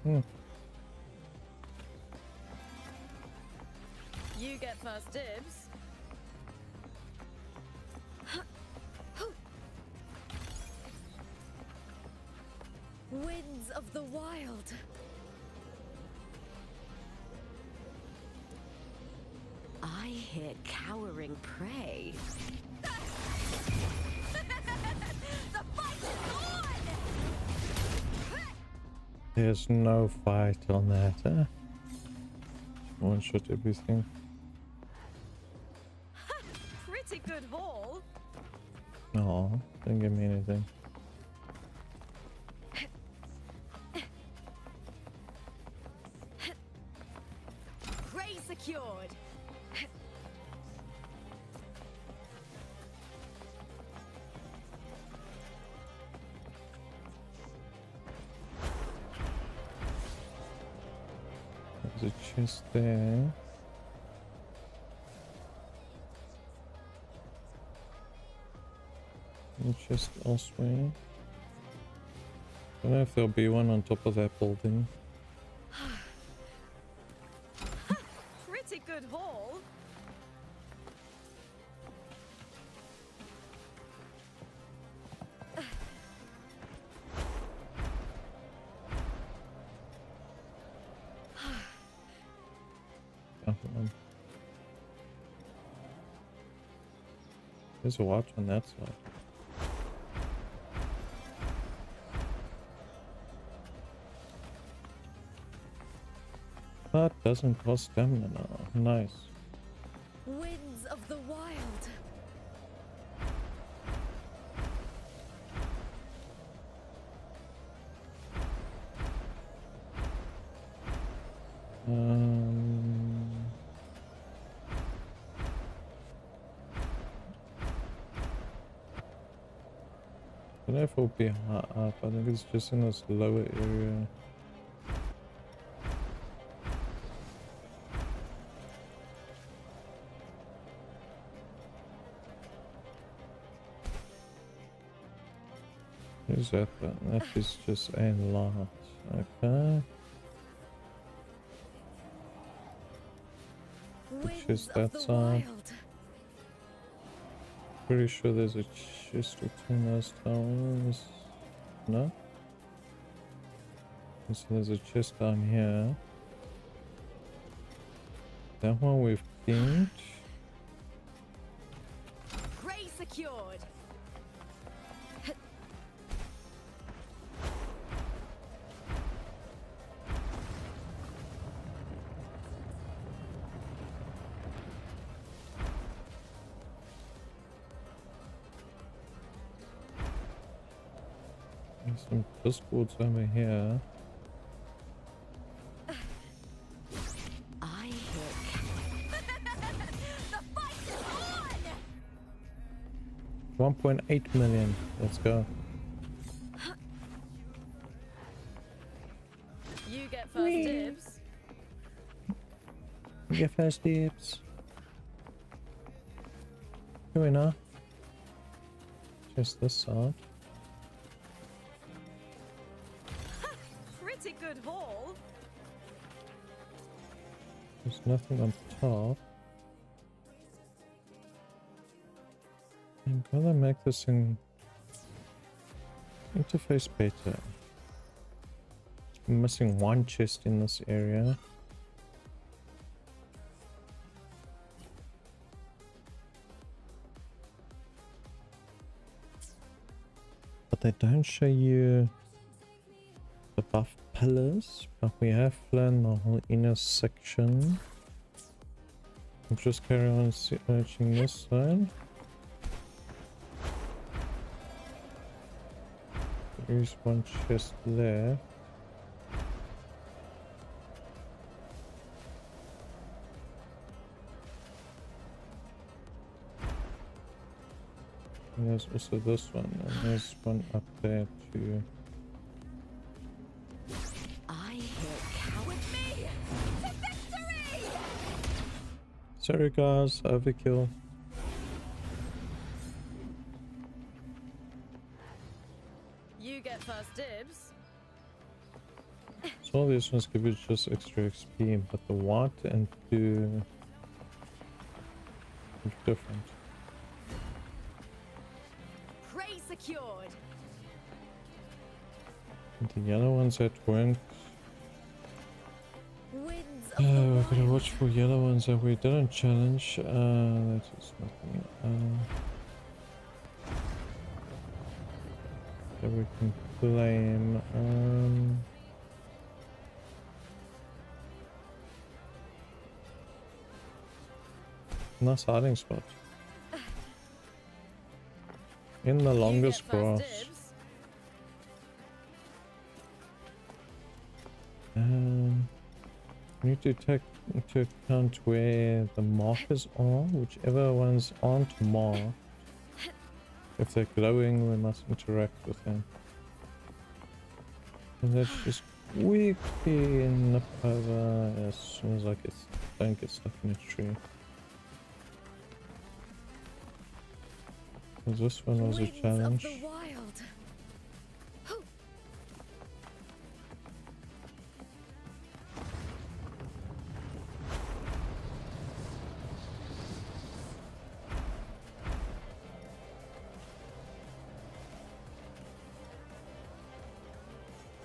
here.
You get first dibs. Winds of the wild. I hear cowering prey.
The fight is on!
There's no fight on that, huh? One shot everything.
Pretty good haul.
No, don't give me anything.
Prey secured.
There's a chest there. And a chest elsewhere. Don't know if there'll be one on top of that building.
Pretty good haul.
There's a watch on that side. That doesn't cost stamina now. Nice.
Winds of the wild.
I don't know if it'll be high up. I think it's just in this lower area. Who's that then? That is just a lot. Okay. Just that side. Pretty sure there's a chest between those towers. No? So there's a chest down here. That one we've cleaned.
Prey secured.
some discords over here.
I hear
1.8 million. Let's go.
You get first dibs.
Get first dibs. Here we know. Just this side.
Pretty good haul.
There's nothing on top. I'm gonna make this interface better. I'm missing one chest in this area. But they don't show you the buff pillars, but we have learned the whole inner section. I'll just carry on searching this side. There is one chest left. And there's also this one, and there's one up there too.
I hear cow with me to victory.
Sorry guys, overkill.
You get first dibs.
So all these ones give you just extra XP, but the white and blue are different.
Prey secured.
And the yellow ones that weren't.
Winds of
Oh, I gotta watch for yellow ones that we didn't challenge. That is nothing. That we can claim. Nice hiding spot. In the longest grass. We need to take into account where the markers are, whichever ones aren't marked. If they're glowing, we must interact with them. And let's just quickly nip over as soon as I don't get stuck in a tree. Because this one was a challenge.
Of the wild.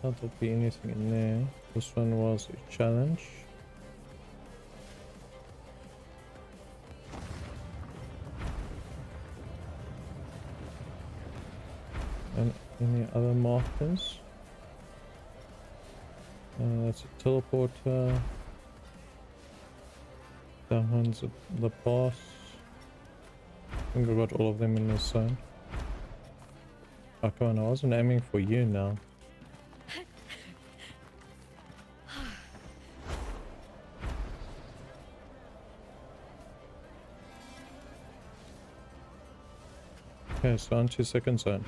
Not that be anything in there. This one was a challenge. And any other markers? That's a teleporter. That one's the boss. I think I got all of them in this zone. Oh, come on, I wasn't aiming for you now. Okay, so on to second zone.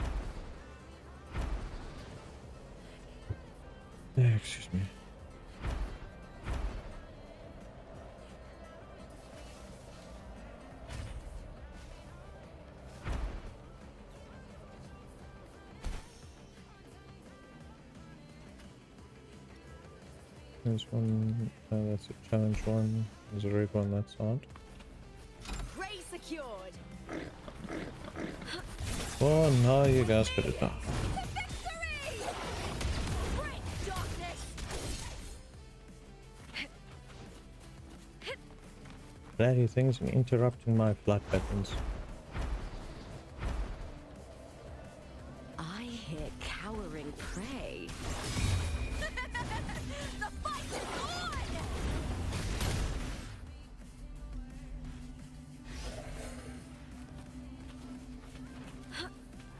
Yeah, excuse me. There's one, that's a challenge one. There's a red one that's odd.
Prey secured.
Oh no, you guys got it done. Bloody things are interrupting my blood patterns.
I hear cowering prey.
The fight is on!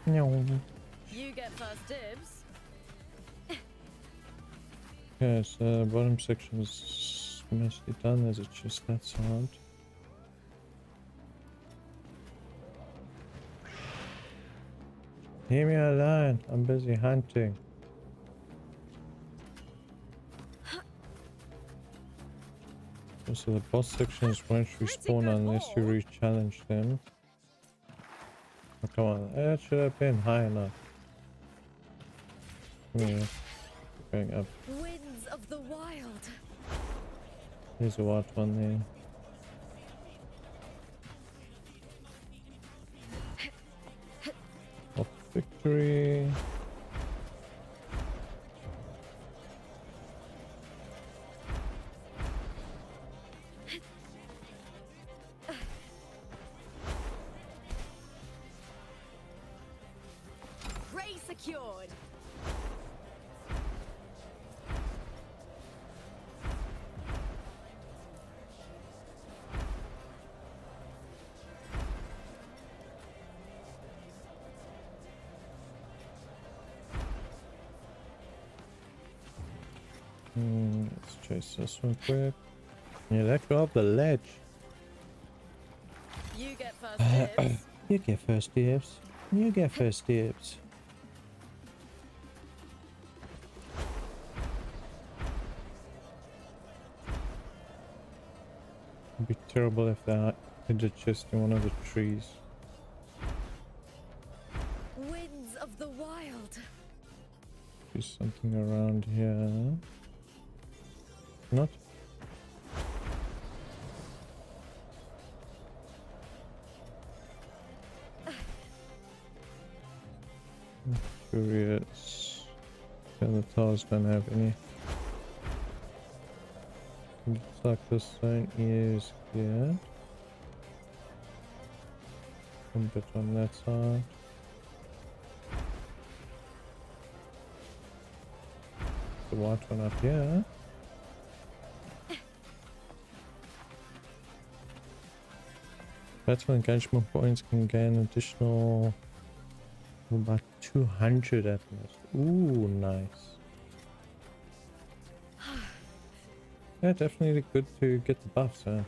No.
You get first dibs.
Okay, so bottom section is mostly done. There's a chest that side. Leave me alone. I'm busy hunting. Also, the boss sections won't respawn unless you re-challenge them. Oh, come on, that should have been high enough. Yeah, going up.
Winds of the wild.
There's a white one there. Of victory.
Prey secured.
Let's chase this one quick. Yeah, let go of the ledge.
You get first dibs.
You get first dibs. You get first dibs. It'd be terrible if they hid a chest in one of the trees.
Winds of the wild.
Do something around here. Not. I'm curious. Yeah, the towers don't have any. Looks like this zone is here. A bit on that side. The white one up here. Battle engagement points can gain additional about 200 at most. Ooh, nice. Yeah, definitely good to get the buffs, huh?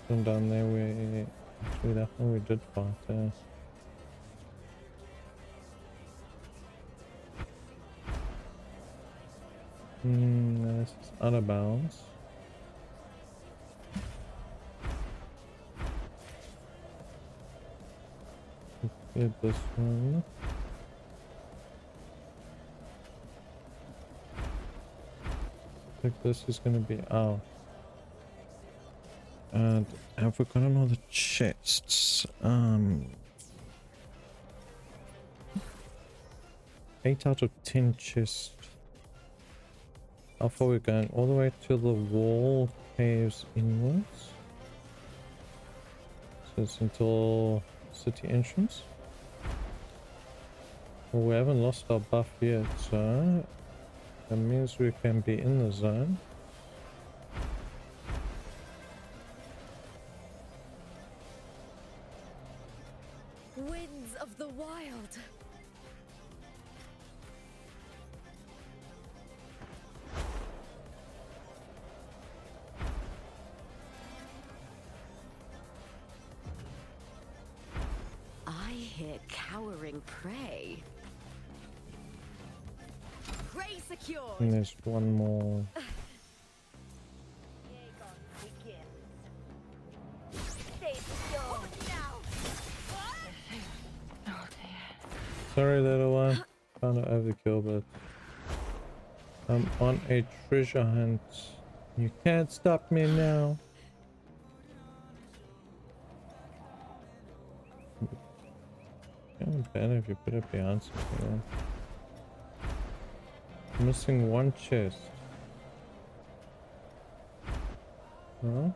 From down there we actually that one we did fight, this is out of bounds. Get this one. I think this is going to be out. And have we got another chests? 8 out of 10 chests. How far we're going? All the way to the wall caves inwards. So it's until city entrance. Well, we haven't lost our buff yet, so that means we can be in the zone.
Winds of the wild. I hear cowering prey. Prey secured.
And there's one more. Sorry, little one. Kind of overkill, but I'm on a treasure hunt. You can't stop me now. Kind of bad if you put it behind something. Missing one chest. Huh?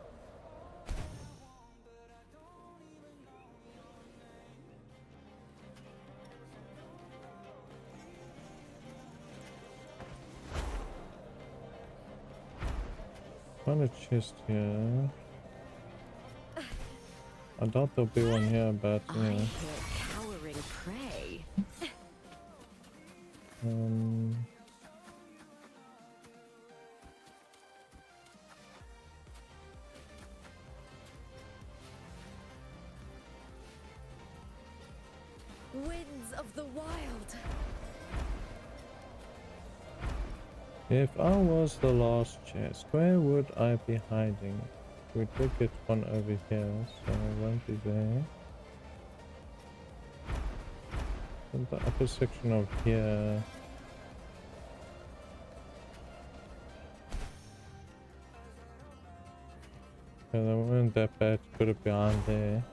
Find a chest here. I doubt there'll be one here, but
I hear cowering prey. the wild.
If I was the last chest, where would I be hiding? We did get one over here, so I won't be there. In the upper section of here. Okay, that wasn't that bad to put it behind there.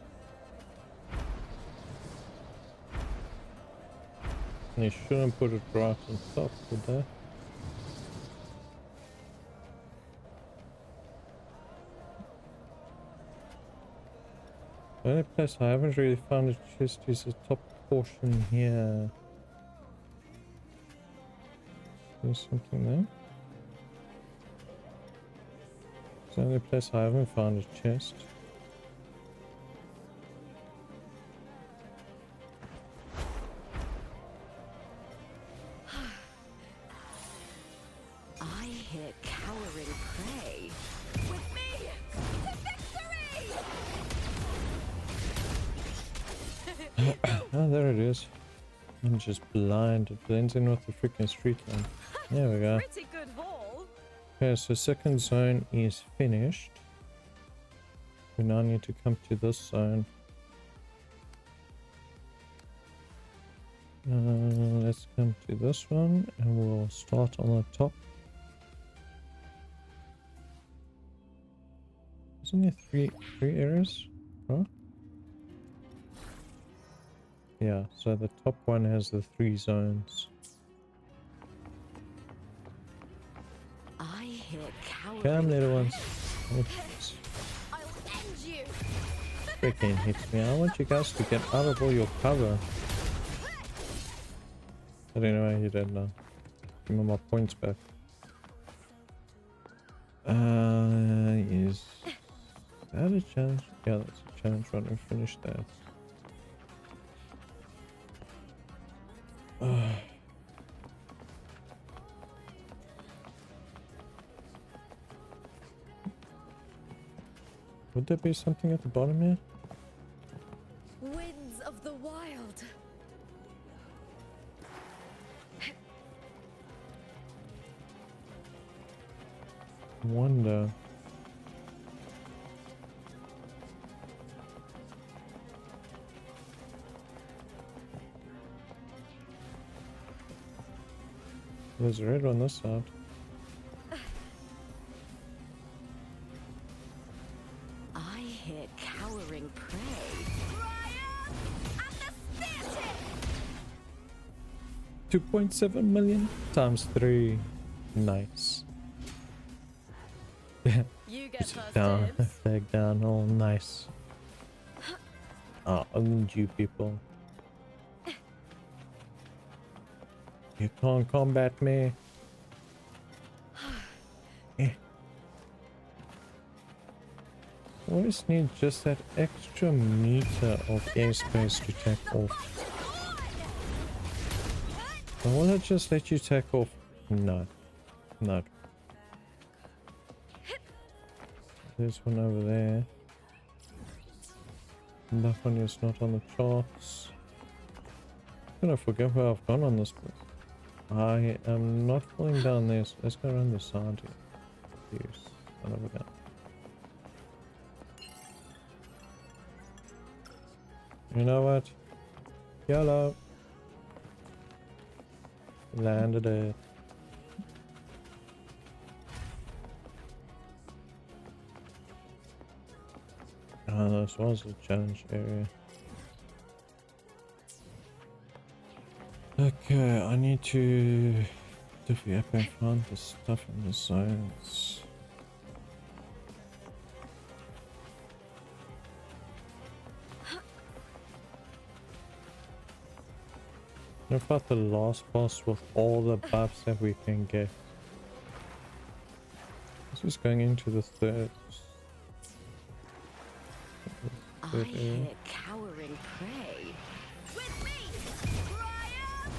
And you shouldn't put it right on top, would they? The only place I haven't really found a chest is the top portion here. There's something there. It's the only place I haven't found a chest.
I hear cowering prey.
With me to victory!
Oh, there it is. I'm just blind. It blends in with the freaking street lamp. There we go.
Pretty good haul.
Okay, so second zone is finished. We now need to come to this zone. Let's come to this one and we'll start on the top. Isn't there three areas? Huh? Yeah, so the top one has the 3 zones.
I hear cowering
Come, little ones.
Oops.
I'll end you.
Freaking hits me. I want you guys to get out of all your cover. But anyway, you don't know. Give me my points back. Is that a challenge? Yeah, that's a challenge run. We finished that. Would there be something at the bottom here?
Winds of the wild.
Wonder. There's red on this side.
I hear cowering prey.
2.7 million times 3. Nice. Yeah.
You get first
Down,
dibs.
flag down, all nice. I owned you people. You can't combat me. Eh. Always need just that extra meter of airspace to take off. I want to just let you take off. No. No. There's one over there. And that one is not on the charts. I'm gonna forget where I've gone on this place. I am not falling down there, so let's go around the side here. Yes, son of a gun. You know what? YOLO. Landed it. Oh, this was a challenge area. Okay, I need to divvy up and find the stuff in the zones. What about the last boss with all the buffs that we can get? This is going into the third
I
area.
hear cowering prey.
With me, Brian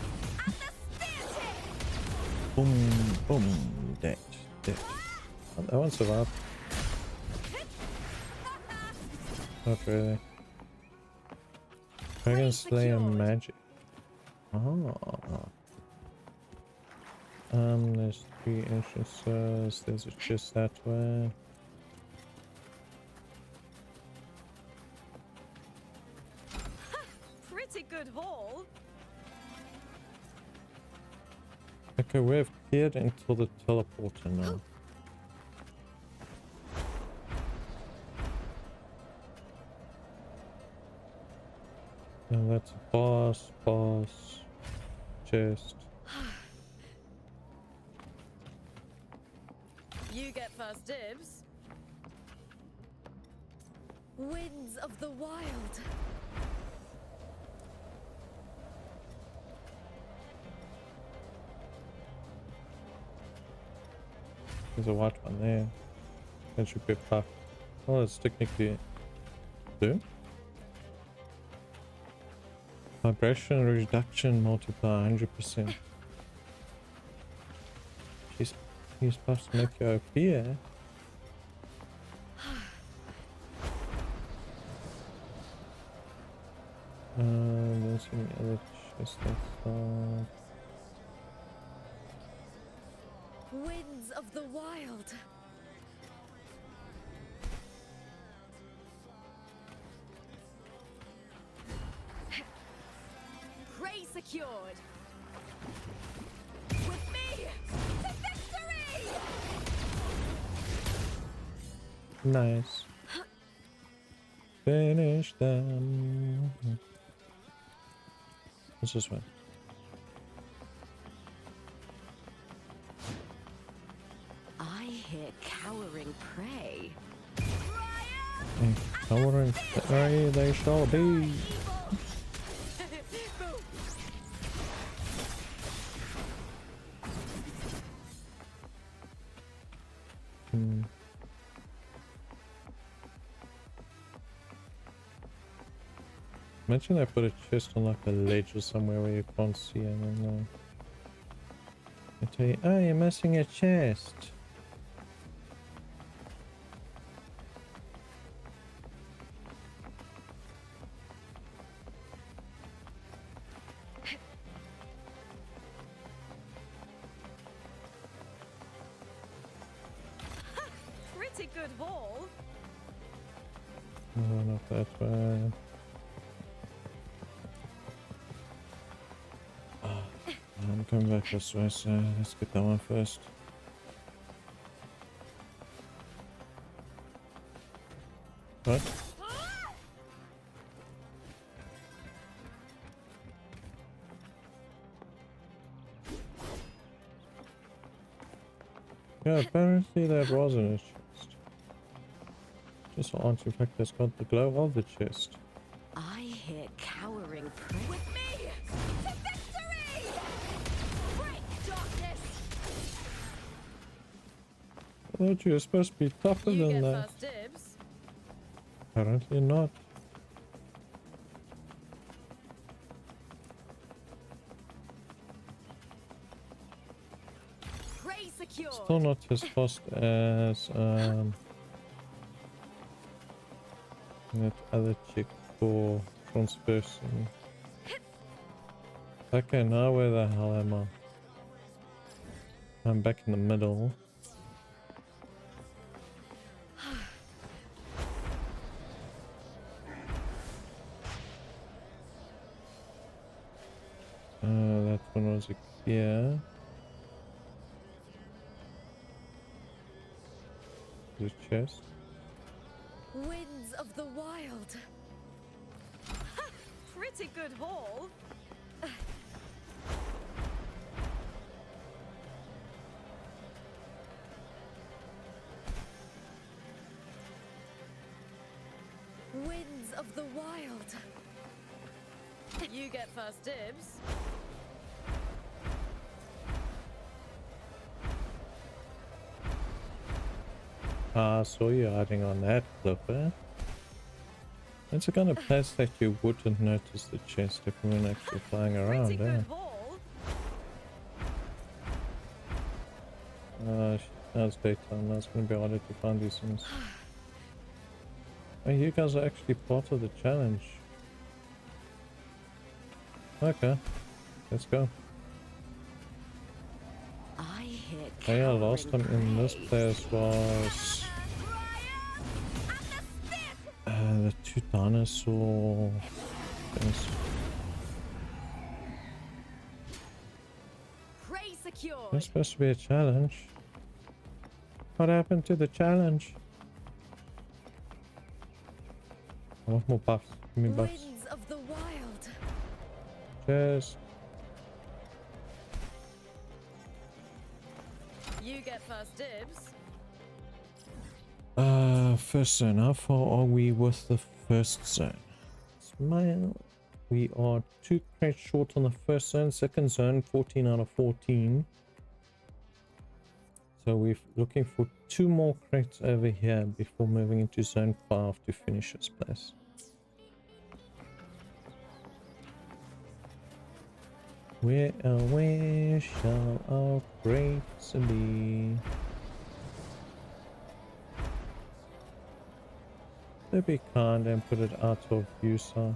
and the Spirit.
Boom, boom, dead. Oh, that one survived. Not really. Dragon Slayer magic. Ah. There's 3 entrances. There's a chest that way.
Pretty good haul.
Okay, we've cleared into the teleporter now. And that's a boss, chest.
You get first dibs. Winds of the Wild.
There's a white one there. That should be a puff. Oh, it's technically two. Vibration reduction multiplier 100%. He's supposed to make you appear. There's any other chests outside.
Winds of the Wild. Prey secured. With me to victory!
Nice. Finish them. What's this one?
I hear cowering prey.
Cowering prey they shall be. Imagine I put a chest on like a ledge or somewhere where you can't see it, and then I tell you, oh, you're missing a chest.
Pretty good haul.
No, not that way. I'm coming back this way, so let's get that one first. What? Yeah, apparently that wasn't a chest. Just an artifact that's got the glow of the chest.
I hear cowering prey.
With me to victory! Break darkness!
I thought you were supposed to be tougher
You
than
get
that.
first dibs.
Apparently not.
Prey secured.
Still not as fast as that other chick for transversing. Okay, now where the hell am I? I'm back in the middle. That one was a gear. The chest.
Winds of the Wild. Pretty good haul. Winds of the Wild. You get first dibs.
Ah, saw you hiding on that, Lupa. It's the kind of place that you wouldn't notice the chest if you weren't actually flying around, eh? Now it's daytime, now it's gonna be harder to find these things. Oh, you guys are actually part of the challenge. Okay. let's go.
I hear
Oh yeah, last time in this place was the 2 dinosaur things.
Prey secured.
That's supposed to be a challenge. What happened to the challenge? I want more buffs. Give me buffs.
Winds of the wild.
Cheers.
You get first dibs.
First zone. How far are we with the first zone? Smile. We are 2 crates short on the first zone. Second zone, 14 out of 14. So we're looking for 2 more crates over here before moving into zone 5 to finish this place. Where shall our crates be? They be kind and put it out of view sight.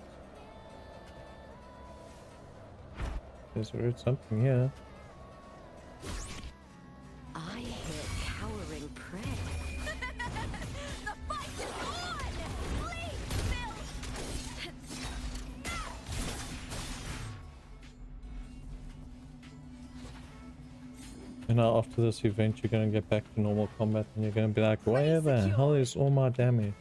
There's something here.
I hear cowering prey.
The fight is on! Flee,
And now after this event, you're going to get back to normal combat and you're going to be like, where the hell is all my damage?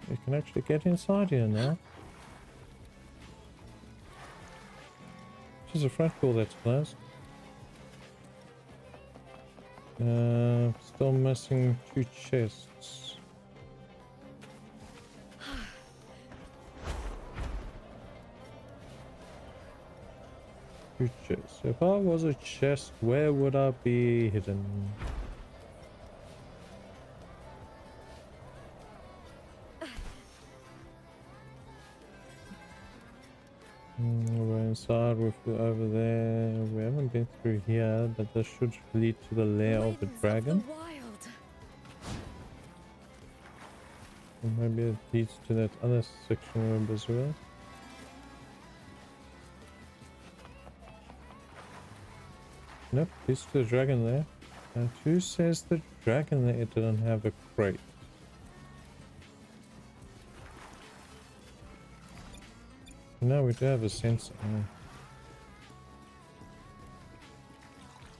You can actually get inside here now. There's a front door that's closed. Still missing 2 chests. Two chests. If I was a chest, where would I be hidden? We're inside, we're over there. We haven't been through here, but this should lead to the lair of the dragon. Or maybe it leads to that other section room as well. Nope, leads to the dragon there. And who says the dragon there didn't have a crate? No, we do have a sensor.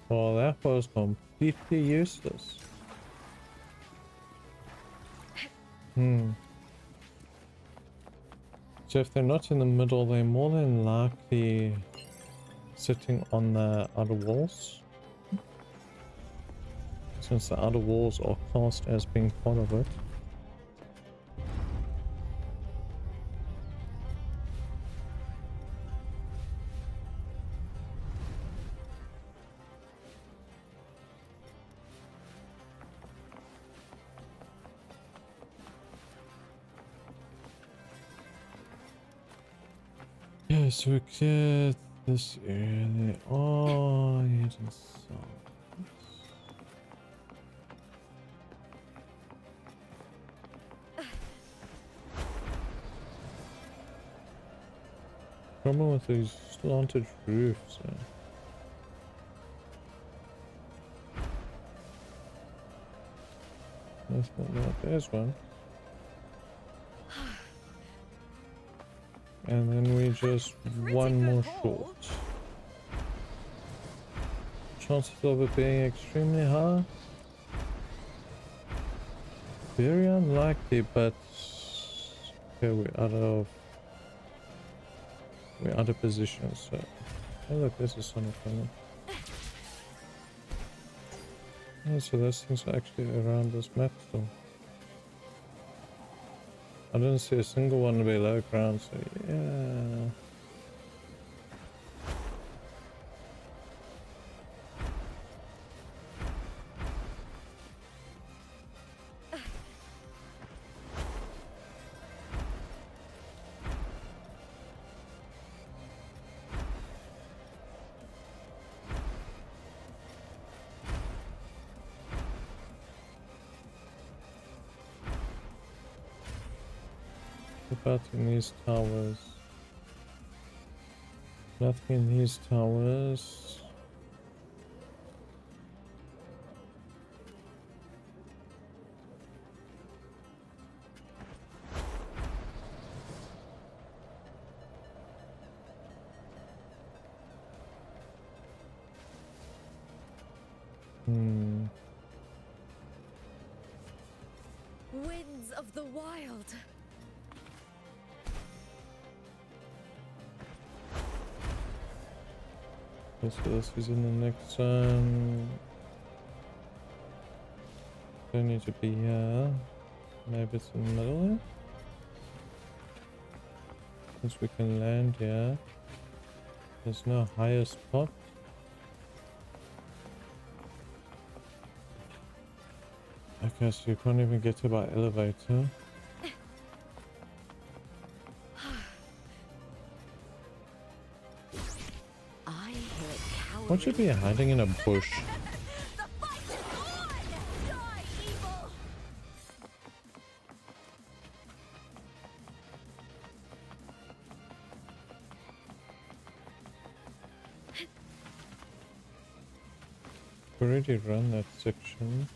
Oh, that was completely useless. So if they're not in the middle, they're more than likely sitting on the outer walls. Since the outer walls are classed as being part of it. Yeah, so we cleared this area. They are hidden south. Problem with these slanted roofs. That's not that. There's one. And then we just one more short. Chances of it being extremely high? Very unlikely, but okay, we're out of position, so oh look, there's a Sonic coming. Oh, so those things are actually around this map still. I didn't see a single one below ground, so yeah. What about in these towers? Nothing in these towers.
Winds of the wild.
This is in the next one. Don't need to be here. Maybe it's in the middle there. Since we can land here. There's no higher spot. Okay, so you can't even get to by elevator. What should be hiding in a bush? We already run that section.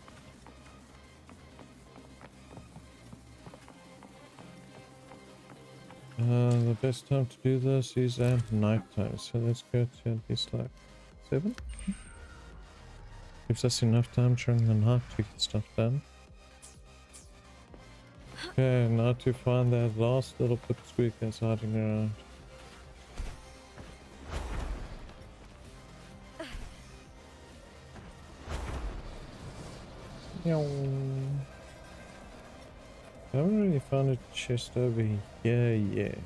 The best time to do this is at night time, so let's go to at least like 7. Gives us enough time during the night to get stuff done. Okay, now to find that last little pipsqueak that's hiding around. I haven't really found a chest over here yet.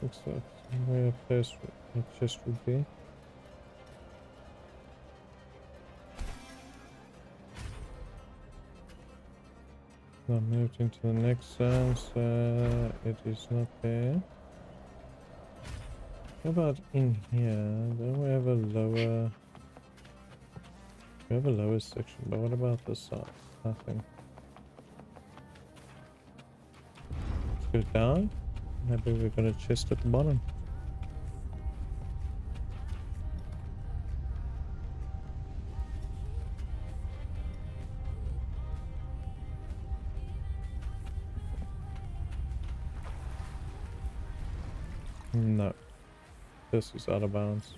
Looks like where a place where a chest would be. I moved into the next zone, so it is not there. How about in here? Don't we have a lower... We have a lower section, but what about this side? Nothing. Let's go down. Maybe we've got a chest at the bottom. No. This is out of bounds.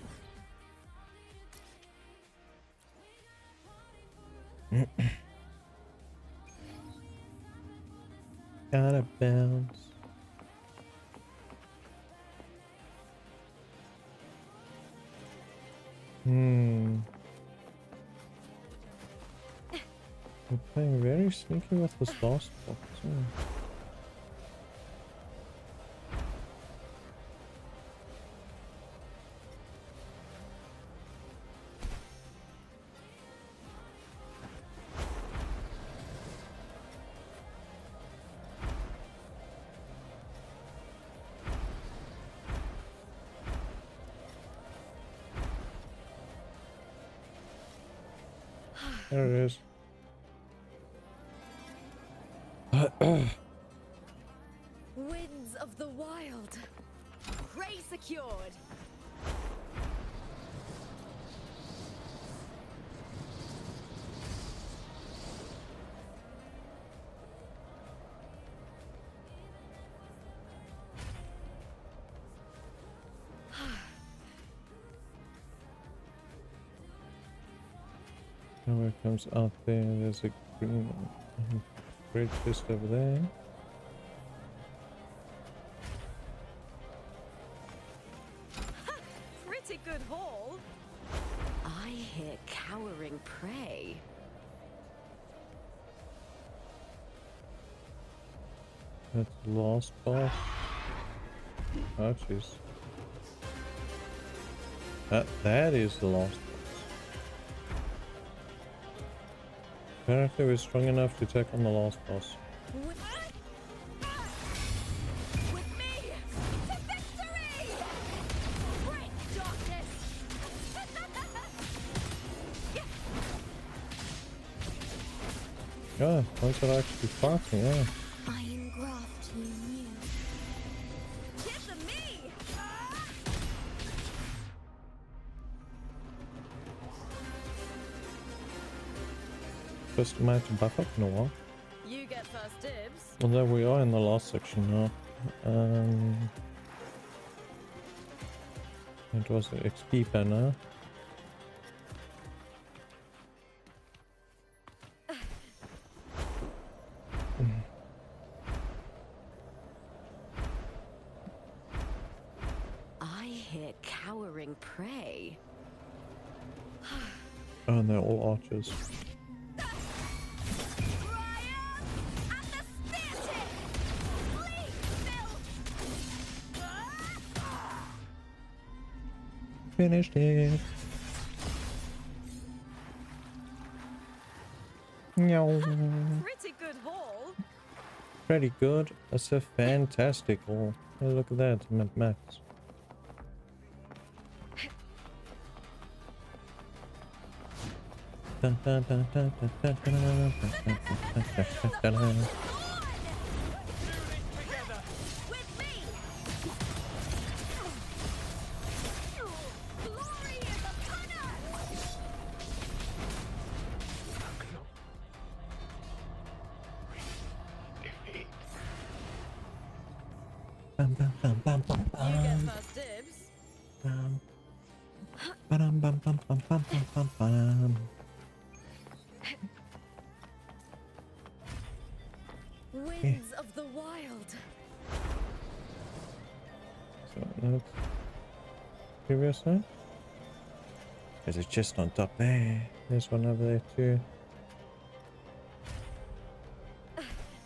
Out of bounds. We're playing very sneaky with this last box. There it is.
Winds of the wild. Prey secured.
Now it comes out there, there's a green great chest over there.
Pretty good haul. I hear cowering prey.
That's the last boss. Oh jeez. That is the last boss. Apparently we're strong enough to take on the last boss.
With me to victory! Break darkness!
Yeah, ones that are actually fighting, yeah.
I engraft you new.
Kiss me!
First amount to buff up in a while.
You get first dibs.
Although we are in the last section now. It was the XP banner.
I hear cowering prey.
Oh, and they're all archers. Finished it. No.
Pretty good haul.
Pretty good. That's a fantastic haul. Hey, look at that. I'm at max. Dun, dun, dun, dun, dun, dun, dun, dun, dun, dun, dun, dun. Bam, bam, bam, bam, bam, bam.
You get first dibs.
Bam. Ba-dum, bam, bam, bam, bam, bam, bam, bam.
Winds of the wild.
So that's previous one. There's a chest on top there. There's one over there too.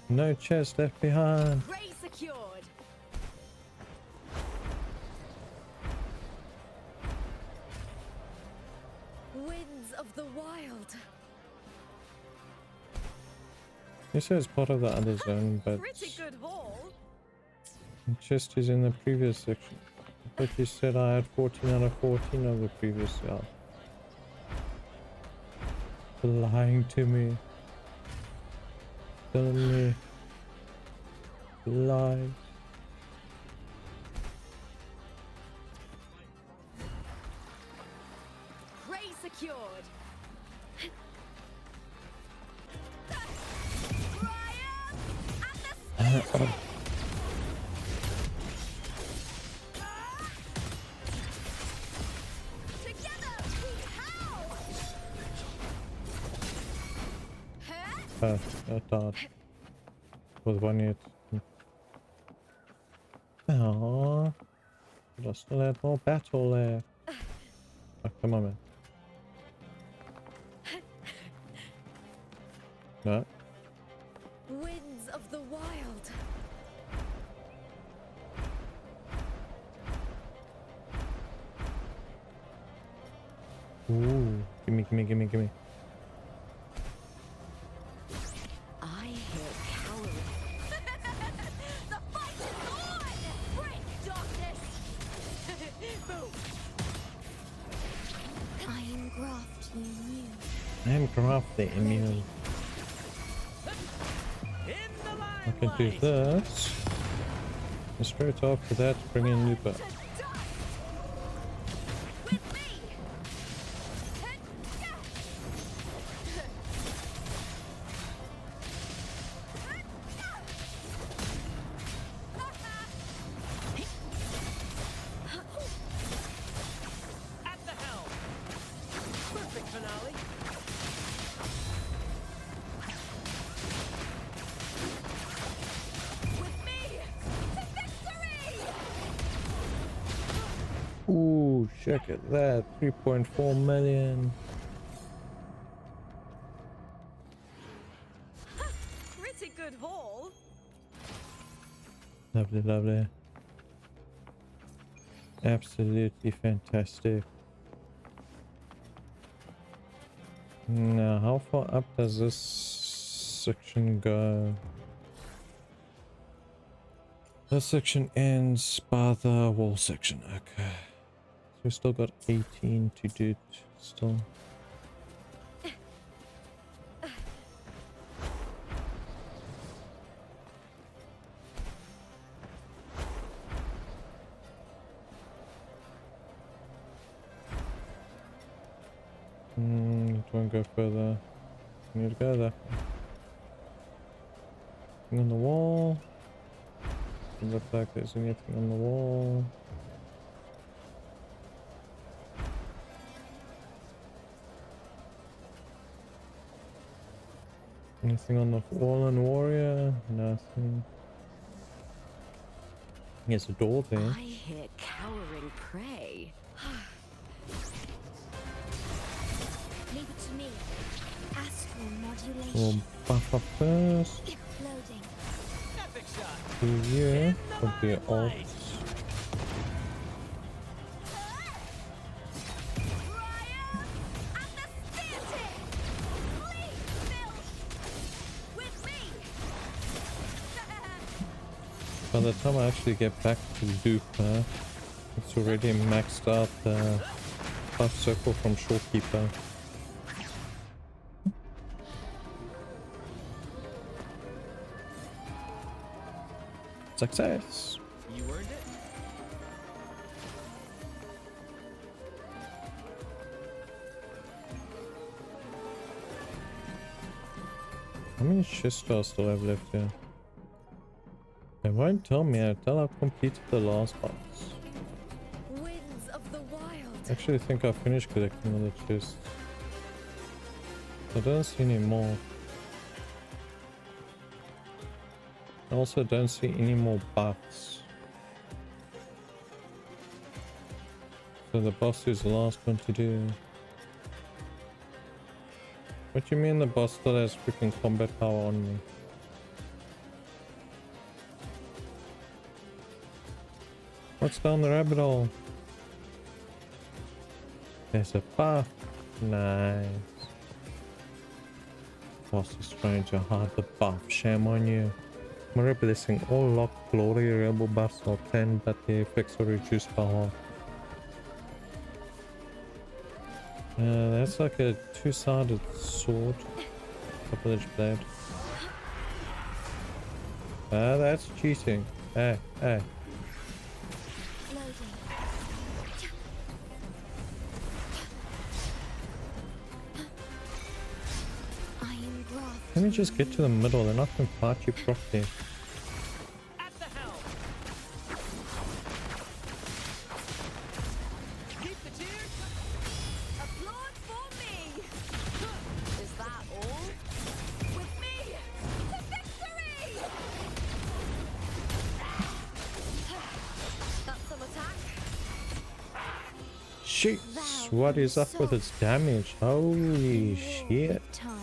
No chest left behind.
Prey secured. Winds of the wild.
This is part of the other zone, but
Pretty good haul.
the chest is in the previous section. I thought you said I had 14 out of 14 of the previous cell. Lying to me. Telling me lies.
Prey secured.
I thought was one yet. Aww. I still had more battle there. Oh, come on, man. No.
Winds of the wild.
Ooh. Gimme, gimme, gimme, gimme.
I hear cowering.
The fight is on! Break darkness! Boom!
I engraft you new.
I am crafty immune. I can do this. And straight after that, bring in Lupa.
At the helm. Perfect finale.
Ooh, check at that. 3.4 million.
Pretty good haul.
Lovely, lovely. Absolutely fantastic. Now, how far up does this section go? This section ends by the wall section. Okay. So we still got 18 to do still. won't go further. We need to go there. Anything on the wall? Doesn't look like there's anything on the wall. Anything on the fallen warrior? Nothing. There's a door there.
I hear cowering prey.
Leave it to me. Astral modulation.
We'll buff up first.
Loading.
Epic shot.
Here would be alt. By the time I actually get back to Lupa, it's already maxed out the buff circle from Shorekeeper. Success!
You earned it.
How many chests do I still have left here? They won't tell me until I've completed the last boss.
Winds of the wild.
I actually think I finished collecting all the chests. I don't see any more. I also don't see any more buffs. So the boss is the last one to do. What do you mean the boss still has freaking combat power on me? What's down the rabbit hole? There's a buff. Nice. Boss is trying to hide the buff. Shame on you. Mirror Blessing. All locked glory rebel buffs are 10, but the effects are reduced by half. That's like a two-sided sword. Double-edged blade. That's cheating. Hey. Let me just get to the middle, then I can fight you properly.
At the helm. Keep the cheers.
Applaud for me! Is that all? With me to victory! That's some attack.
Jeez, what is up with its damage? Holy shit.
Time.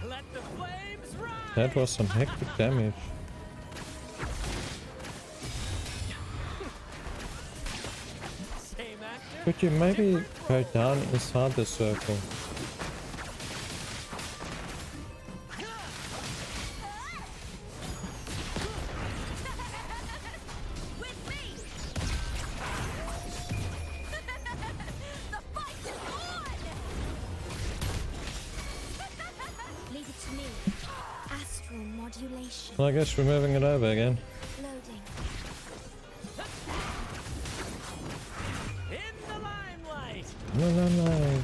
Let the flames rise.
That was some hectic damage.
Same actor.
Could you maybe go down inside the circle? Well, I guess we're moving it over again.
Loading.
In the limelight.
No.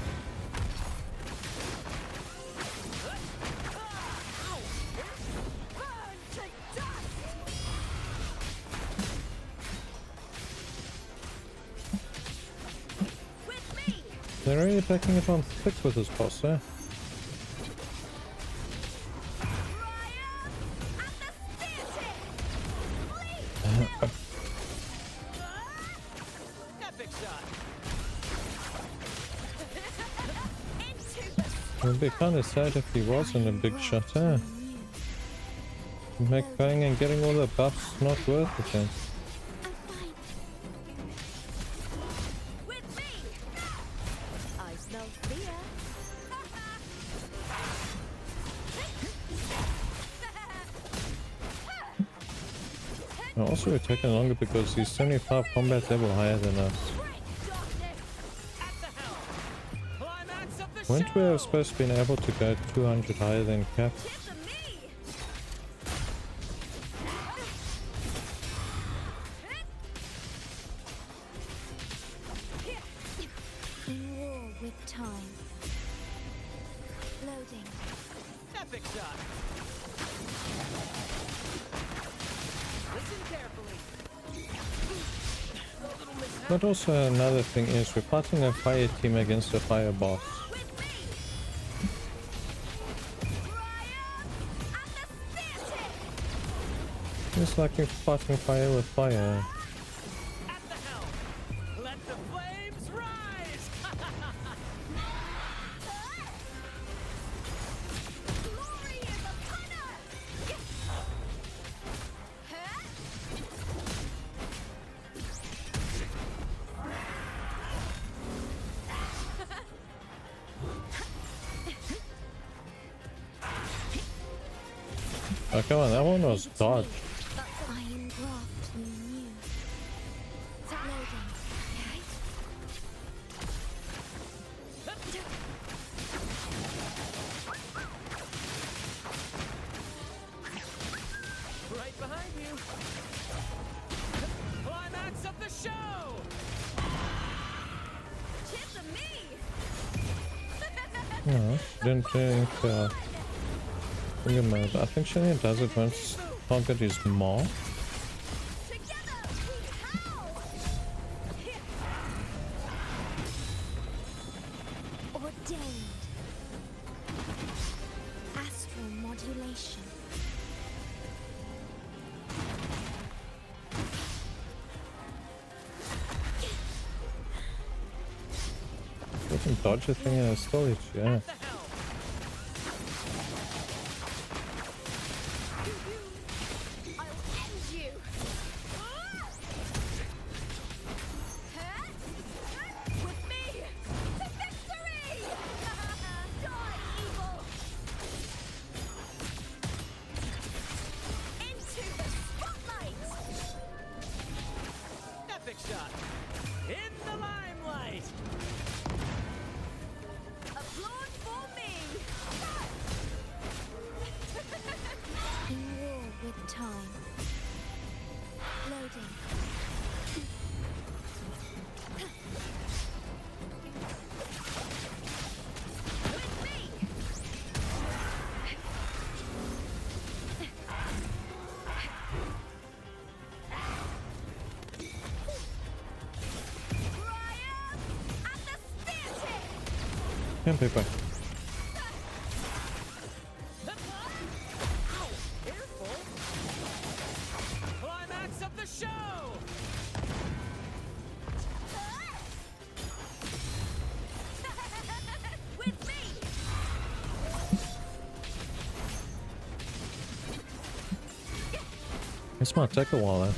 They're really packing it on thick with this boss, eh? It would be kind of sad if he wasn't a big shot, eh? Make going and getting all the buffs not worth it then.
I smell fear.
Also, we're taking longer because he's 75 combat level higher than us. Weren't we supposed to be able to go 200 higher than Cap?
Epic shot. Listen carefully.
But also another thing is we're fighting a fire team against a fire boss. It's like you're fighting fire with fire.
At the helm. Let the flames rise.
Glory is upon us!
Oh, come on, that one was dodged.
I am graft new. Loading.
Right behind you. Climax of the show.
Tip of me!
No, didn't think think about it. I think she only does it once target is more.
Ordained. Astral modulation.
You can dodge a thing in a storage, yeah.
Epic shot. In the limelight.
Applaud for me!
In war with time. Loading.
Can't be back.
Careful. Climax of the show.
With me!
This might take a while,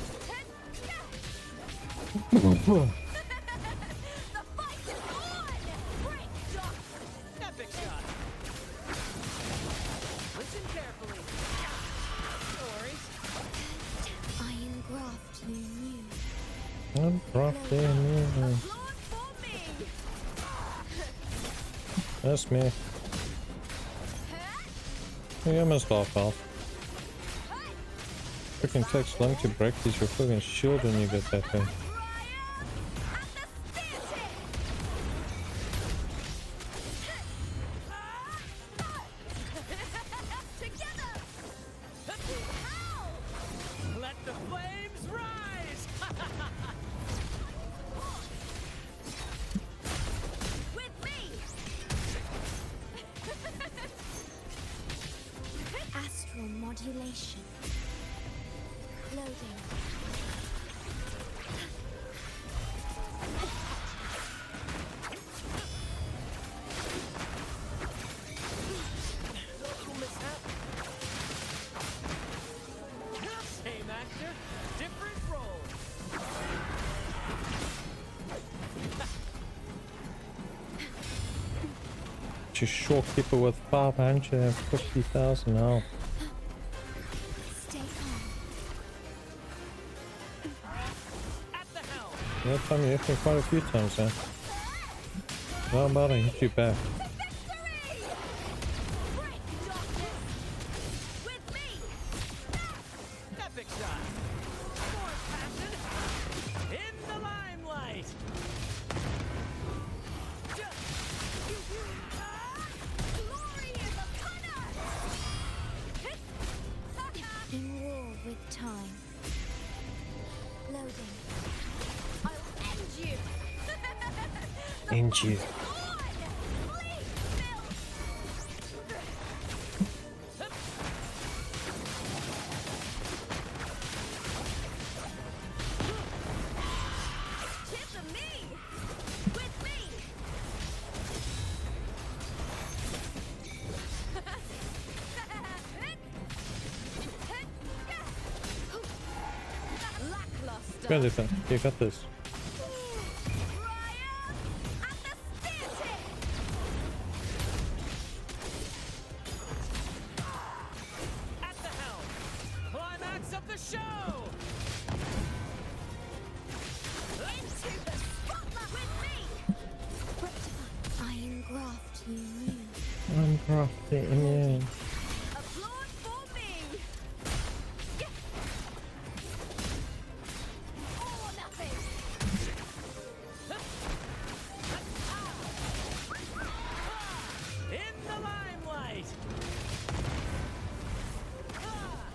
Epic shot. Listen carefully. No worries.
I am graft new.
I'm dropping. That's me. You almost off health. Freaking takes long to break these your fucking shield when you get that thing.
Let the flames rise.
With me!
Astral modulation. Loading.
Little mishap. Same actor, different role.
She's shopkeeper with 550,000 now.
Stay calm.
That time you hit me quite a few times now. How about I hit you back?
Epic shot. More passion. In the limelight.
Glory is upon us! Loading. I'll end you.
End you. Go, Lupa. You got this.
At the helm. Climax of the show.
Into the spotlight with me. I engraft you.
I'm crafting.
Applaud for me. All or nothing.
In the limelight.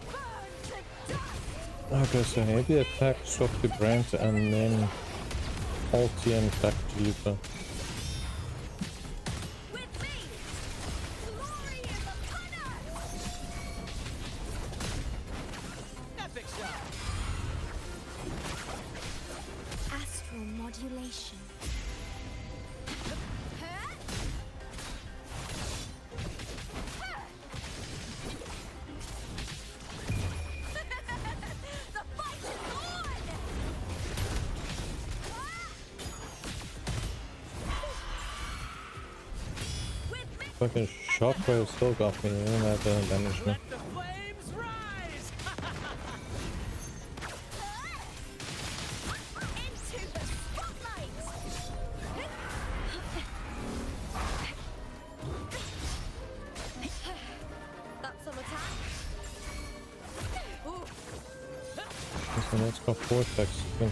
Burn to dust.
Okay, so heavy attack, swap to Brent, and then ulti and back to Lupa.
With me. Glory in the punter.
Epic shot.
Astral modulation. The fight is on! With me.
Fucking shockwave still got me, even that doesn't damage me.
Let the flames rise.
Into the spotlight.
That's some attack. Ooh.
So let's go vortex. Okay.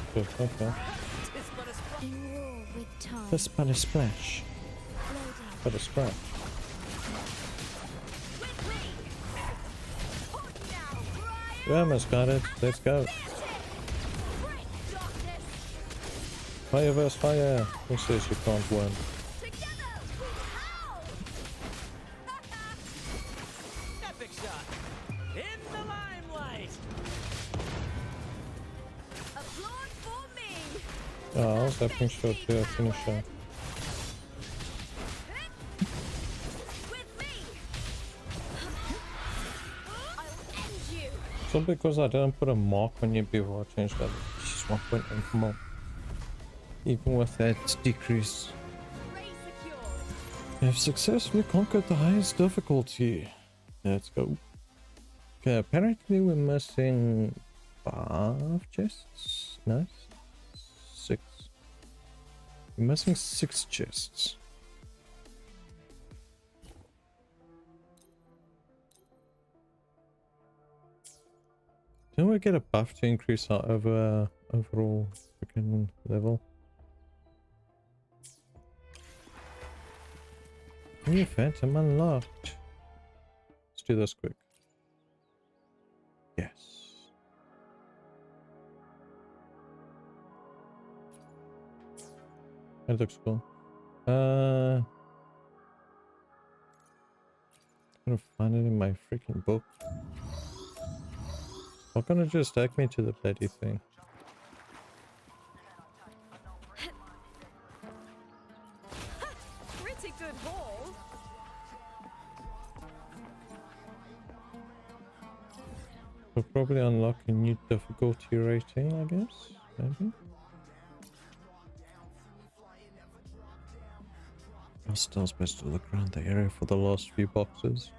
In war with time.
This but a splash.
Loading.
But a scratch.
With me. Hold now, Brian.
We almost got it. Let's go.
Break darkness.
Fire versus fire. Who says you can't win?
Together we howl.
Epic shot. In the limelight.
Applaud for me.
Oh, I was hoping to do a finisher.
With me. I'll end you.
So because I didn't put a mark on you before I changed that, just 1.8 more. Even with that decrease.
Ray secured.
We have successfully conquered the highest difficulty. Let's go. Okay, apparently we're missing 5 chests? No? 6. We're missing 6 chests. Didn't we get a buff to increase our overall freaking level? New phantom unlocked. Let's do this quick. Yes. That looks cool. I'm gonna find it in my freaking book. Why can't it just take me to the bloody thing?
Pretty good haul.
We'll probably unlock a new difficulty rating, I guess. Maybe. I was still supposed to look around the area for the last few boxes.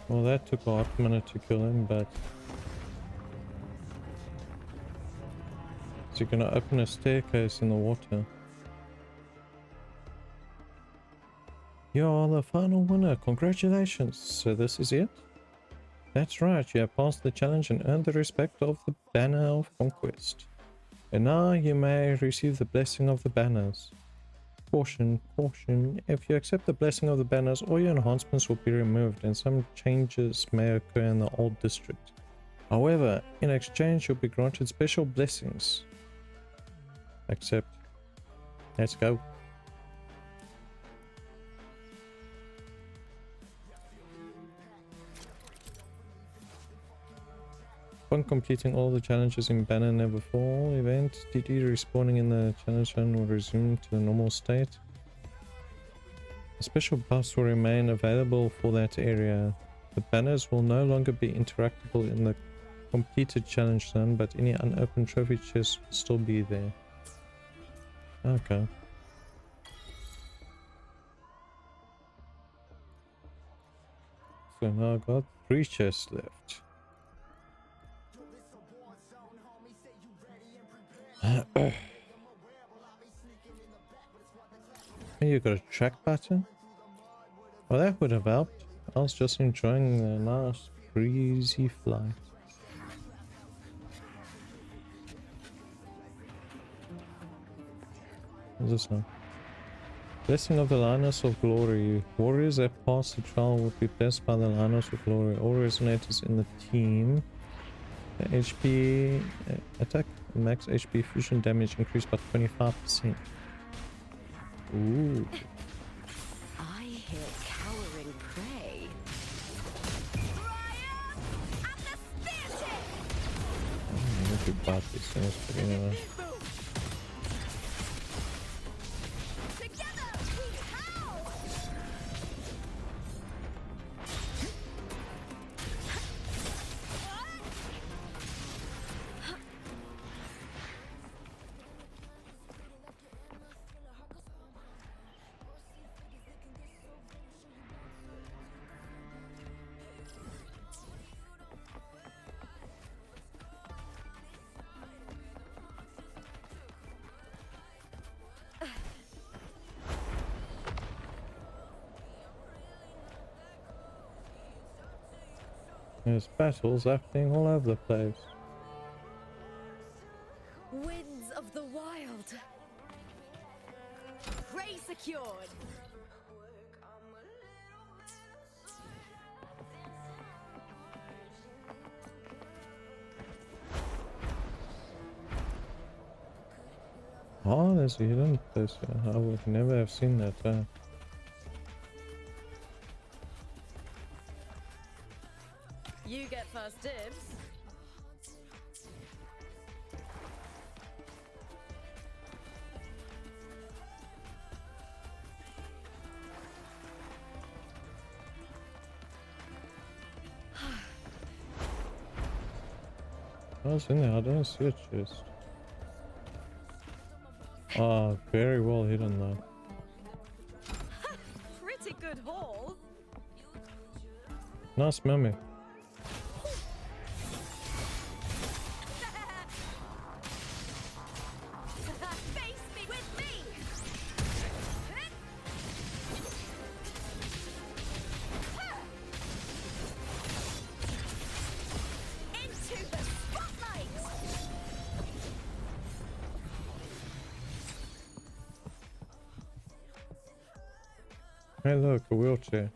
Well, that took a hot minute to kill him, but is he gonna open a staircase in the water? You're the final winner. Congratulations. So this is it? That's right. You have passed the challenge and earned the respect of the Banner of Conquest. And now you may receive the blessing of the banners. Caution, caution. If you accept the blessing of the banners, all your enhancements will be removed and some changes may occur in the old district. However, in exchange, you'll be granted special blessings. Accept. Let's go. Upon completing all the challenges in Banner Never Fall event, DD respawning in the challenge zone will resume to the normal state. A special buffs will remain available for that area. The banners will no longer be interactable in the completed challenge zone, but any unopened trophy chests will still be there. Okay. So now I've got 3 chests left. You got a track button? Well, that would have helped. I was just enjoying the nice breezy flight. What's this now? Blessing of the Lioness of Glory. Warriors that pass the trial will be blessed by the Lioness of Glory. All resonators in the team. The HP attack, max HP fusion damage increased by 25%. Ooh.
I hear cowering prey.
I don't know if you bought these things, but anyway. There's battles happening all over the place.
Winds of the wild. Prey secured.
Oh, there's a hidden place here. I would never have seen that.
You get first dibs.
I was in there, I don't see a chest. Ah, very well hidden though.
Pretty good haul.
Nice mummy. Hey look, a wheelchair.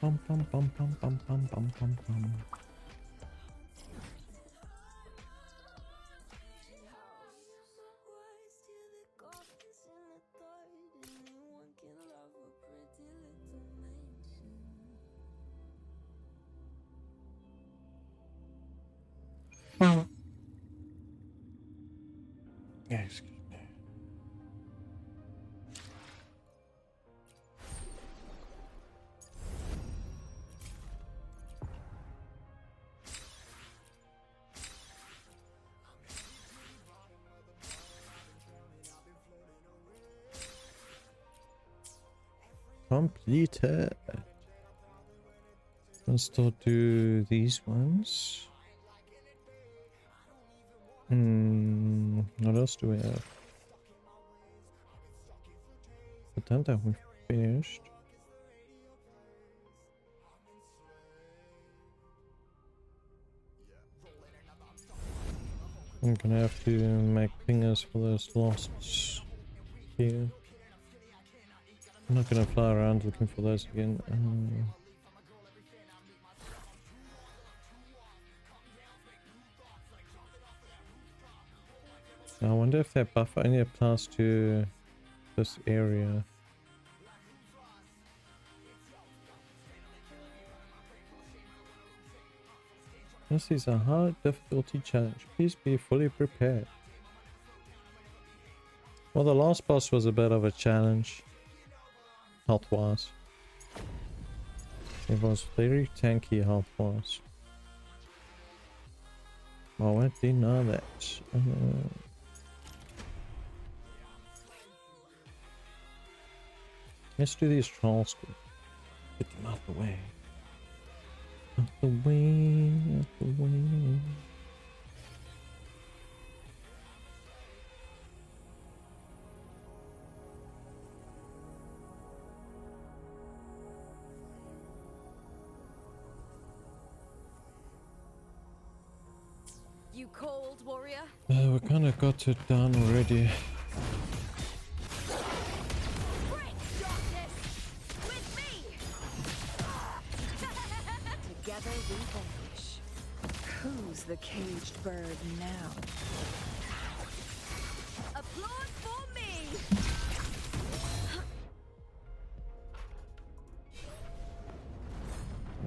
Bum bum bum bum bum bum bum bum bum. Yeah, excuse me. completed. Let's still do these ones. What else do we have? Pretend that we finished. I'm gonna have to make fingers for those losts here. I'm not gonna fly around looking for those again. I wonder if that buffer only applies to this area. This is a hard difficulty challenge. Please be fully prepared. Well, the last boss was a bit of a challenge, health-wise. It was very tanky health-wise. I won't deny that. Let's do these trolls quick. Get them out the way. Out the way, out the way.
You cold, warrior?
We kind of got it done already.
Together we vanish.
Who's the caged bird now?
Applause for me!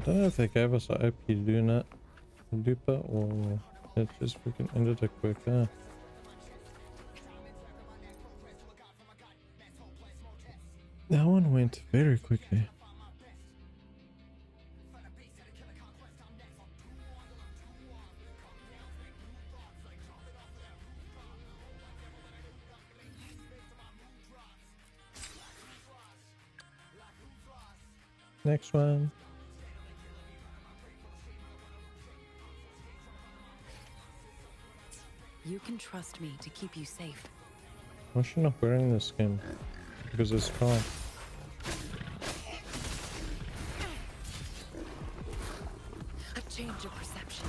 I don't know if they gave us an OP Lupa or it just freaking ended it quicker. That one went very quickly. Next one.
You can trust me to keep you safe.
Why is she not wearing this skin? Because it's calm.
A change of perception.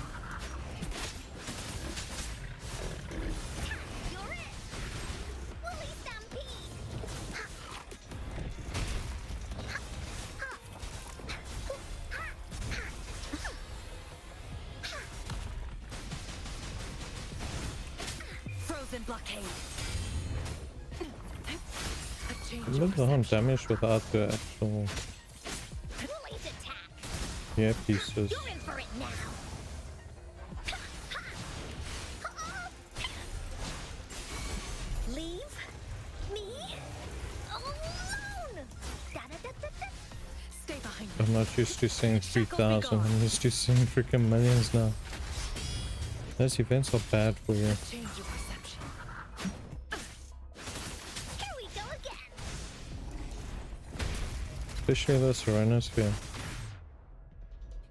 You're it! Woolly Stampede!
Frozen blockade.
It looks on damage without the actual
Woolly's attack!
pieces.
You're in for it now! Leave me alone! Da-da-da-da-da.
Stay behind.
I'm not used to seeing 3,000, I'm used to seeing freaking millions now. Those events are bad for you.
Change of perception.
Here we go again!
Especially the Seronosphere.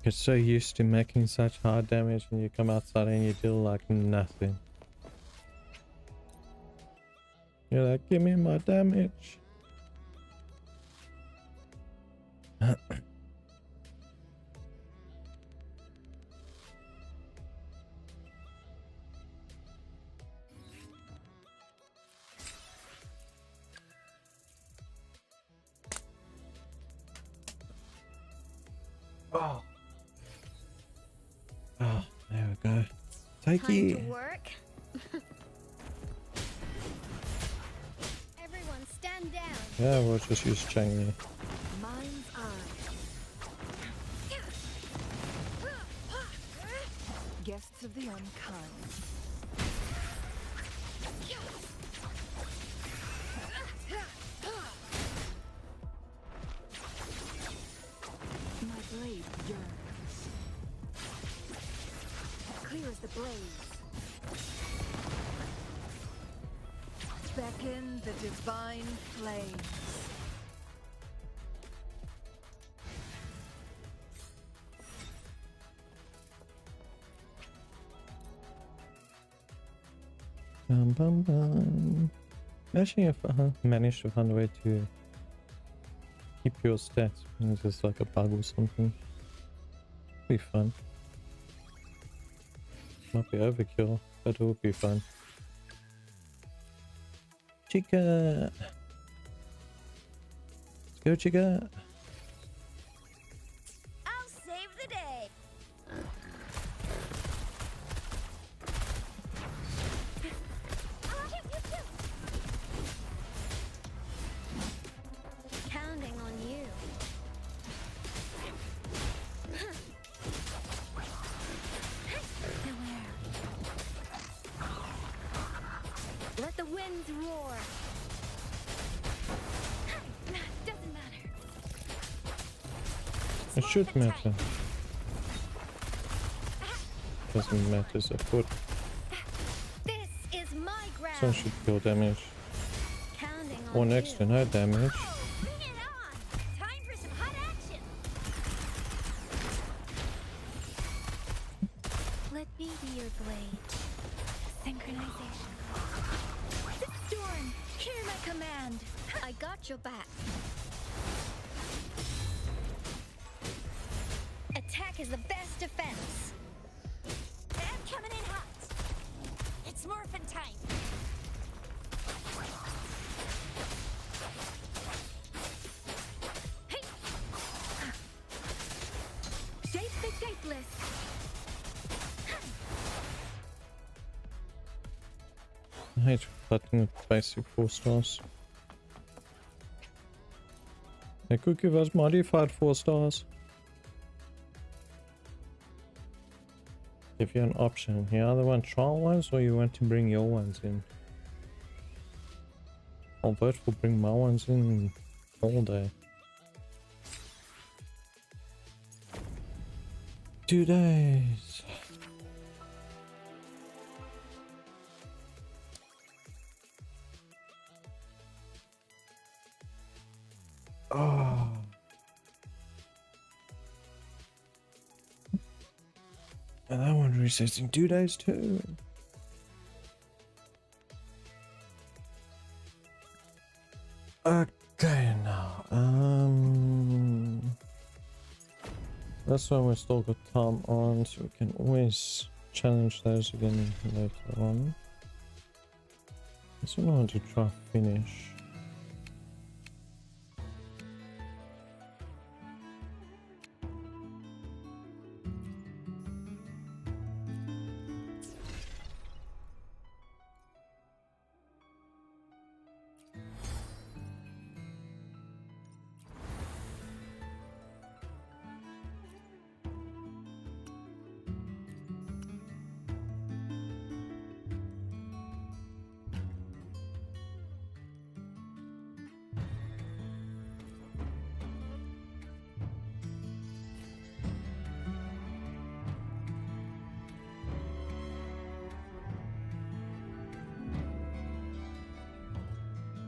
You get so used to making such high damage and you come outside and you deal like nothing. You're like, give me my damage. Oh. Oh, there we go. Take
Time
it.
to work. Everyone stand down.
Yeah, we'll just use Chang'e.
Mind's eye.
Guests of the unkind. My blade yearns. Clear as the blaze. Beckon the divine flames.
Bum, bum, bum. Actually, if I manage to find a way to keep your stats, it's just like a bug or something. Be fun. Might be overkill, but it will be fun. Chica! Let's go, Chica!
I'll save the day.
Counting on you. Let the winds roar.
Doesn't matter.
It should matter. Doesn't matter, so good.
This is my ground.
So should kill damage.
Counting on
Or next to no damage.
Bring it on. Time for some hot action. Let me be your blade. Synchronization. The storm. Hear my command.
I got your back. Attack is the best defense.
I'm coming in hot. It's morphin' time. Hey. Shape the shapeless.
I hate fighting with basic 4 stars. They could give us modified 4 stars. Give you an option. You either want trial ones or you want to bring your ones in. I'll vote for bring my ones in all day. 2 days. Oh. And that one resets in 2 days too. Okay, now, this one we still got time on, so we can always challenge those again later on. This one I want to try finish.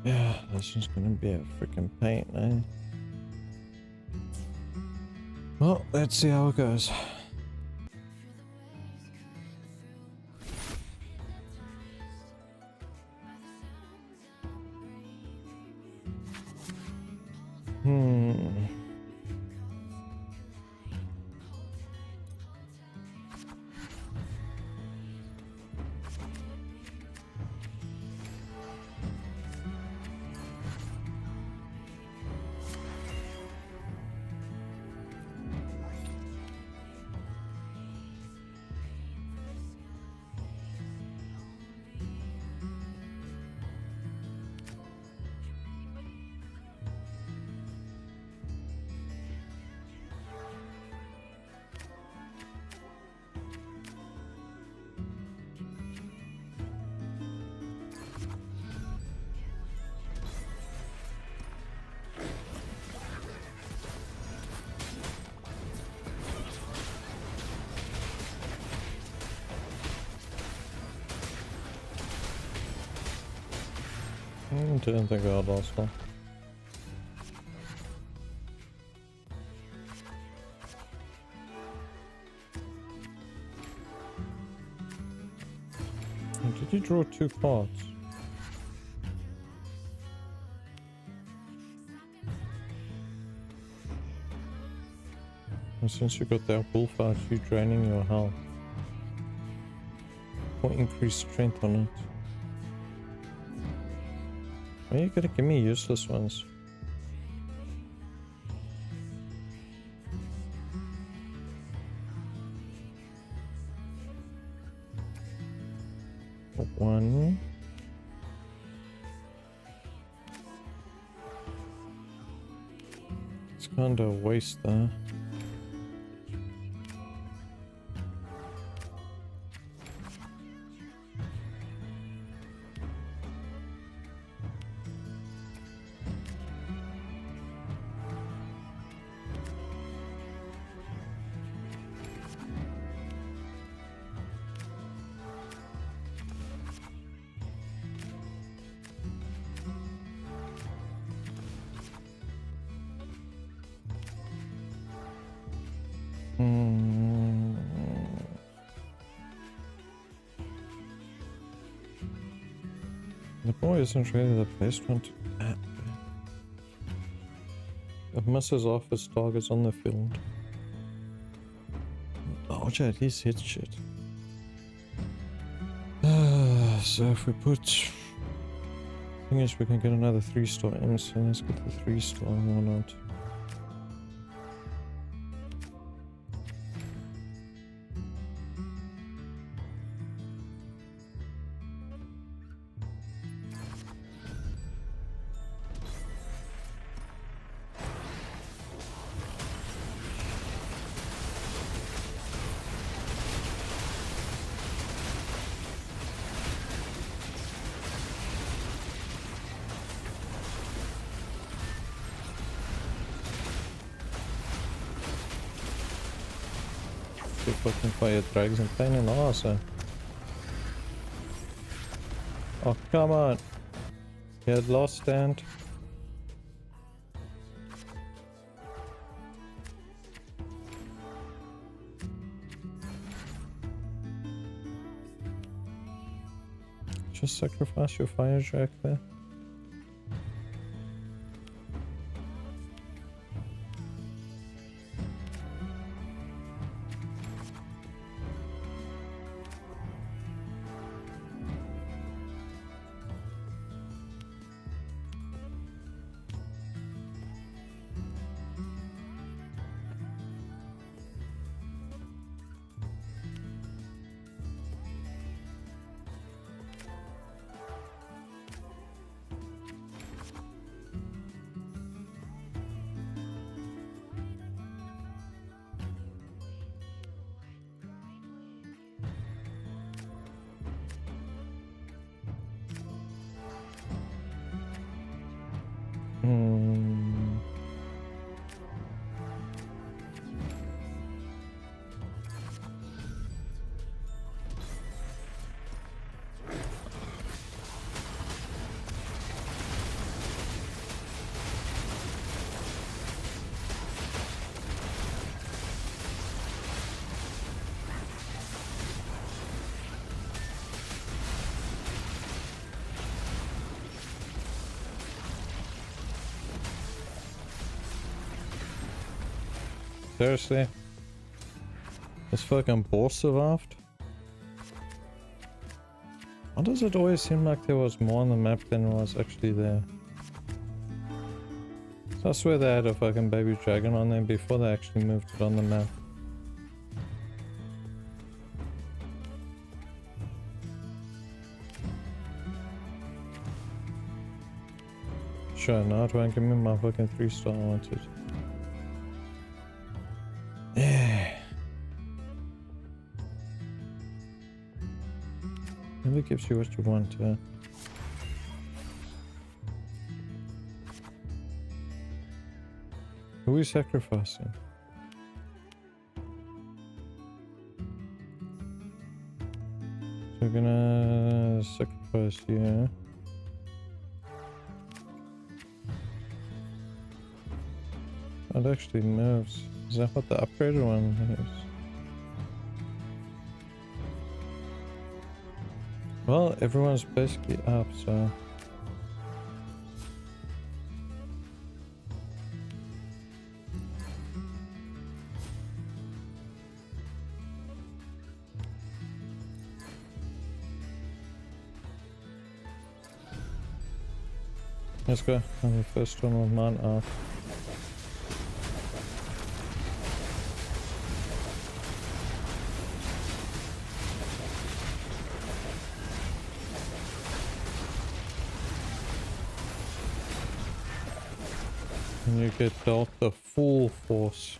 Yeah, this is gonna be a freaking pain, eh? Well, let's see how it goes. Didn't think I lost one. Did you draw 2 cards? And since you got that bullfight, you draining your health. Or increased strength on it. Why are you gonna give me useless ones? One. It's kind of a waste there. The boy isn't really the best one to bat. It misses off its targets on the field. Archer at least hits shit. So if we put... Thing is, we can get another 3-star in, so let's get the 3-star, why not? Fucking fire drags and pain in the ass. Oh, come on. He had lost stand. Just sacrifice your fire drag there. Seriously? This fucking boss survived? Why does it always seem like there was more on the map than was actually there? So I swear they had a fucking baby dragon on there before they actually moved it on the map. Sure, now it won't give me my fucking 3-star I wanted. Never gives you what you want, Who are we sacrificing? So we're gonna sacrifice you. It actually moves. Is that what the upgraded one is? Well, everyone's basically up, so... Let's go. I'm the first one of mine out. And you get dealt the full force.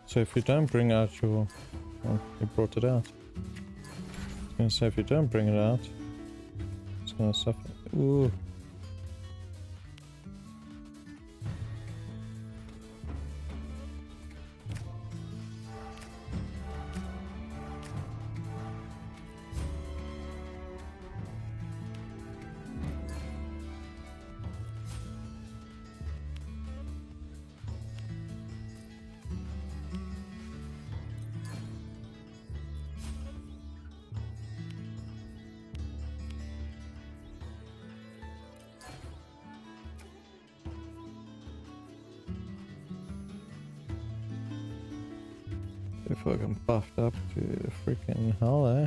So if you don't bring out your... Well, you brought it out. I was gonna say if you don't bring it out, it's gonna suffer. Ooh. If I can buffed up to freaking hell, eh?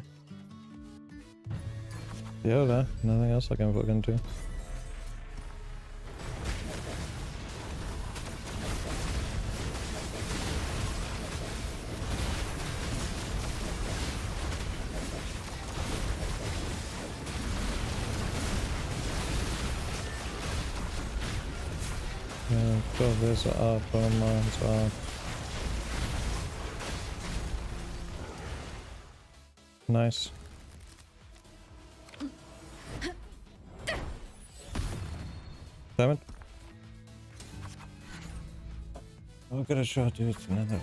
Yeah, nothing else I can fucking do. Yeah, sure, there's an art, but mine's art. Nice. Damn it. I'm gonna try to do it another.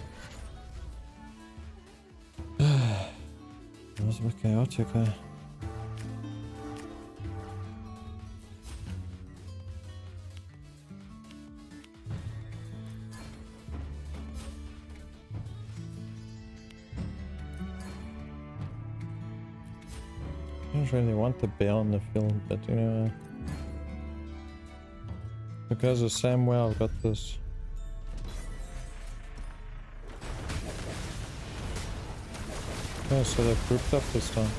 That was a bit chaotic, eh? I don't really want the bear on the film, but you know, because the same way I've got this. Oh, so they've grouped up this time.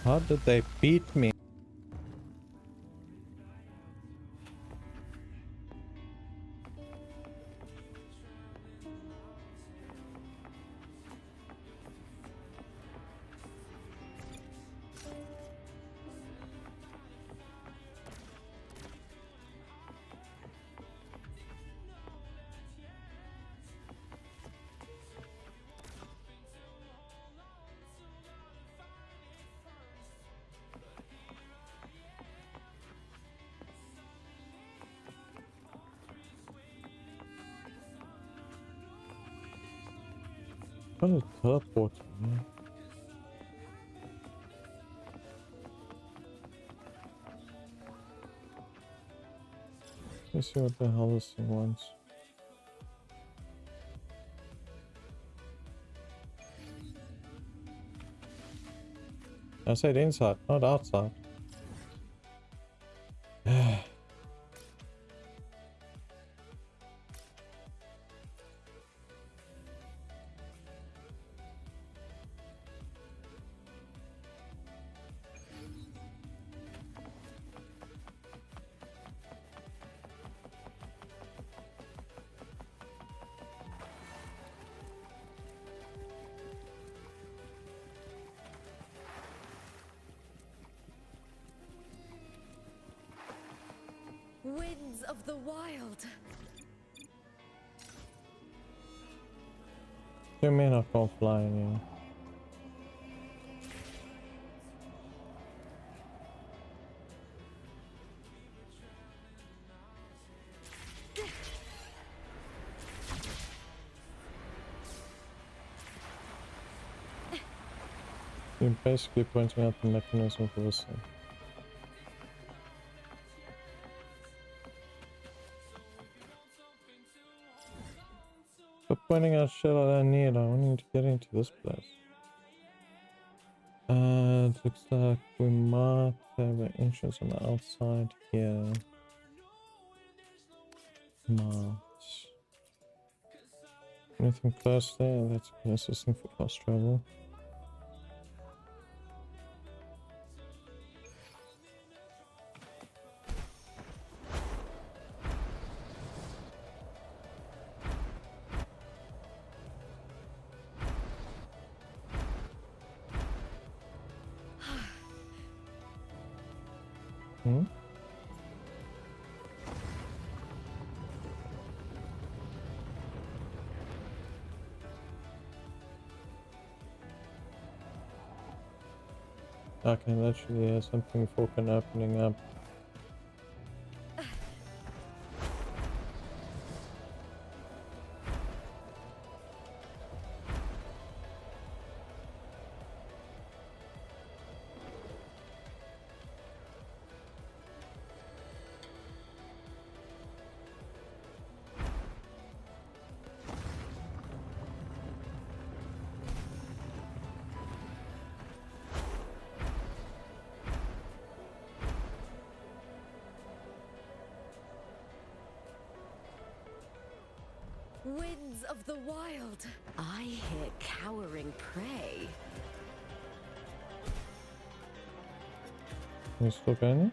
How did they beat me? What is teleport, man? Let's see what the hell this thing wants. I said inside, not outside.
Winds of the wild.
You mean I can't fly anymore? We're basically pointing out the mechanism for this thing. But pointing out shit I don't need, I want to get into this place. It looks like we might have an entrance on the outside here. Might. Anything close there? That's the closest thing for fast travel. Hmm? Okay, literally something fucking opening up.
Winds of the wild. I hear cowering prey.
You still going?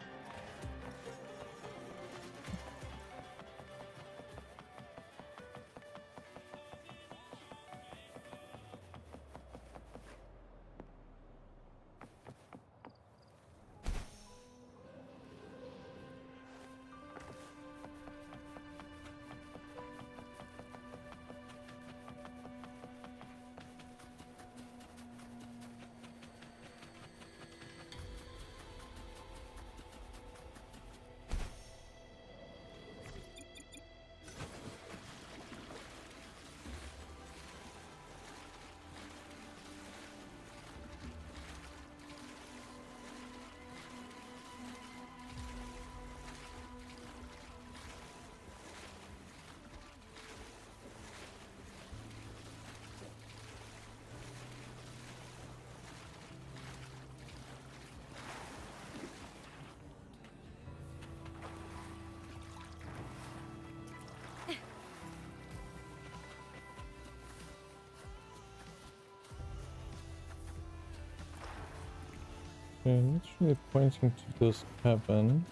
Okay, literally pointing to this cabin.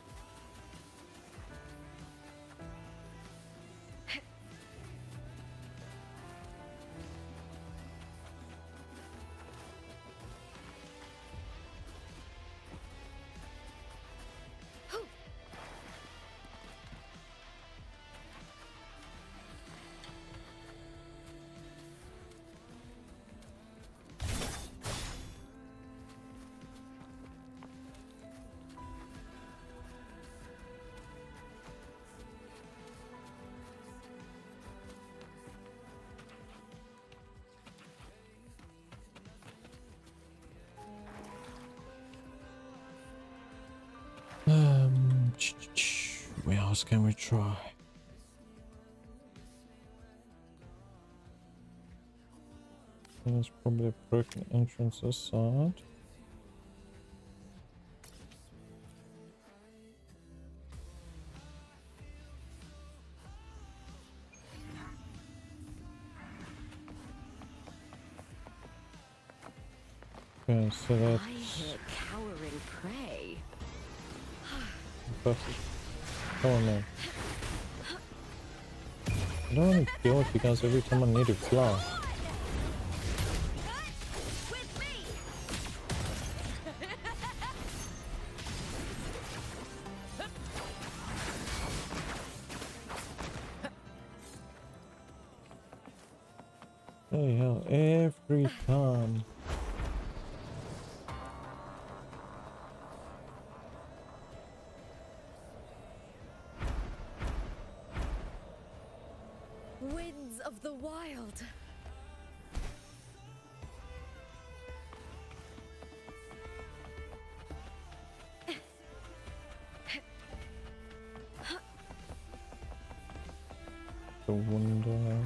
Where else can we try? There's probably a broken entrance this side. Okay, so that's...
I hear cowering prey.
Perfect. Come on, man. I don't want to deal with you guys every time I need to fly. Hey, hell, every time.
Winds of the wild.
the window.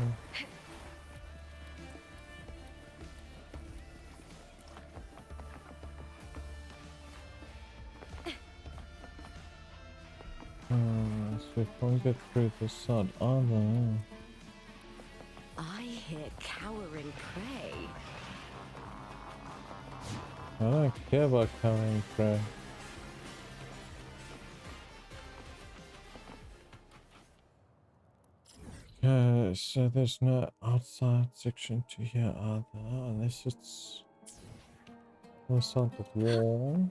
So we can't get through this side either.
I hear cowering prey.
I don't care about covering prey. Okay, so there's no outside section to here either, unless it's on the side of the wall.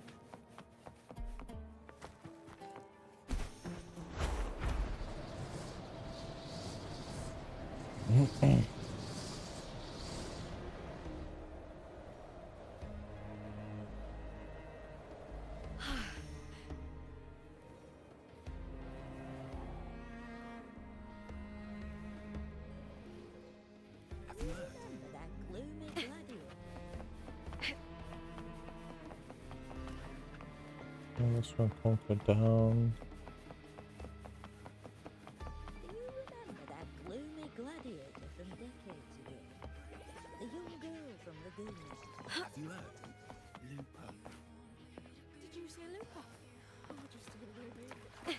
Remember that gloomy gladiator?
And this one can't go down.
Do you remember that gloomy gladiator from decades ago? The young girl from Laguna.
Have you heard? Lupa.
Did you say Lupa? Oh, just a little bit.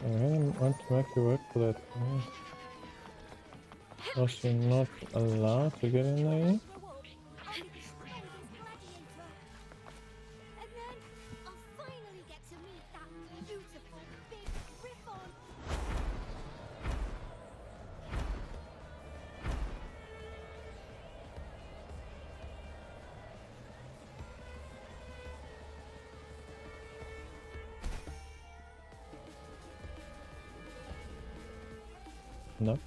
I really want to make you work for that. Also not allowed to get in there yet? No.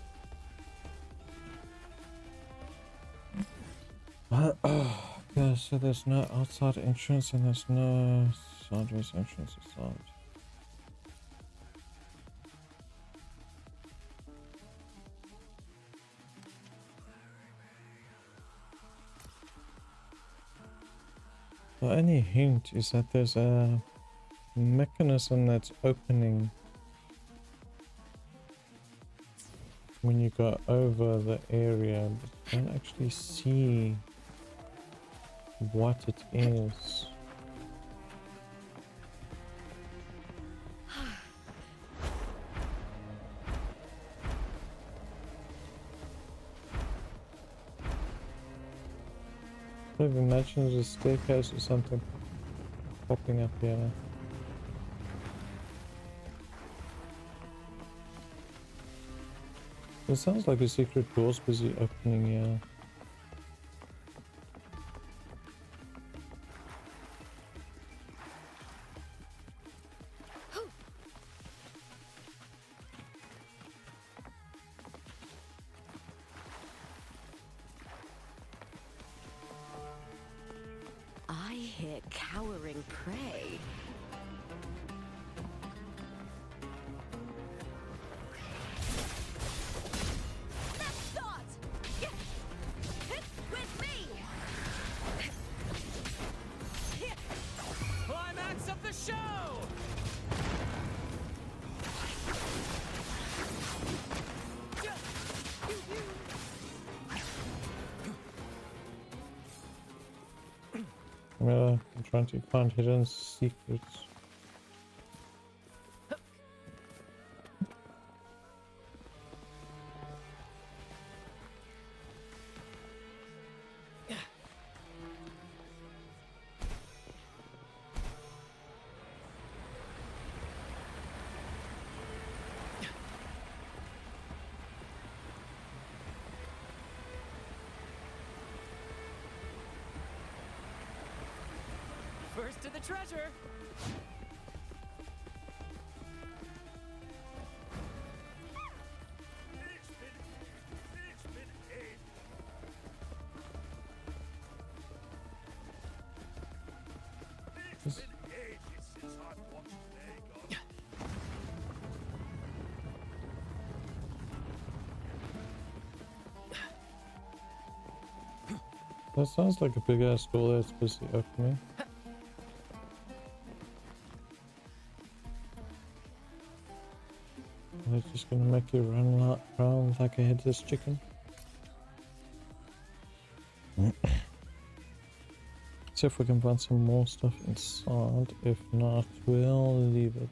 Okay, so there's no outside entrance and there's no sideways entrance aside. The only hint is that there's a mechanism that's opening when you go over the area, but you don't actually see what it is. I've imagined a staircase or something popping up here. It sounds like a secret door's busy opening here.
I hear cowering prey.
Climax of the show!
I'm trying to find hidden secrets.
First to the treasure!
That sounds like a big ass door that's busy opening. They're just gonna make you run around like a headless chicken. See if we can find some more stuff inside. If not, we'll leave it.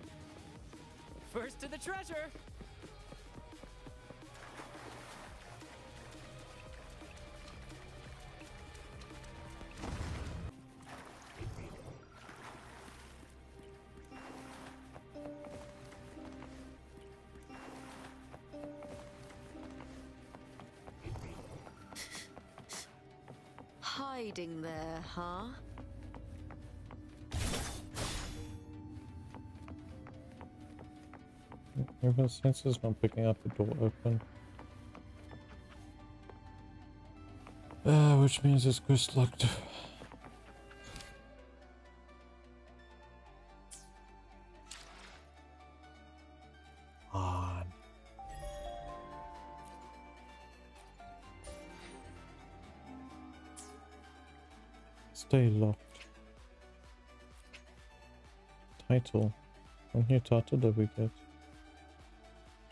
First to the treasure.
Hiding there, huh?
Even sensor's not picking up the door open. Which means it's ghost locked. On. Stay locked. Title. What new title did we get?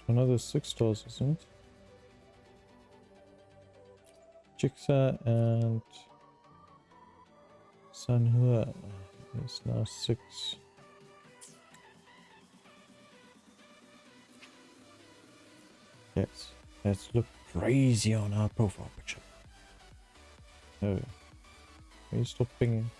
Another 6 stars, isn't it? Jigsaw and Sanhua is now 6. Yes, let's look crazy on our profile picture. Oh, will you stop pinging?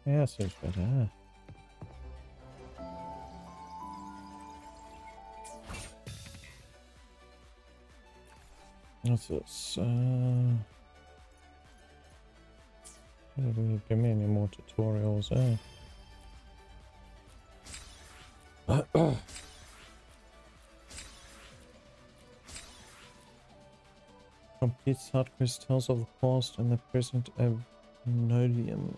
Yeah, seems better. What's this? Don't really give me any more tutorials, Complete side quest tells of the past and the present of Nolium.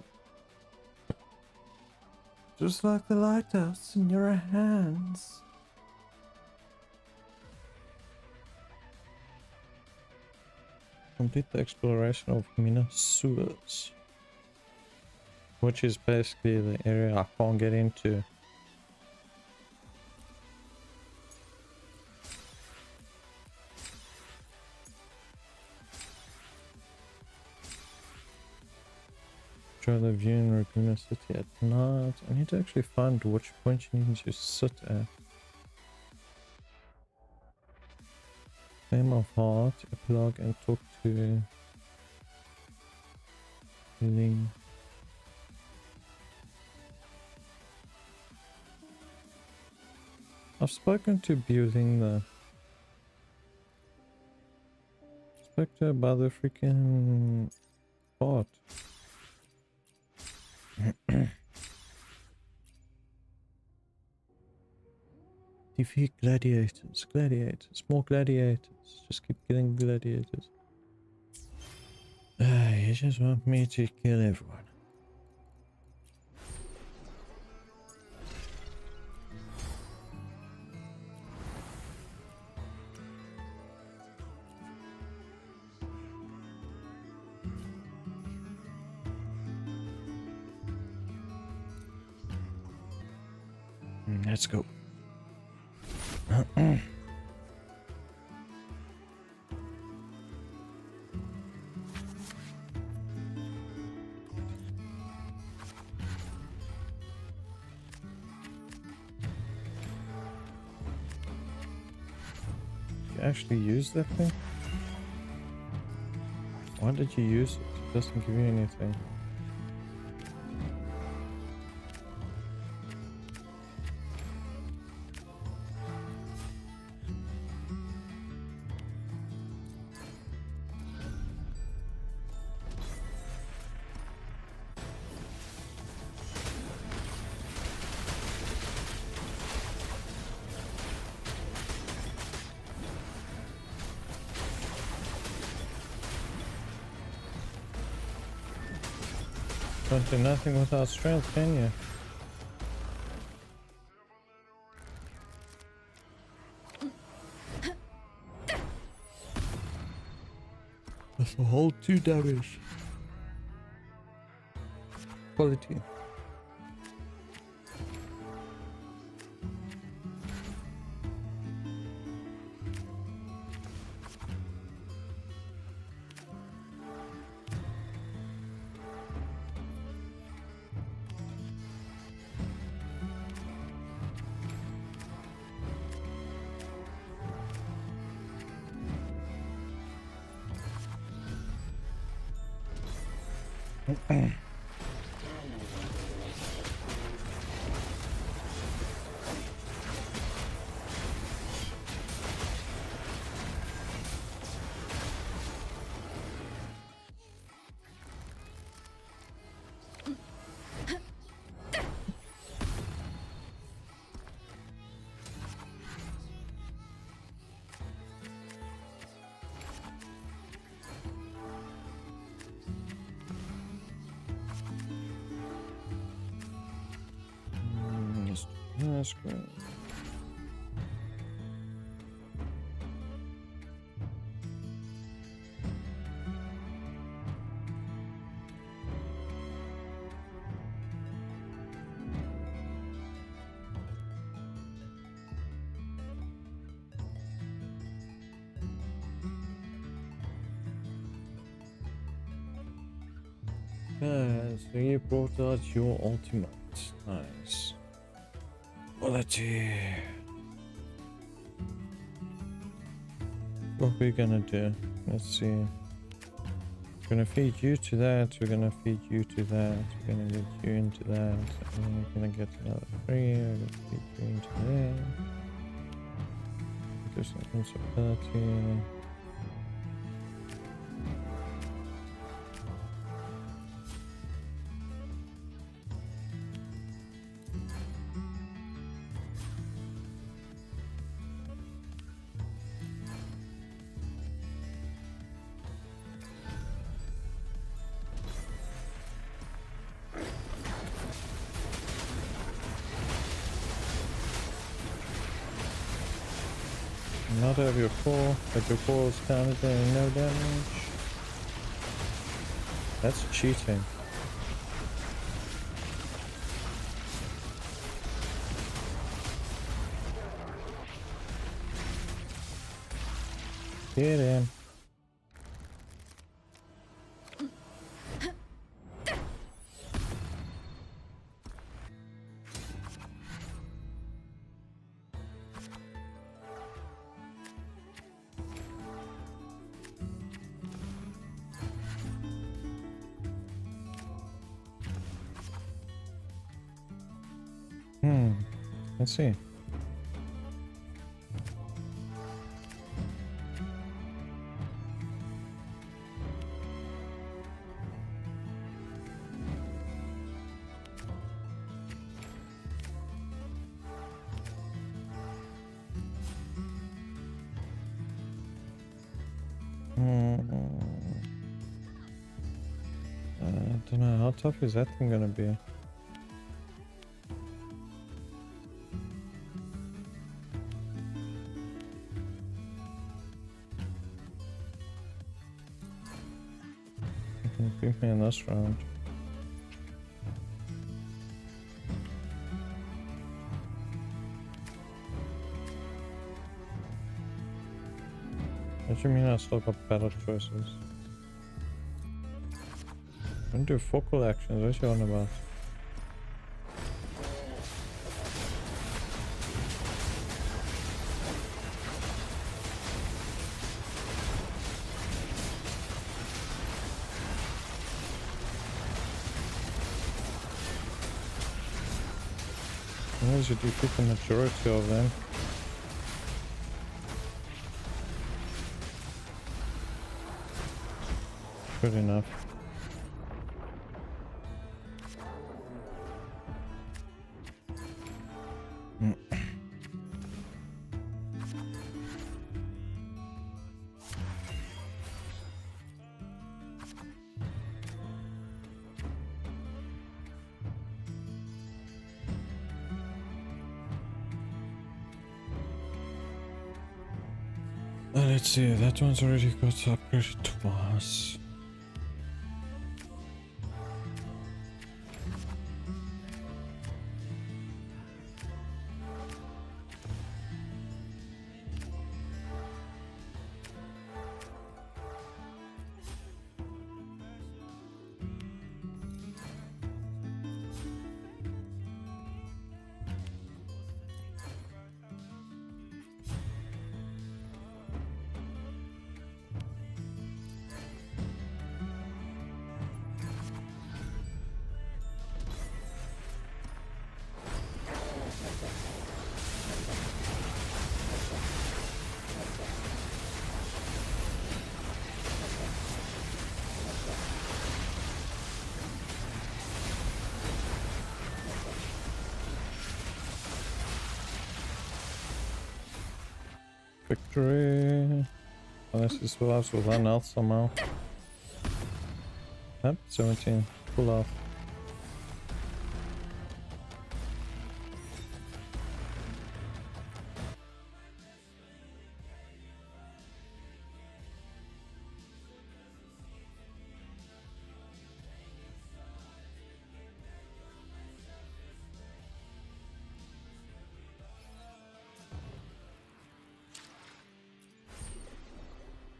Just like the lighthouse in your hands. Complete the exploration of Mina sewers, which is basically the area I can't get into. Try the view in Laguna City at night. I need to actually find which point you need to sit at. Flame of Heart, epilogue, and talk to Ling. I've spoken to Bueling though. Spoke to her about the freaking bot. Defeat gladiators, more gladiators. Just keep killing gladiators. You just want me to kill everyone. Let's go. You actually use that thing? Why did you use it? It doesn't give you anything. Can't do nothing without strength, can you? That's a whole 2 damage. Quality. That's great. So you brought out your ultimate. Nice. Quality. What we're gonna do? Let's see. We're gonna feed you to that. We're gonna feed you to that. We're gonna get you into that. And then we're gonna get another 3. We're gonna feed you into there. Do some invincibility. Not have your core, but your core is counted doing no damage. That's cheating. Get him. Let's see. I don't know, how tough is that thing gonna be? Beat me in this round. What do you mean I still got battle choices? I don't do focal actions, what are you on about? As long as you defeat the majority of them. Good enough. Let's see, that one's already got upgraded twice. Victory! Unless he survives with 1 health somehow. Yep, 17. Full health.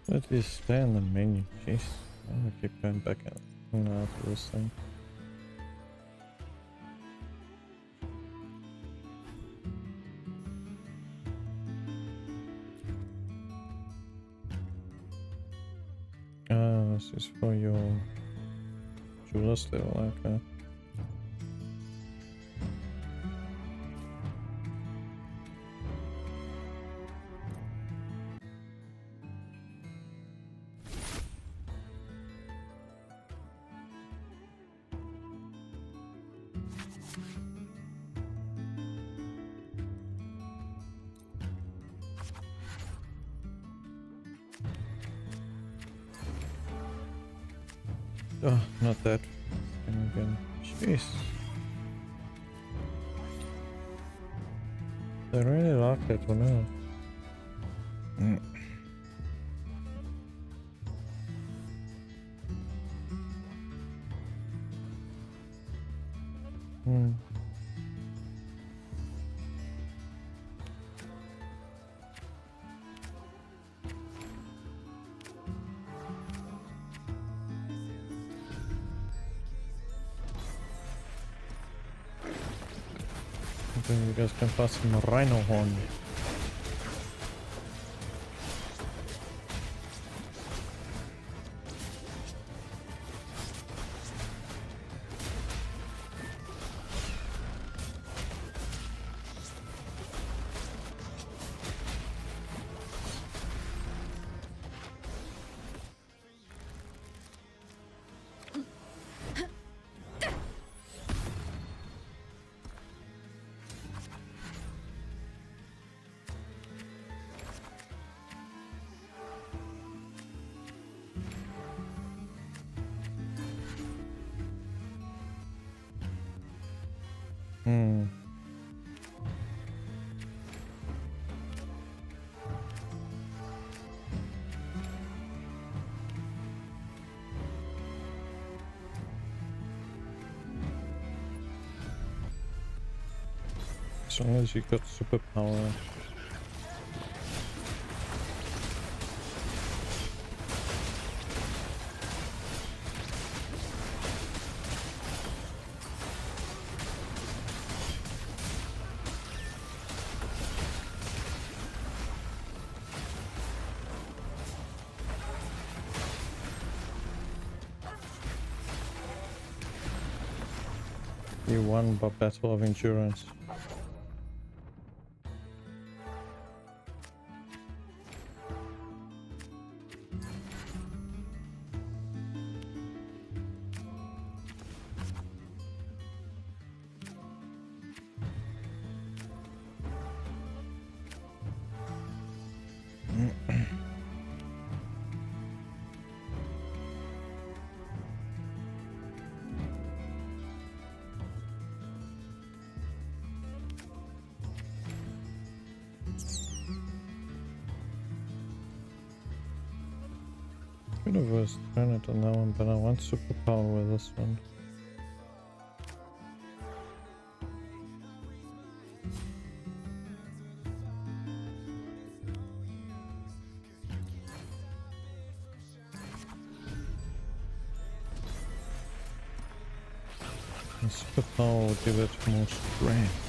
Let me stay in the menu, jeez. I'm gonna keep going back out to this thing. This is for your jeweler still, okay. Oh, not that. And again. Jeez. I really like that one now. You guys can pass some rhino horn. As long as you got superpower. You won the battle of endurance. Could have thrown it on that one, but I want superpower with this one. And superpower will give it more strength.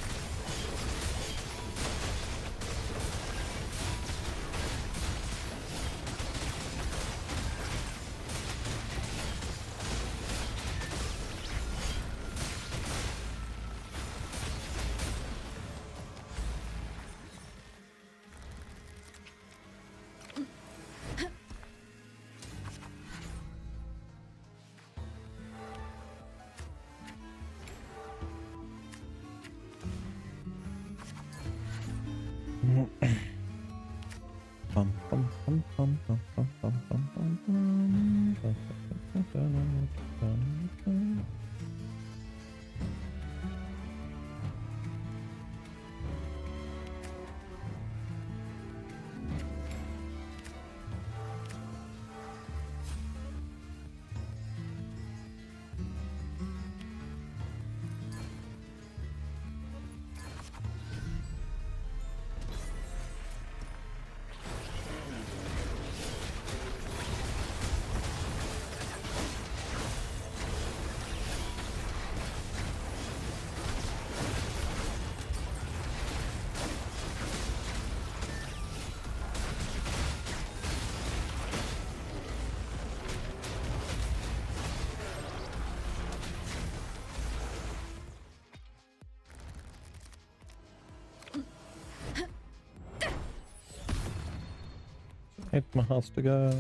Hit my house to go.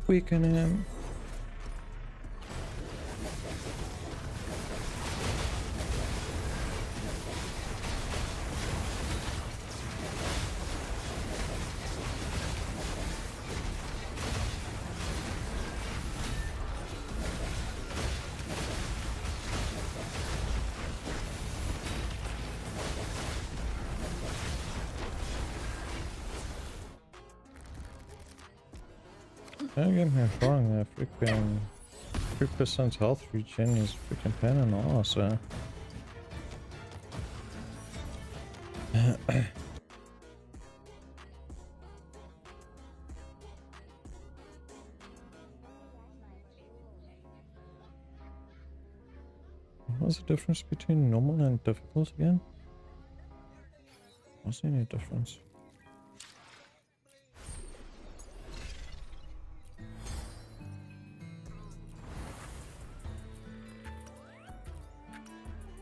Weaken him. Don't get me wrong, that freaking 3% health regen is freaking pain in the ass, What's the difference between normal and difficult again? What's any difference?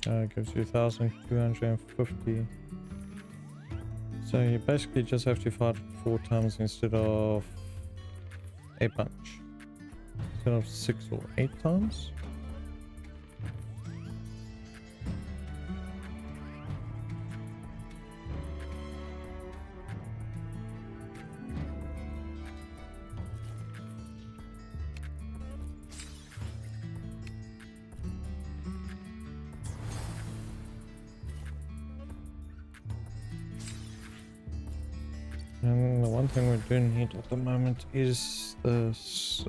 It gives you 1,250. So you basically just have to fight 4 times instead of a bunch. Instead of 6 or 8 times. And the one thing we do need at the moment is this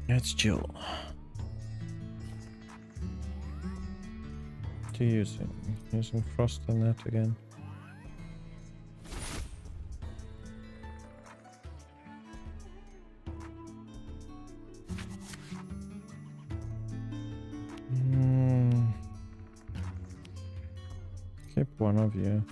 Let's chill. To using frost on that again. Keep one of you.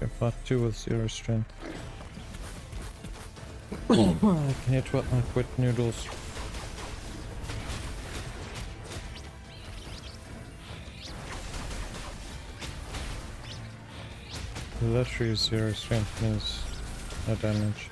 I fought 2 with 0 strength. I can hit what like with noodles. Literally 0 strength means no damage.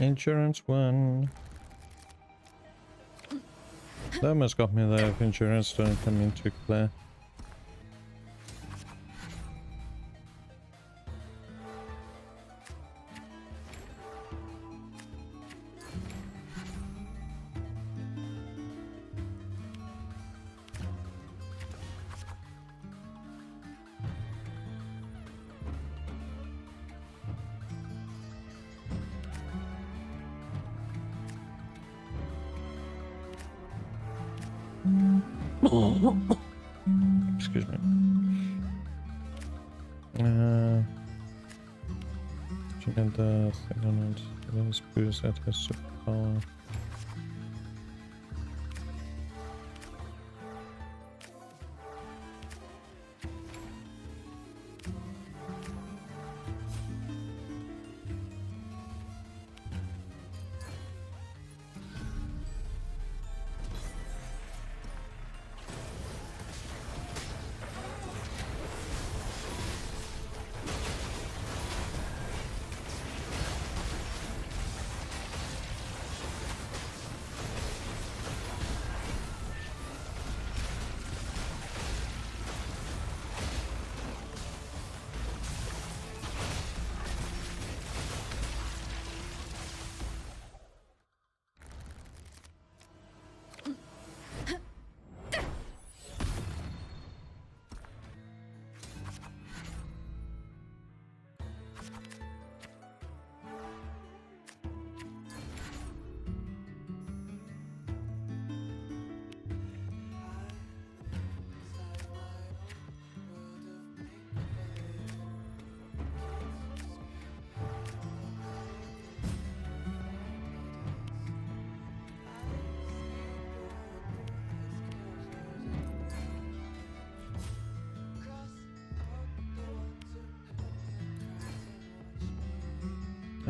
Insurance 1. That almost got me there if insurance don't come into play. Excuse me. You get the thing on it. Let's boost that has superpower.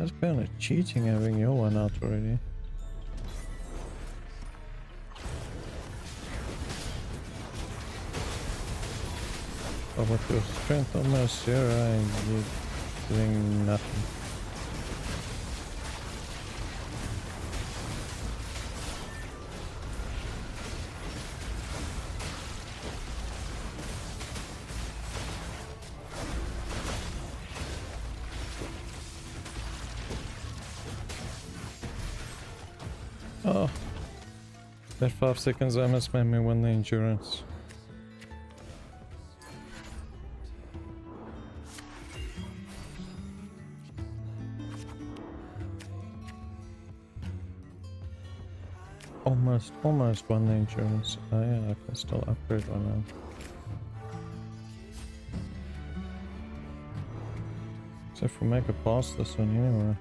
That's kind of cheating having your one out already. But with your strength almost 0 and you're doing nothing. Oh, that 5 seconds almost made me win the endurance. Almost won the endurance. Oh yeah, I can still upgrade one now. So if we make it past this one anyway.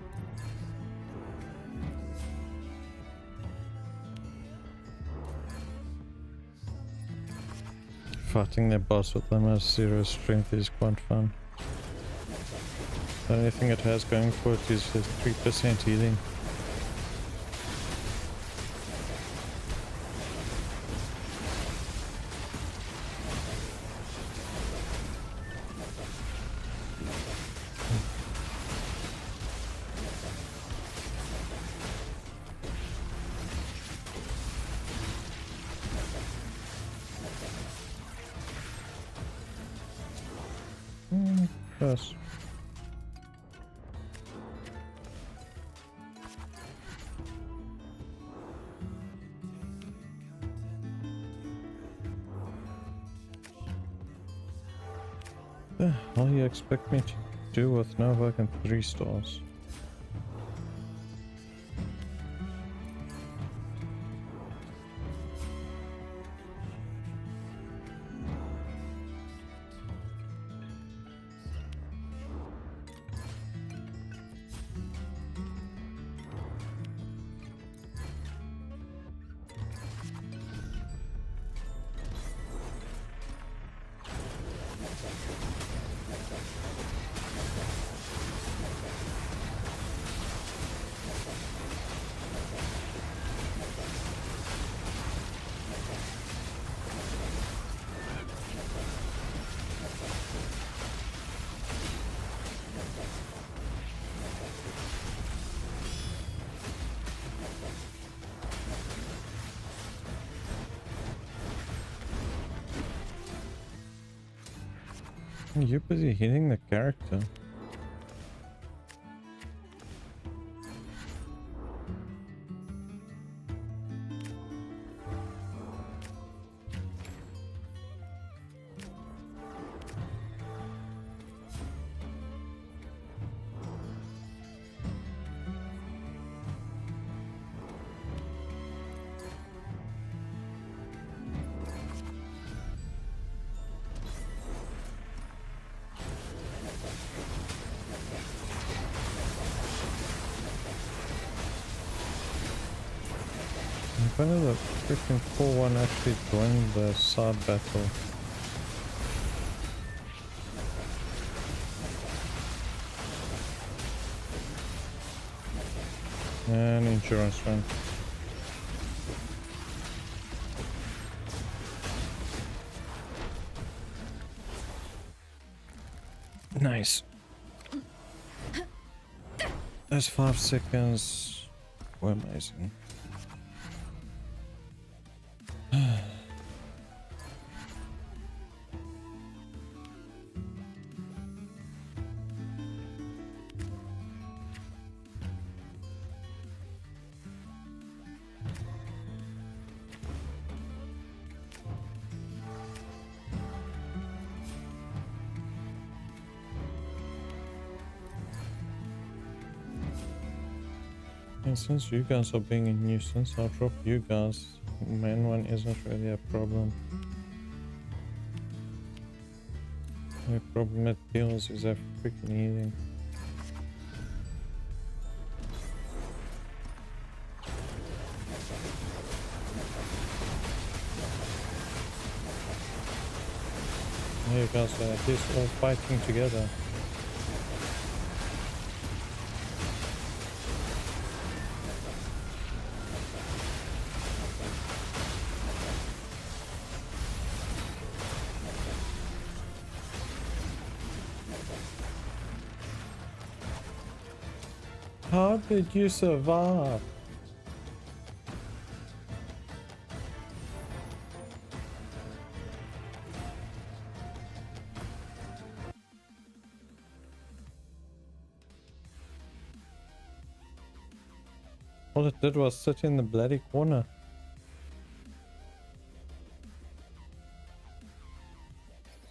Fighting the boss with almost 0 strength is quite fun. The only thing it has going for it is his 3% healing. Yes. The hell you expect me to do with Nova and 3 stars? You're busy hitting the character. When did the freaking 4-1 actually join the side battle? And endurance run. Nice. Those 5 seconds were amazing. And since you guys are being a nuisance, I'll drop you guys. Main one isn't really a problem. The problem it deals is that freaking healing. There you guys are at least all fighting together. How did you survive? All it did was sit in the bloody corner.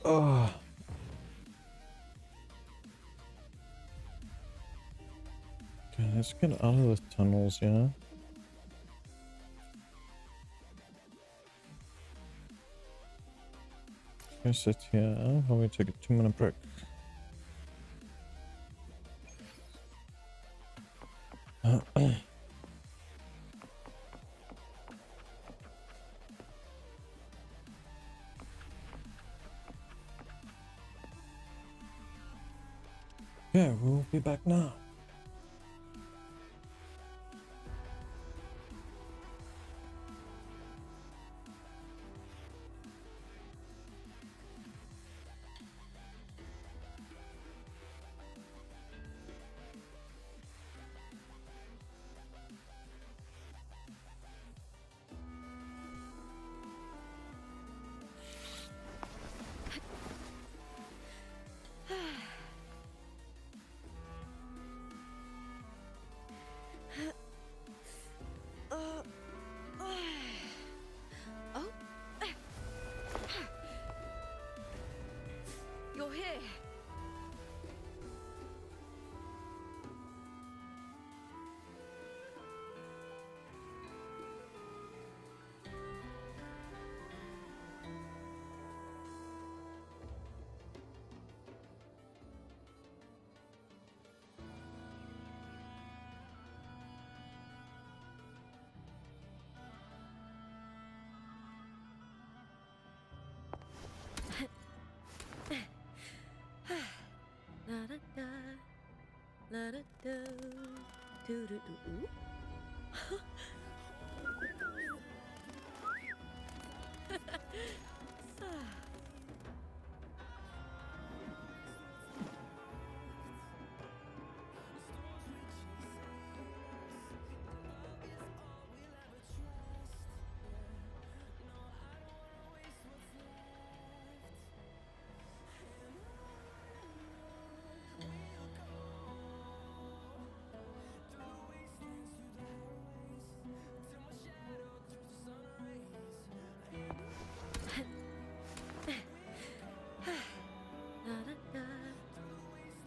Oh. Okay, let's get out of the tunnels, yeah? Go sit here while we take a 2-minute break. Yeah, we'll be back now.
You're here. La da da, la da do, do do do.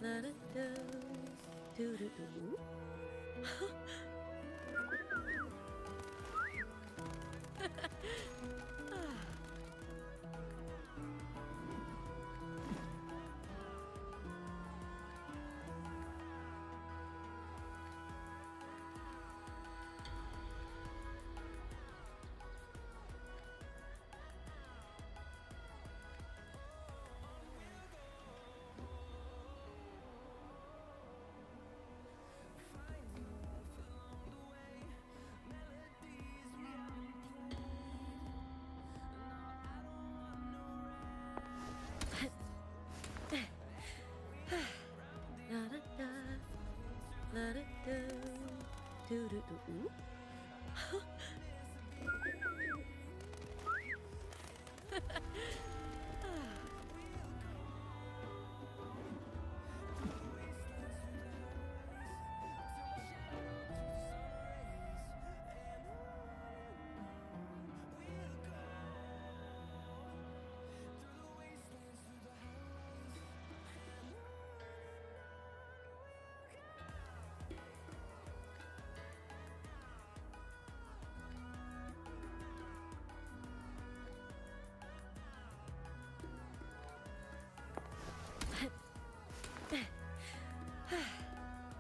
La da do, do do do. La da da, la da do, do do do.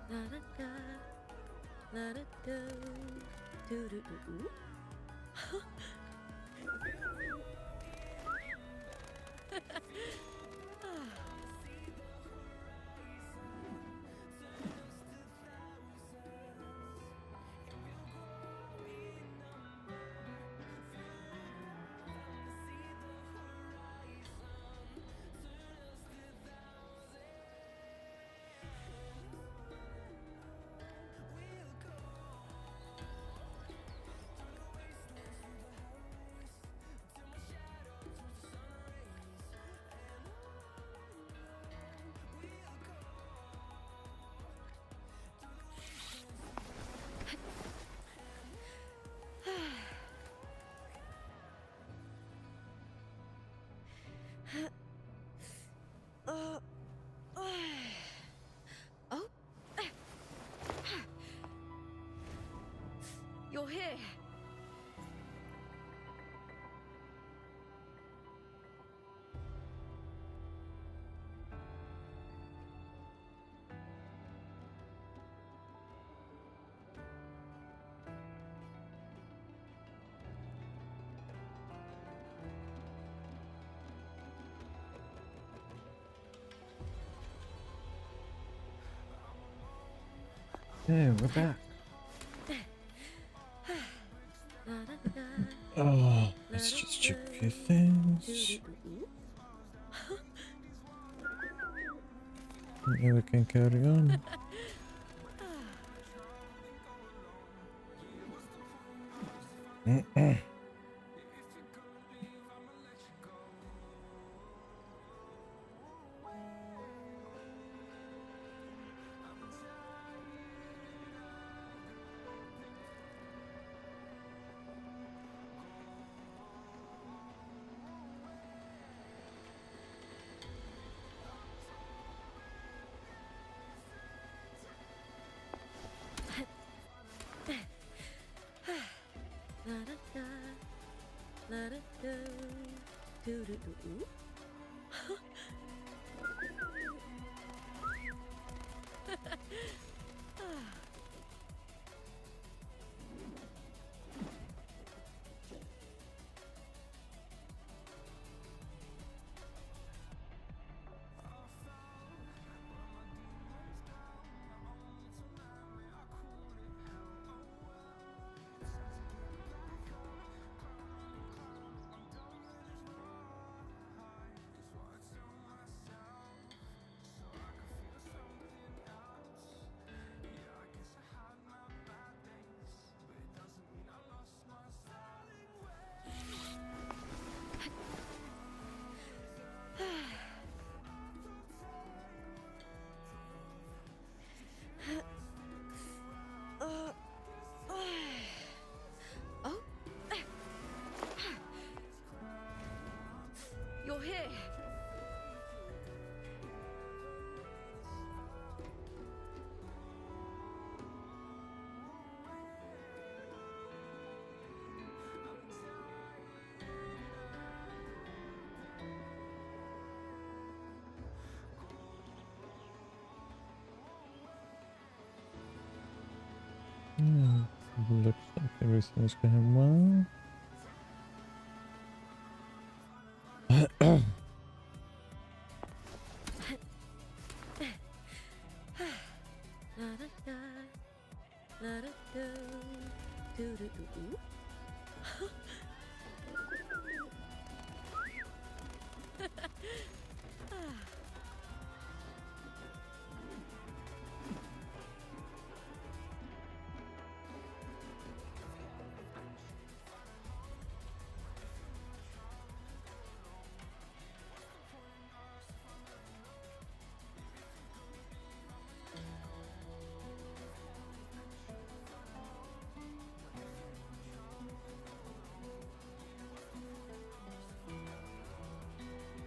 La da da, la da do, do do do.
Yeah, we're back. Oh, let's just check a few things. Yeah, we can carry on.
You're here.
Looks like everything is going well.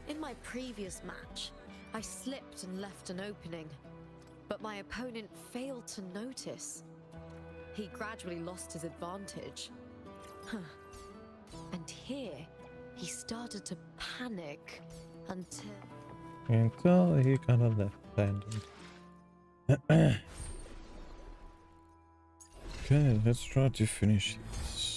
In my previous match, I slipped and left an opening, but my opponent failed to notice. He gradually lost his advantage. And here, he started to panic
until he got a left abandoned. Okay, let's try to finish this.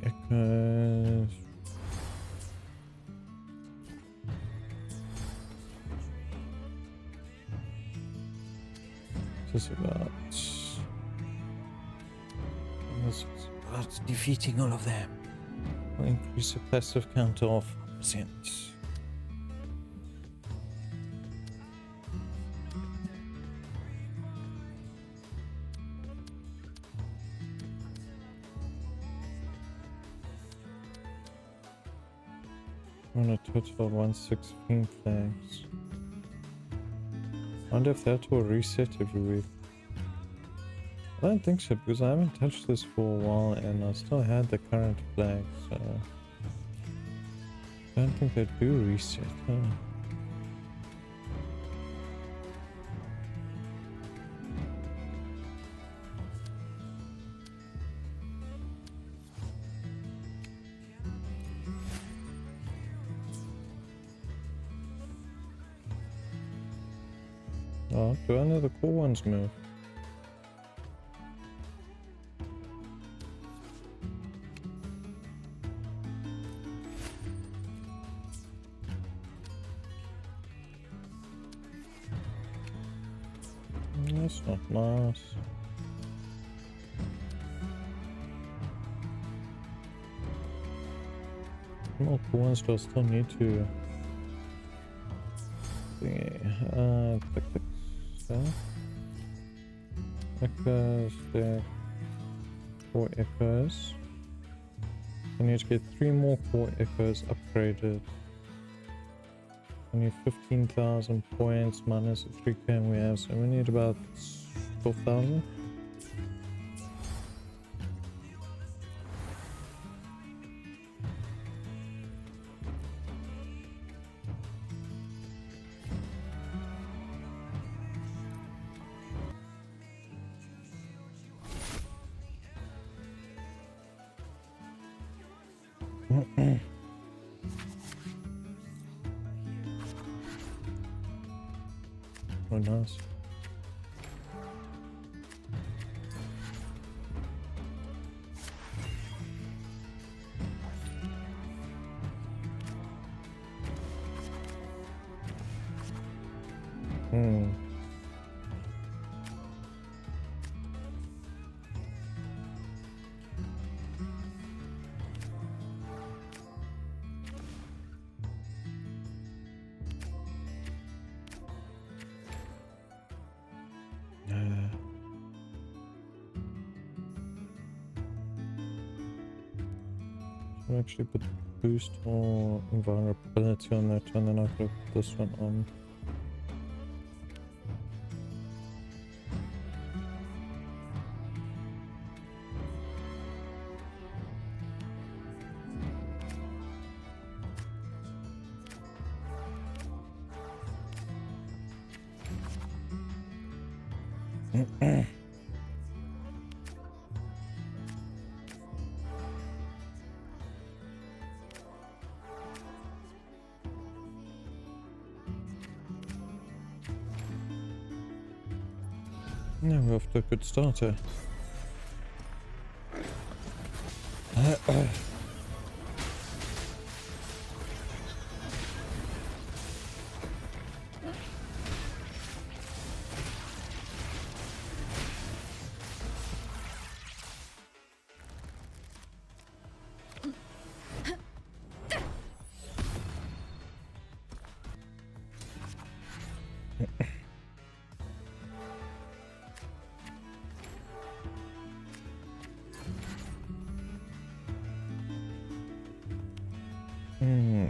Echoes. This is about defeating all of them. Will increase the passive counter of 5%. On a total of 116 flags. I wonder if that will reset every week. I don't think so, because I haven't touched this for a while and I still had the current flag, so I don't think they do reset, huh? Oh, do I know the cool ones move? That's not nice. More coins do I still need to... click. So. Echoes, there. 4 echoes. I need to get 3 more core echoes upgraded. I need 15,000 points minus the 3k we have, so we need about 12,000. Oh, nice. I'll actually put boost or invulnerability on that, and then I'll put this one on. Yeah, we're off to a good start here.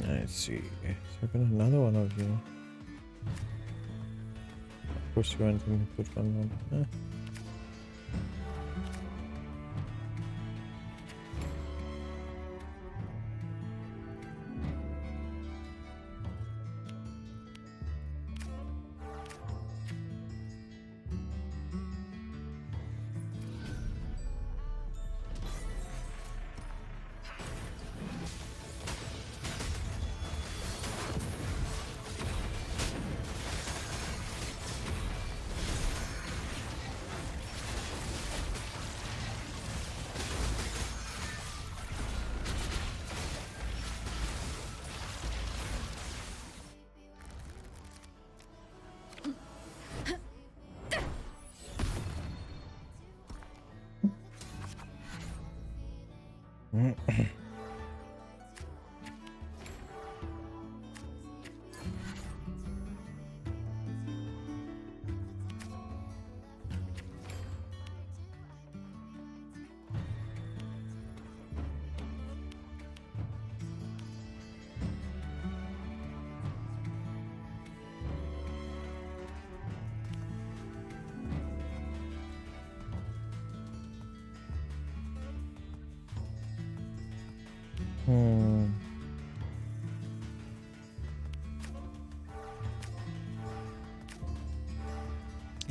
Let's see. So I've got another one over here. Of course you want to put one on.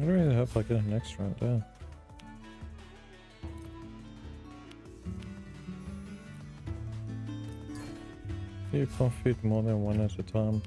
I really hope I get a next round down. You can't feed more than one at a time.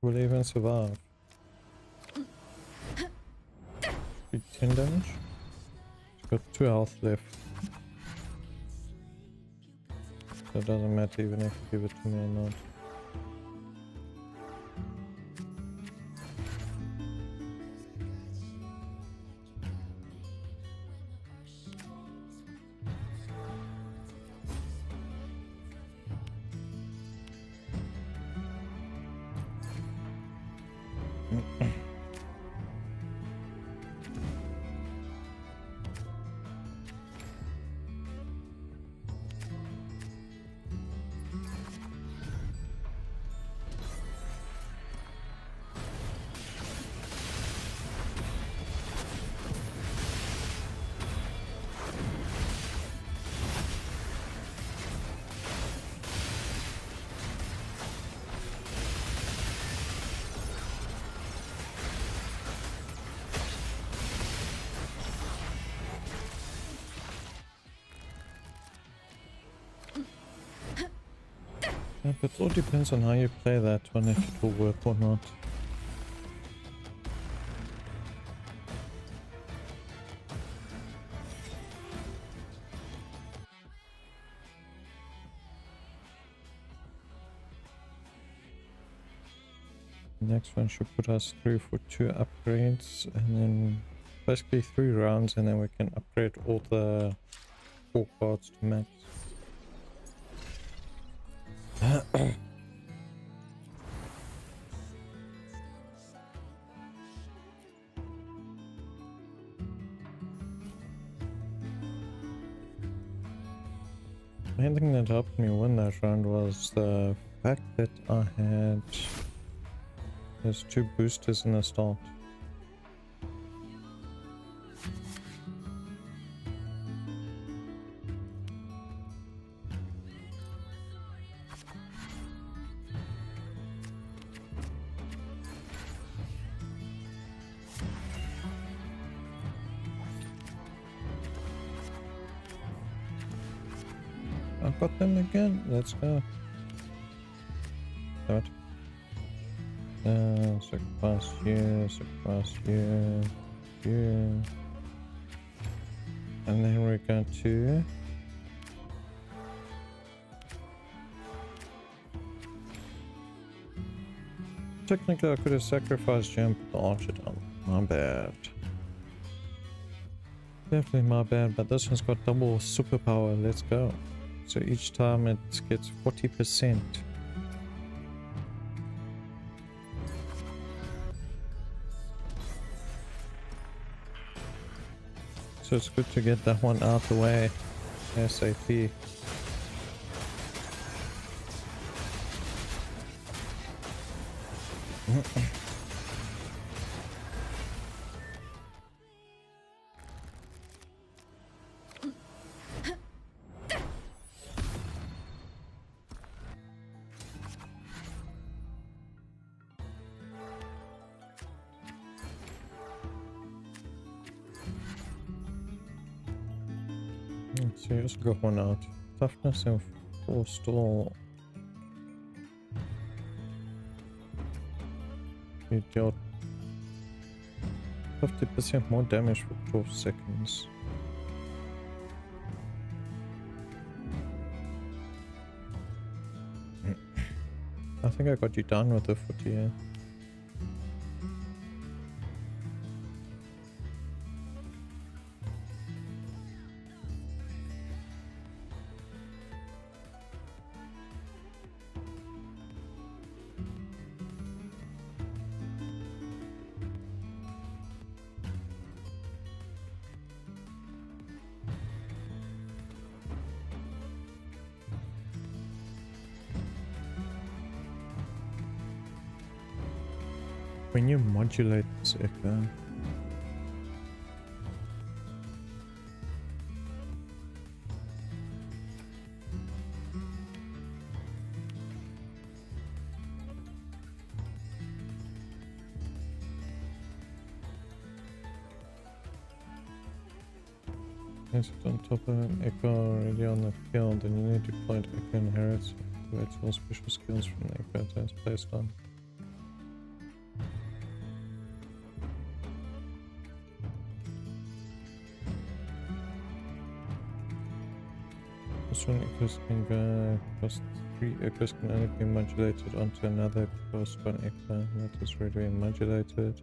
Will even survive. Be 10 damage. It's got 2 health left. So it doesn't matter even if you give it to me or not. Yeah, but it all depends on how you play that one, if it will work or not. Next one should put us through for 2 upgrades, and then basically 3 rounds, and then we can upgrade all the 4 cards to max. The main thing that helped me win that round was the fact that I had those 2 boosters in the start. I got them again. Let's go. Damn it. Sacrifice you, sacrifice you, you. And then we're going to technically I could have sacrificed you and put the archer down. My bad. Definitely my bad, but this one's got double superpower. Let's go. So each time it gets 40%. So it's good to get that one out the way ASAP. So you also got one out. Toughness and force stall. You dealt 50% more damage for 12 seconds. I think I got you done with the 40, yeah. When you modulate this echo, place it on top of an echo already on the field, and you need to deploy echo inherits. Activate all special skills from the echo that's placed on. This one echoes can cost 3 echoes can only be modulated onto another cost 1 echo that is already modulated.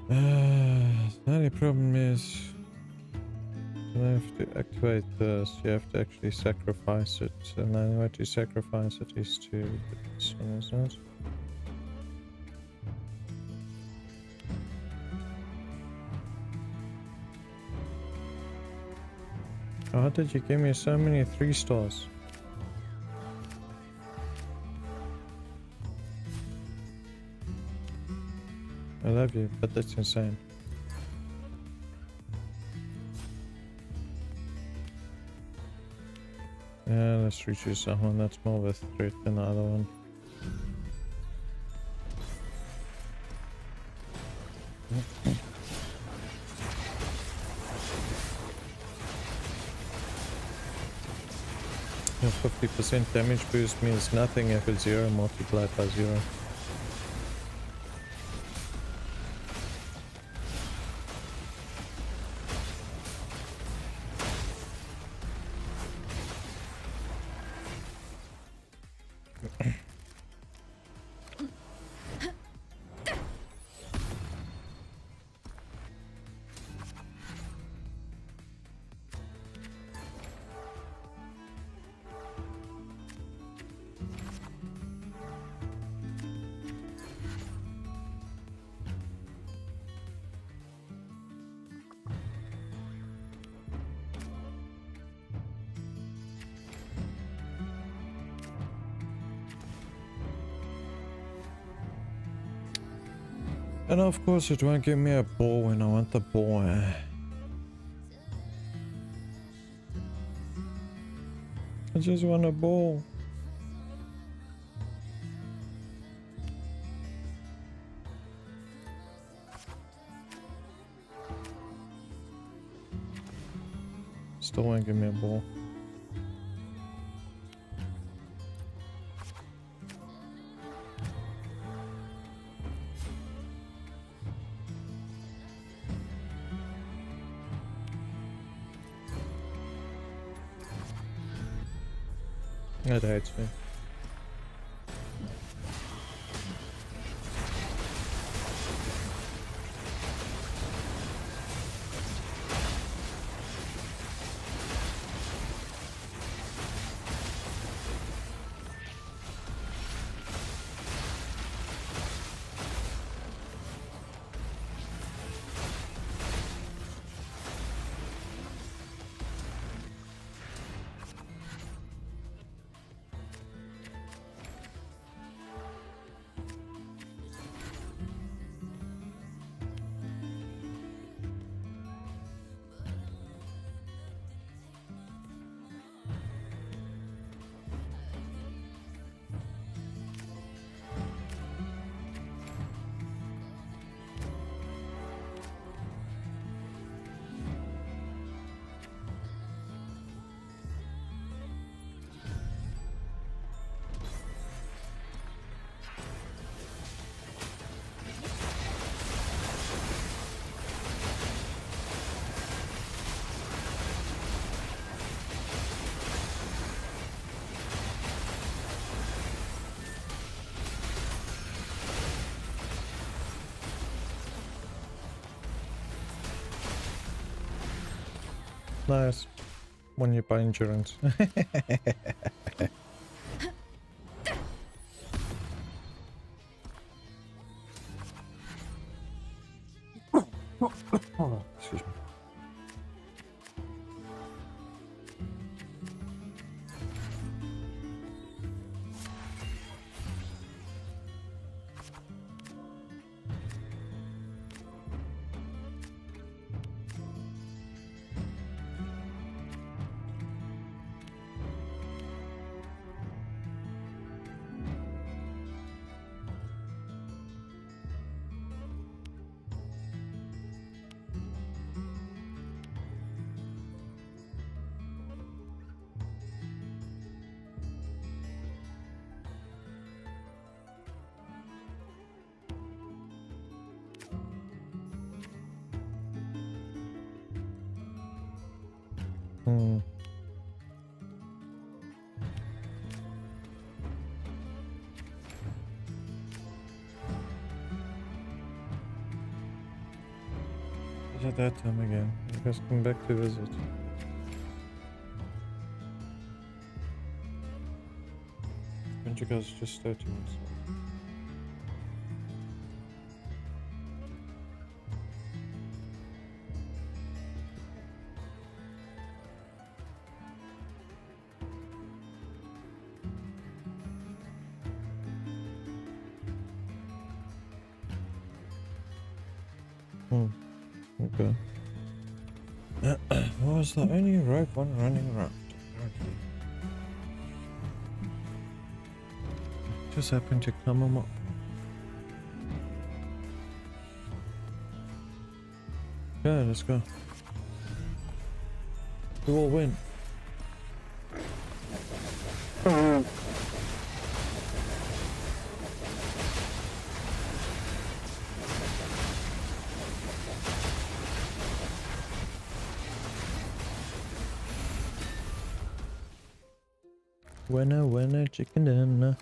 The only problem is you have to activate this, you have to actually sacrifice it, and the only way to sacrifice it is to do this one, isn't it? How did you give me so many 3 stars? I love you, but that's insane. Yeah, let's reduce that one. That's more of a threat than the other one. A 50% damage boost means nothing if it's 0 multiplied by 0. And of course it won't give me a ball when I want the ball. I just want a ball. Still won't give me a ball. That hates me. Nice. When you buy endurance. Excuse me. Hmm. Is it that time again? You guys come back to visit. Aren't you guys just 30 minutes? Okay. Was the only rogue one running around? Okay. Just happened to come on up. Yeah, let's go. We will win. Winner, winner, chicken dinner.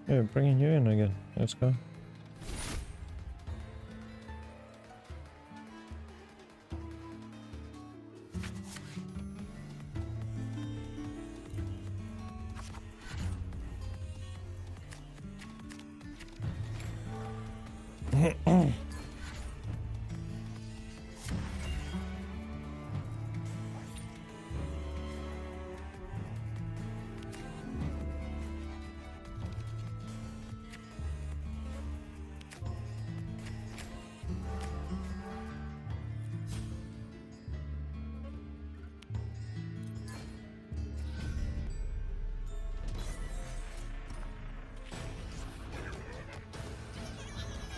Yeah, bringing you in again. Let's go.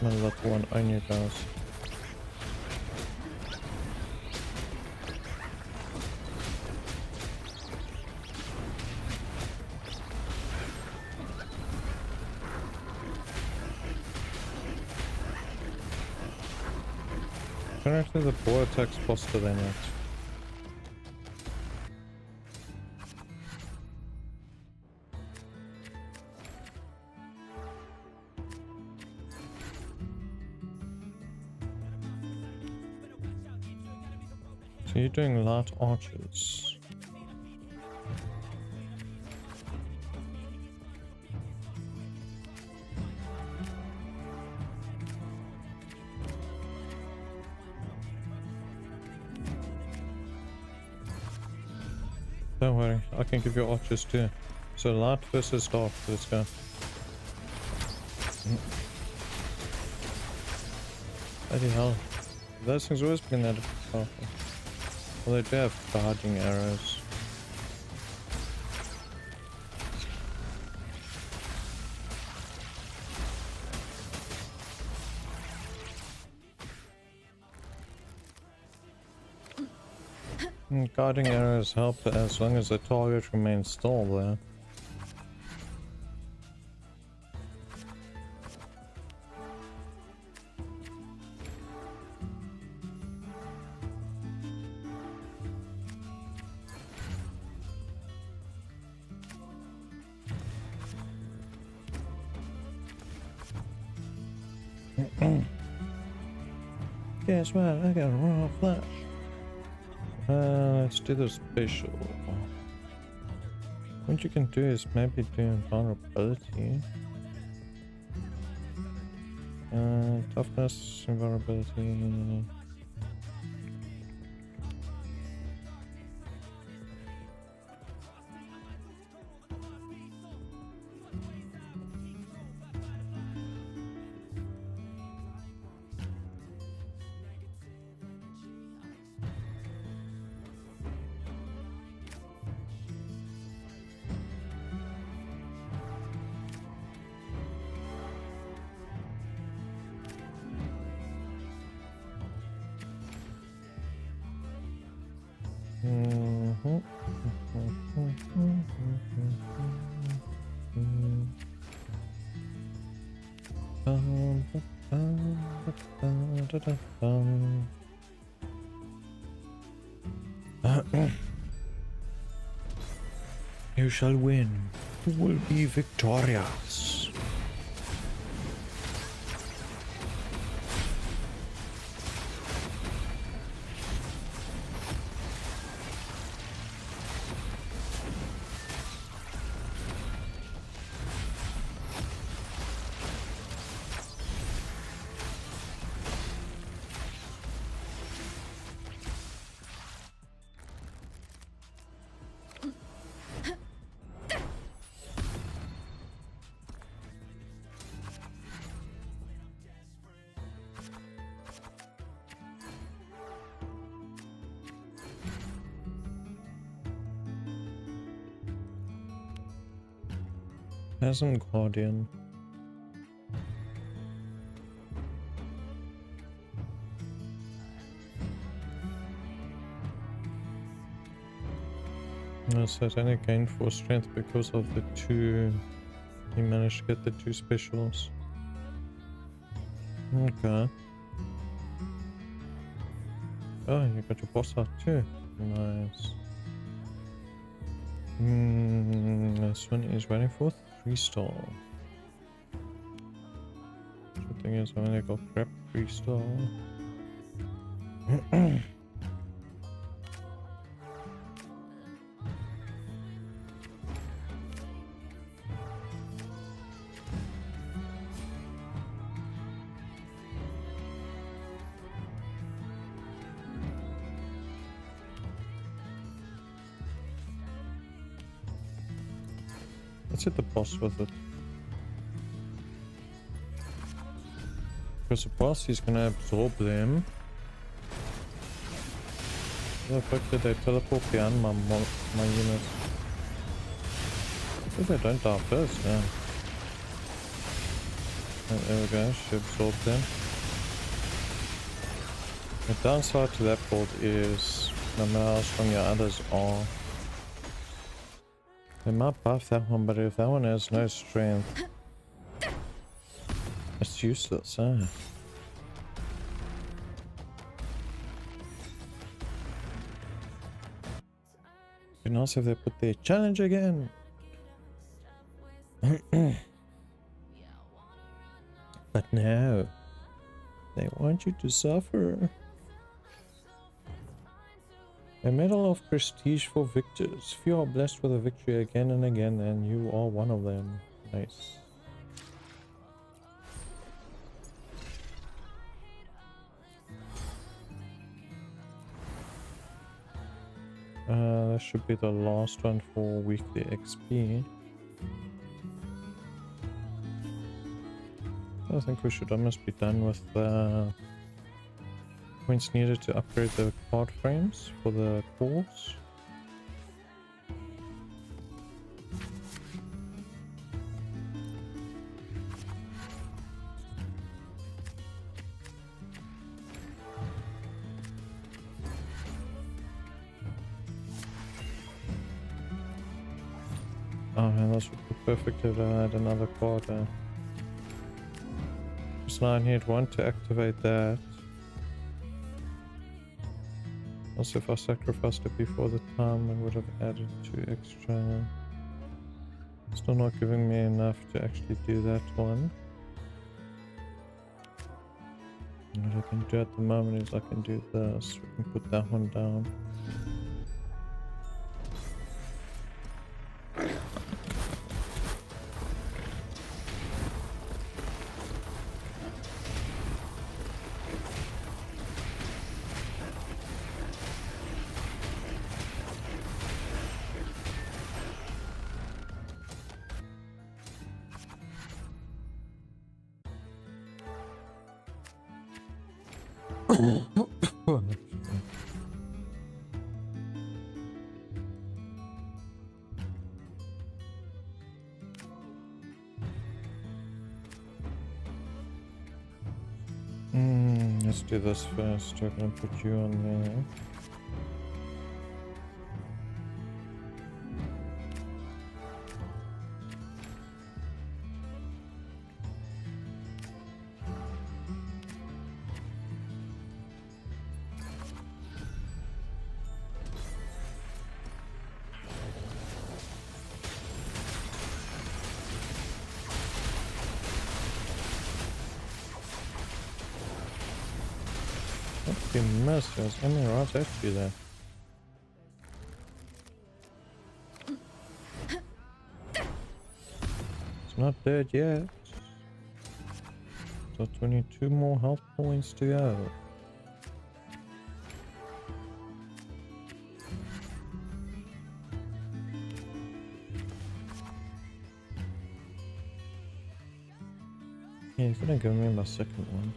My little one on you guys. Actually, the bow attacks faster than it. So you're doing light archers. Don't worry, I can give you archers too. So light versus dark, let's go. Bloody hell. Those things always been that powerful. Well, they do have charging arrows. Guarding arrows help as long as the target remains still there. Guess what? I got a raw flash. Let's do the special. What you can do is maybe do invulnerability. Toughness, invulnerability. You shall win. You will be victorious. Peasant Guardian. No, Satanic gained 4 strength because of the 2. He managed to get the 2 specials. Okay. Oh, you got your boss out too. Nice. This one is waiting for 3-star. The thing is, I only got crap 3-star. Let's hit the boss with it. Because the boss is gonna absorb them. Where the fuck did they teleport behind my unit? If they don't die first, yeah. And there we go, she absorbed them. The downside to that bolt is no matter how strong your others are, they might buff that one, but if that one has no strength, it's useless, eh? Be nice if they put their challenge again. But no, they want you to suffer. A medal of prestige for victors. Few are blessed with a victory again and again, and you are one of them. Nice. That should be the last one for weekly XP. I think we should almost be done with points needed to upgrade the card frames for the cores. Oh man, this would be perfect if I had another card there. Just now I need one to activate that. Also, if I sacrificed it before the time, I would have added 2 extra. Still not giving me enough to actually do that one. What I can do at the moment is I can do this. We can put that one down. Let's do this first. We're gonna put you on there. You missed. There's only right at you there. It's not dead yet. So 22 more health points to go. Yeah, he's gonna give me my second one.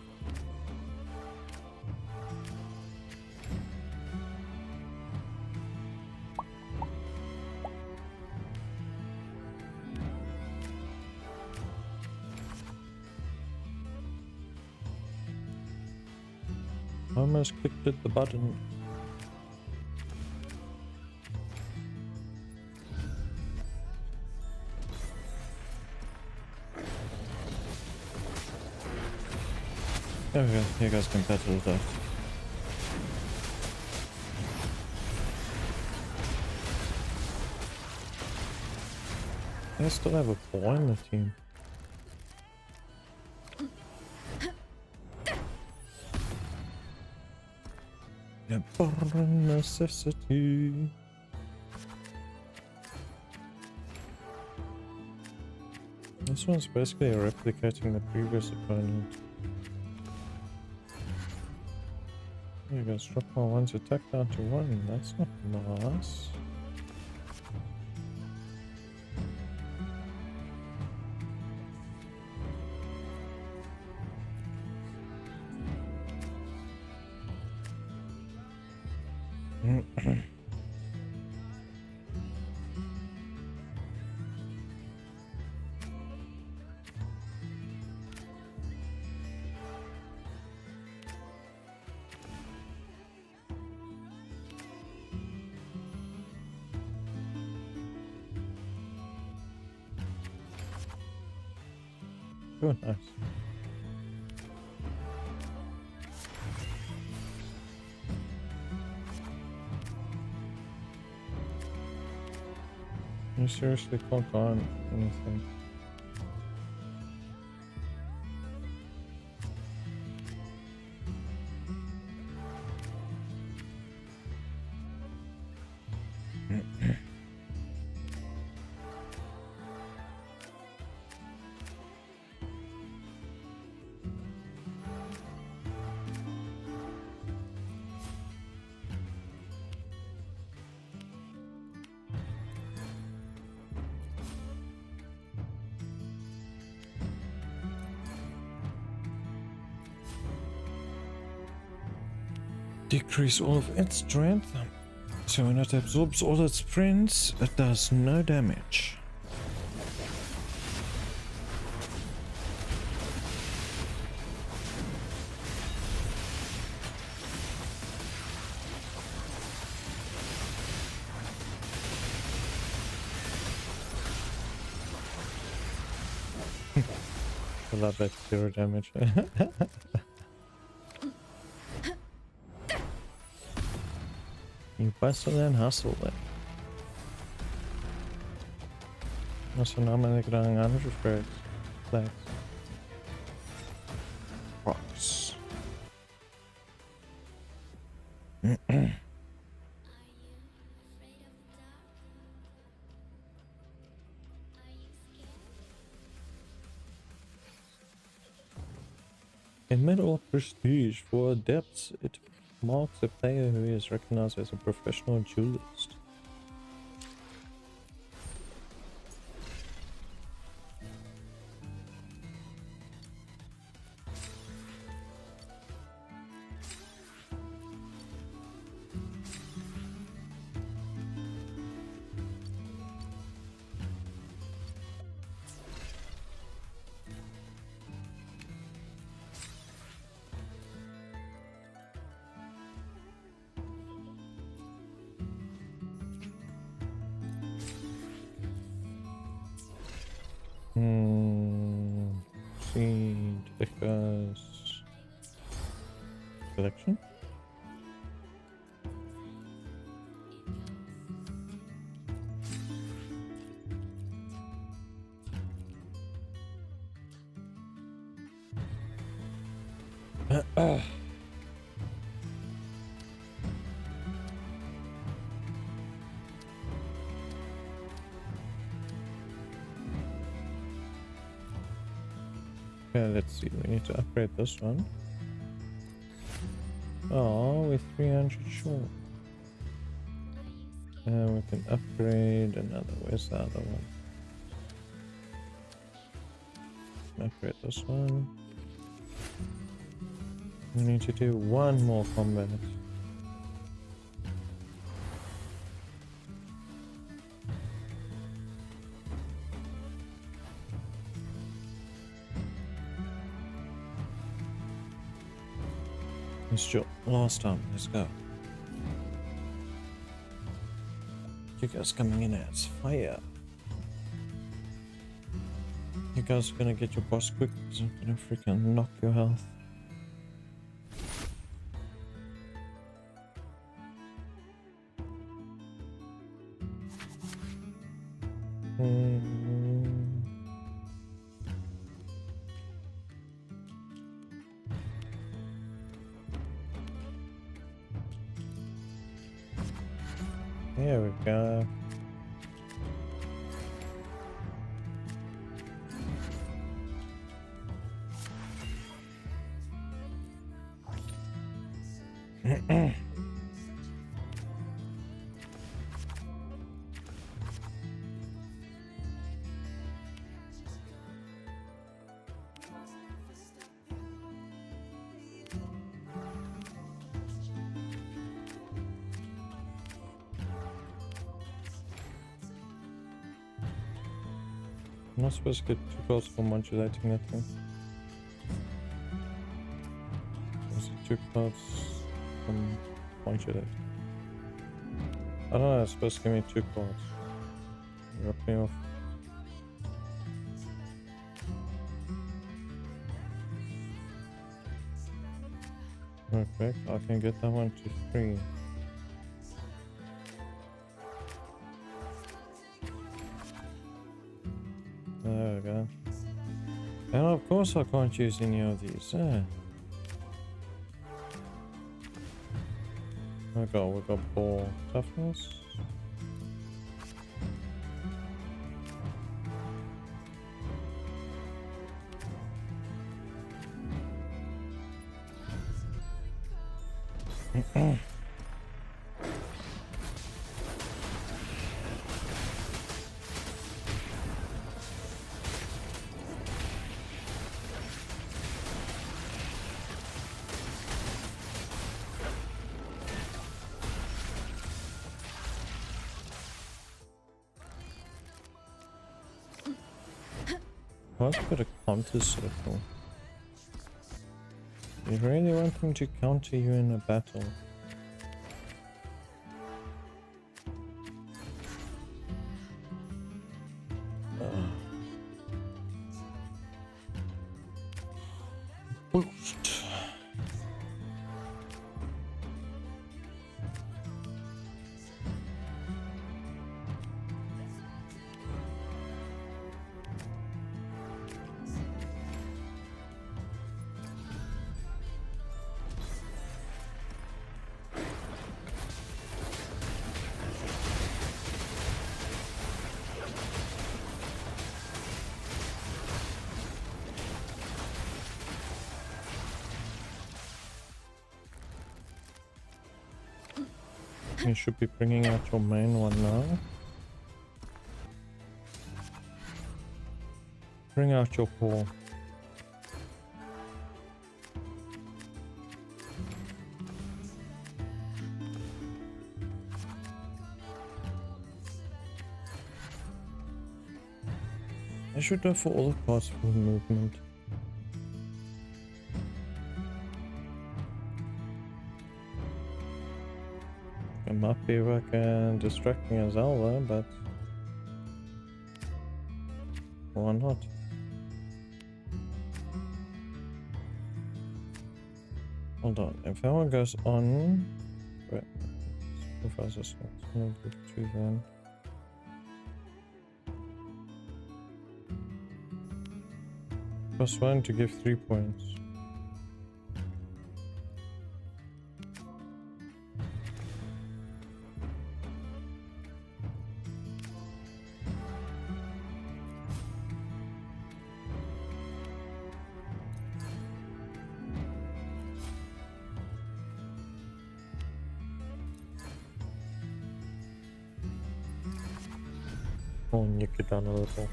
Almost clicked the button. There we go. Here goes competitive death. I still have a boy in the team. For necessity. This one's basically replicating the previous opponent. You guys drop my one's attack down to 1. That's not nice. Oh, nice. You seriously can't go on anything. Decrease all of its strength, so when it absorbs all its friends, it does no damage. I love that 0 damage. You bustle and hustle then. Nós normalmente ganhamos os flags. Rocks. A medal of prestige for adepts. It marks a player who is recognized as a professional duelist. Seed, because collection. Okay, let's see. We need to upgrade this one. Oh, we're 300 short. And we can upgrade another. Where's the other one? Upgrade this one. We need to do one more combat. It's your last time. Let's go. You guys coming in as fire. You guys are gonna get your boss quick because I'm gonna freaking knock your health. There we go. I'm not supposed to get 2 cards for modulating that thing. Is it 2 cards from modulate? I don't know, it's supposed to give me 2 cards. Rip me off. Perfect, I can get that one to 3. There we go. And of course I can't use any of these. We got ball toughness. Why's it got a counter circle? You really want them to counter you in a battle? Boost. You should be bringing out your main one now. Bring out your paw. I should go for all the possible movement. It might be like distracting as Zelda, but why not? Hold on, if that one goes on, wait, Professor Slot, we'll give 2 then. +1 to give 3 points. I'll nick it down a little.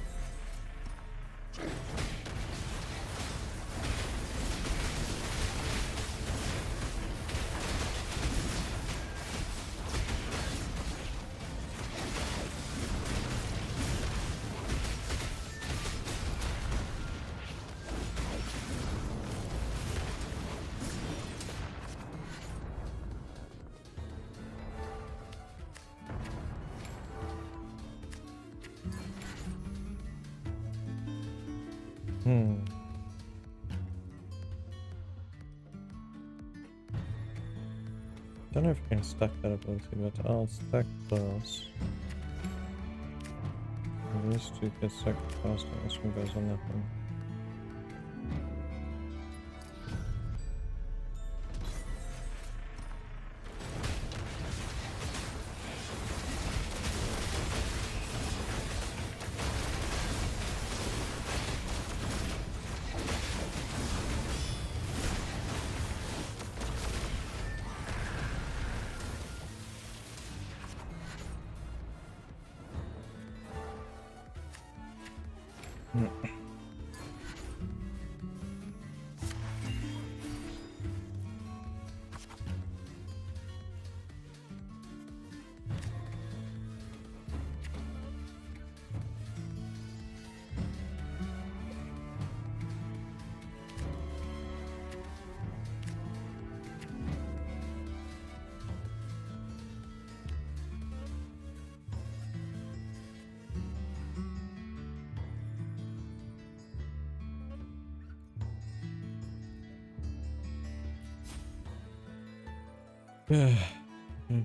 Don't know if I can stack that ability, but I'll stack those. These two get sacrificed and this one goes on that one.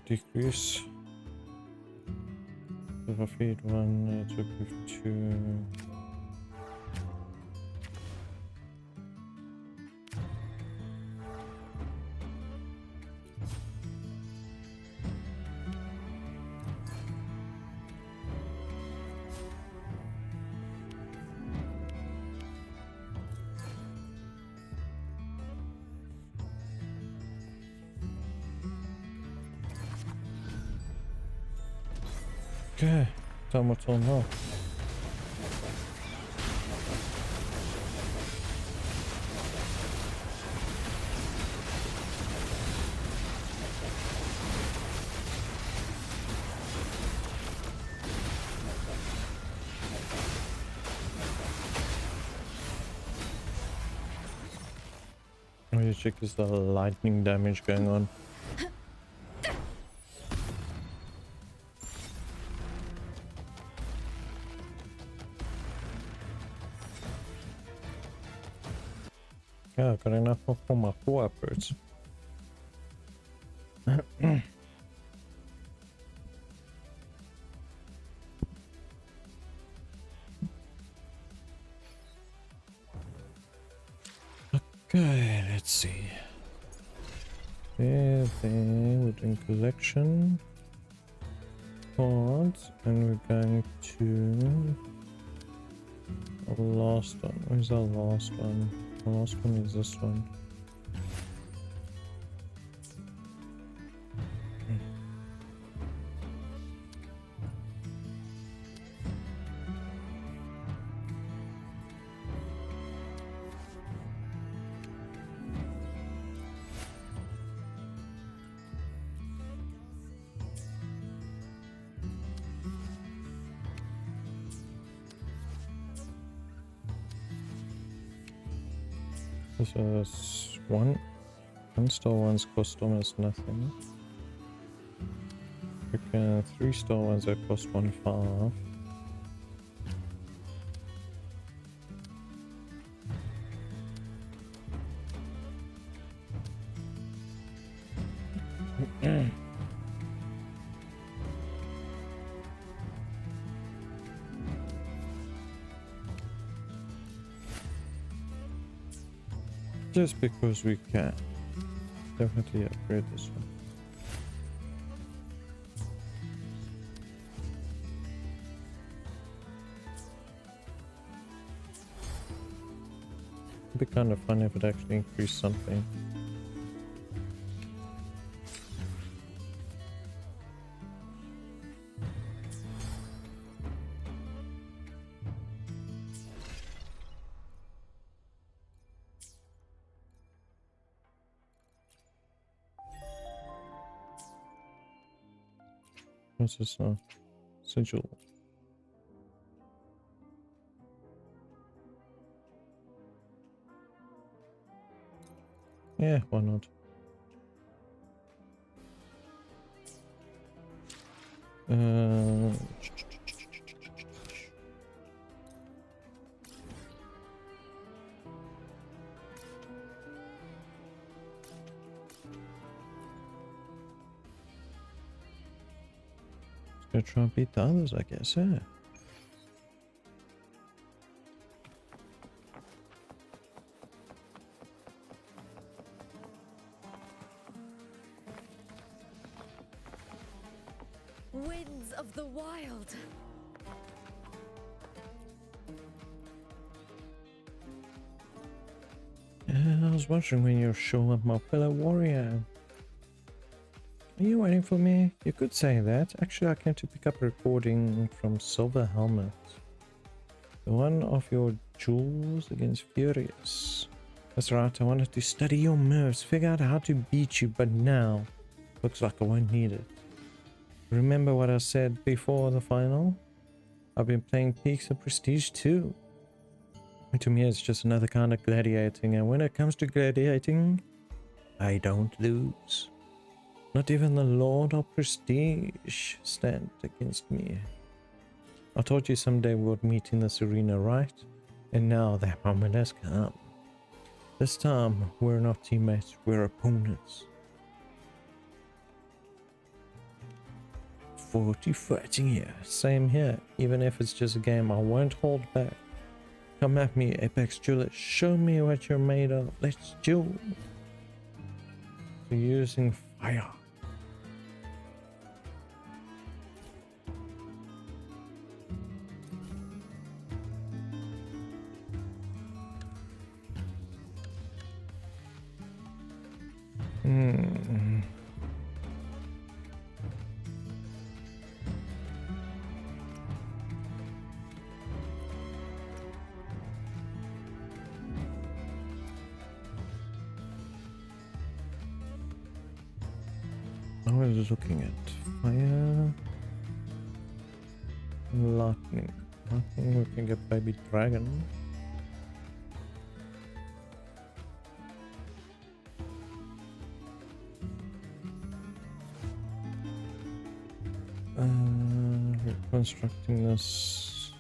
Decrease. If I feed one, to give two. Okay, done what's on now. Let me check, is the lightning damage going on? Yeah, I got enough for my 4 upgrades. Okay, let's see. Everything within collection cards, and we're going to our last one. Where's our last one? The last one is this one. This is one star ones cost almost nothing. Okay, 3 star ones that cost 1.5. Just because we can. Definitely upgrade this one. It'd be kind of fun if it actually increased something. What's this now? Sigil. Yeah, why not? Gonna try and beat the others, I guess, yeah.
Winds of the wild.
Yeah, I was wondering when you'll show up, my fellow warrior. Are you waiting for me? You could say that. Actually, I came to pick up a recording from Silver Helmet. The one of your duels against Furious. That's right, I wanted to study your moves, figure out how to beat you, but now looks like I won't need it. Remember what I said before the final? I've been playing Peaks of Prestige too. And to me, it's just another kind of gladiating, and when it comes to gladiating, I don't lose. Not even the Lord of Prestige stand against me. I told you someday we would meet in this arena, right? And now that moment has come. This time, we're not teammates, we're opponents. 40 fighting here. Same here. Even if it's just a game, I won't hold back. Come at me, Apex Duelist. Show me what you're made of. Let's duel. So using fire. I was looking at fire, lightning. Lightning, we can get baby dragon. Reconstructing this.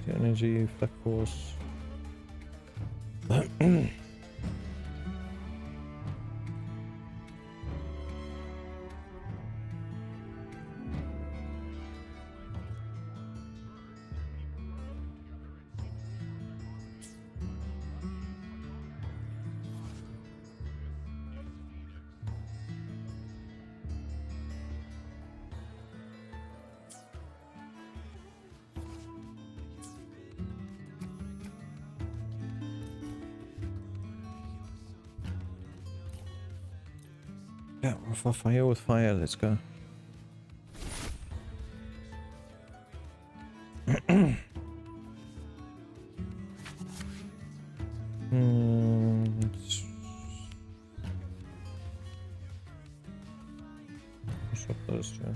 The energy, flak force. Yeah, for fire with fire, let's go. Let's swap those two.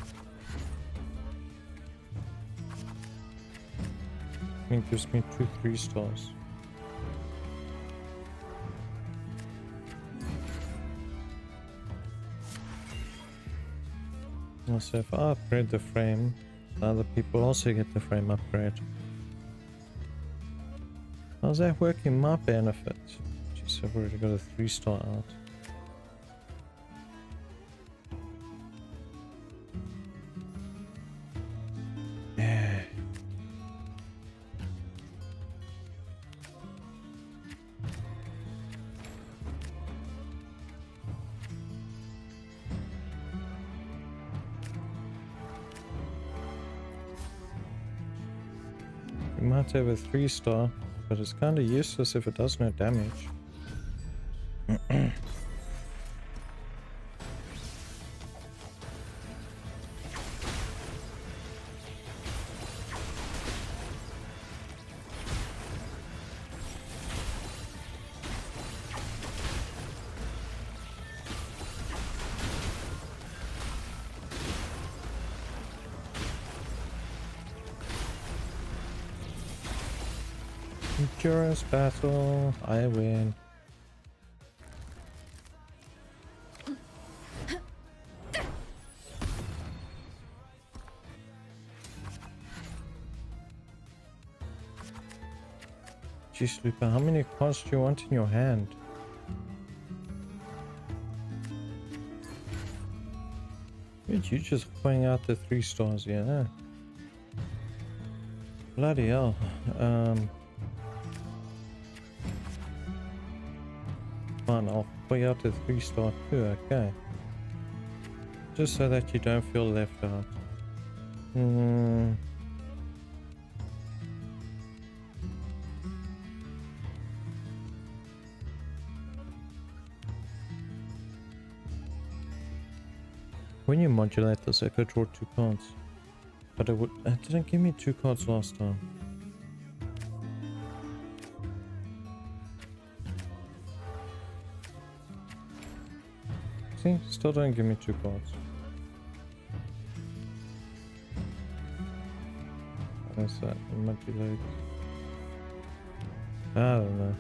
It gives me 2 3-stars. So if I upgrade the frame, other people also get the frame upgrade. How's that work in my benefit? Jeez, I've already got a 3-star out. Yeah. We might have a 3-star, but it's kind of useless if it does no damage. Endurance battle. I win. Jeez, Lupa, how many cards do you want in your hand? Dude, you just playing out the 3 stars, yeah. Bloody hell. Fine, I'll play out the 3 star too, okay. Just so that you don't feel left out. When you modulate this, I could draw 2 cards. But it didn't give me 2 cards last time. See? Still don't give me 2 cards. What's that? Manipulate. I don't know.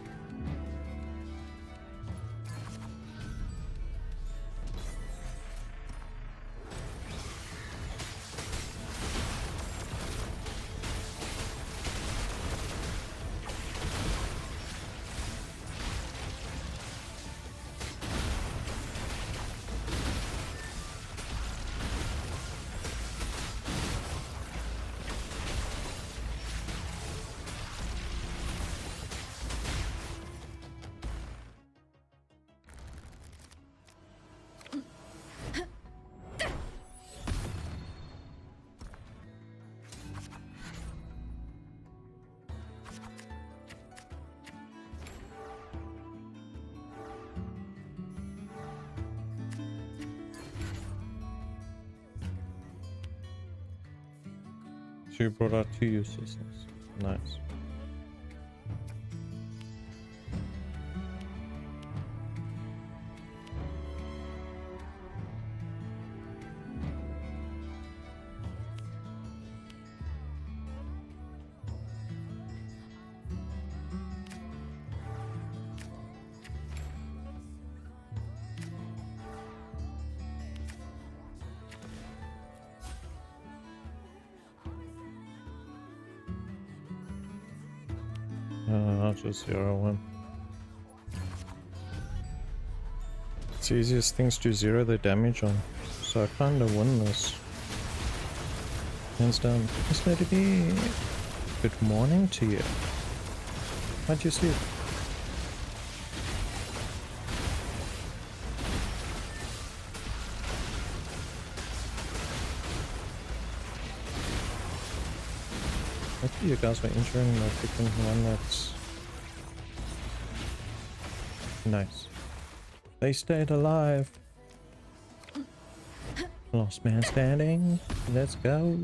So you brought out 2 useless things. Nice. I'll just 0-1. It's the easiest things to 0 the damage on, so I kinda win this. Hands down. Just let it be. Good morning to you. How'd you sleep? Lucky you guys were injuring the freaking one that's nice. They stayed alive. Last man standing. Let's go.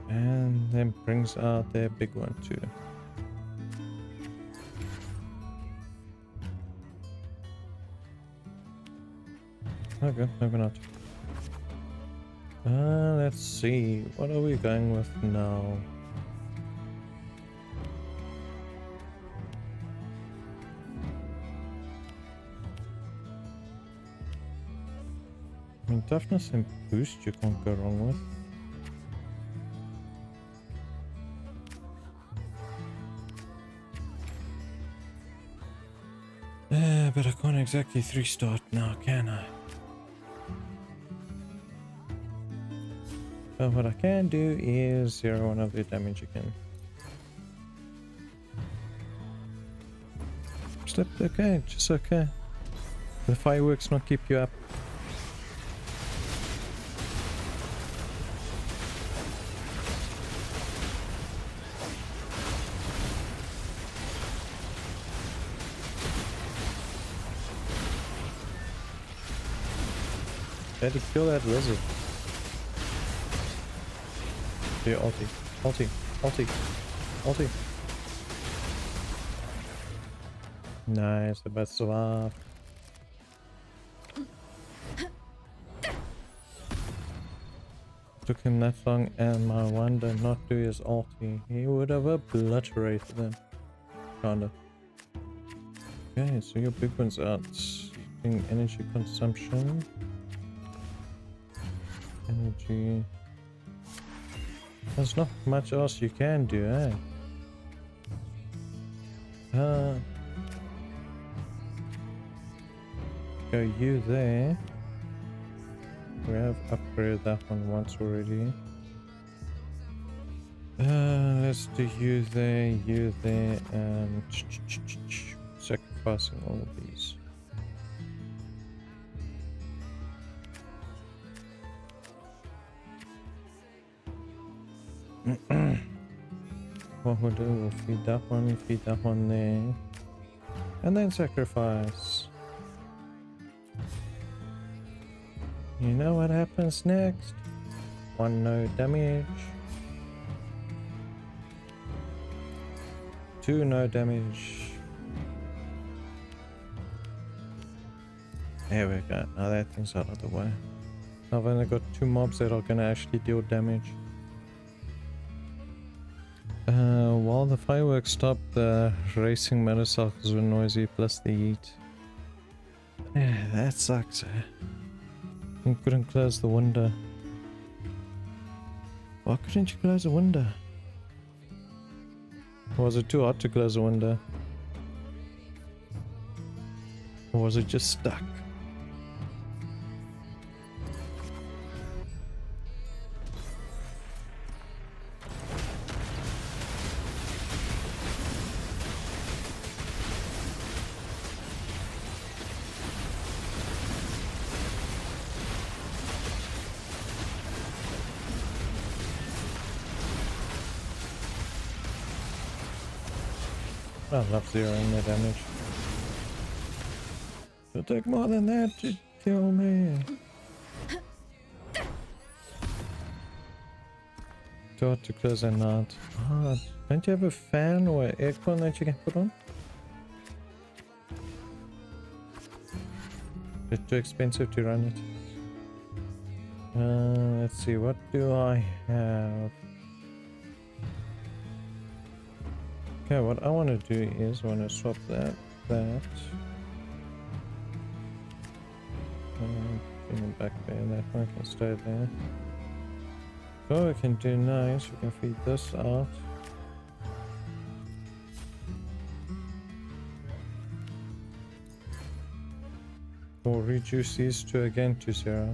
And then brings out their big one too. Okay, maybe not. Let's see. What are we going with now? I mean, toughness and boost you can't go wrong with. But I can't exactly 3-star now, can I? But what I can do is 0 one of the damage again. Slip, okay, just okay. The fireworks not keep you up. Had to kill that wizard. Here, ulti, ulti, ulti, ulti. Nice, the best survive. Took him that long, and my wonder not do his ulti. He would have obliterated them. Kinda. Okay, so your big one's out. Using energy consumption. Energy. There's not much else you can do, eh? Go you there. We have upgraded that one once already. Let's do you there, and sacrificing all of these. What we'll do, we'll feed that one there, and then sacrifice. You know what happens next? 1 no damage. 2 no damage. There we go. Now that thing's out of the way. I've only got 2 mobs that are gonna actually deal damage. While the fireworks stop, the racing motorcycles were noisy, plus the heat. Yeah, that sucks. You couldn't close the window. Why couldn't you close the window? Was it too hot to close the window? Or was it just stuck? I love zeroing the damage. It'll take more than that to kill me. Too hot to close or not. Ah, don't you have a fan or an aircon that you can put on? It's too expensive to run it. Let's see, what do I have? Okay, what I want to do is I want to swap that. Bring it back there, that one can stay there. So what we can do now is we can feed this out. Or reduce these two again to 0.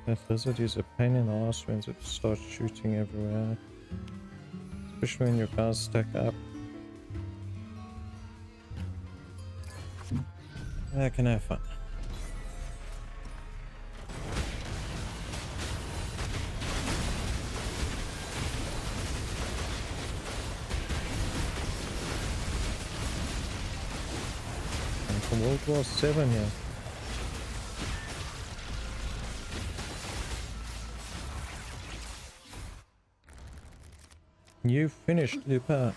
That lizard is a pain in the ass when it starts shooting everywhere. Especially when your guys stack up. I can have fun. And from World War 7 here. You finished, Lupa.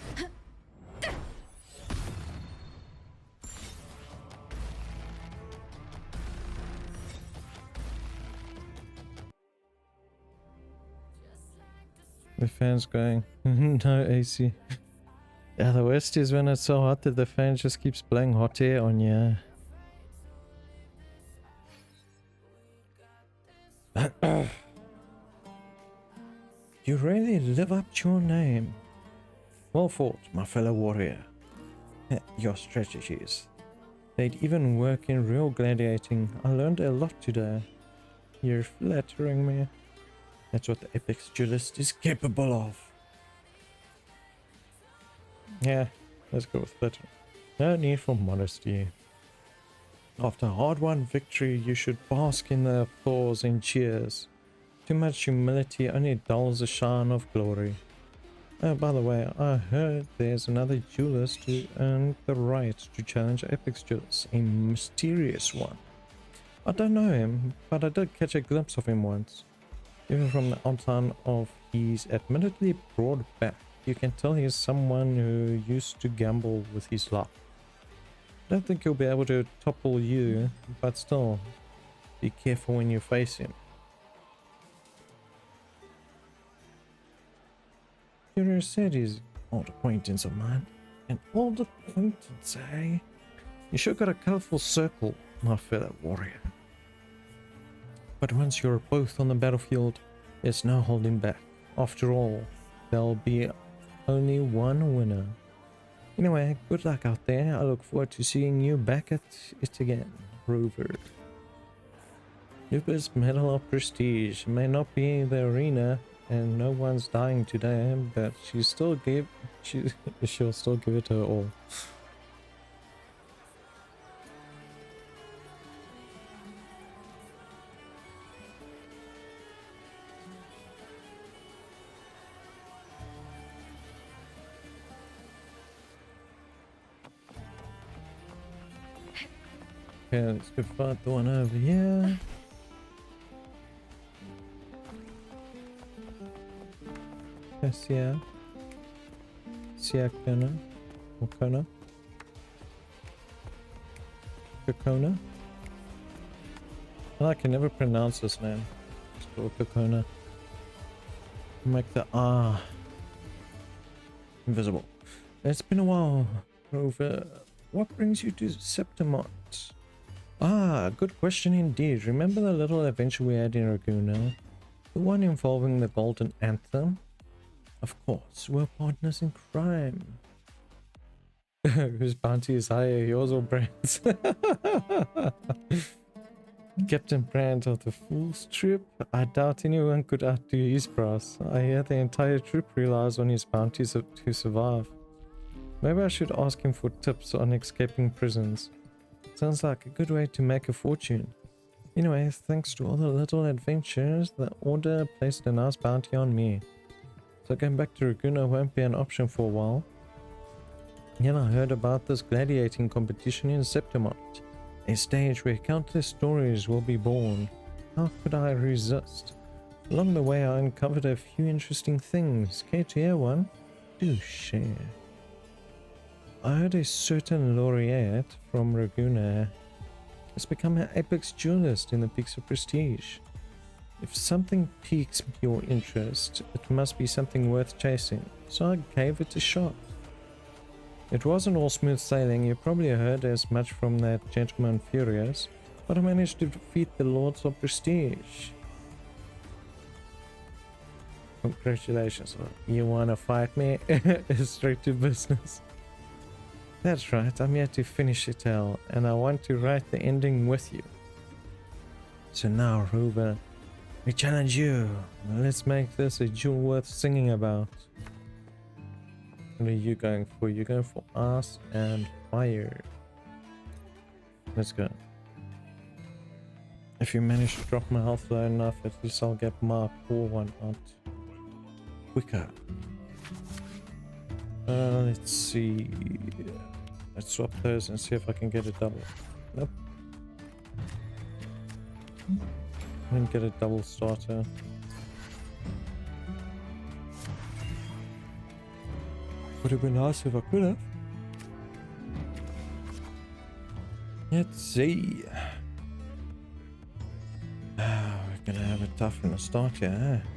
The fan's going. No AC. Yeah, the worst is when it's so hot that the fan just keeps blowing hot air on you. You really live up to your name. Well fought, my fellow warrior. Your strategies. They'd even work in real gladiating. I learned a lot today. You're flattering me. That's what the Apex duelist is capable of. Yeah, let's go with flattering. No need for modesty. After a hard-won victory, you should bask in the applause and cheers. Too much humility only dulls the shine of glory. Oh, by the way, I heard there's another duelist who earned the right to challenge Apex duelist, a mysterious one. I don't know him, but I did catch a glimpse of him once. Even from the outline of his admittedly broad back, you can tell he's someone who used to gamble with his luck. I don't think he'll be able to topple you, but still, be careful when you face him. Curious said he's an old acquaintance of mine. An old acquaintance, eh? You sure got a colorful circle, my fellow warrior. But once you're both on the battlefield, there's no holding back. After all, there'll be only one winner. Anyway, good luck out there. I look forward to seeing you back at it again, Rover. Lupa's Medal of Prestige may not be the arena, and no one's dying today, but she'll still give it her all. Okay, let's go fight the one over here. Siakona. Wakona. Kokona. I can never pronounce this name. It's called Kokona. Make the R invisible. It's been a while, Rover. What brings you to Septimont? Ah, good question indeed. Remember the little adventure we had in Ragusa? The one involving the Golden Anthem? Of course, we're partners in crime. Whose bounty is higher, yours or Brand's? Captain Brand of the Fool's Troop? I doubt anyone could outdo his price. I hear the entire troop relies on his bounties to survive. Maybe I should ask him for tips on escaping prisons. Sounds like a good way to make a fortune. Anyway, thanks to all the little adventures, the Order placed a nice bounty on me. So going back to Ragusa won't be an option for a while. Then I heard about this gladiating competition in Septimont, a stage where countless stories will be born. How could I resist? Along the way I uncovered a few interesting things. Care to hear one? Do share. I heard a certain laureate from Ragusa has become an apex duelist in the peaks of prestige. If something piques your interest, it must be something worth chasing, so I gave it a shot. It wasn't all smooth sailing, you probably heard as much from that gentleman Furious, but I managed to defeat the Lords of Prestige. Congratulations, you wanna fight me? Straight to business. That's right, I'm here to finish it all, and I want to write the ending with you. So now, Ruben, we challenge you. Let's make this a duel worth singing about. What are you going for? You're going for Ice and Fire. Let's go. If you manage to drop my health low enough, at least I'll get my core one out quicker. Let's see. Let's swap those and see if I can get a double. Nope. I didn't get a double starter. Would have been nice if I could have. Let's see. We're gonna have it tough from the start here, huh?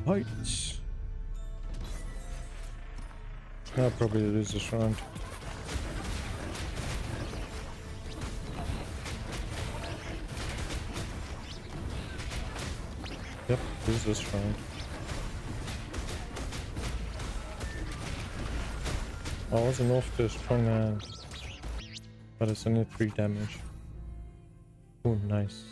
Right. I'll probably lose this round. Yep, lose this round. I wasn't off to a strong hand, but it's only 3 damage. Oh, nice.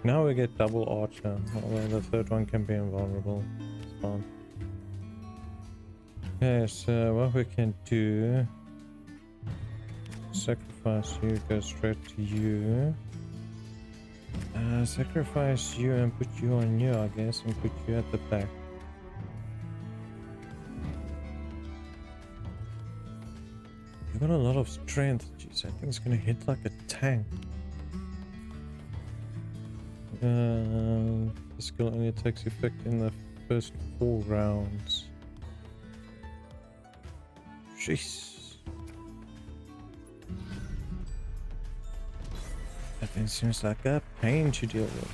Now we get double archer, although the third one can be invulnerable. It's fine. Okay, so what we can do... Sacrifice you, go straight to you. Sacrifice you and put you on you, I guess, and put you at the back. You've got a lot of strength. Jeez, I think it's gonna hit like a tank. The skill only takes effect in the first 4 rounds. Jeez. That thing seems like a pain to deal with.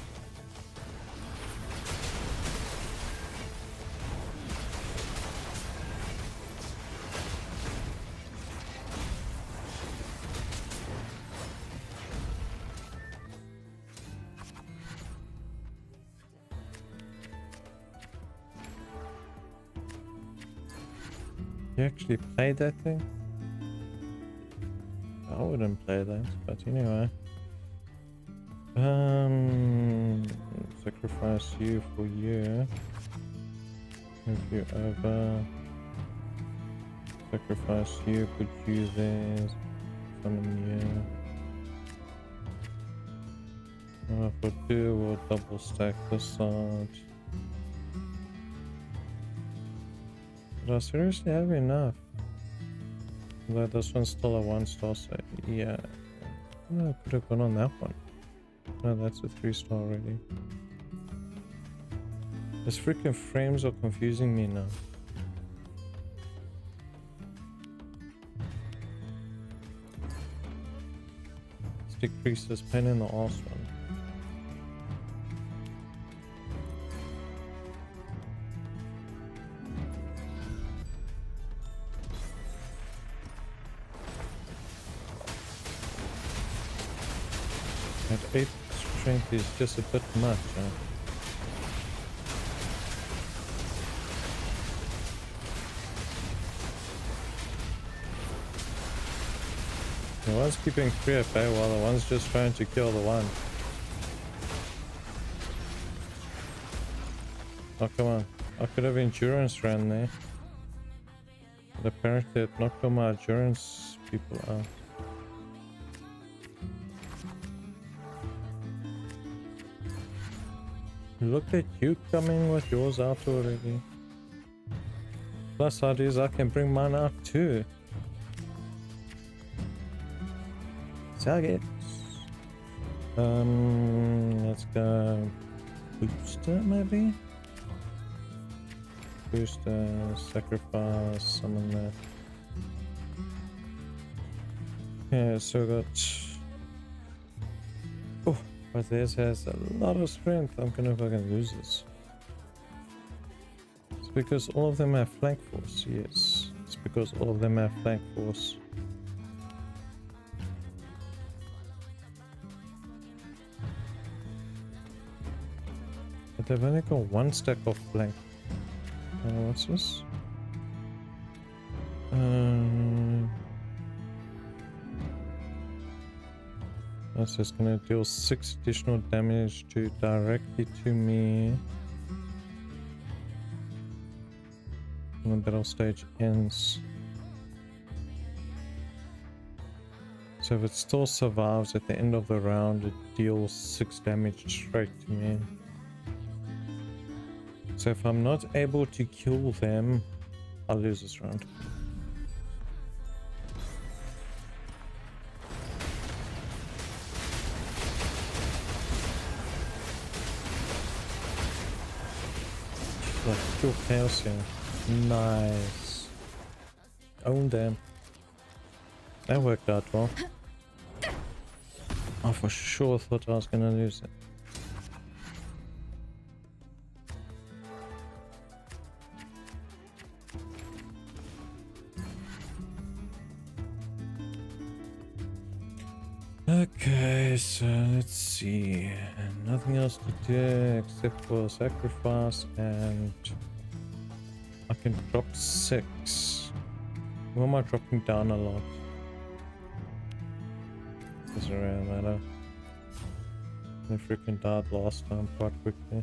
You actually played that thing? I wouldn't play that, but anyway. Sacrifice you for you. Move you over. Sacrifice you, put you there. Summon you. For 2, we'll double stack this side. Did I seriously have enough? Like this one's still a 1-star, so yeah. I could have gone on that one. No, that's a 3-star already. These freaking frames are confusing me now. Let's decrease this pain in the arse one. At 8 strength is just a bit much, huh? The one's keeping 3 at bay while the one's just trying to kill the one. Oh, come on. I could have endurance ran there. But apparently it knocked all my endurance people out. Look at you coming with yours out already. Plus ideas, I can bring mine out too. Target. Let's go booster maybe? Booster, sacrifice, summon that. Yeah, so got... Oh, but this has a lot of strength. I'm gonna fucking lose this. It's because all of them have flank force, yes. It's because all of them have flank force. But they've only got 1 stack of flank. What's this? That's just gonna deal 6 additional damage directly to me when the battle stage ends. So if it still survives at the end of the round, it deals 6 damage straight to me. So if I'm not able to kill them, I'll lose this round. Like pure chaos here. Nice. Own them. That worked out well. I for sure thought I was gonna lose it. Okay, so let's see. Nothing else to do except for sacrifice, and I can drop 6. Why am I dropping down a lot? Doesn't really matter. I freaking died last time quite quickly.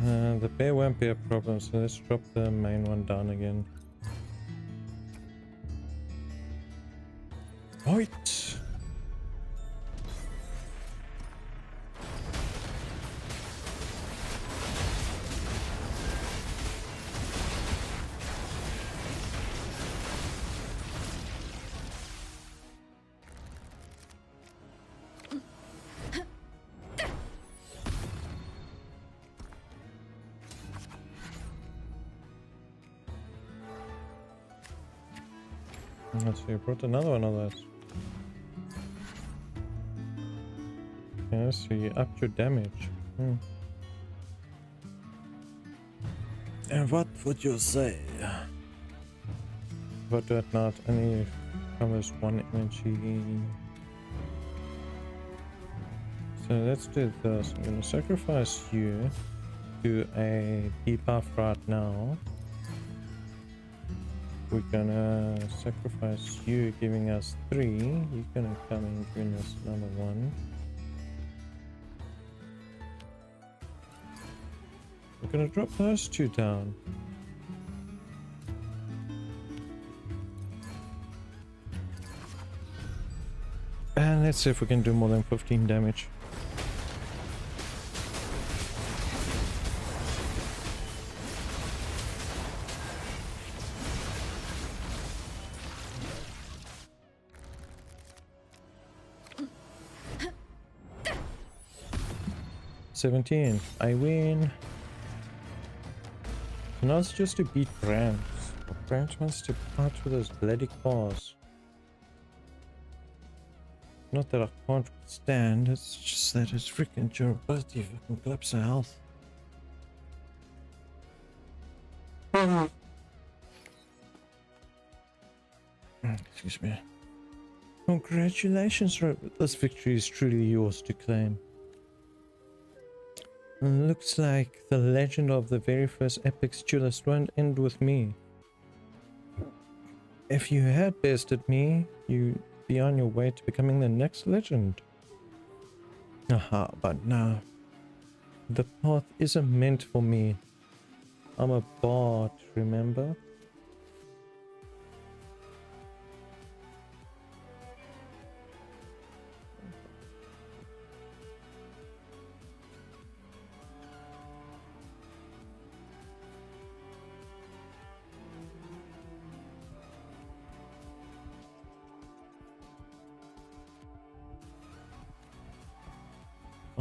The bear won't be a problem, so let's drop the main one down again. Right. Let's see, I brought another one of those. Yeah, so you upped your damage. And what would you say? But that not only covers one energy. So let's do this. I'm gonna sacrifice you to a debuff right now. We're gonna sacrifice you, giving us 3. You're gonna come and giving us another 1. We're gonna drop those 2 down. And let's see if we can do more than 15 damage. $17. I win. So now it's just to beat Branch. Branch wants to part with those bloody claws. Not that I can't withstand, it's just that his freaking durability fucking clips her health. Excuse me. Congratulations, Robert. This victory is truly yours to claim. Looks like the legend of the very first Apex duelist won't end with me. If you had bested me, you'd be on your way to becoming the next legend. Aha, but no. The path isn't meant for me. I'm a bard, remember?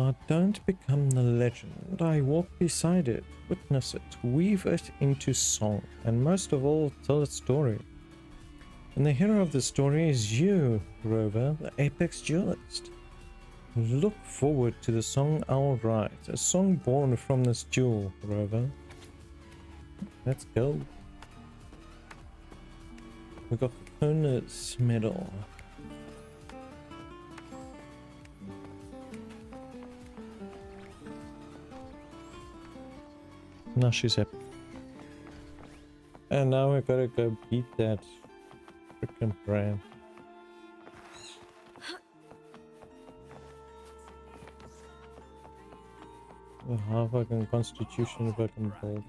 I don't become the legend, I walk beside it, witness it, weave it into song, and most of all, tell its story. And the hero of the story is you, Rover, the Apex duelist. Look forward to the song I'll write, a song born from this duel, Rover. Let's go. We got Kona's medal. Now she's happy. And now we gotta go beat that freaking brand. The half fucking constitution if I can build.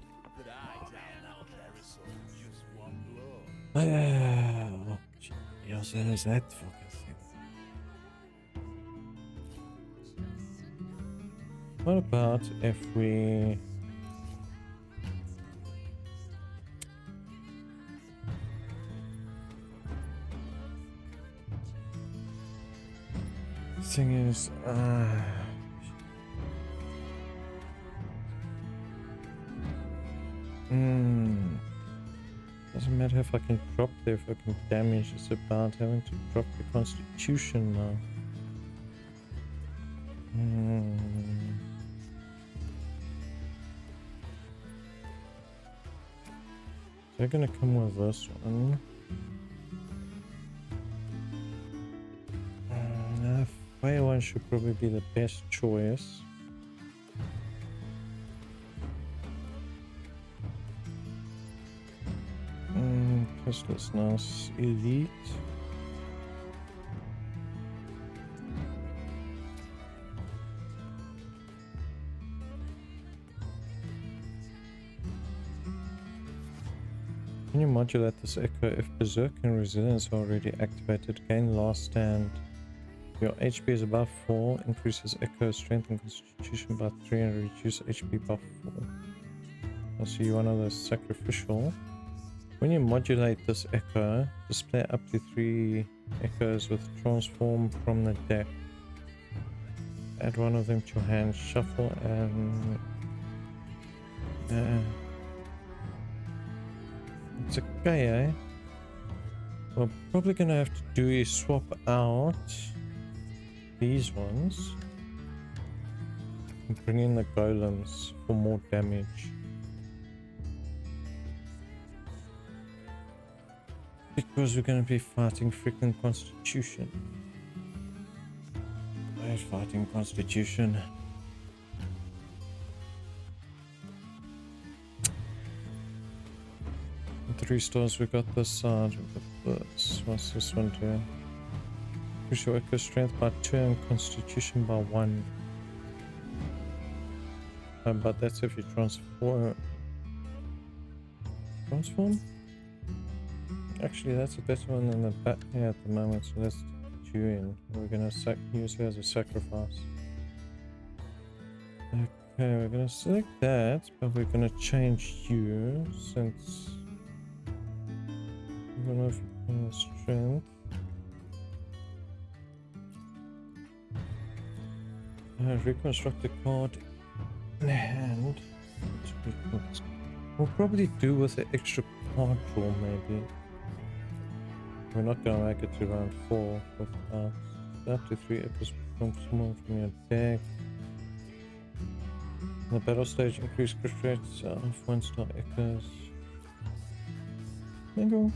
Oh, yes, that is that fucking thing. What about if we thing is, doesn't matter if I can drop their fucking damage, it's about having to drop the constitution now. So they're gonna come with this one. Fire one should probably be the best choice. Pistol's nice. Elite. Can you modulate this echo if Berserk and Resilience are already activated? Gain last stand. Your HP is above 4, increases Echo, Strength and Constitution by 3 and reduce HP by 4. I'll see you one of those sacrificial. When you modulate this Echo, display up to 3 Echoes with Transform from the deck. Add one of them to your hand, shuffle and... it's okay, eh? We're probably gonna have to do is swap out these ones and bring in the golems for more damage. Because we're gonna be fighting freaking Constitution. We're fighting Constitution. And 3 stars, we got this side, we got this. What's this one do? Increase your echo strength by 2 and constitution by 1. But that's if you transform. Transform? Actually, that's a better one than the bat here at the moment, so let's put you in. We're gonna use her as a sacrifice. Okay, we're gonna select that, but we're gonna change you since I don't know if you can strength. Reconstruct the card in hand. We'll probably do with the extra card draw maybe. We're not gonna make it to round 4 without up to 3 echoes from someone from your deck. In the battle stage, increase crit rates of 1-star echoes. Bingo.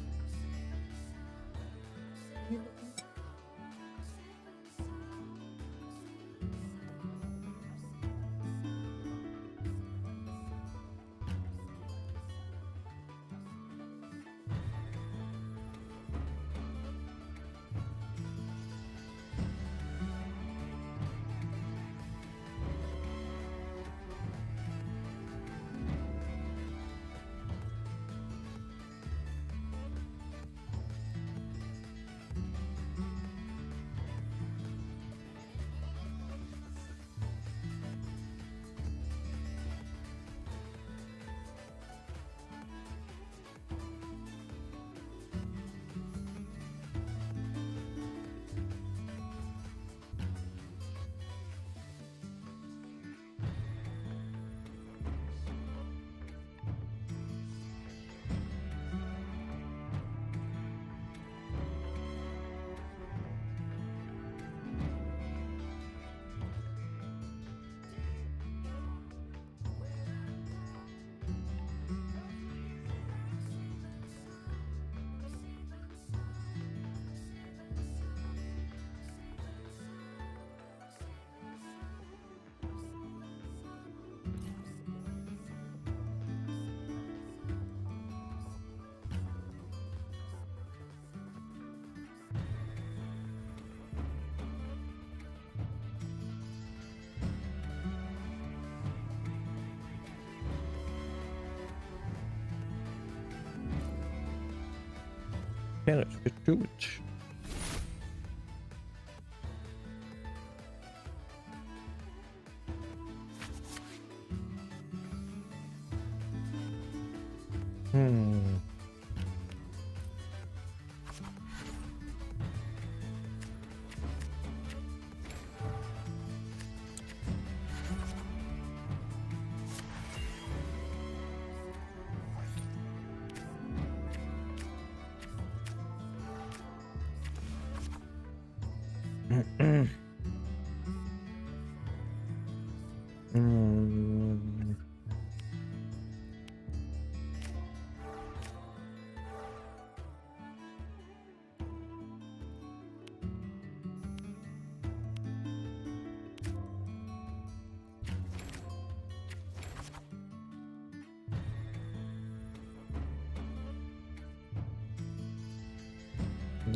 Okay, let's get to it.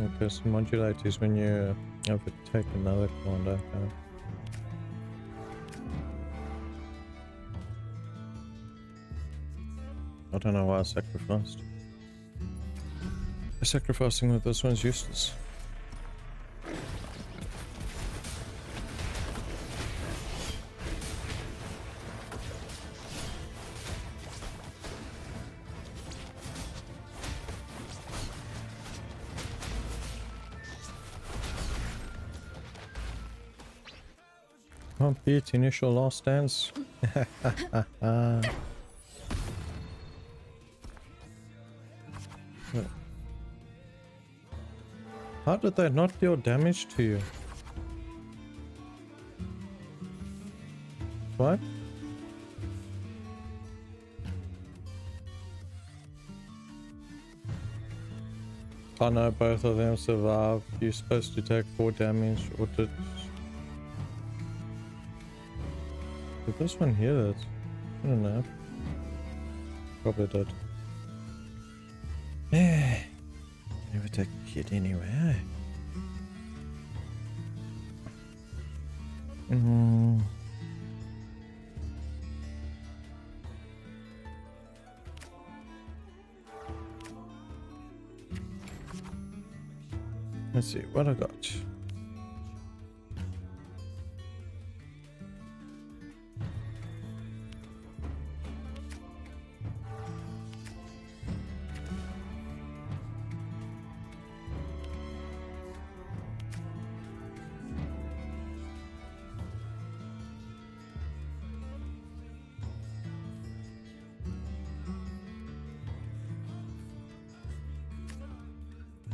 Okay, so modulate is when you overtake another card, okay. I don't know why I sacrificed. Sacrificing with this one's useless. Can't beat initial last dance. How did they not deal damage to you? What? Oh no, both of them survived. You're supposed to take 4 damage, or did this one heal it? I don't know. Probably did. Yeah. Never take shit anyway. Let's see what I got.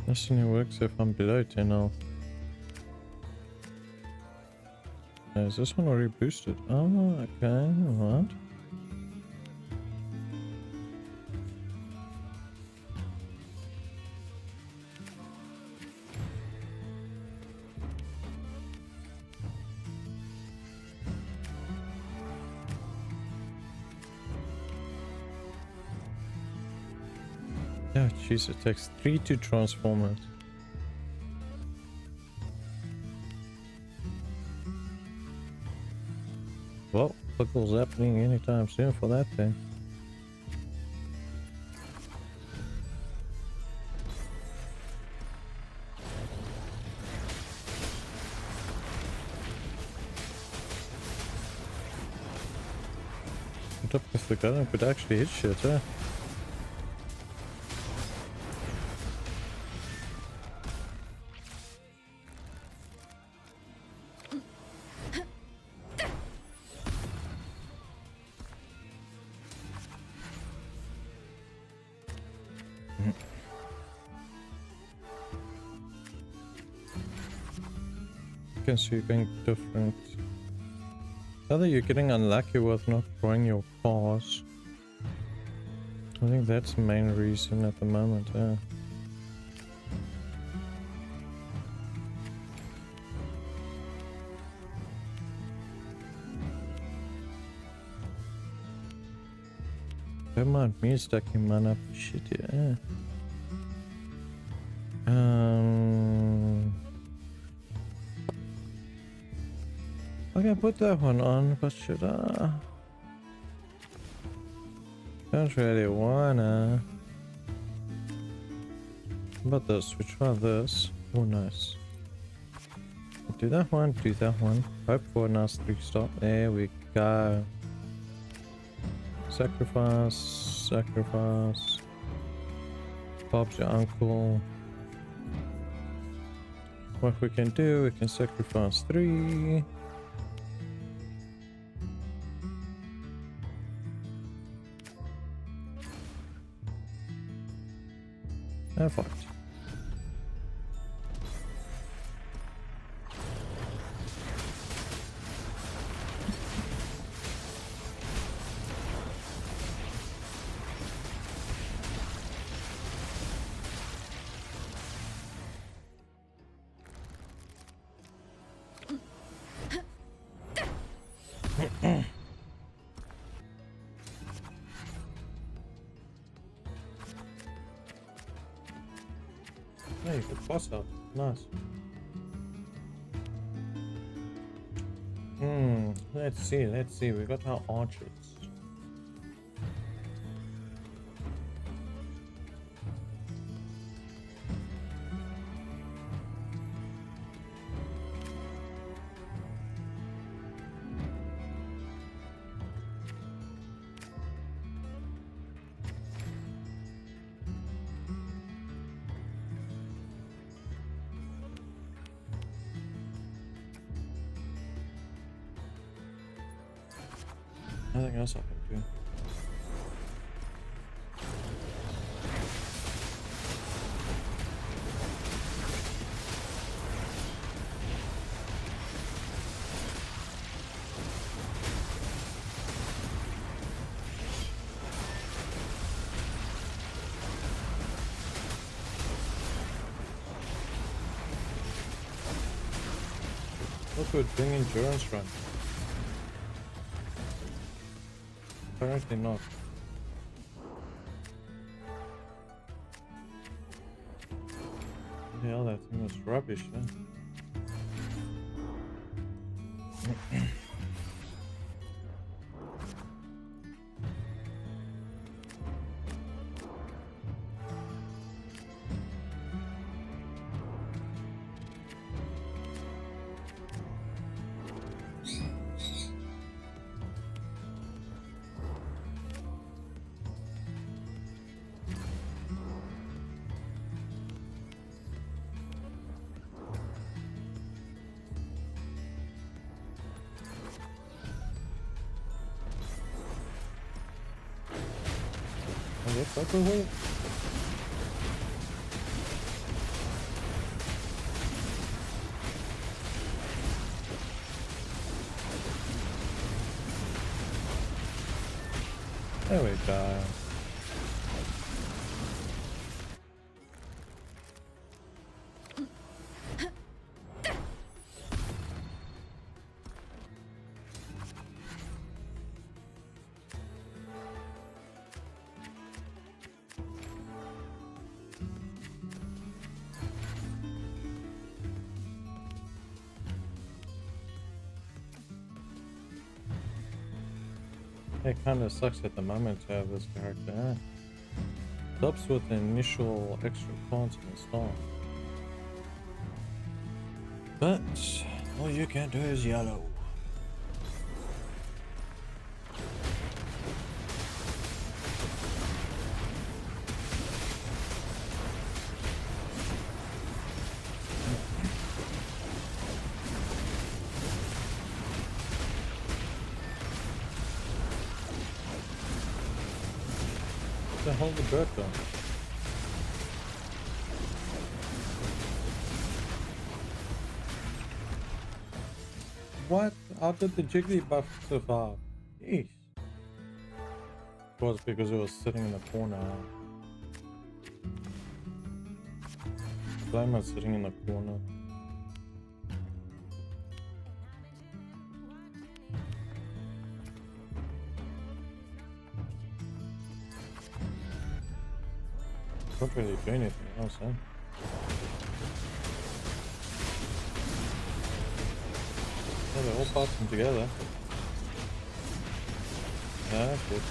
This only works if I'm below 10 health. Is this one already boosted? Oh, okay, alright. Oh jeez, it takes 3 to transform it. Well, pickle's happening anytime soon for that thing. What up with the gun? It could actually hit shit, eh? Can see you're going different. Either you're getting unlucky with not drawing your paws. I think that's the main reason at the moment, yeah. Don't mind me stacking mana up shit, yeah. I can put that one on, but should I? Don't really wanna. How about this? We try this. Oh, nice. Do that one, do that one. Hope for a nice 3-star. There we go. Sacrifice, sacrifice. Bob's your uncle. What we can do, we can sacrifice 3. Perfect. Hey, good boss out. Nice. Let's see. We got our archers. Nothing else I can do. Look, we're doing endurance run. Apparently not. Hell, that thing was rubbish, man. Wait. There we go. It kind of sucks at the moment to have this character. Helps with the initial extra points in the start. But all you can do is yellow. The hell the bird gone? What? How did the Jigglypuff survive? Jeez. It was because it was sitting in the corner. Blame was sitting in the corner. Can't really do anything else, eh? Yeah, they're all passing together. Yeah, that's good.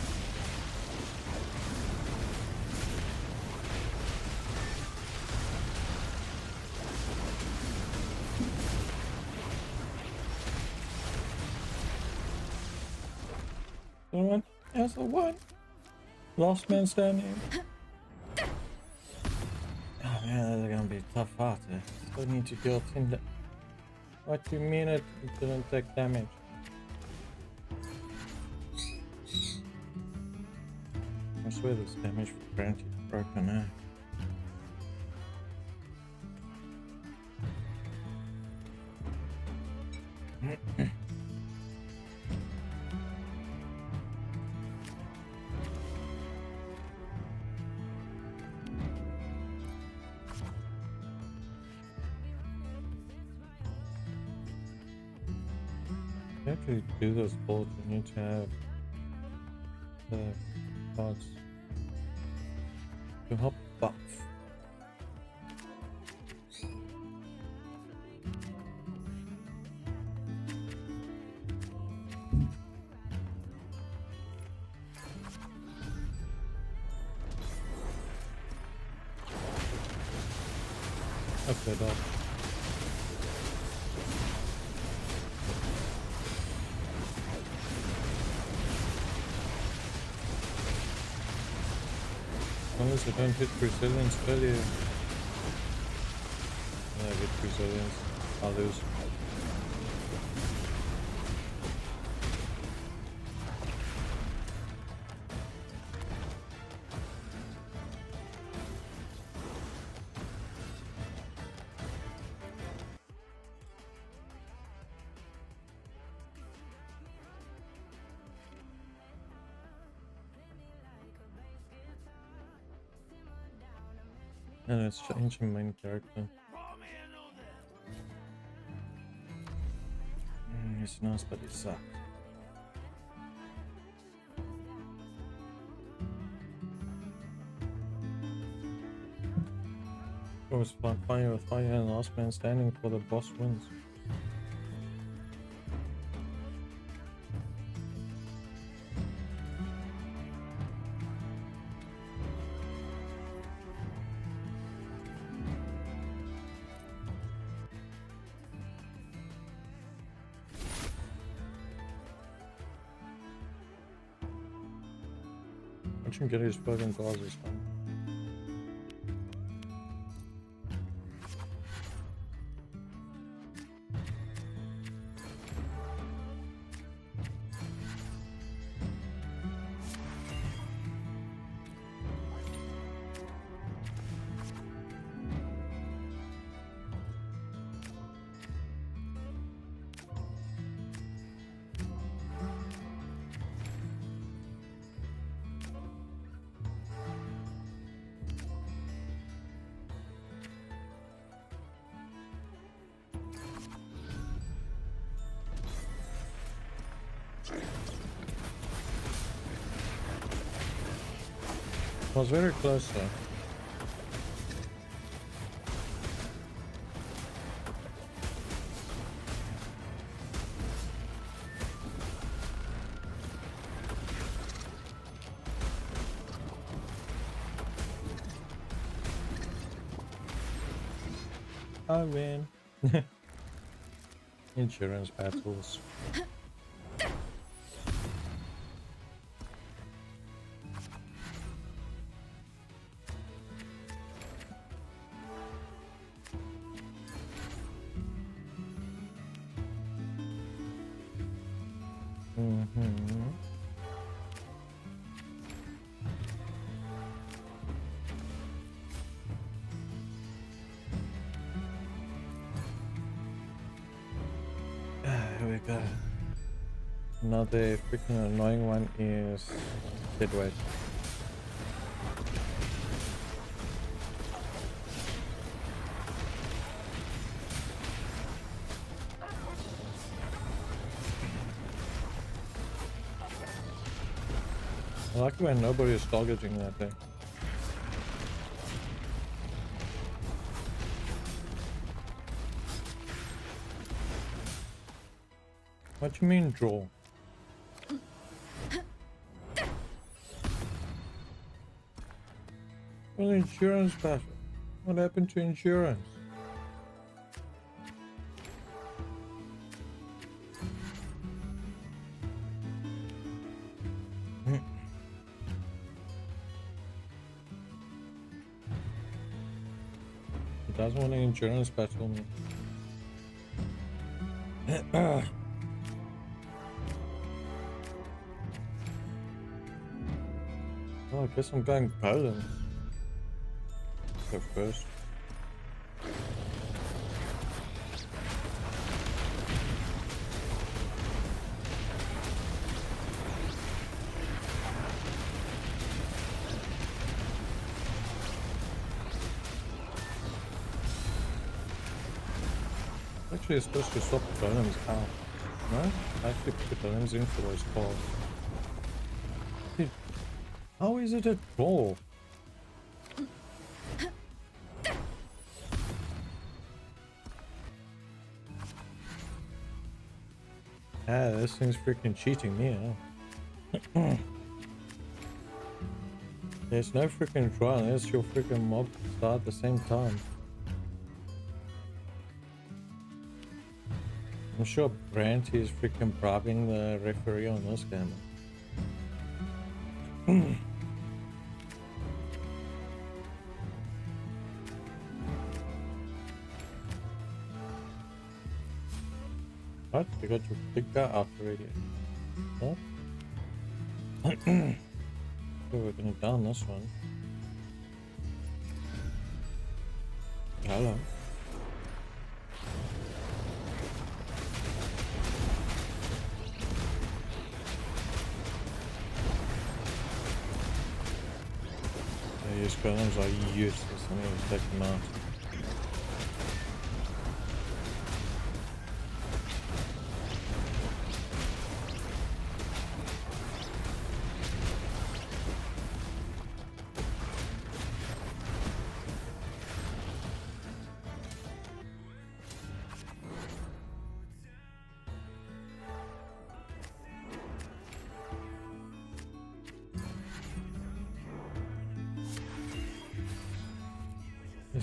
Someone else a one. Last man standing. Oh man, that's gonna be a tough fight. Still need to kill Tinder. What do you mean it didn't take damage? I swear this damage for granted is broken now. To actually do those bolts, you need to have the cards to help buff. Okay, dog. As long as I don't hit resilience earlier. When I get resilience, I'll lose. And let's change the main character. It's nice, but it sucks. It was fun, fire with fire, and last man standing for the boss wins. Watch him get his fucking gauze is fun. I was very close though. I win. Insurance battles. Here we go. Another freaking annoying one is dead weight. I like when nobody is targeting that thing. What do you mean draw? Well, insurance battle. What happened to insurance? It doesn't want an insurance battle me. Oh, I guess I'm going Poland. Go first. Actually, it's supposed to stop the golems out. No? I actually put the golems in for those calls. Dude, how is it a draw? Ah, this thing's freaking cheating me, huh? There's no freaking draw unless your freaking mob start at the same time. I'm sure Brandt is freaking bribing the referee on this game. What? You got your big guy out already. What? So we're gonna down this one. Hello. These golems are useless. I need to take them out.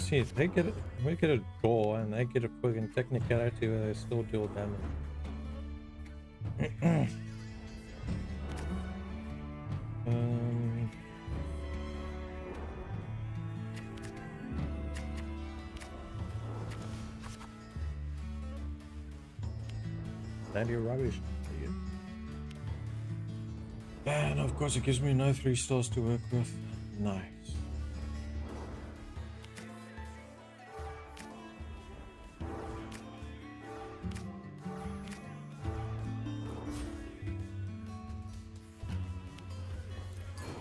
see, they get it, we get a draw and they get a friggin' technicality where they still deal damage. Plenty of rubbish. And of course it gives me no 3 stars to work with. Nice.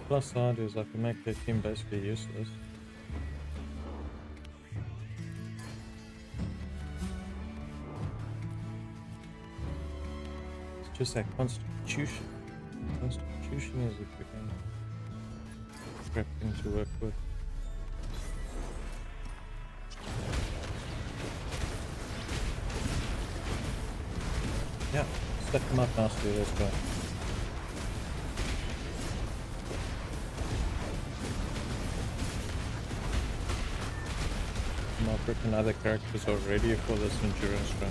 Plus side is I can make their team basically useless. It's just that constitution. Constitution is a freaking crap thing to work with. Yeah, step them up nicely, let's go. My freaking other characters are ready for this endurance run.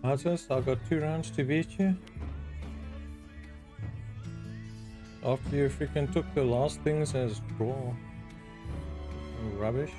Artist, I got 2 rounds to beat you. After you freaking took the last things as draw. Rubbish.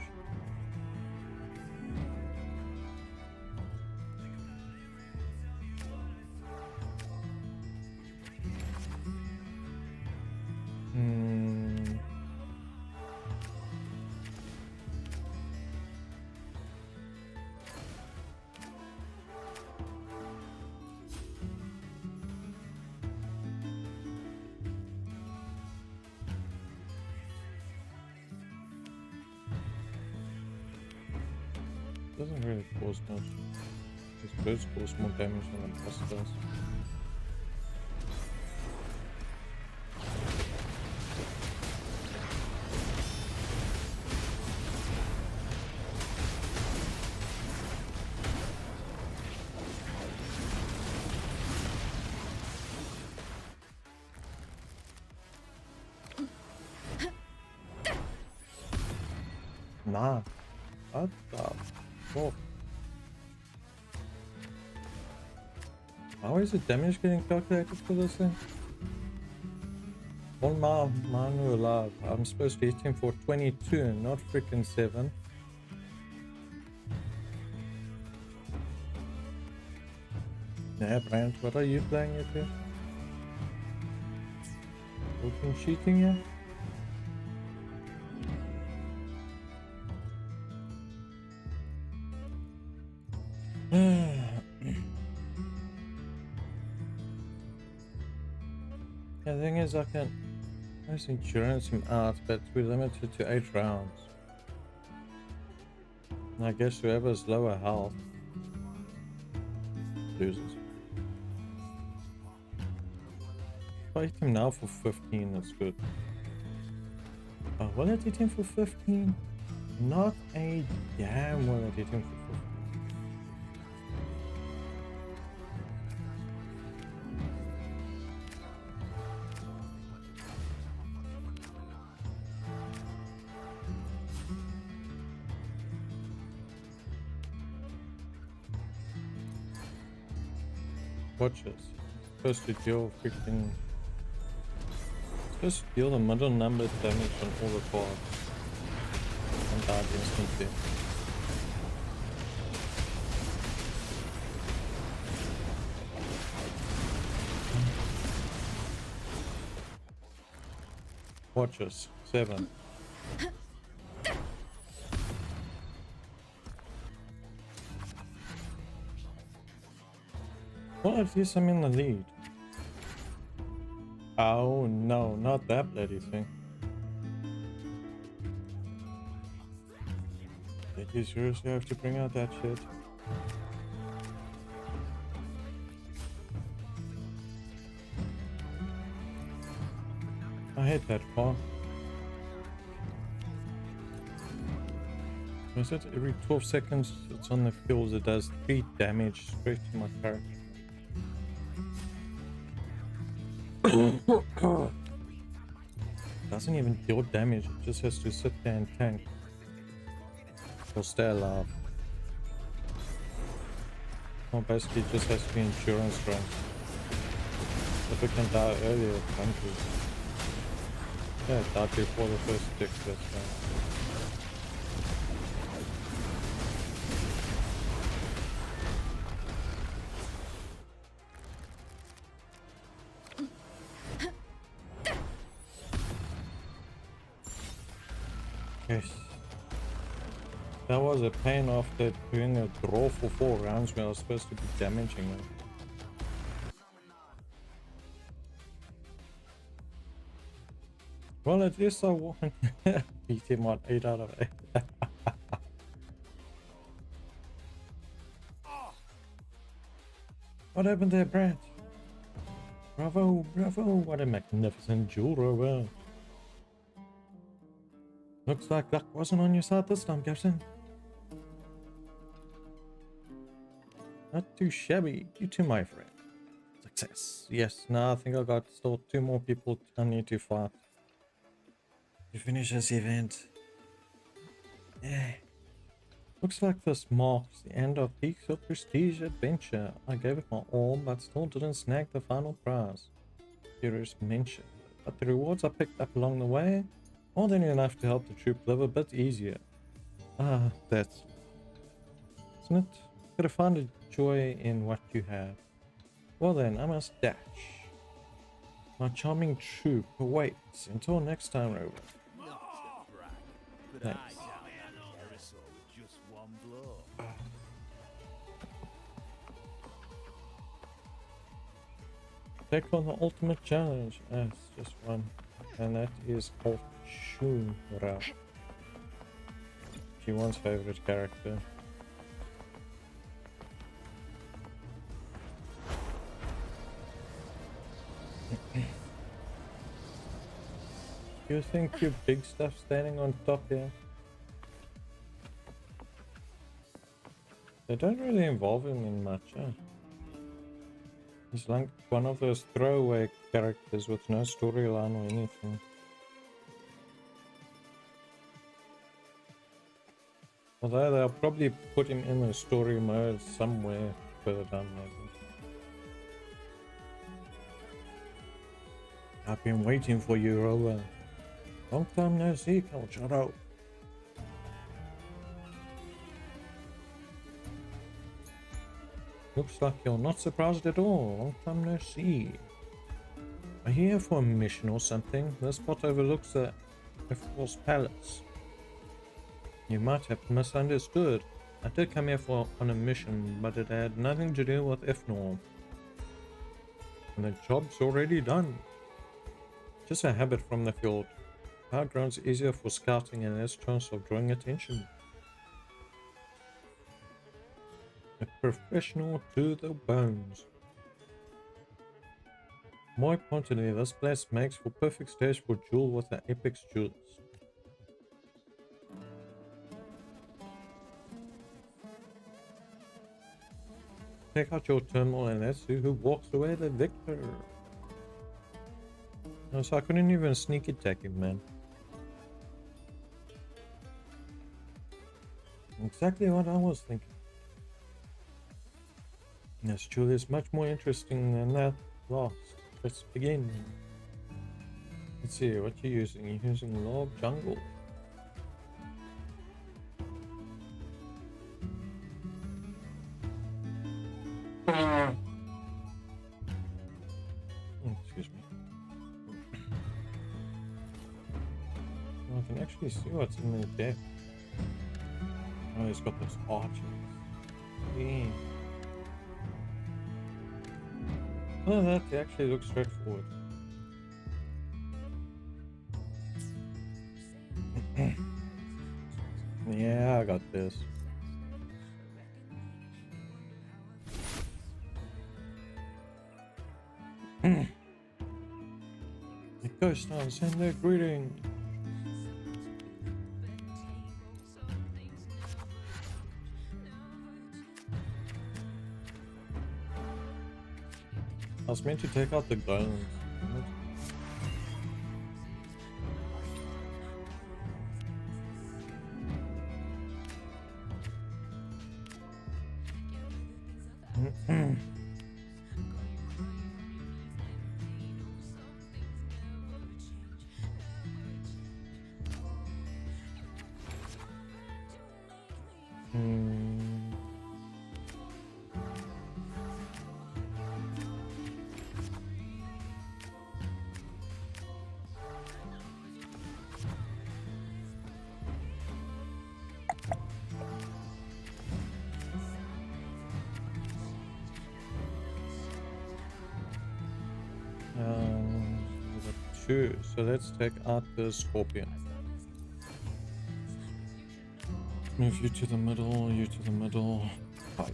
Doesn't really cause much. These birds cause more damage than the boss does. Nah. What the fuck? How is the damage getting calculated for this thing? On my manual live, I'm supposed to hit him for 22, not freaking 7. Yeah, Brand, what are you playing it here? Fucking cheating here? The thing is, I can just endurance him out, but we're limited to 8 rounds. And I guess whoever's lower health loses. If I hit him now for 15, that's good. Oh, will I hit him for 15? Not a damn will I hit him for 15. Watch this. Supposed to deal freaking. Supposed to deal the middle number damage on all the cards. And died instantly. Watch this. 7. Well, at least I'm in the lead. Oh no, not that bloody thing. Did you seriously have to bring out that shit? I hate that car. Is it every 12 seconds it's on the field, it does 3 damage straight to my character. Doesn't even deal damage, it just has to sit there and tank. Or stay alive. Well, basically it just has to be endurance runs. If it can die earlier, it can't do. Yeah, it died before the first stick, that's fine. Yes. That was a pain after doing a draw for 4 rounds where I was supposed to be damaging them. Well, at least I won. Beat him on 8 out of 8. What happened there, Brad? Bravo, bravo, what a magnificent jewel rover. Looks like luck wasn't on your side this time, Captain. Not too shabby. You too, my friend. Success. Yes, now I think I got still 2 more people I need to fight to finish this event. Yeah. Looks like this marks the end of Peaks of Prestige Adventure. I gave it my all, but still didn't snag the final prize. Curious mention. But the rewards I picked up along the way, more than enough to help the troop live a bit easier. Ah, that's... Isn't it? Gotta find a joy in what you have. Well then, I must dash. My charming troop awaits. Until next time, Rover. Thanks. Take on the ultimate challenge. It's just one. And that is called Shunra. G1's favorite character. You think you big stuff standing on top here? They don't really involve him in much, huh? He's like one of those throwaway characters with no storyline or anything. Although they'll probably put him in a story mode somewhere further down maybe. I've been waiting for you, Rover. Long time no see, Calcharo. Looks like you're not surprised at all. Long time no see. Are you here for a mission or something? This spot overlooks the F-Force Palace. You might have misunderstood. I did come here on a mission, but it had nothing to do with F-Norm. And the job's already done. Just a habit from the field. High ground's easier for scouting and less chance of drawing attention. A professional to the bones. More importantly, this place makes for perfect stage for duel with the apex jewels. Take out your terminal and let's see who walks away the victor. No, so I couldn't even sneak attack him, man. Exactly what I was thinking. This duel is much more interesting than that last. Let's begin. Let's see, what you're using? You're using Log Jungle. Excuse me. I can actually see what's in the deck. Oh, he's got those archers. Yeah. Oh, that actually looks straightforward. Yeah, I got this. The ghost stars send their greeting. I was meant to take out the bones. Two. So let's take out the scorpion. Move you to the middle, you to the middle. Fight.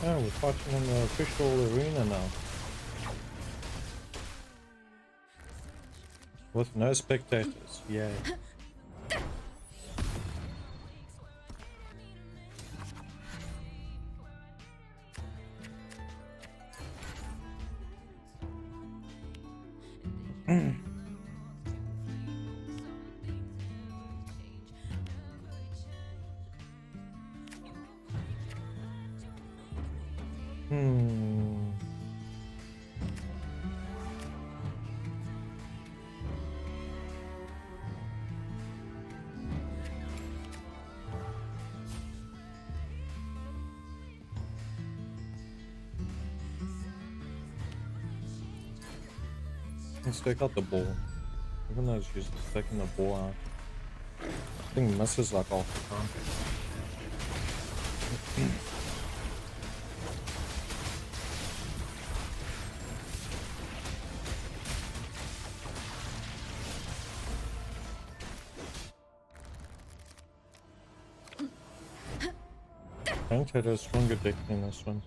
Oh, we're fighting in the official arena now. With no spectators. Yay. Let's take out the ball. Even though she's taking the ball out. I think misses like all the time. Frank had a stronger deck in this one.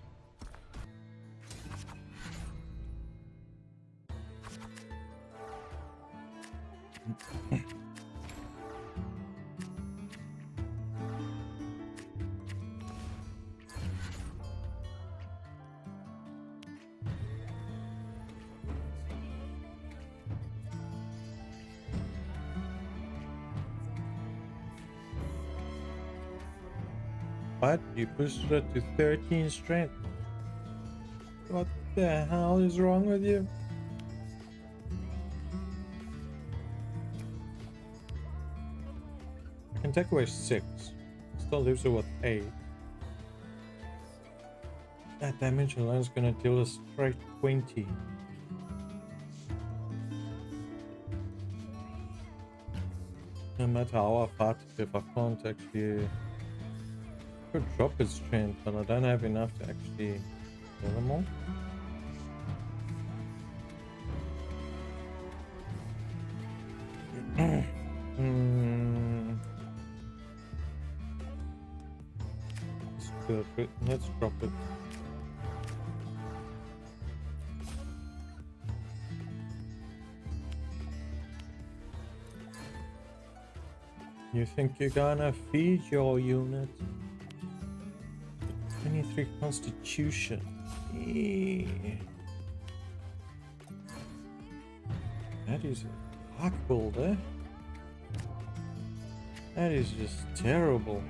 What? You pushed it to 13 strength. What the hell is wrong with you? I can take away 6. Still leaves her with 8. That damage alone is gonna deal a straight 20. No matter how I fight it, if I can't actually... could drop his strength, but I don't have enough to actually kill them all. Let's drop it. You think you're gonna feed your unit? 23 constitution. That is a hot build, eh? That is just terrible.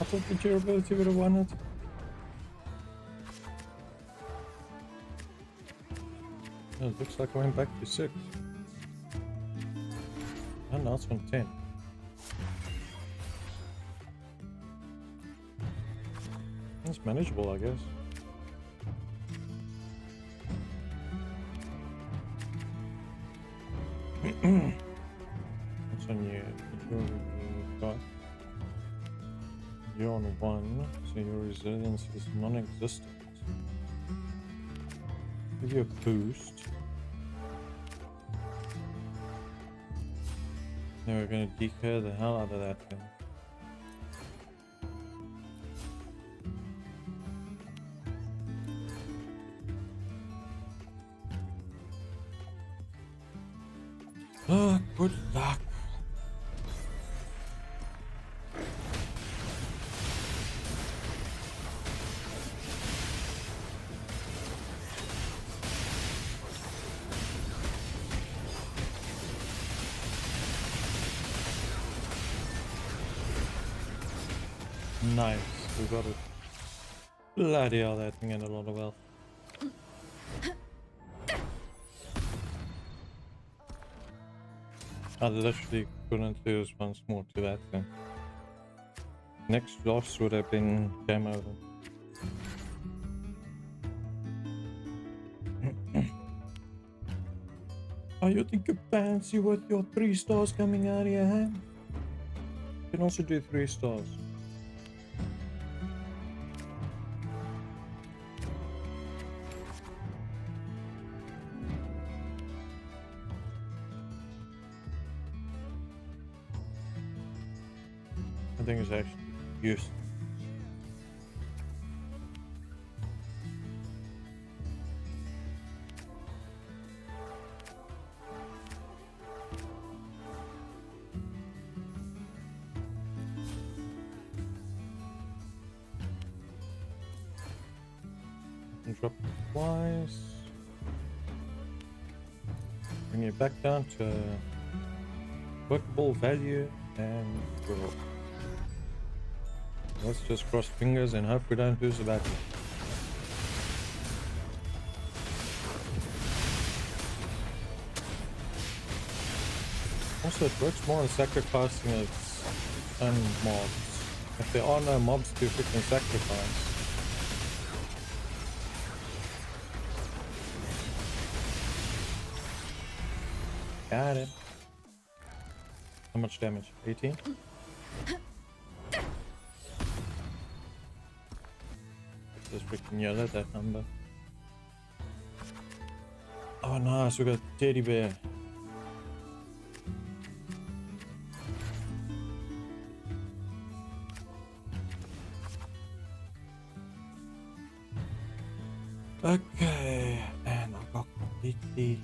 I thought the durability would have won it. it looks like I went back to 6. And now it's on 10. It's manageable, I guess. What's on you? You've got. You're on 1, so your resilience is non-existent. Give you a boost. Now we're gonna deco the hell out of that thing. Ah, good luck. Nice, we got it. Bloody hell, that thing had a lot of wealth. I literally couldn't lose once more to that thing. Next loss would have been game over. Oh, you think you fancy with your 3 stars coming out of your hand? You can also do 3 stars. I think it's actually used. Drop it twice. Bring it back down to workable value and draw. Let's just cross fingers and hope we don't lose the battle. Also, it works more on sacrificing its own mobs. If there are no mobs to freaking sacrifice. Got it. How much damage? 18? Just freaking yell at that number. Oh nice, we got a teddy bear. Okay, and I got completely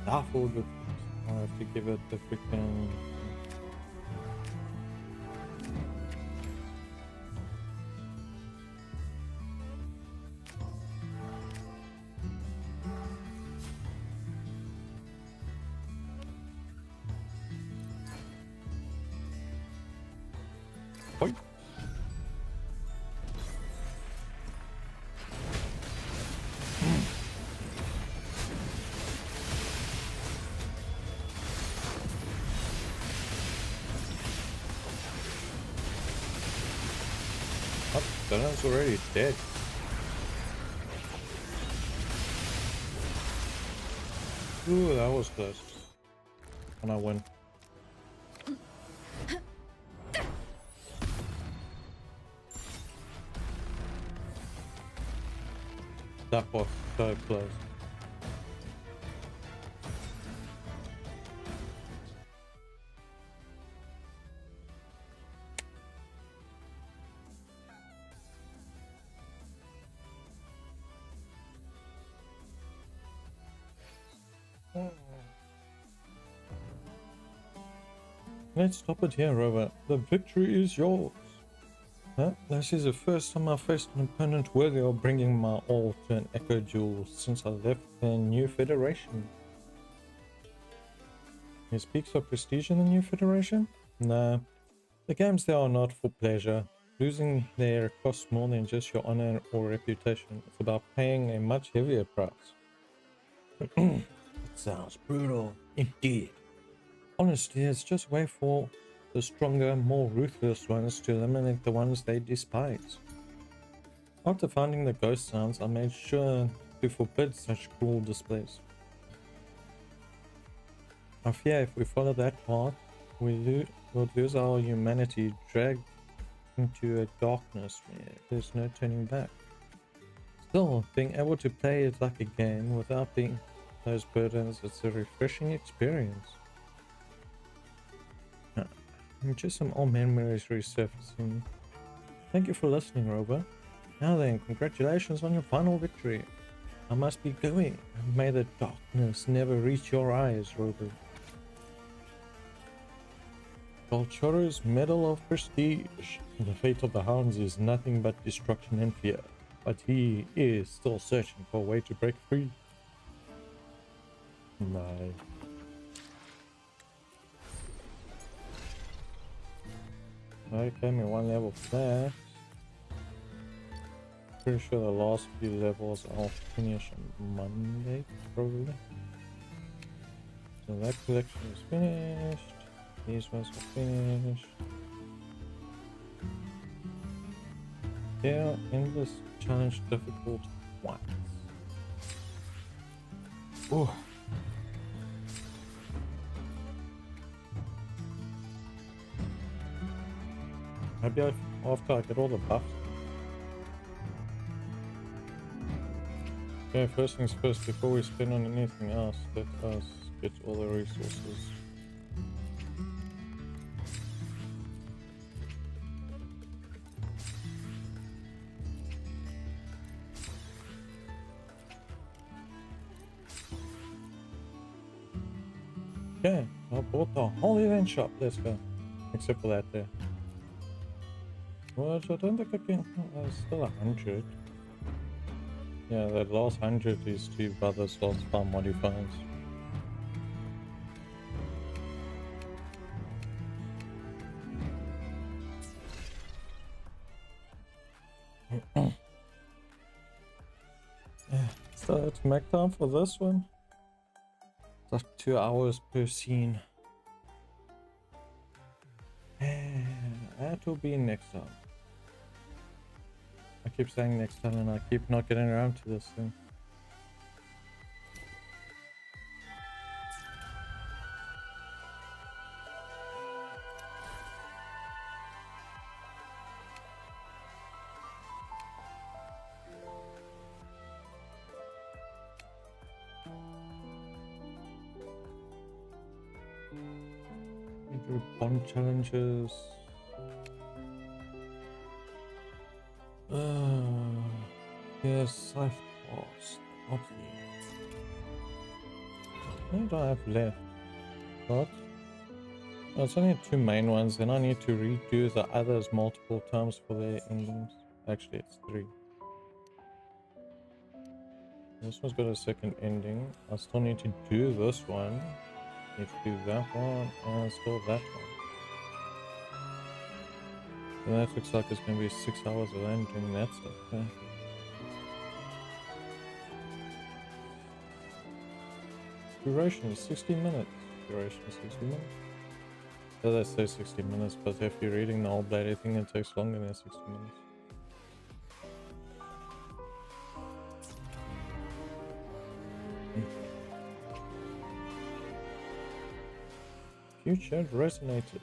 baffled with it. I have to give it the freaking Oi. Oh, that one's already dead. Ooh, that was close. And I win. That was so close. Let's stop it here, Robert. The victory is yours. This is the first time I faced an opponent worthy of bringing my all to an echo duel since I left the New Federation. He speaks of prestige in the New Federation? Nah, the games there are not for pleasure. Losing there costs more than just your honor or reputation. It's about paying a much heavier price. It sounds brutal, indeed. Honestly, it's just a way for the stronger, more ruthless ones to eliminate the ones they despise. After finding the ghost sounds, I made sure to forbid such cruel displays. I fear if we follow that path, we'll lose our humanity, dragged into a darkness where there's no turning back. Still, being able to play it like a game without being those burdens, it's a refreshing experience. Just some old memories resurfacing. Thank you for listening, Rover. Now then, congratulations on your final victory. I must be going. May the darkness never reach your eyes, Rover. Golchoro's Medal of Prestige. The fate of the hounds is nothing but destruction and fear, but he is still searching for a way to break free. Bye. Okay, me one level for that. Pretty sure the last few levels I'll finish on Monday, probably. So that collection is finished. These ones are finished. Yeah, endless challenge difficult once. Ooh. Maybe after I get all the buffs. Okay, first things first, before we spend on anything else, let us get all the resources. Okay, I bought the whole event shop, let's go. Except for that there. Well, I don't think I can, still 100. Yeah, that last 100 is to buy the slots farm modifiers. So let's make time for this one. It's like 2 hours per scene. And that will be next time. I keep saying next time and I keep not getting around to this thing. Do bond challenges. Yes, I've lost. What do I have left? What? Oh, it's only 2 main ones, and I need to redo the others multiple times for their endings. Actually, it's 3. This one's got a second ending. I still need to do this one. Need to do that one, and still that one. And that looks like it's going to be 6 hours of them doing that stuff. Okay. Duration is 60 minutes. Duration is 60 minutes. So they say 60 minutes, but if you're reading the old lady thing, it takes longer than 60 minutes. Future resonators.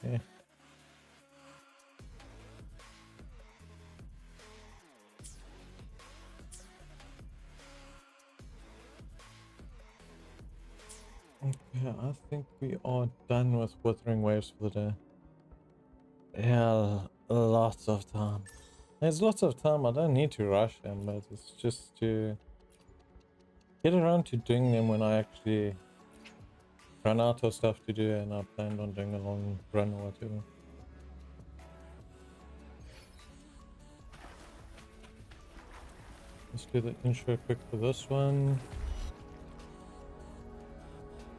Yeah. Okay, I think we are done with Wuthering Waves for the day. Yeah, lots of time. There's lots of time. I don't need to rush them, but it's just to get around to doing them when I actually run out of stuff to do and I planned on doing a long run or whatever. Let's do the intro quick for this one.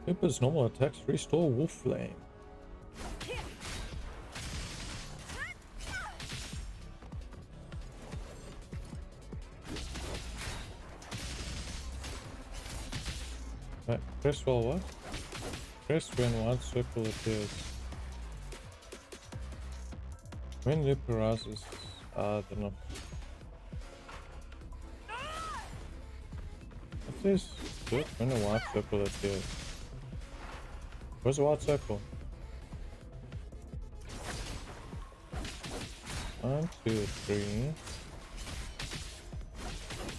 Lupa's normal attacks restore Wolf Flame. Press while what? Press when one circle appears. When Lupa rises, I don't know. What's this? Do it when a white circle appears. Where's the white circle? 1, 2, 3.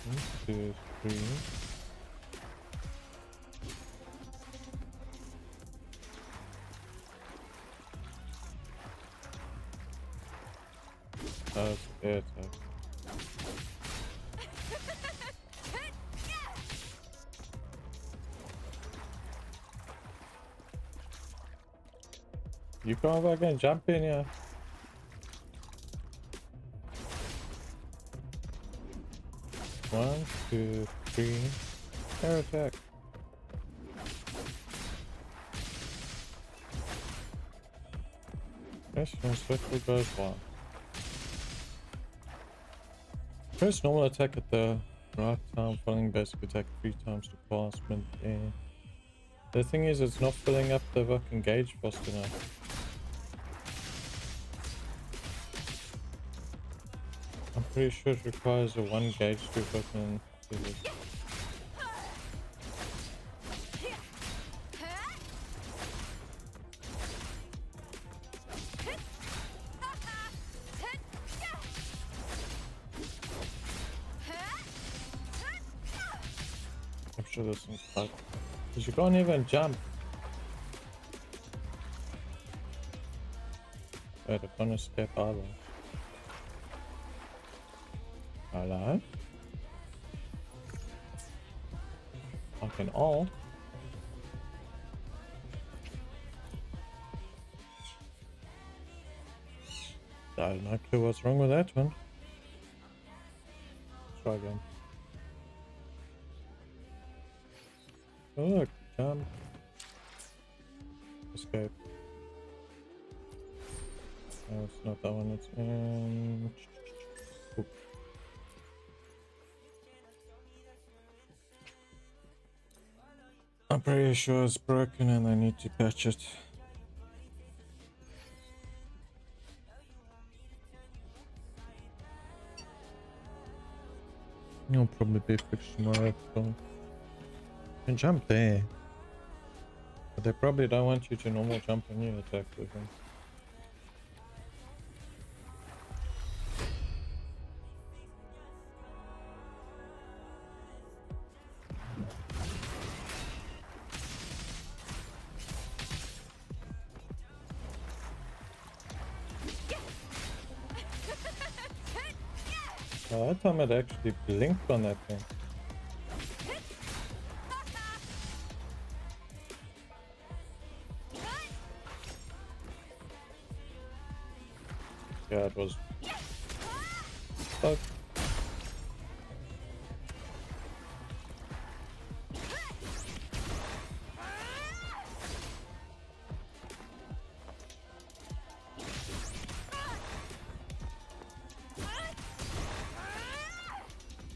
1, 2, 3. That's air attack. You can't fucking jump in here. One, 2, 3. Air attack. Yes, when circle goes wild. Press normal attack at the right time, following basic attack 3 times to pass mid-air. The thing is, it's not filling up the fucking gauge fast enough. I'm pretty sure it requires a 1 gauge to fucking do this. I'm sure this one's tight. Because you can't even jump. Wait, I can't escape either. Hello? Fucking all. I have no clue what's wrong with that one. Try again. Oh look, jump. Escape. No, it's not that one, it's Oop. I'm pretty sure it's broken and I need to patch it. It'll probably be fixed tomorrow, so you can jump there. But they probably don't want you to normal jump when you attack with them. Oh, that time it actually blinked on that thing. Yeah, it was stuck.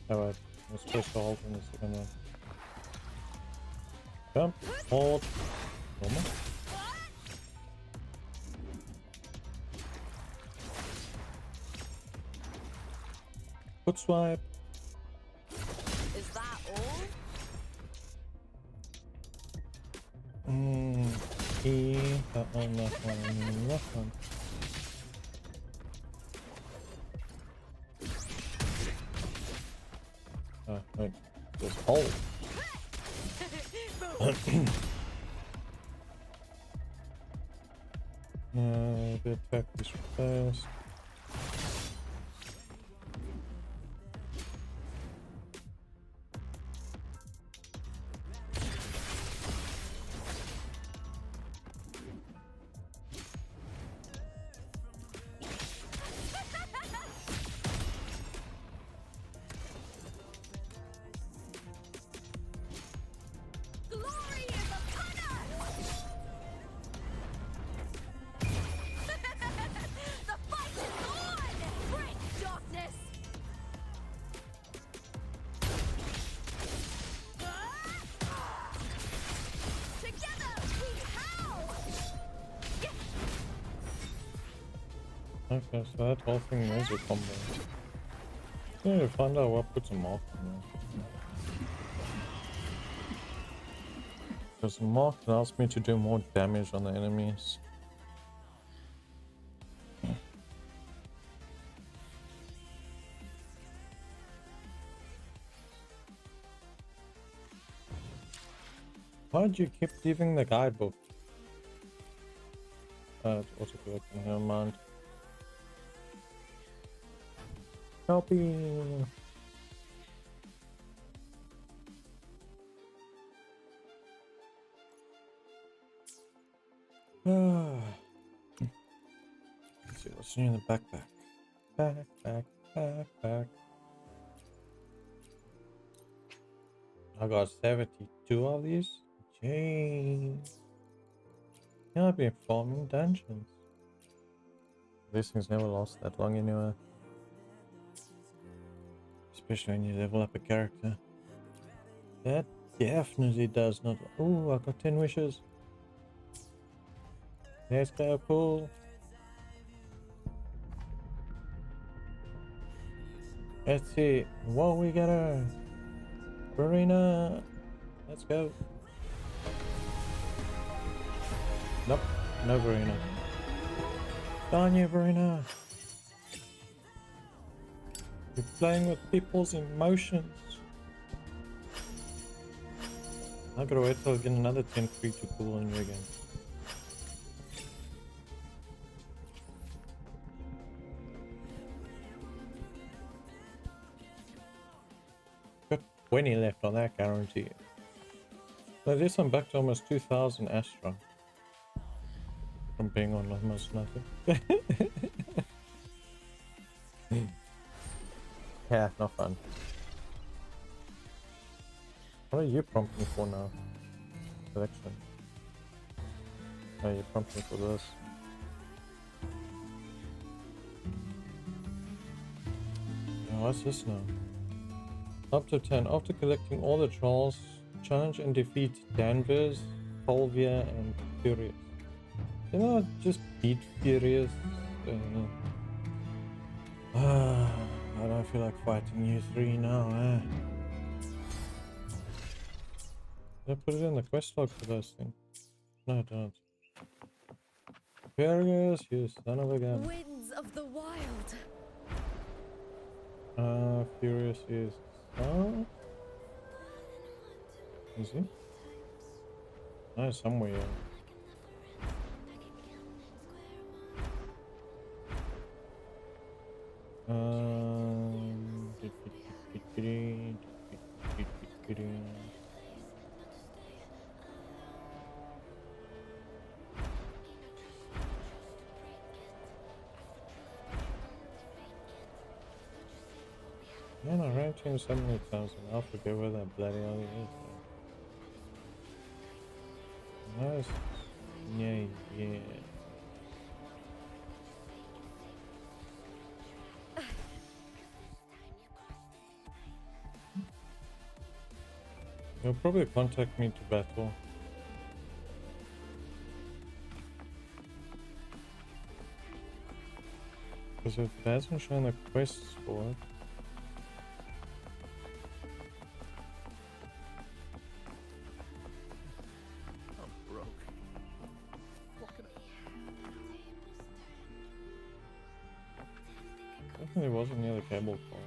Alright, let's press the hold in the second one. Jump, hold, normal. Foot swipe.
Is that all?
E, that one, that one, that one. Ah, wait, there's hold. The attack is fast. Okay, so that whole thing is a combo. I need to find out what puts a mark on there. Because the mark allows me to do more damage on the enemies. Why do you keep leaving the guidebook? It's auto-collecting, never mind. Help me! Let's see what's in the backpack. Backpack. I got 72 of these. Jeez. Yeah, I've been farming dungeons. These things never last that long anyway. Especially when you level up a character. That definitely does not. Oh, I got 10 wishes. Let's go, cool. Let's see what we got her. Verena. Let's go. Nope, no Verena. Darn you, Verena. You're playing with people's emotions. I gotta wait till I get another 10 free to pull on you again. Got 20 left on that guarantee. So I guess I'm back to almost 2,000 Astra. From being on almost nothing. Yeah, not fun. What are you prompting for now? Selection. Oh, you're prompting for this. Oh, what's this now? Up to 10. After collecting all the trolls, challenge and defeat Danvers, Polvia, and Furious. You know, just beat Furious. I don't feel like fighting you three now, eh? Did I put it in the quest log for those things? No, I don't. Furious, you son of a gun.
Winds of the wild.
Furious is. Oh, is he? No, somewhere. Man, I ran to him so many times and I'll forget where that bloody hell is. Nice. Yeah. He'll probably contact me to battle. Because if it hasn't shown the quests for it.
I'm broke. What can I...
Definitely wasn't near the cable car.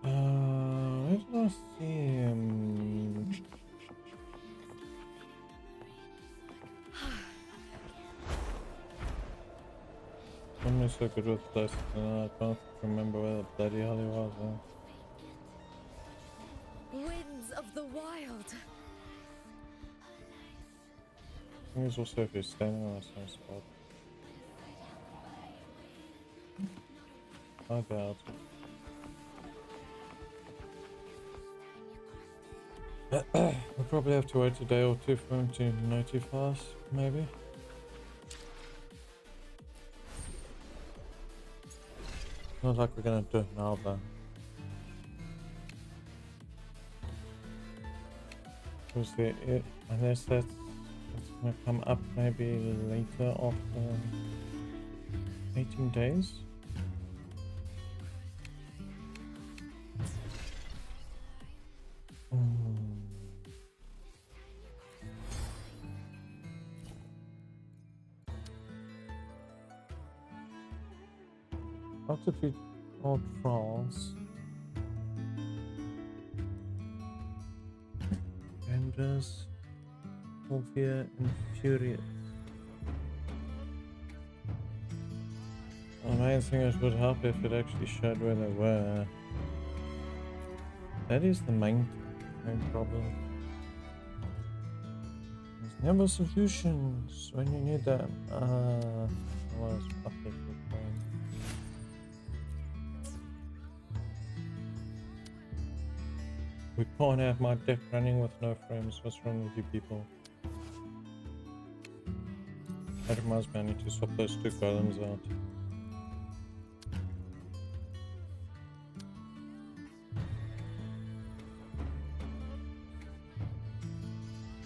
Where did I see him? I'm so good with places and I can't remember where the bloody hell he was.
Winds of the wild.
I think it's also if he's standing on the same spot. I doubt it. We'll probably have to wait a day or two for him to notify us, maybe. Not like we're gonna do it now though. Because unless that's It's gonna come up maybe later after 18 days. How to feed all trolls. Andres, Fulvia, and Furious. I don't think it would help if it actually showed where they were. That is the main problem. There's never solutions when you need them. Was public recording. We can't have my deck running with no frames. What's wrong with you people? That reminds me, I need to swap those two columns out.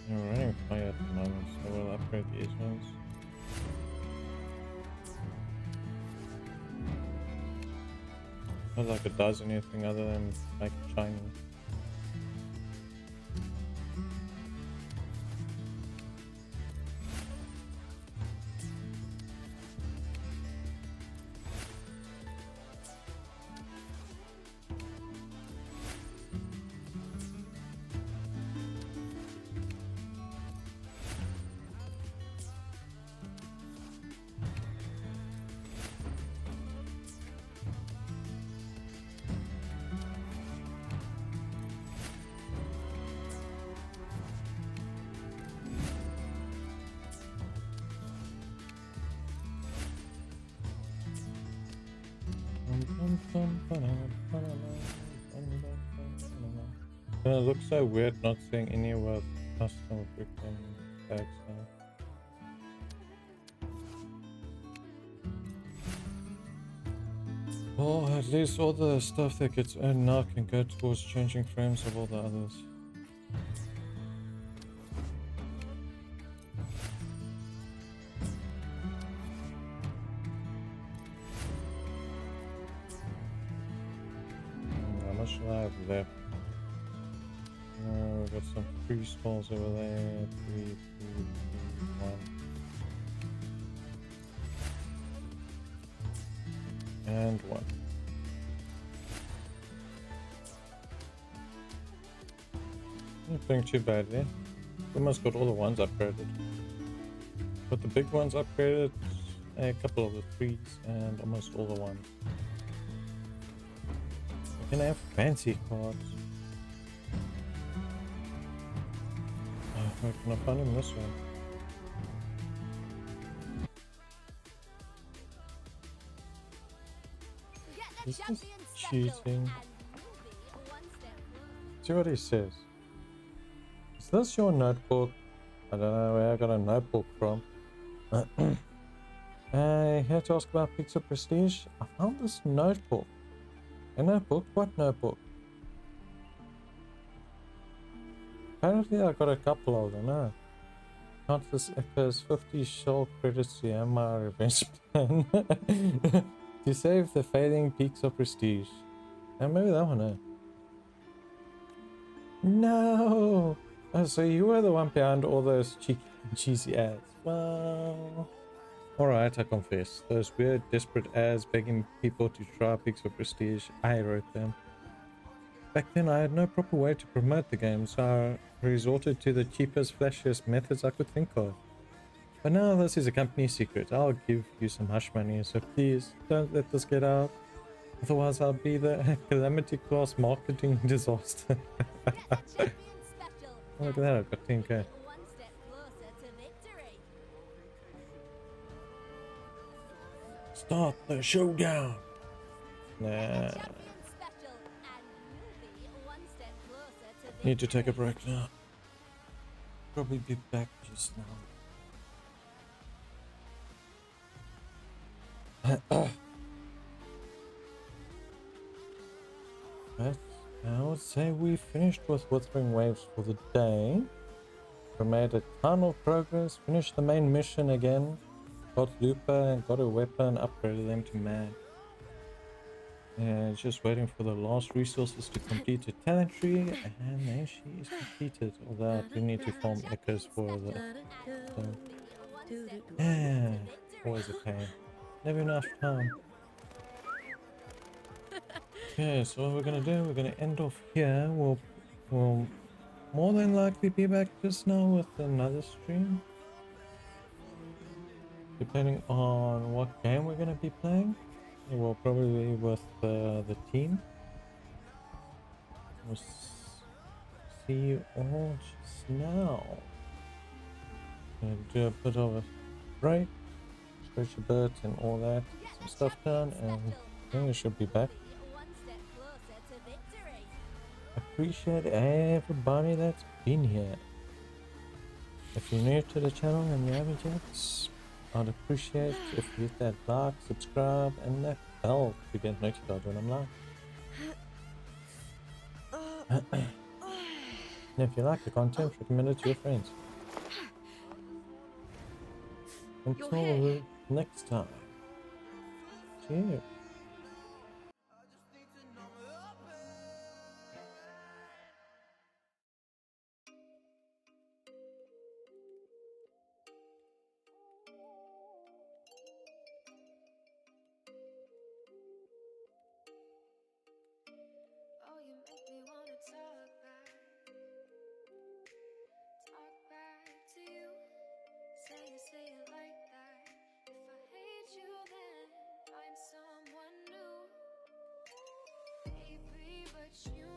We're running fire at the moment, so we'll upgrade these ones. Not like it does anything other than make it shiny. It looks so weird not seeing any of our custom freaking bags now. Well, at least all the stuff that gets earned now can go towards changing frames of all the others. How much should I have left? We've got some free stalls over there. 3, 2, 1. And 1. Not doing too bad there. Almost got all the ones upgraded. Got the big ones upgraded, a couple of the 3s, and almost all the 1s. I can have fancy cards. Where can I find him this one? Is this cheating? See what he says. Is this your notebook? I don't know where I got a notebook from. I had to ask about Pixel Prestige. I found this notebook. A notebook? What notebook? Apparently I got a couple of them, huh? Count this echoes 50 shell credits to my revenge plan. To save the fading peaks of prestige. And maybe that one, eh? No! Oh, so you were the one behind all those cheesy ads. Well... Alright, I confess. Those weird, desperate ads begging people to try peaks of prestige, I wrote them. Back then I had no proper way to promote the game, so I resorted to the cheapest, flashiest methods I could think of. But now this is a company secret. I'll give you some hush money, so please don't let this get out. Otherwise I'll be the calamity class marketing disaster. Look at that, I've got 10k. Start the showdown! Nah. Need to take a break now. Probably be back just now. But I would say we finished with Wuthering Waves for the day. We made a ton of progress, finished the main mission again, got Lupa and got a weapon, upgraded them to mad. And just waiting for the last resources to complete the talent tree, and then she is completed. Although I do need to farm echoes for the... So, yeah, always a pain. Never enough time. Okay, so what we're gonna do, we're gonna end off here. We'll more than likely be back just now with another stream, depending on what game we're gonna be playing. It will probably be with the team. We'll see you all just now. Gonna do a bit of a break, stretch a bit and all that, get some stuff done, and then we should be back. Appreciate everybody that's been here. If you're new to the channel and you haven't yet, I'd appreciate if you hit that like, subscribe, and that bell to get notified when I'm live. And if you like the content, recommend it to your friends. Until next time. Cheers.
Oh, you make me wanna talk back to you. Say it like that. If I hate you, then find someone new. Baby, but you